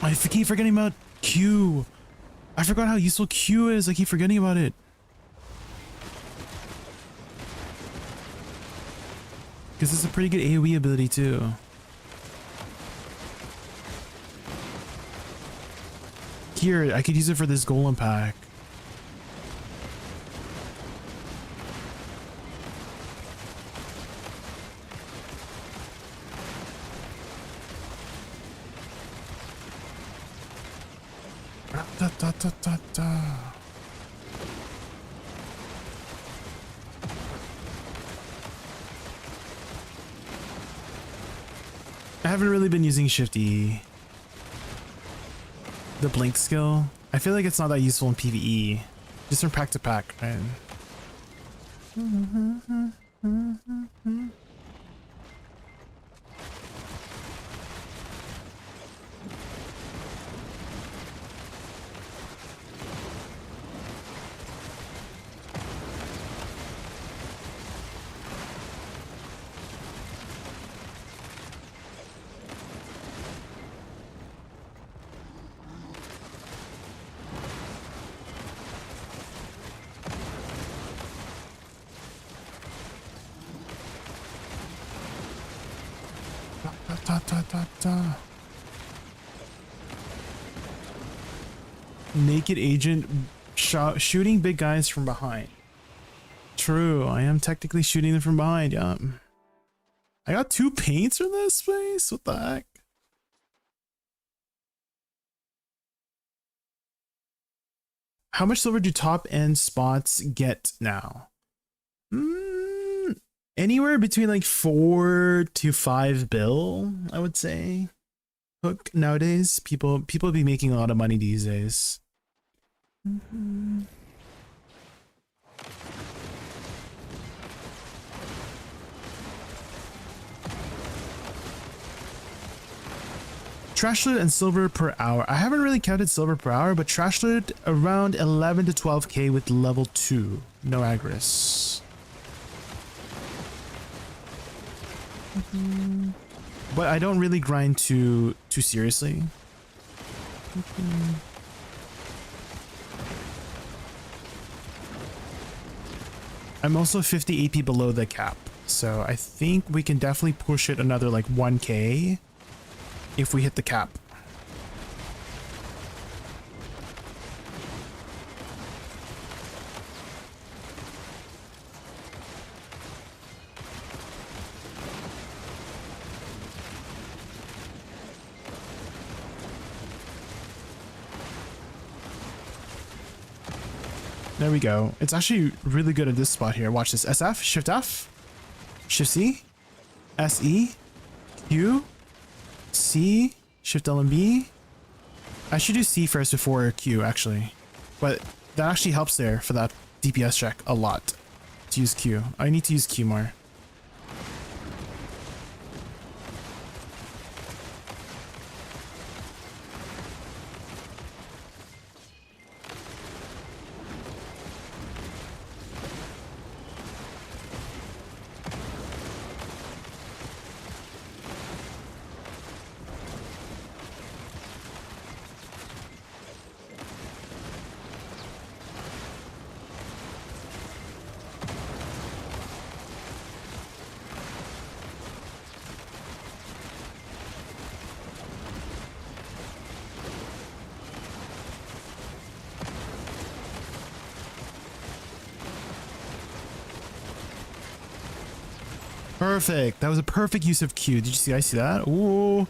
I keep forgetting about Q. I forgot how useful Q is. I keep forgetting about it. Because it's a pretty good AoE ability too. Here, I could use it for this golem pack. Da, da, da, da, da. I haven't really been using Shift E. The blink skill. I feel like it's not that useful in PvE. Just from pack to pack, right? Da, da, da, da. Naked agent shooting big guys from behind. True, I am technically shooting them from behind, yeah. I got 2 paints from this space? What the heck? How much silver do top end spots get now? Anywhere between like 4 to 5 bill, I would say. Hook nowadays, people be making a lot of money these days. Trash loot and silver per hour. I haven't really counted silver per hour, but trash loot around 11 to 12k with level 2. No agris. But I don't really grind too seriously. I'm also 50 AP below the cap, so I think we can definitely push it another like 1k if we hit the cap. There we go. It's actually really good at this spot here. Watch this. SF, Shift F, Shift C, SE, Q, C, Shift L and B. I should do C first before Q actually. But that actually helps there for that DPS check a lot to use Q. I need to use Q more. Perfect. That was a perfect use of Q. Did you see? I see that. Ooh,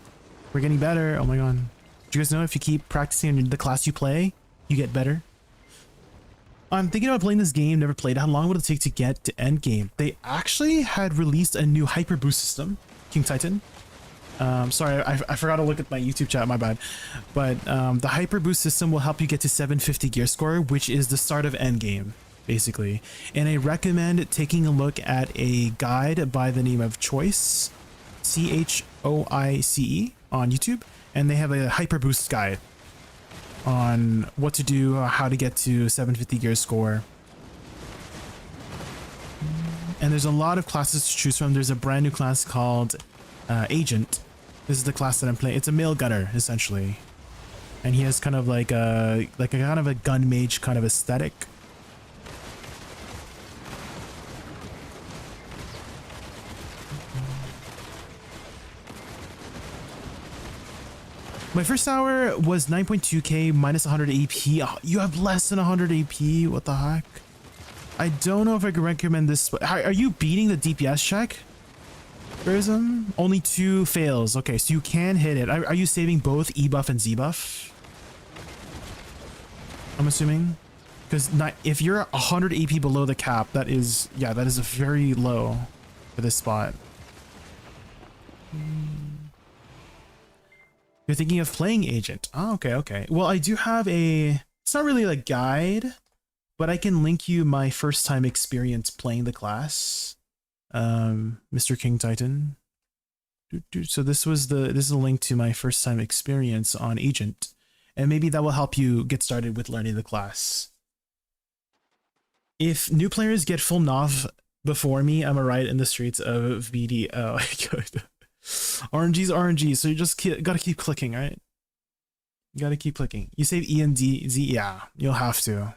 we're getting better. Oh my god. Do you guys know if you keep practicing in the class you play, you get better? I'm thinking about playing this game. Never played. How long would it take to get to end game? They actually had released a new hyper boost system, King Titan. Sorry, I forgot to look at my YouTube chat. My bad. But the hyper boost system will help you get to 750 gear score, which is the start of end game, basically. And I recommend taking a look at a guide by the name of Choice, CHOICE, on YouTube, and they have a hyper boost guide on what to do, how to get to 750 gear score. And there's a lot of classes to choose from. There's a brand new class called Agent. This is the class that I'm playing. It's a male gunner, essentially. and he has kind of like a kind of a gun mage kind of aesthetic. My first hour was 9.2k minus 100 AP. Oh, you have less than 100 AP? What the heck? I don't know if I can recommend this. Are you beating the DPS check? Prism? Only 2 fails. Okay, so you can hit it. Are you saving both E buff and Z buff? I'm assuming. Because if you're 100 AP below the cap, that is, yeah, that is very low for this spot. You're thinking of playing Agent. Oh, okay, okay. Well, I do have a, it's not really a guide, but I can link you my first time experience playing the class. Mr. King Titan. So this is a link to my first time experience on Agent, and maybe that will help you get started with learning the class. If new players get full NOV before me, I'm a riot in the streets of BD. Oh, good. RNG's RNG, so you just gotta keep clicking, right? You gotta keep clicking. You save E and D, Z, yeah, you'll have to.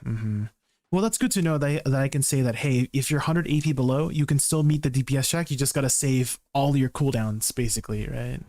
Well, that's good to know that I can say that, hey, if you're 100 AP below, you can still meet the DPS check. You just gotta save all your cooldowns, basically, right?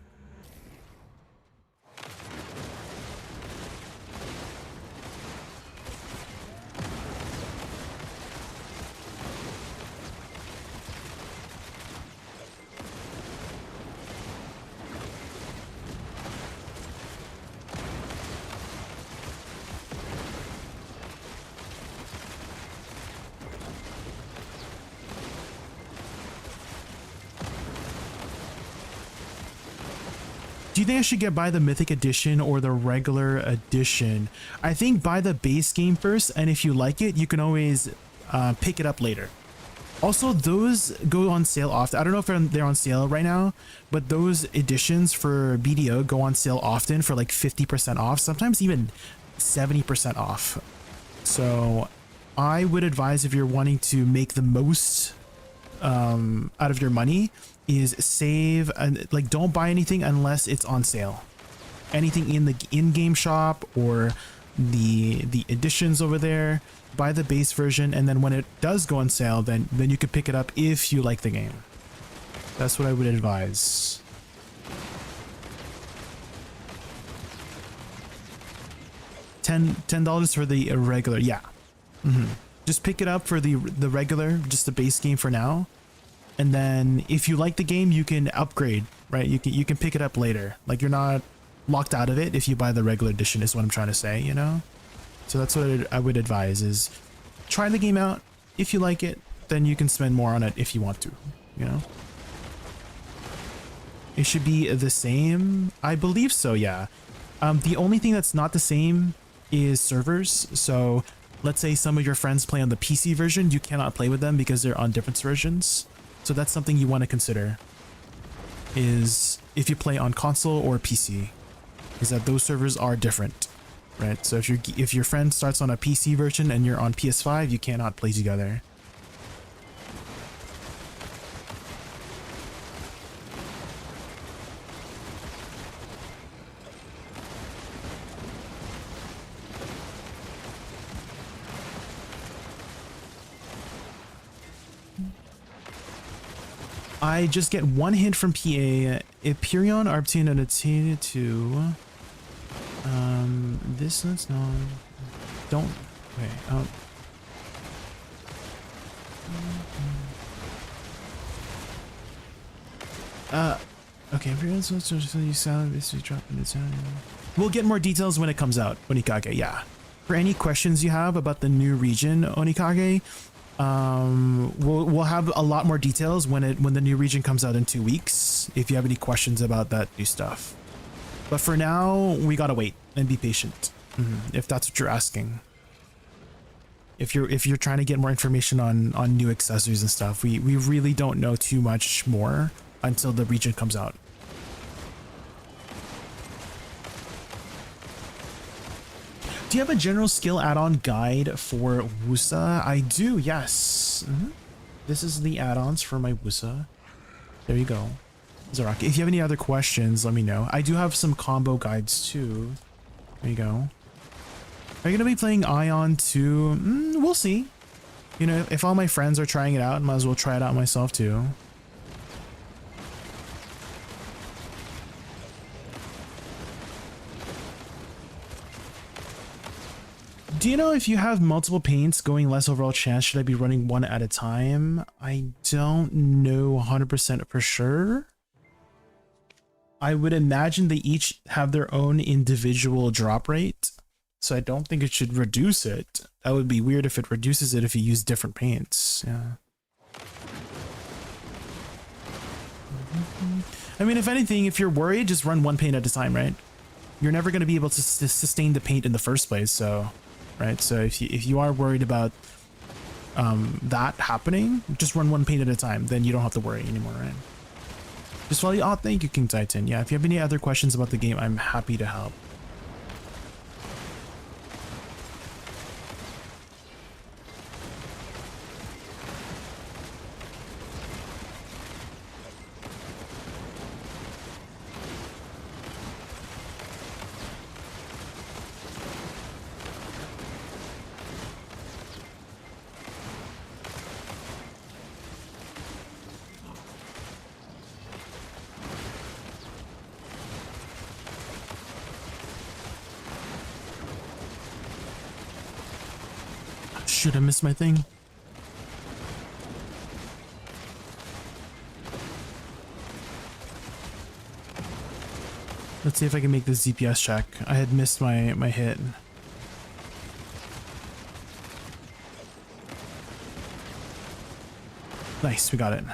Do you think I should buy the Mythic Edition or the regular edition? I think buy the base game first, and if you like it, you can always pick it up later. Also, those go on sale often. I don't know if they're on sale right now, but those editions for BDO go on sale often for like 50% off, sometimes even 70% off. So I would advise, if you're wanting to make the most out of your money, is save and like don't buy anything unless it's on sale. Anything in the in-game shop or the editions over there, buy the base version, and then when it does go on sale, then you can pick it up if you like the game. That's what I would advise. $10 for the regular, yeah. Just pick it up for the regular, just the base game for now. And then if you like the game, you can upgrade, right? You can pick it up later. Like, you're not locked out of it if you buy the regular edition, is what I'm trying to say, you know? So that's what I would advise, is try the game out. If you like it, then you can spend more on it if you want to, you know? It should be the same. I believe so, yeah. The only thing that's not the same is servers. So let's say some of your friends play on the PC version, you cannot play with them because they're on different versions. So that's something you want to consider, is if you play on console or PC, is that those servers are different, right? So if your friend starts on a PC version and you're on PS5, you cannot play together. I just get one hint from PA. Epyrion, Arptine, and Atene to this one's not. Don't wait. Okay, Epyrion's so you sound this is dropping it sound. We'll get more details when it comes out, Onikage, yeah. For any questions you have about the new region, Onikage, we'll have a lot more details when the new region comes out in 2 weeks, if you have any questions about that new stuff. But for now, we gotta wait and be patient, if that's what you're asking. If you're trying to get more information on new accessories and stuff, we really don't know too much more until the region comes out. Do you have a general skill add-on guide for Wusa? I do, yes. This is the add-ons for my Wusa. There you go. Zaraki, if you have any other questions, let me know. I do have some combo guides too. There you go. Are you gonna be playing Ion too? We'll see. You know, if all my friends are trying it out, might as well try it out myself too. Do you know if you have multiple paints going less overall chance, should I be running one at a time? I don't know 100% for sure. I would imagine they each have their own individual drop rate, so I don't think it should reduce it. That would be weird if it reduces it if you use different paints. Yeah. I mean, if anything, if you're worried, just run one paint at a time, right? You're never going to be able to sustain the paint in the first place, so... Right, so if you are worried about that happening, just run one paint at a time, then you don't have to worry anymore, right? Just while you... Oh, thank you, King Titan. Yeah, if you have any other questions about the game, I'm happy to help. Should I miss my thing? Let's see if I can make this DPS check. I had missed my hit. Nice, we got it.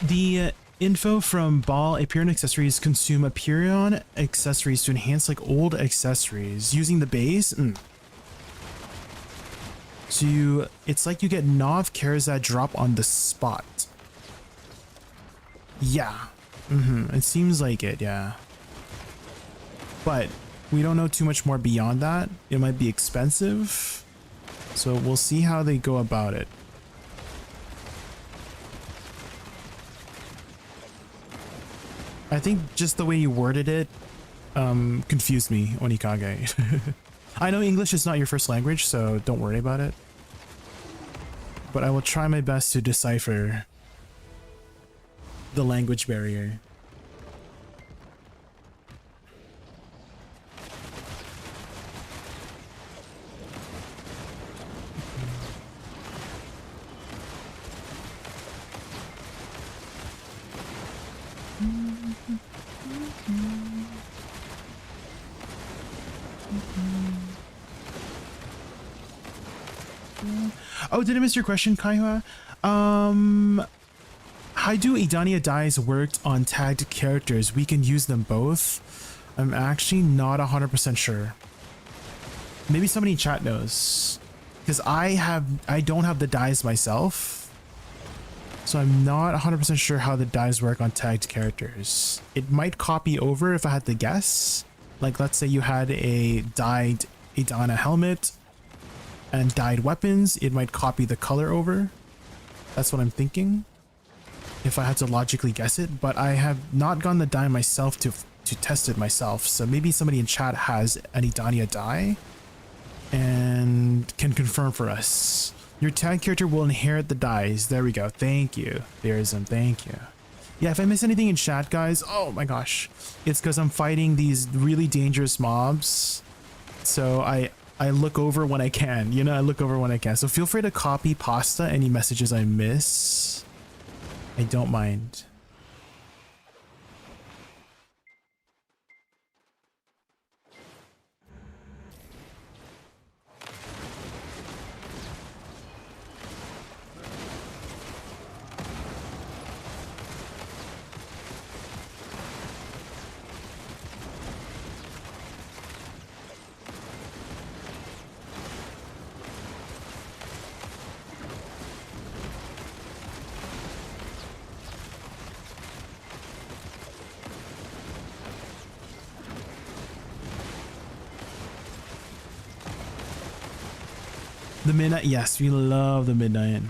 The info from Ball, Aperion accessories consume Aperion accessories to enhance like old accessories using the base. So it's like you get Nov Karazad drop on the spot. Yeah. It seems like it, yeah. But we don't know too much more beyond that. It might be expensive. So we'll see how they go about it. I think just the way you worded it confused me, Onikage. I know English is not your first language, so don't worry about it. But I will try my best to decipher the language barrier. Oh, did I miss your question, Kaihua? How do Idania dies worked on tagged characters? We can use them both. I'm actually not 100% sure. Maybe somebody in chat knows, because I don't have the dies myself, so I'm not 100% sure how the dies work on tagged characters. It might copy over if I had to guess. Like, let's say you had a dyed Idana helmet and dyed weapons, it might copy the color over. That's what I'm thinking, if I had to logically guess it, but I have not gotten the dye myself to test it myself, so maybe somebody in chat has an Idania dye and can confirm for us. Your tag character will inherit the dyes. There we go. Thank you. There's them. Thank you. Yeah, if I miss anything in chat, guys, oh my gosh, it's because I'm fighting these really dangerous mobs, so I look over when I can, you know, I look over when I can. So feel free to copy pasta any messages I miss. I don't mind. The midnight, yes, we love the midnight.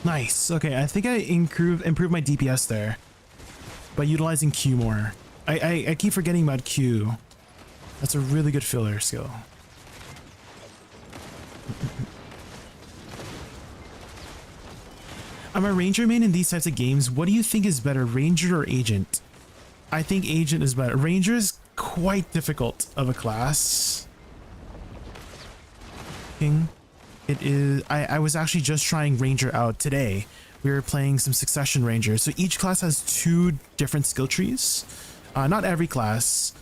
Nice. Okay, I think I improved my DPS there by utilizing Q more. I keep forgetting about Q. That's a really good filler skill. I'm a ranger main in these types of games. What do you think is better, ranger or agent? I think agent is better. Ranger is quite difficult of a class. King. It is. I was actually just trying ranger out today. We were playing some succession ranger. So each class has 2 different skill trees. Not every class,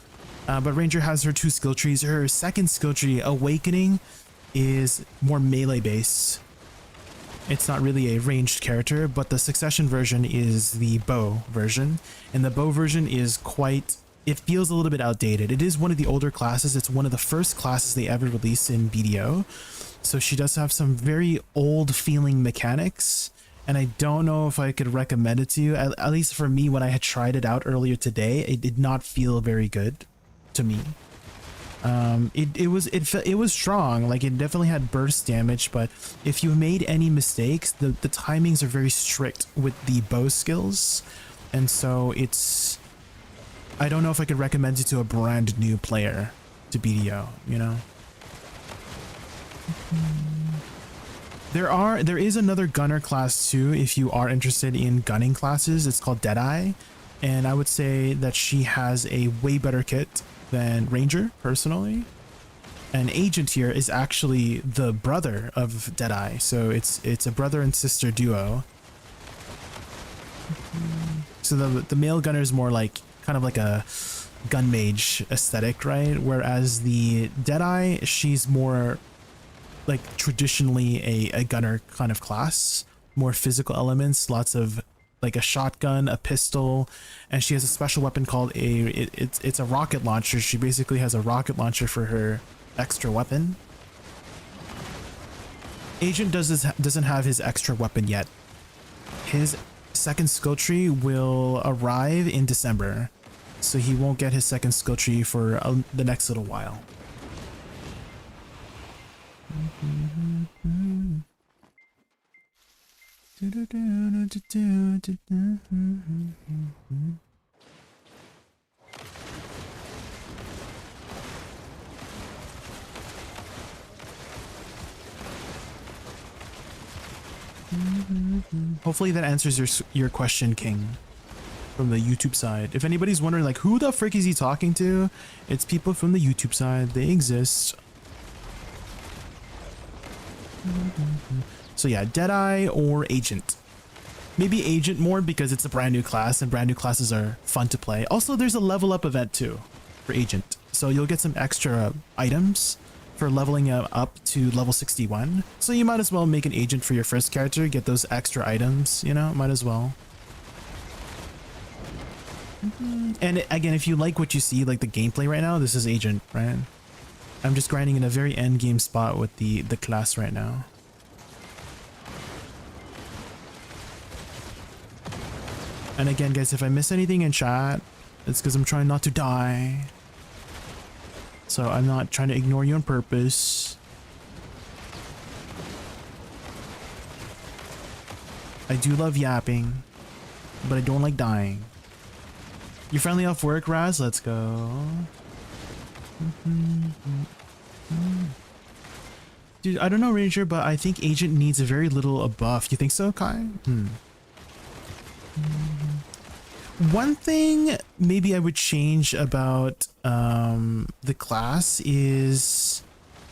but ranger has her 2 skill trees. Her second skill tree, awakening, is more melee based. It's not really a ranged character, but the succession version is the bow version, and the bow version is quite. It feels a little bit outdated. It is one of the older classes. It's one of the first classes they ever released in BDO. So she does have some very old feeling mechanics, and I don't know if I could recommend it to you. At least for me, when I had tried it out earlier today, it did not feel very good to me. It was strong, like it definitely had burst damage, but if you made any mistakes, the timings are very strict with the bow skills, and so it's. I don't know if I could recommend it to a brand new player to BDO, you know. There is another gunner class too if you are interested in gunning classes. It's called Deadeye, and I would say that she has a way better kit than Ranger personally. And Agent here is actually the brother of Deadeye, so it's a brother and sister duo. So the male gunner is more like kind of like a gun mage aesthetic, right? Whereas the Deadeye, she's more like traditionally a gunner kind of class, more physical elements, lots of like a shotgun, a pistol, and she has a special weapon called it's a rocket launcher. She basically has a rocket launcher for her extra weapon. Agent doesn't have his extra weapon yet. His second skill tree will arrive in December, so he won't get his second skill tree for the next little while. Hopefully that answers your question, King, from the YouTube side. If anybody's wondering like who the frick is he talking to, it's people from the YouTube side. They exist. So yeah, Deadeye or Agent. Maybe Agent more because it's a brand new class and brand new classes are fun to play. Also, there's a level up event too for Agent. So you'll get some extra items for leveling up to level 61. So you might as well make an Agent for your first character, get those extra items, you know, might as well. And again, if you like what you see, like the gameplay right now, this is Agent, right? I'm just grinding in a very end game spot with the class right now. And again, guys, if I miss anything in chat, it's because I'm trying not to die. So I'm not trying to ignore you on purpose. I do love yapping, but I don't like dying. You're finally off work, Raz? Let's go. Dude, I don't know, Ranger, but I think Agent needs a very little a buff. You think so, Kai? One thing maybe I would change about the class is,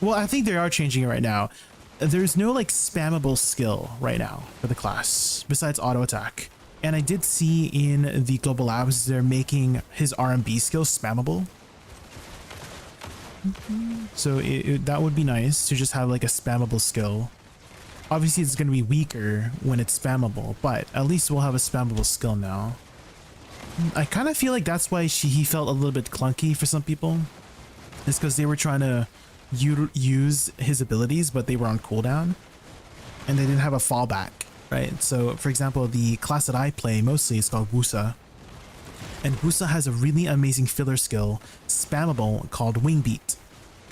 well, I think they are changing it right now. There's no like spammable skill right now for the class besides auto attack. And I did see in the global labs they're making his R&B skill spammable. So that would be nice to just have like a spammable skill. Obviously it's going to be weaker when it's spammable, but at least we'll have a spammable skill now. I kind of feel like that's why he felt a little bit clunky for some people. It's because they were trying to use his abilities, but they were on cooldown and they didn't have a fallback, right? So for example, the class that I play mostly is called Wusa. And Wusa has a really amazing filler skill, spammable, called Wing Beat,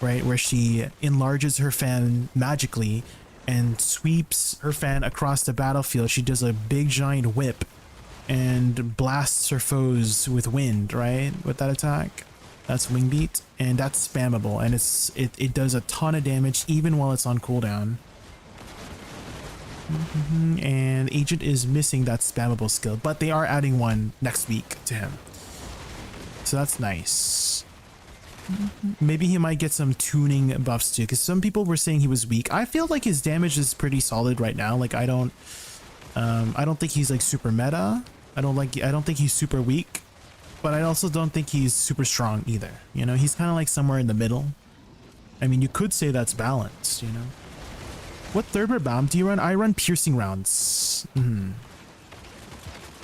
right? Where she enlarges her fan magically and sweeps her fan across the battlefield. She does a big giant whip and blasts her foes with wind, right? With that attack. That's Wing Beat, and that's spammable, and it does a ton of damage even while it's on cooldown. And Agent is missing that spammable skill, but they are adding one next week to him. So that's nice. Maybe he might get some tuning buffs too, because some people were saying he was weak. I feel like his damage is pretty solid right now. Like I don't think he's like super meta. I don't think he's super weak, but I also don't think he's super strong either. You know, he's kind of like somewhere in the middle. I mean, you could say that's balanced, you know. What third bomb do you run? I run piercing rounds.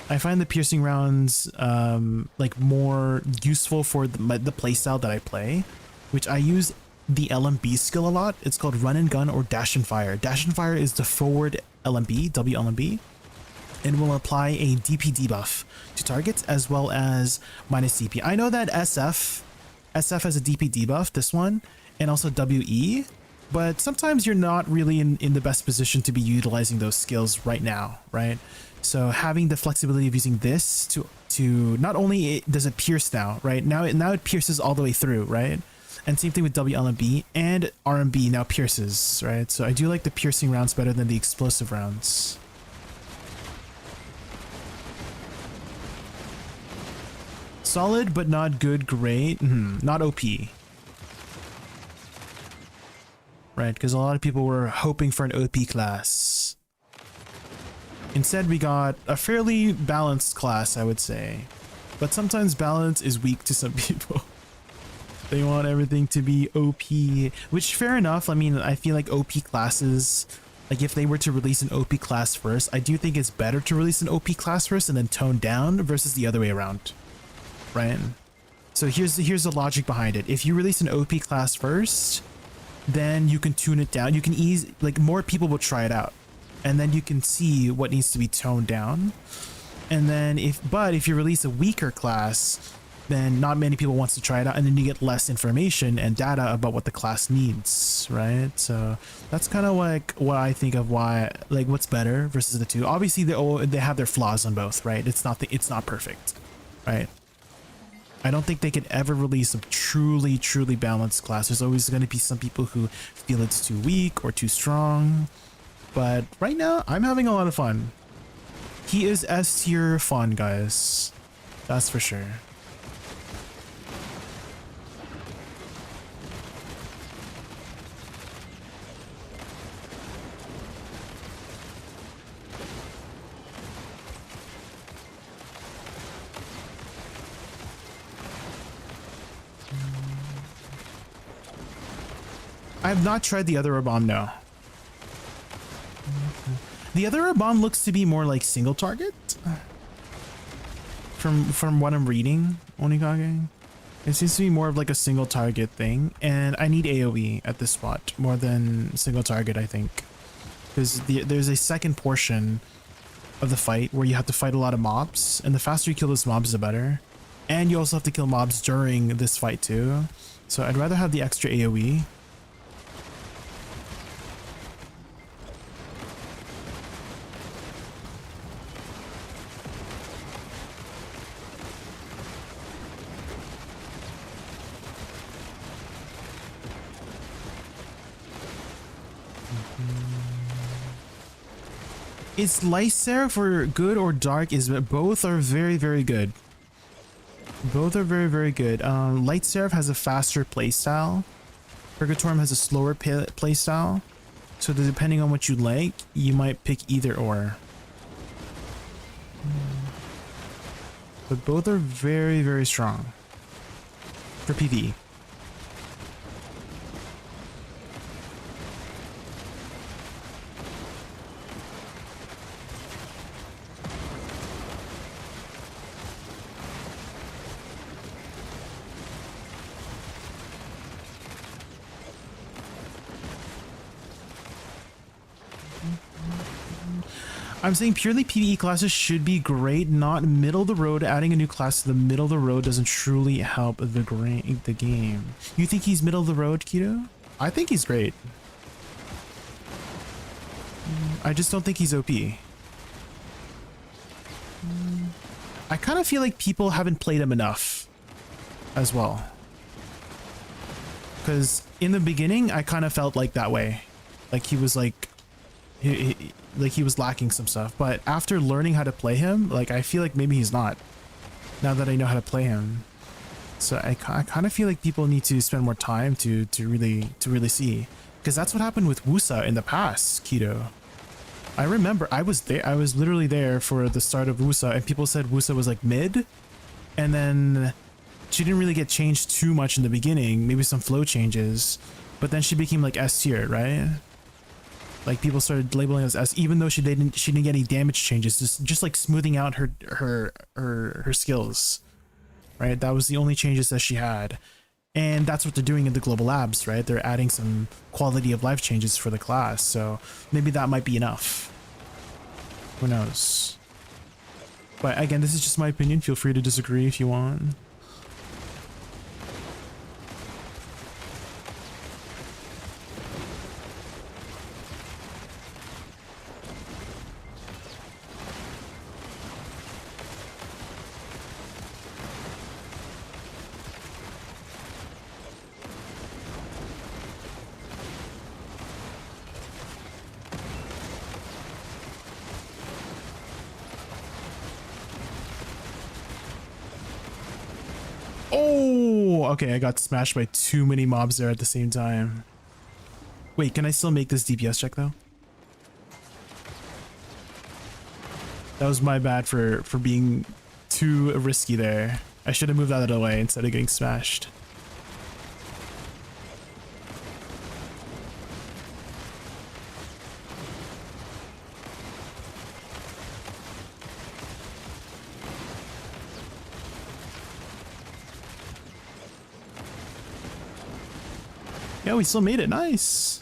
I find the piercing rounds like more useful for the playstyle that I play, which I use the LMB skill a lot. It's called run and gun or dash and fire. Dash and fire is the forward LMB, WLMB, and will apply a DP debuff to targets as well as minus DP. I know that SF has a DP debuff, this one, and also WE, but sometimes you're not really in the best position to be utilizing those skills right now, right? So having the flexibility of using this to not only does it pierce now, right? Now it pierces all the way through, right? And same thing with WLMB, and RMB now pierces, right? So I do like the piercing rounds better than the explosive rounds. Solid, but not good, great. Not OP. Right, because a lot of people were hoping for an OP class. Instead, we got a fairly balanced class, I would say. But sometimes balance is weak to some people. They want everything to be OP, which fair enough. I mean, I feel like OP classes, like if they were to release an OP class first, I do think it's better to release an OP class first and then tone down versus the other way around. Right? So here's the logic behind it. If you release an OP class first, then you can tune it down. You can more people will try it out, and then you can see what needs to be toned down. And then if you release a weaker class, then not many people wants to try it out, and then you get less information and data about what the class needs, right? So that's kind of like what I think of what's better versus the two. Obviously they have their flaws on both, right? It's not perfect, right? I don't think they could ever release a truly balanced class. There's always going to be some people who feel it's too weak or too strong. But right now, I'm having a lot of fun. He is S tier fun, guys. That's for sure. I have not tried the other bomb, no. The other bomb looks to be more like single target. From what I'm reading, Onikage. It seems to be more of like a single target thing, and I need AoE at this spot more than single target, I think. Because there's a second portion of the fight where you have to fight a lot of mobs, and the faster you kill those mobs, the better. And you also have to kill mobs during this fight too. So I'd rather have the extra AoE. Is Light Seraph or good or dark? Is both are very, very good. Both are very, very good. Light Seraph has a faster playstyle. Purgatorium has a slower playstyle. So depending on what you like, you might pick either or. But both are very, very strong for PvE. I'm saying purely PvE classes should be great, not middle of the road. Adding a new class to the middle of the road doesn't truly help the game. You think he's middle of the road, Keto? I think he's great. I just don't think he's OP. I kind of feel like people haven't played him enough as well. Because in the beginning, I kind of felt like that way. Like he was like... Like he was lacking some stuff, but after learning how to play him, like I feel like maybe he's not, now that I know how to play him. So I kind of feel like people need to spend more time to really see, because that's what happened with Wusa in the past, Keto. I remember I was literally there for the start of Wusa, and people said Wusa was like mid, and then she didn't really get changed too much in the beginning, maybe some flow changes, but then she became like S tier, right? Like people started labeling us as, even though she didn't get any damage changes, just like smoothing out her skills, right? That was the only changes that she had, and that's what they're doing in the global labs, right? They're adding some quality of life changes for the class, so maybe that might be enough. Who knows? But again, this is just my opinion. Feel free to disagree if you want. Okay, I got smashed by too many mobs there at the same time. Wait, can I still make this DPS check though? That was my bad for being too risky there. I should have moved out of the way instead of getting smashed. Yeah, we still made it. Nice.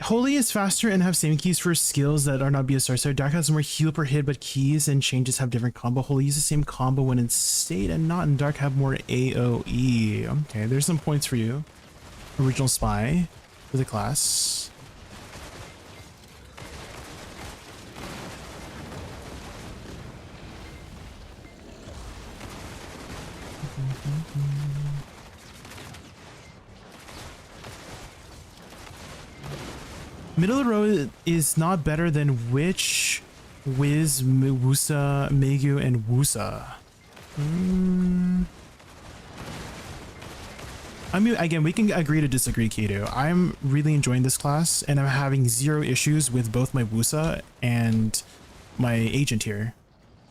Holy is faster and have same keys for skills that are not BSR. So Dark has more heal per hit, but keys and changes have different combo. Holy uses the same combo when in state, and not in Dark have more AoE. Okay, there's some points for you. Original Spy for the class. Middle of the road is not better than Witch, Wiz, Wusa, Megu, and Wusa. I mean, again, we can agree to disagree, Kato. I'm really enjoying this class, and I'm having zero issues with both my Wusa and my agent here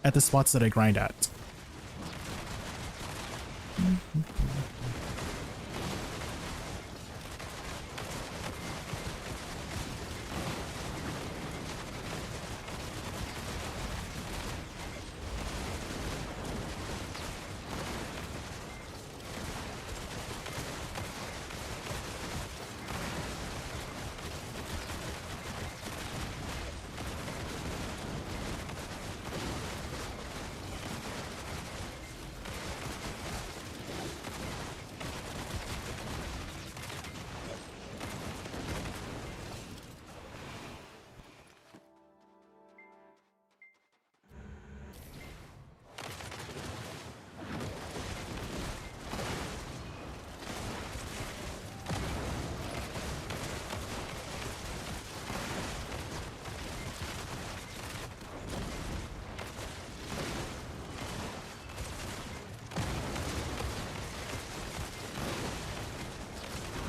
at the spots that I grind at.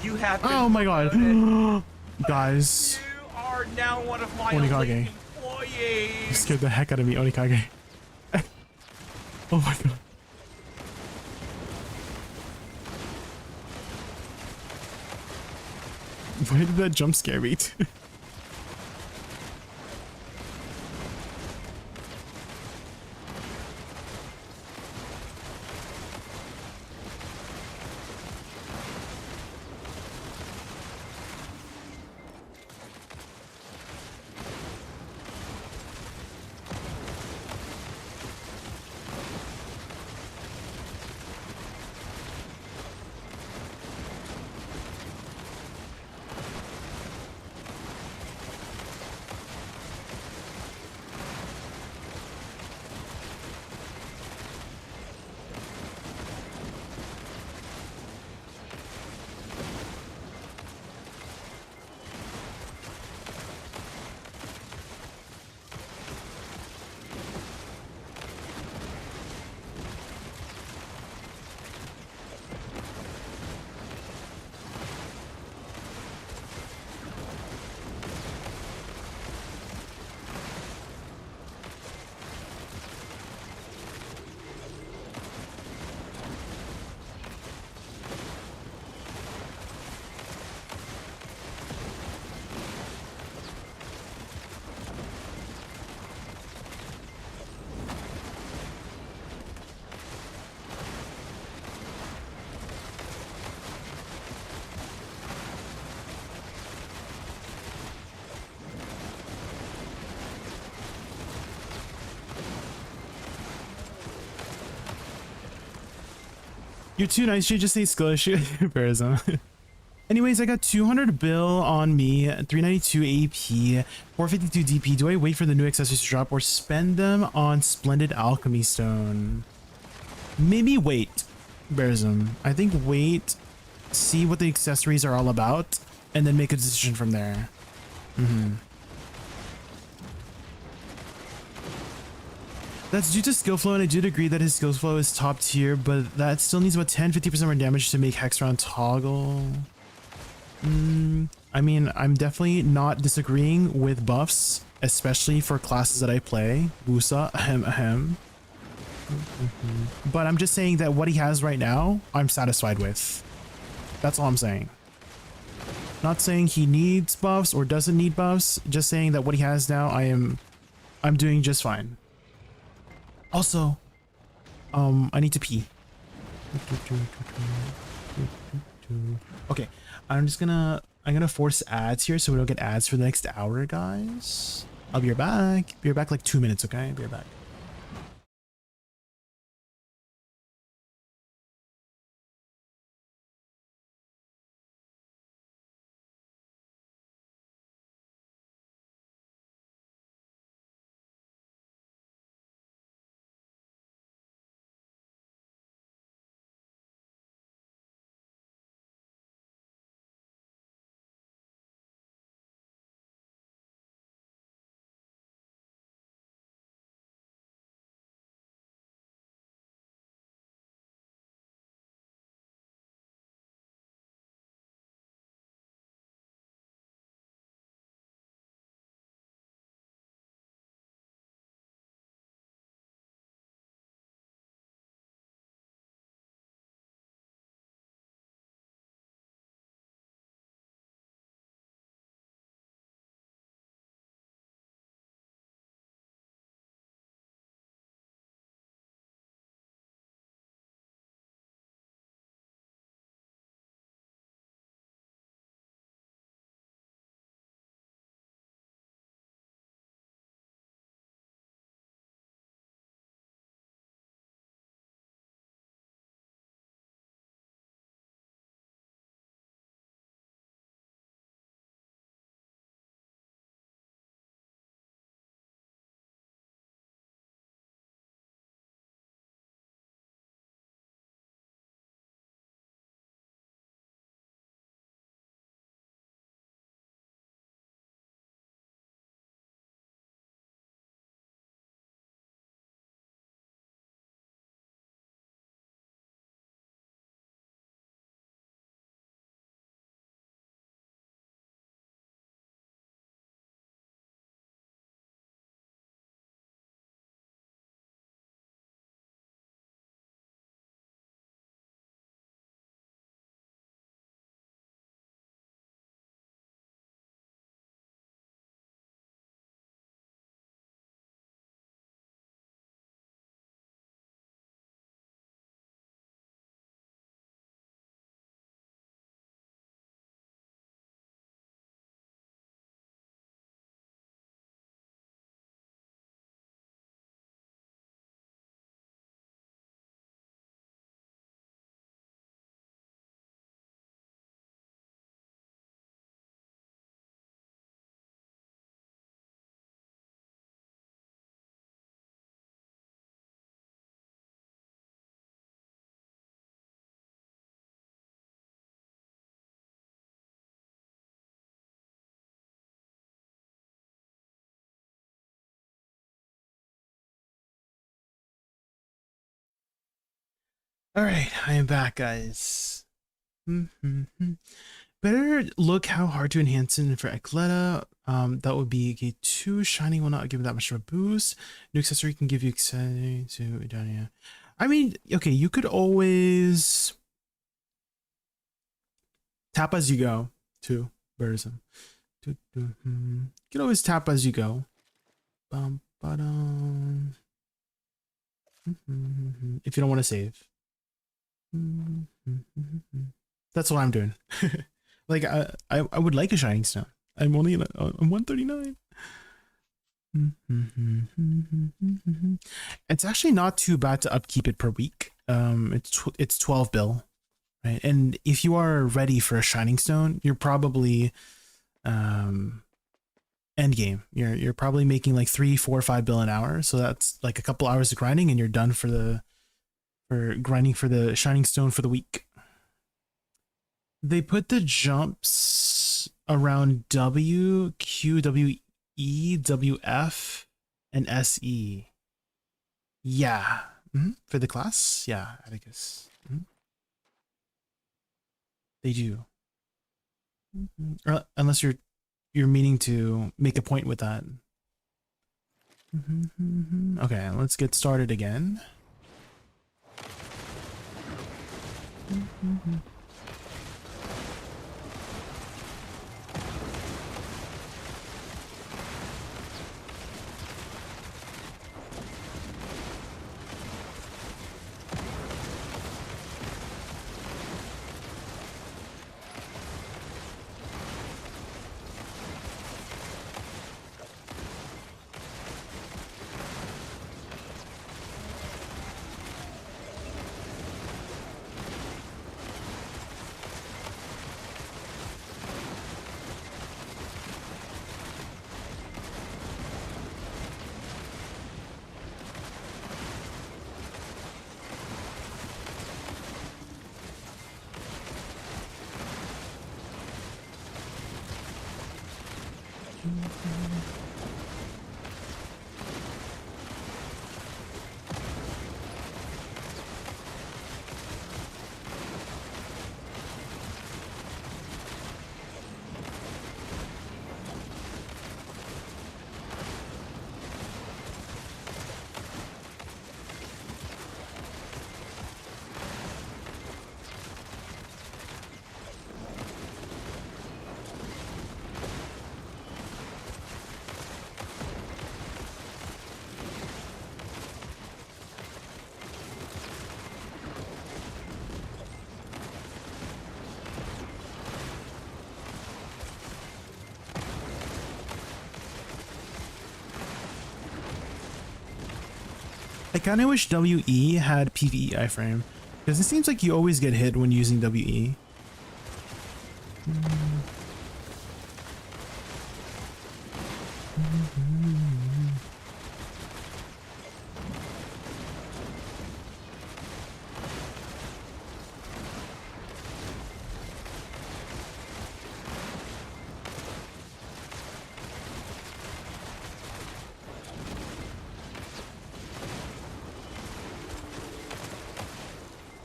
You have been Oh my god. Guys. You are now one of my Onikage. employees. You scared the heck out of me, Onikage. Oh my god. Why did that jump scare me too? You're too nice, you just say skill issue. Anyways, I got 200 bill on me, 392 AP, 452 DP. Do I wait for the new accessories to drop or spend them on Splendid Alchemy Stone? Maybe wait, Bearsum. I think wait, see what the accessories are all about, and then make a decision from there. That's due to skill flow, and I do agree that his skill flow is top tier, but that still needs about 10-50% more damage to make Hex Round toggle. I mean, I'm definitely not disagreeing with buffs, especially for classes that I play. Wusa, ahem. But I'm just saying that what he has right now, I'm satisfied with. That's all I'm saying. Not saying he needs buffs or doesn't need buffs, just saying that what he has now, I'm doing just fine. Also, I need to pee. Okay, I'm gonna force ads here so we don't get ads for the next hour, guys. I'll be right back. Be right back like 2 minutes, okay? Be right back. All right, I am back, guys. Better look how hard to enhance it for Ecletta. That would be okay. 2 shiny will not give it that much of a boost. New accessory can give you exciting to down here. I mean, okay, you could always tap as you go too. Burism. You can always tap as you go. If you don't want to save. That's what I'm doing. Like I would like a shining stone. I'm only I'm 139. It's actually not too bad to upkeep it per week. It's 12 bill, right? And if you are ready for a shining stone, you're probably end game. You're probably making like 3, 4, 5 bill an hour. So that's like a couple hours of grinding, and you're done for grinding for the shining stone for the week. They put the jumps around W, Q, W, E, W, F, and SE. Yeah. For the class? Yeah, I guess. They do. Unless you're meaning to make a point with that. Okay, let's get started again. I kind of wish WE had PvE iframe, because it seems like you always get hit when using WE.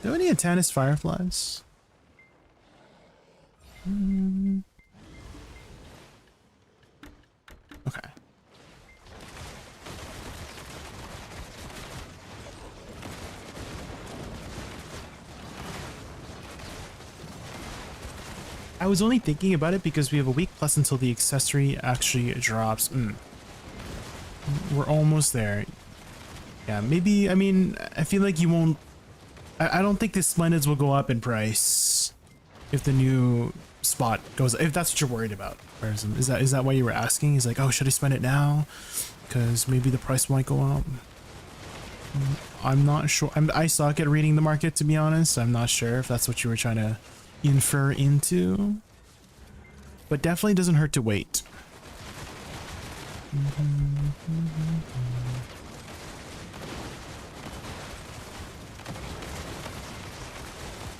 Do you have any Atanis fireflies? Okay. I was only thinking about it because we have a week plus until the accessory actually drops. We're almost there. Yeah, maybe, I mean, I feel like you won't... I don't think the Splendids will go up in price if the new spot goes, if that's what you're worried about. Is that why you were asking? He's like, oh, should I spend it now? Because maybe the price might go up. I'm not sure. I suck at reading the market, to be honest. I'm not sure if that's what you were trying to infer into. But definitely doesn't hurt to wait.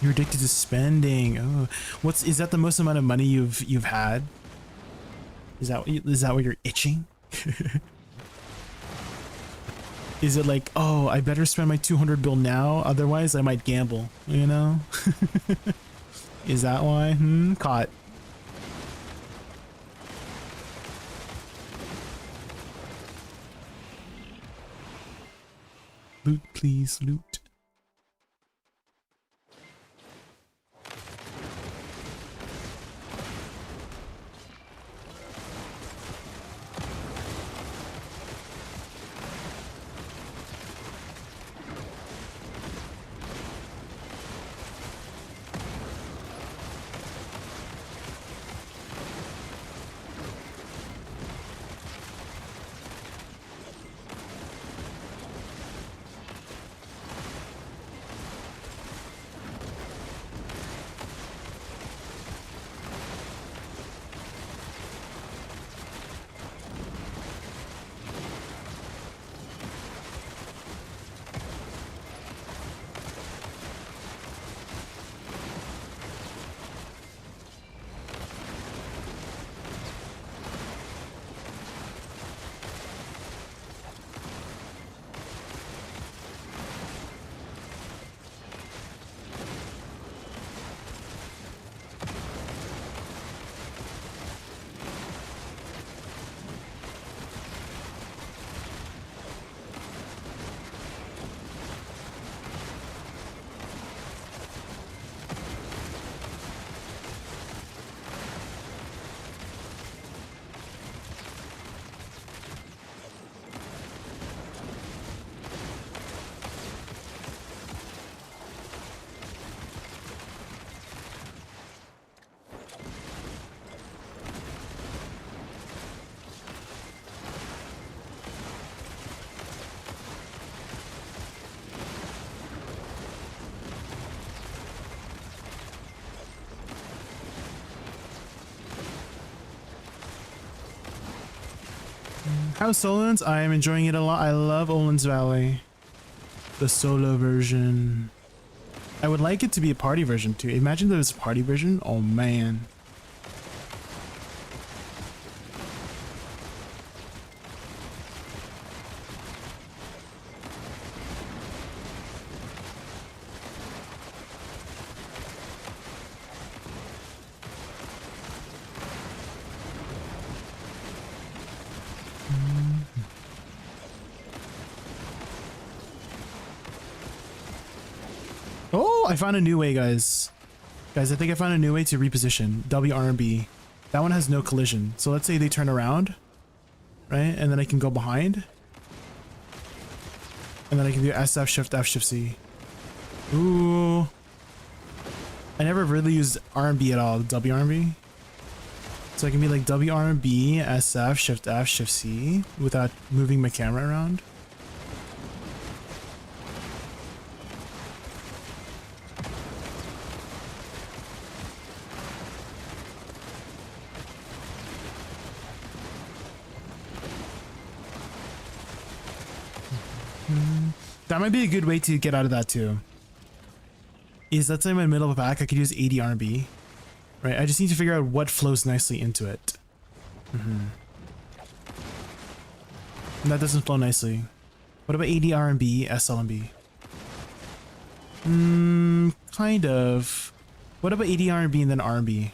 You're addicted to spending. Oh, is that the most amount of money you've had? Is that what you're itching? Is it like, oh, I better spend my 200 bill now, otherwise I might gamble, you know? Is that why? Caught. Loot, please, loot. How's Solon's? I am enjoying it a lot. I love Olin's Valley. The solo version. I would like it to be a party version too. Imagine there was a party version. Oh man. Oh, I found a new way, guys. Guys, I think I found a new way to reposition WRB. That one has no collision. So let's say they turn around, right? And then I can go behind. And then I can do SF, Shift, F, Shift, C. Ooh. I never really used RB at all, WRB. So I can be like WRB, SF, Shift, F, Shift, C without moving my camera around. That might be a good way to get out of that too. Is let's say I'm in the middle of a pack, I could use 80 RB. Right, I just need to figure out what flows nicely into it. And that doesn't flow nicely. What about 80 RB, SLMB? Kind of. What about 80 RB and then RB?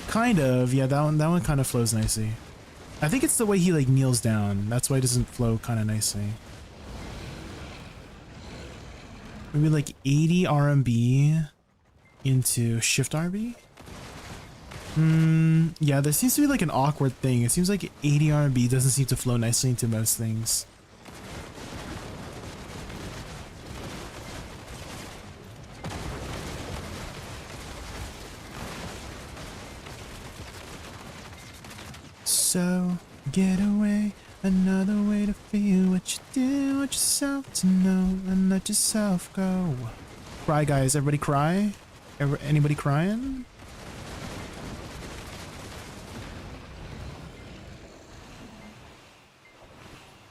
Kind of, yeah, that one kind of flows nicely. I think it's the way he like kneels down. That's why it doesn't flow kind of nicely. Maybe like 80 RMB into Shift RB? Yeah, there seems to be like an awkward thing. It seems like 80 RMB doesn't seem to flow nicely into most things. So, get away. Another way to feel what you do, want yourself to know, and let yourself go. Cry, guys. Everybody cry? Anybody crying?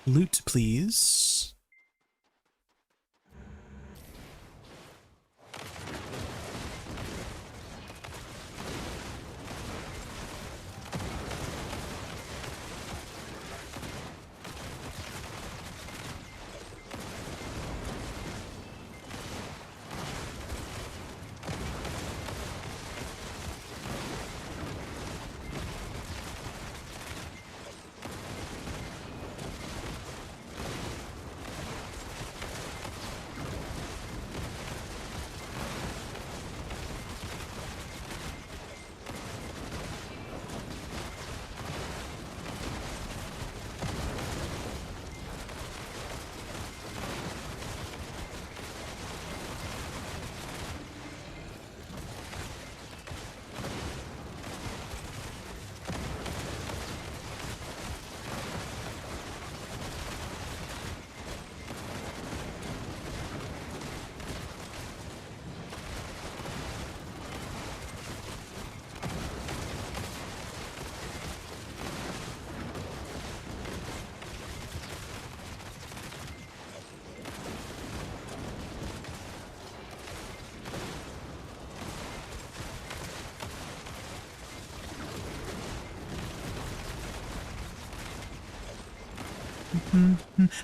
Loot, please.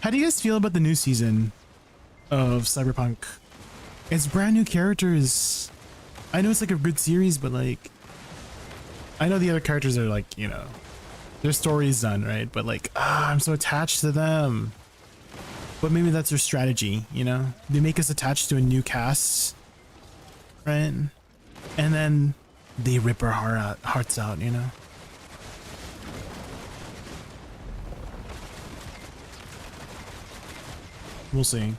How do you guys feel about the new season of Cyberpunk? It's brand new characters. I know it's like a good series, but like, I know the other characters are like, you know, their story's done, right? But like, I'm so attached to them. But maybe that's their strategy, you know? They make us attached to a new cast, right? And then they rip our hearts out, you know? We'll see.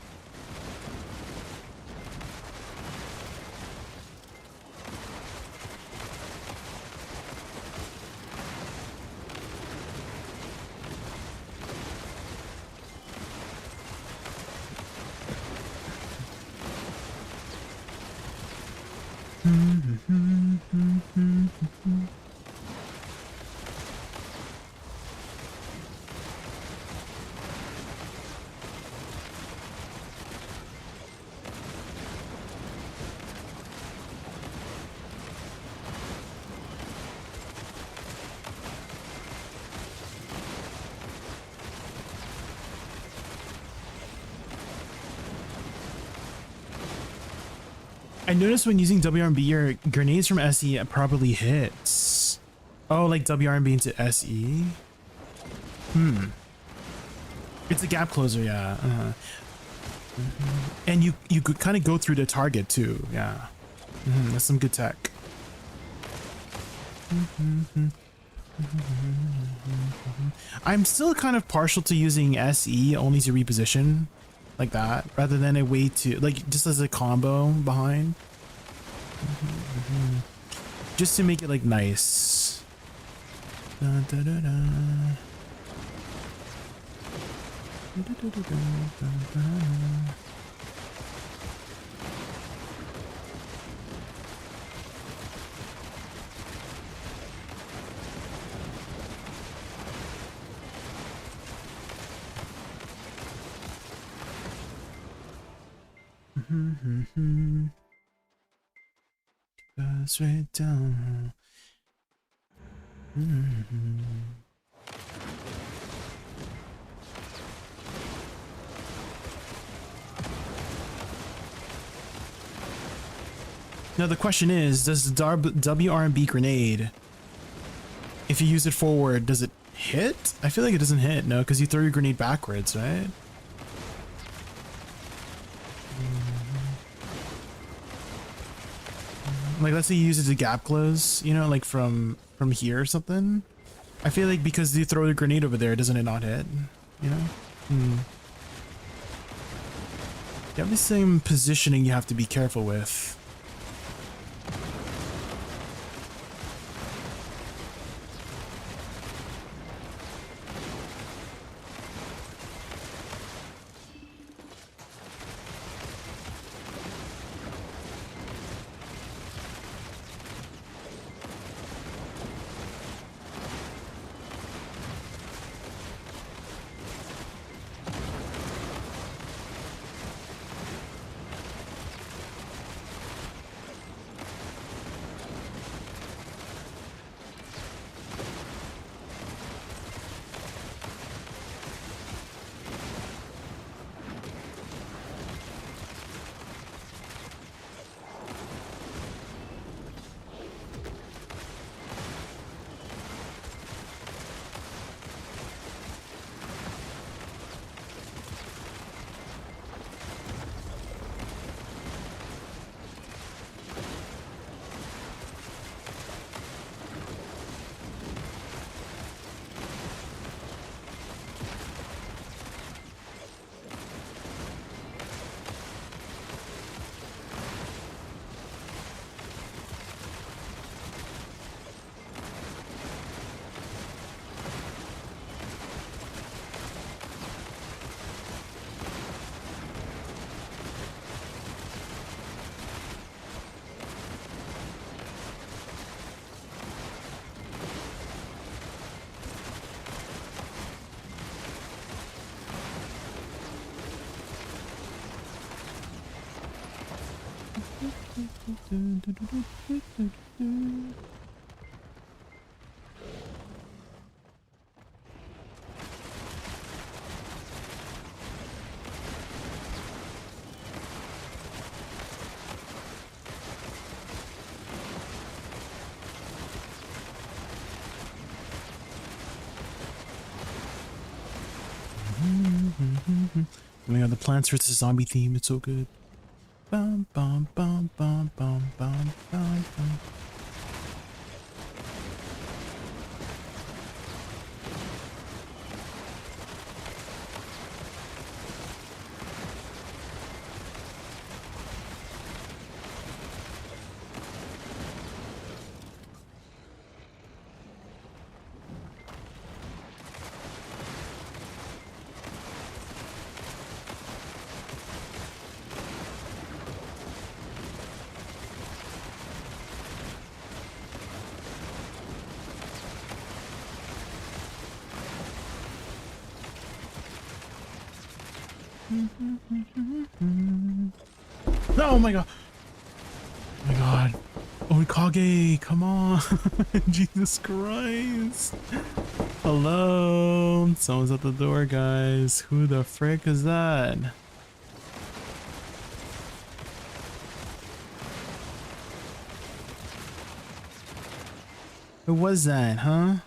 I noticed when using WRB, your grenades from SE probably hits. Oh, like WRB into SE? It's a gap closer, yeah. And you could kind of go through the target too, yeah. That's some good tech. I'm still kind of partial to using SE only to reposition like that, rather than a way to, like, just as a combo behind. Just to make it, like, nice. Da, da, da, da. Da, da, da, da, da, da. Straight down. Now the question is, does the WRB grenade, if you use it forward, does it hit? I feel like it doesn't hit, no, because you throw your grenade backwards, right? Like, let's say you use it to gap close, you know, like from here or something. I feel like because you throw the grenade over there, doesn't it not hit? You know? You have the same positioning you have to be careful with. Oh my god, the Plants vs. Zombie theme, it's so good. Bum, bum, bum, bum, bum, bum, bum, bum. No, oh my god. Oh my god. Oh, Kage, come on. Jesus Christ. Hello. Someone's at the door, guys. Who the frick is that? Who was that, huh?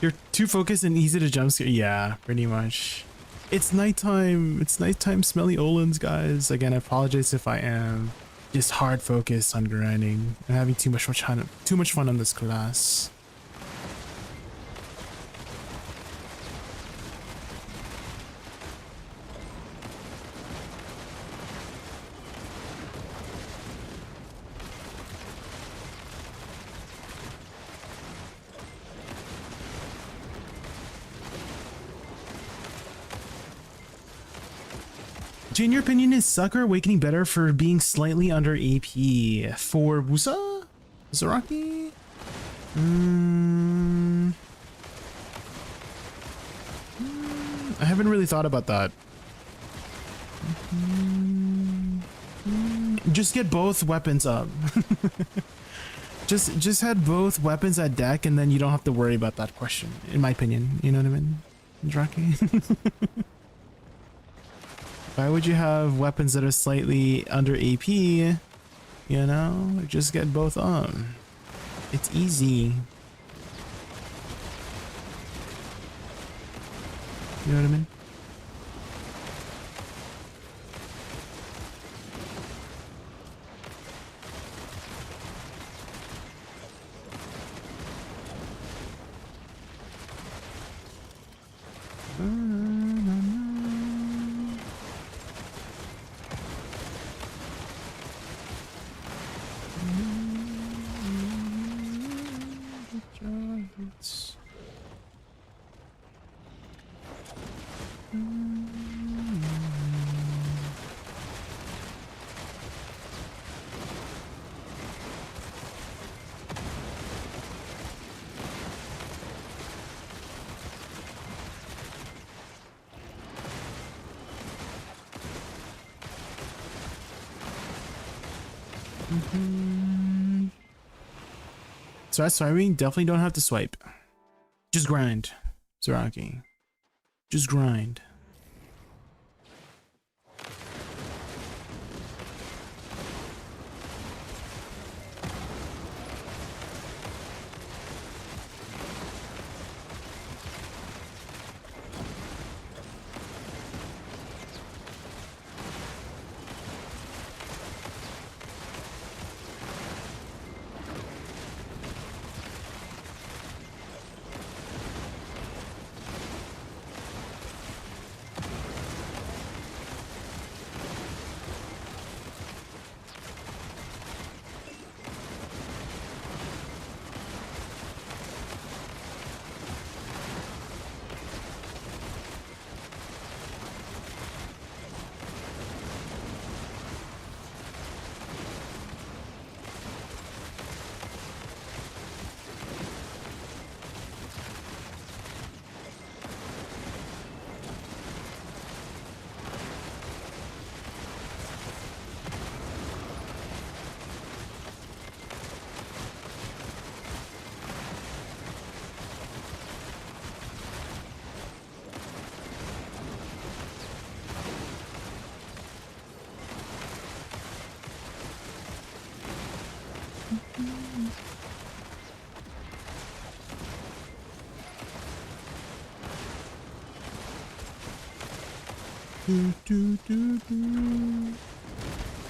You're too focused and easy to jump scare. Yeah, pretty much. It's nighttime. It's nighttime smelly Olins, guys. Again, I apologize if I am just hard focused on grinding and having too much fun on this class. Jay, in your opinion, is Sucker Awakening better for being slightly under AP? For Wusa? Zaraki? I haven't really thought about that. Just get both weapons up. just had both weapons at deck and then you don't have to worry about that question, in my opinion. You know what I mean? Zaraki? Why would you have weapons that are slightly under AP? You know, just get both on. It's easy. You know what I mean? So that's why we definitely don't have to swipe. Just grind, Zaraki. Just grind.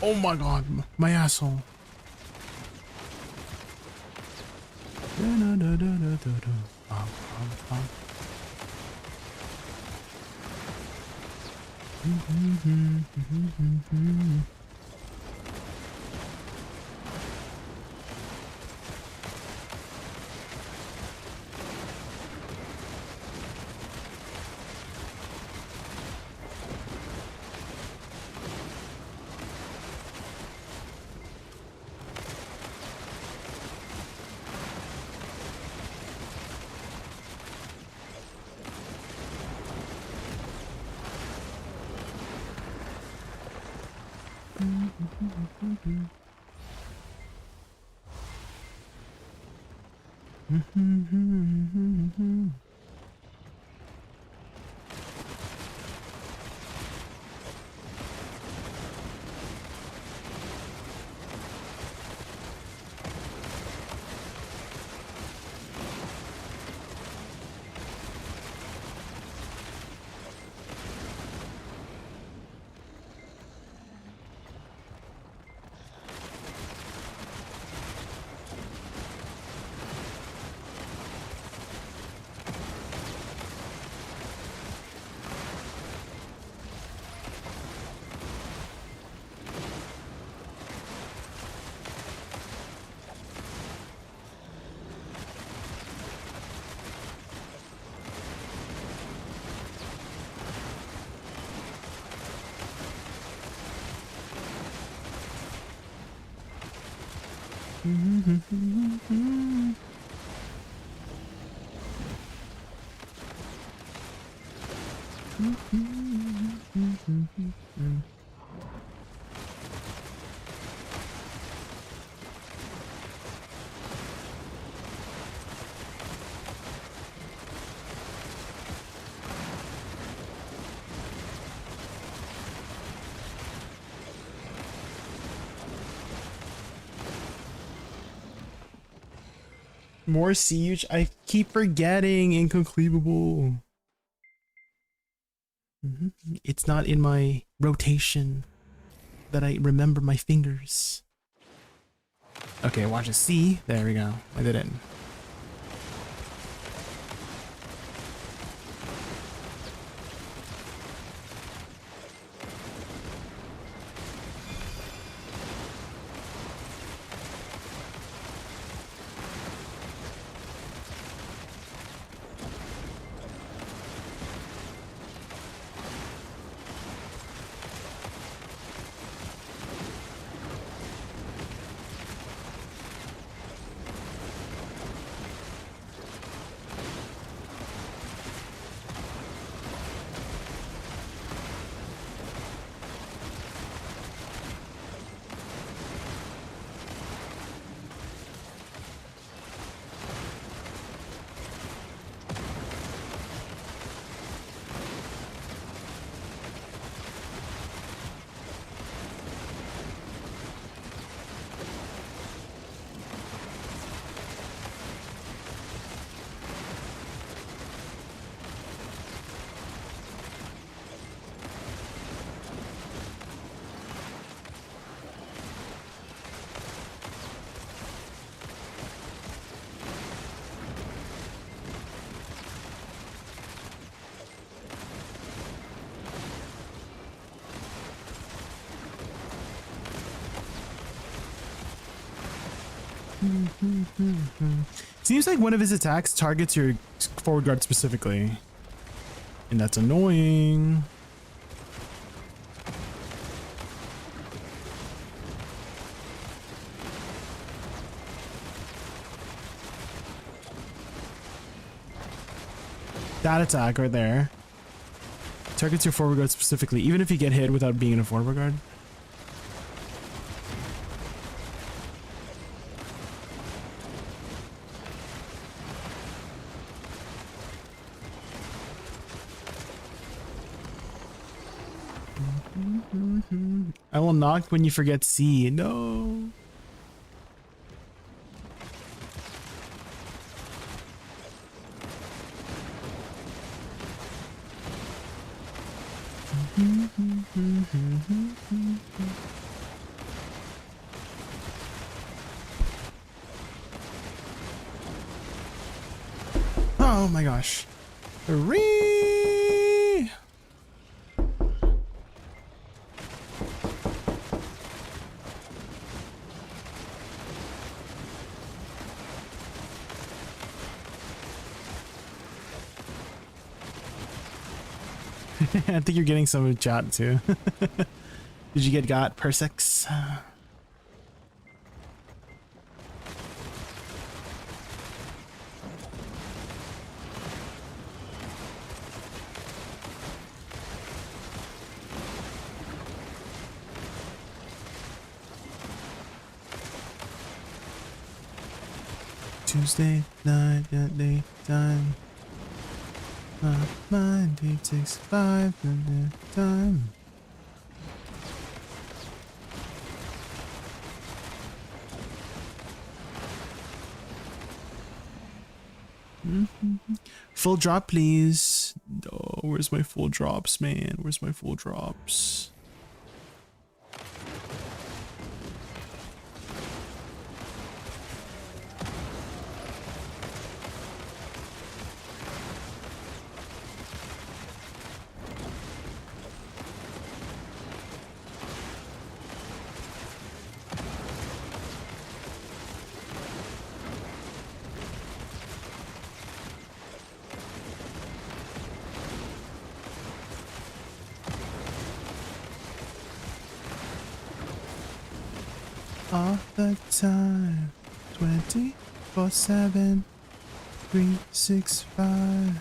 Oh my god, my asshole. More siege. I keep forgetting inconcludable. It's not in my rotation that I remember my fingers. Okay, watch it. See? There we go. I did it. Seems like one of his attacks targets your forward guard specifically. And that's annoying. That attack right there targets your forward guard specifically, even if you get hit without being in a forward guard. I will knock when you forget C. No. Oh my gosh. Hooray! I think you're getting some in chat too. Did you get got Persex? Tuesday night at daytime. My mind takes 5 minute time. Full drop, please. Oh, where's my full drops, man? Where's my full drops? All the time, 24/7, 365.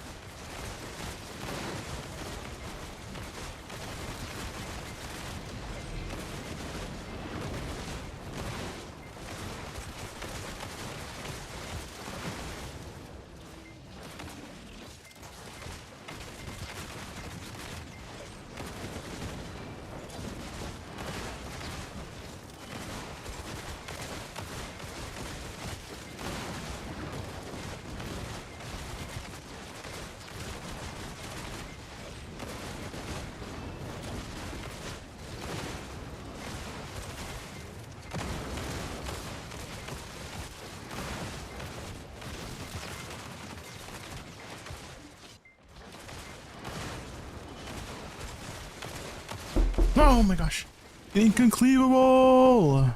Oh my gosh. Inconcleivable!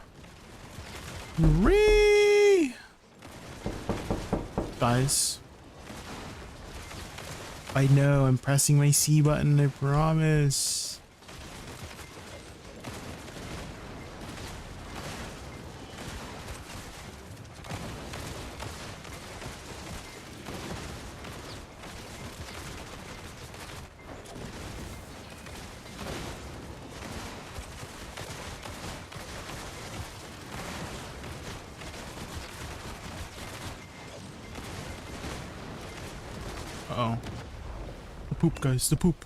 Ree! Guys. I know, I'm pressing my C button, I promise. Uh-oh. The poop, guys, the poop.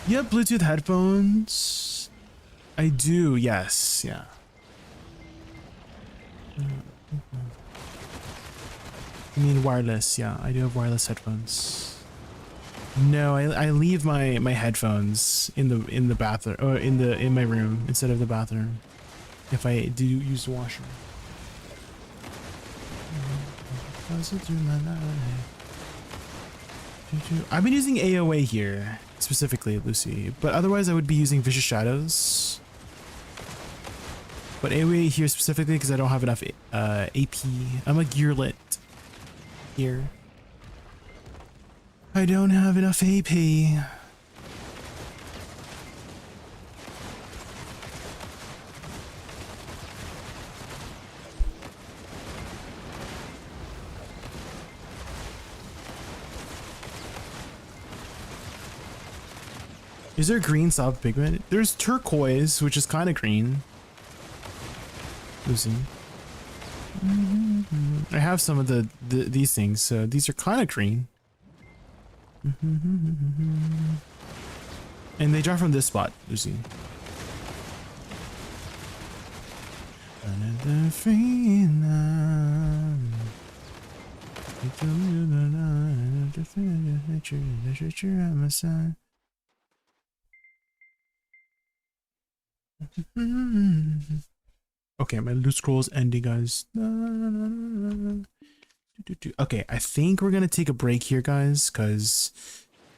You have Bluetooth headphones? I do, yes, yeah. I mean wireless, yeah, I do have wireless headphones. No, I leave my headphones in the bathroom or in my room instead of the bathroom if I do use the washroom. I've been using AOA here, specifically, Lucy, but otherwise I would be using Vicious Shadows. But AOA here specifically because I don't have enough AP. I'm a gearlet here. I don't have enough AP. Is there green solid pigment? There's turquoise, which is kind of green. Losing. I have some of these things, so these are kind of green. And they drop from this spot, Lucy. Okay, my loot scroll's ending, guys. Okay, I think we're gonna take a break here, guys, because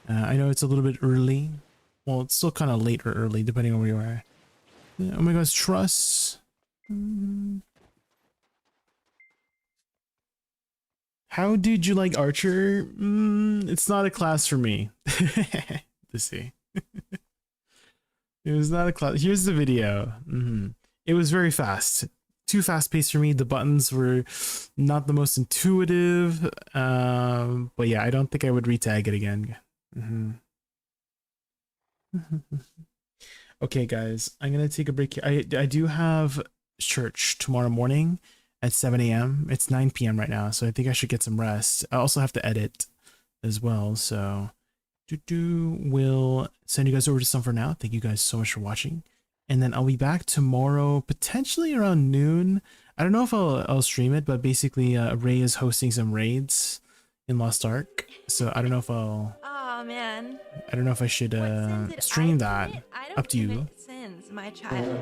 I know it's a little bit early. Well, it's still kind of late or early, depending on where you are. Oh my gosh, trust. How did you like Archer? It's not a class for me. To see. It was not a class. Here's the video. It was very fast. Too fast paced for me. The buttons were not the most intuitive. But yeah, I don't think I would retag it again. Okay, guys, I'm gonna take a break here. I do have church tomorrow morning at 7 a.m. It's 9 p.m. right now, so I think I should get some rest. I also have to edit as well, so will send you guys over to some for now. Thank you guys so much for watching, and then I'll be back tomorrow, potentially around noon. I don't know if I'll stream it, but basically Ray is hosting some raids in Lost Ark, so I don't know if I'll. Oh man. I don't know if I should stream that. Up to you. Sins, my child.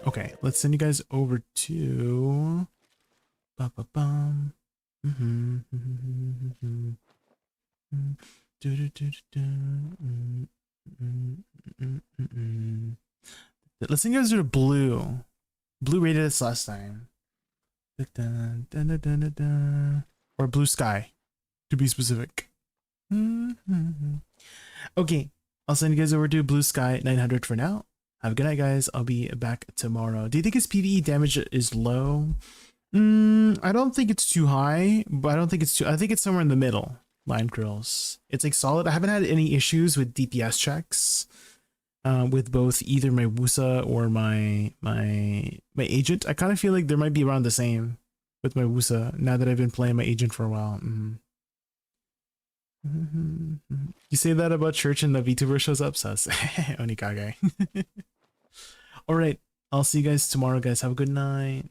Okay, let's send you guys over to. Let's send you guys to blue. Blue rated us last time. Or blue sky, to be specific. Okay, I'll send you guys over to blue sky 900 for now. Have a good night, guys. I'll be back tomorrow. Do you think his PvE damage is low? I don't think it's too high, but I don't think it's too. I think it's somewhere in the middle. Line Girls. It's like solid. I haven't had any issues with DPS checks with both either my Wusa or my agent. I kind of feel like there might be around the same with my Wusa now that I've been playing my agent for a while. You say that about church and the VTuber shows up, sus. Onikage. All right, I'll see you guys tomorrow, guys. Have a good night.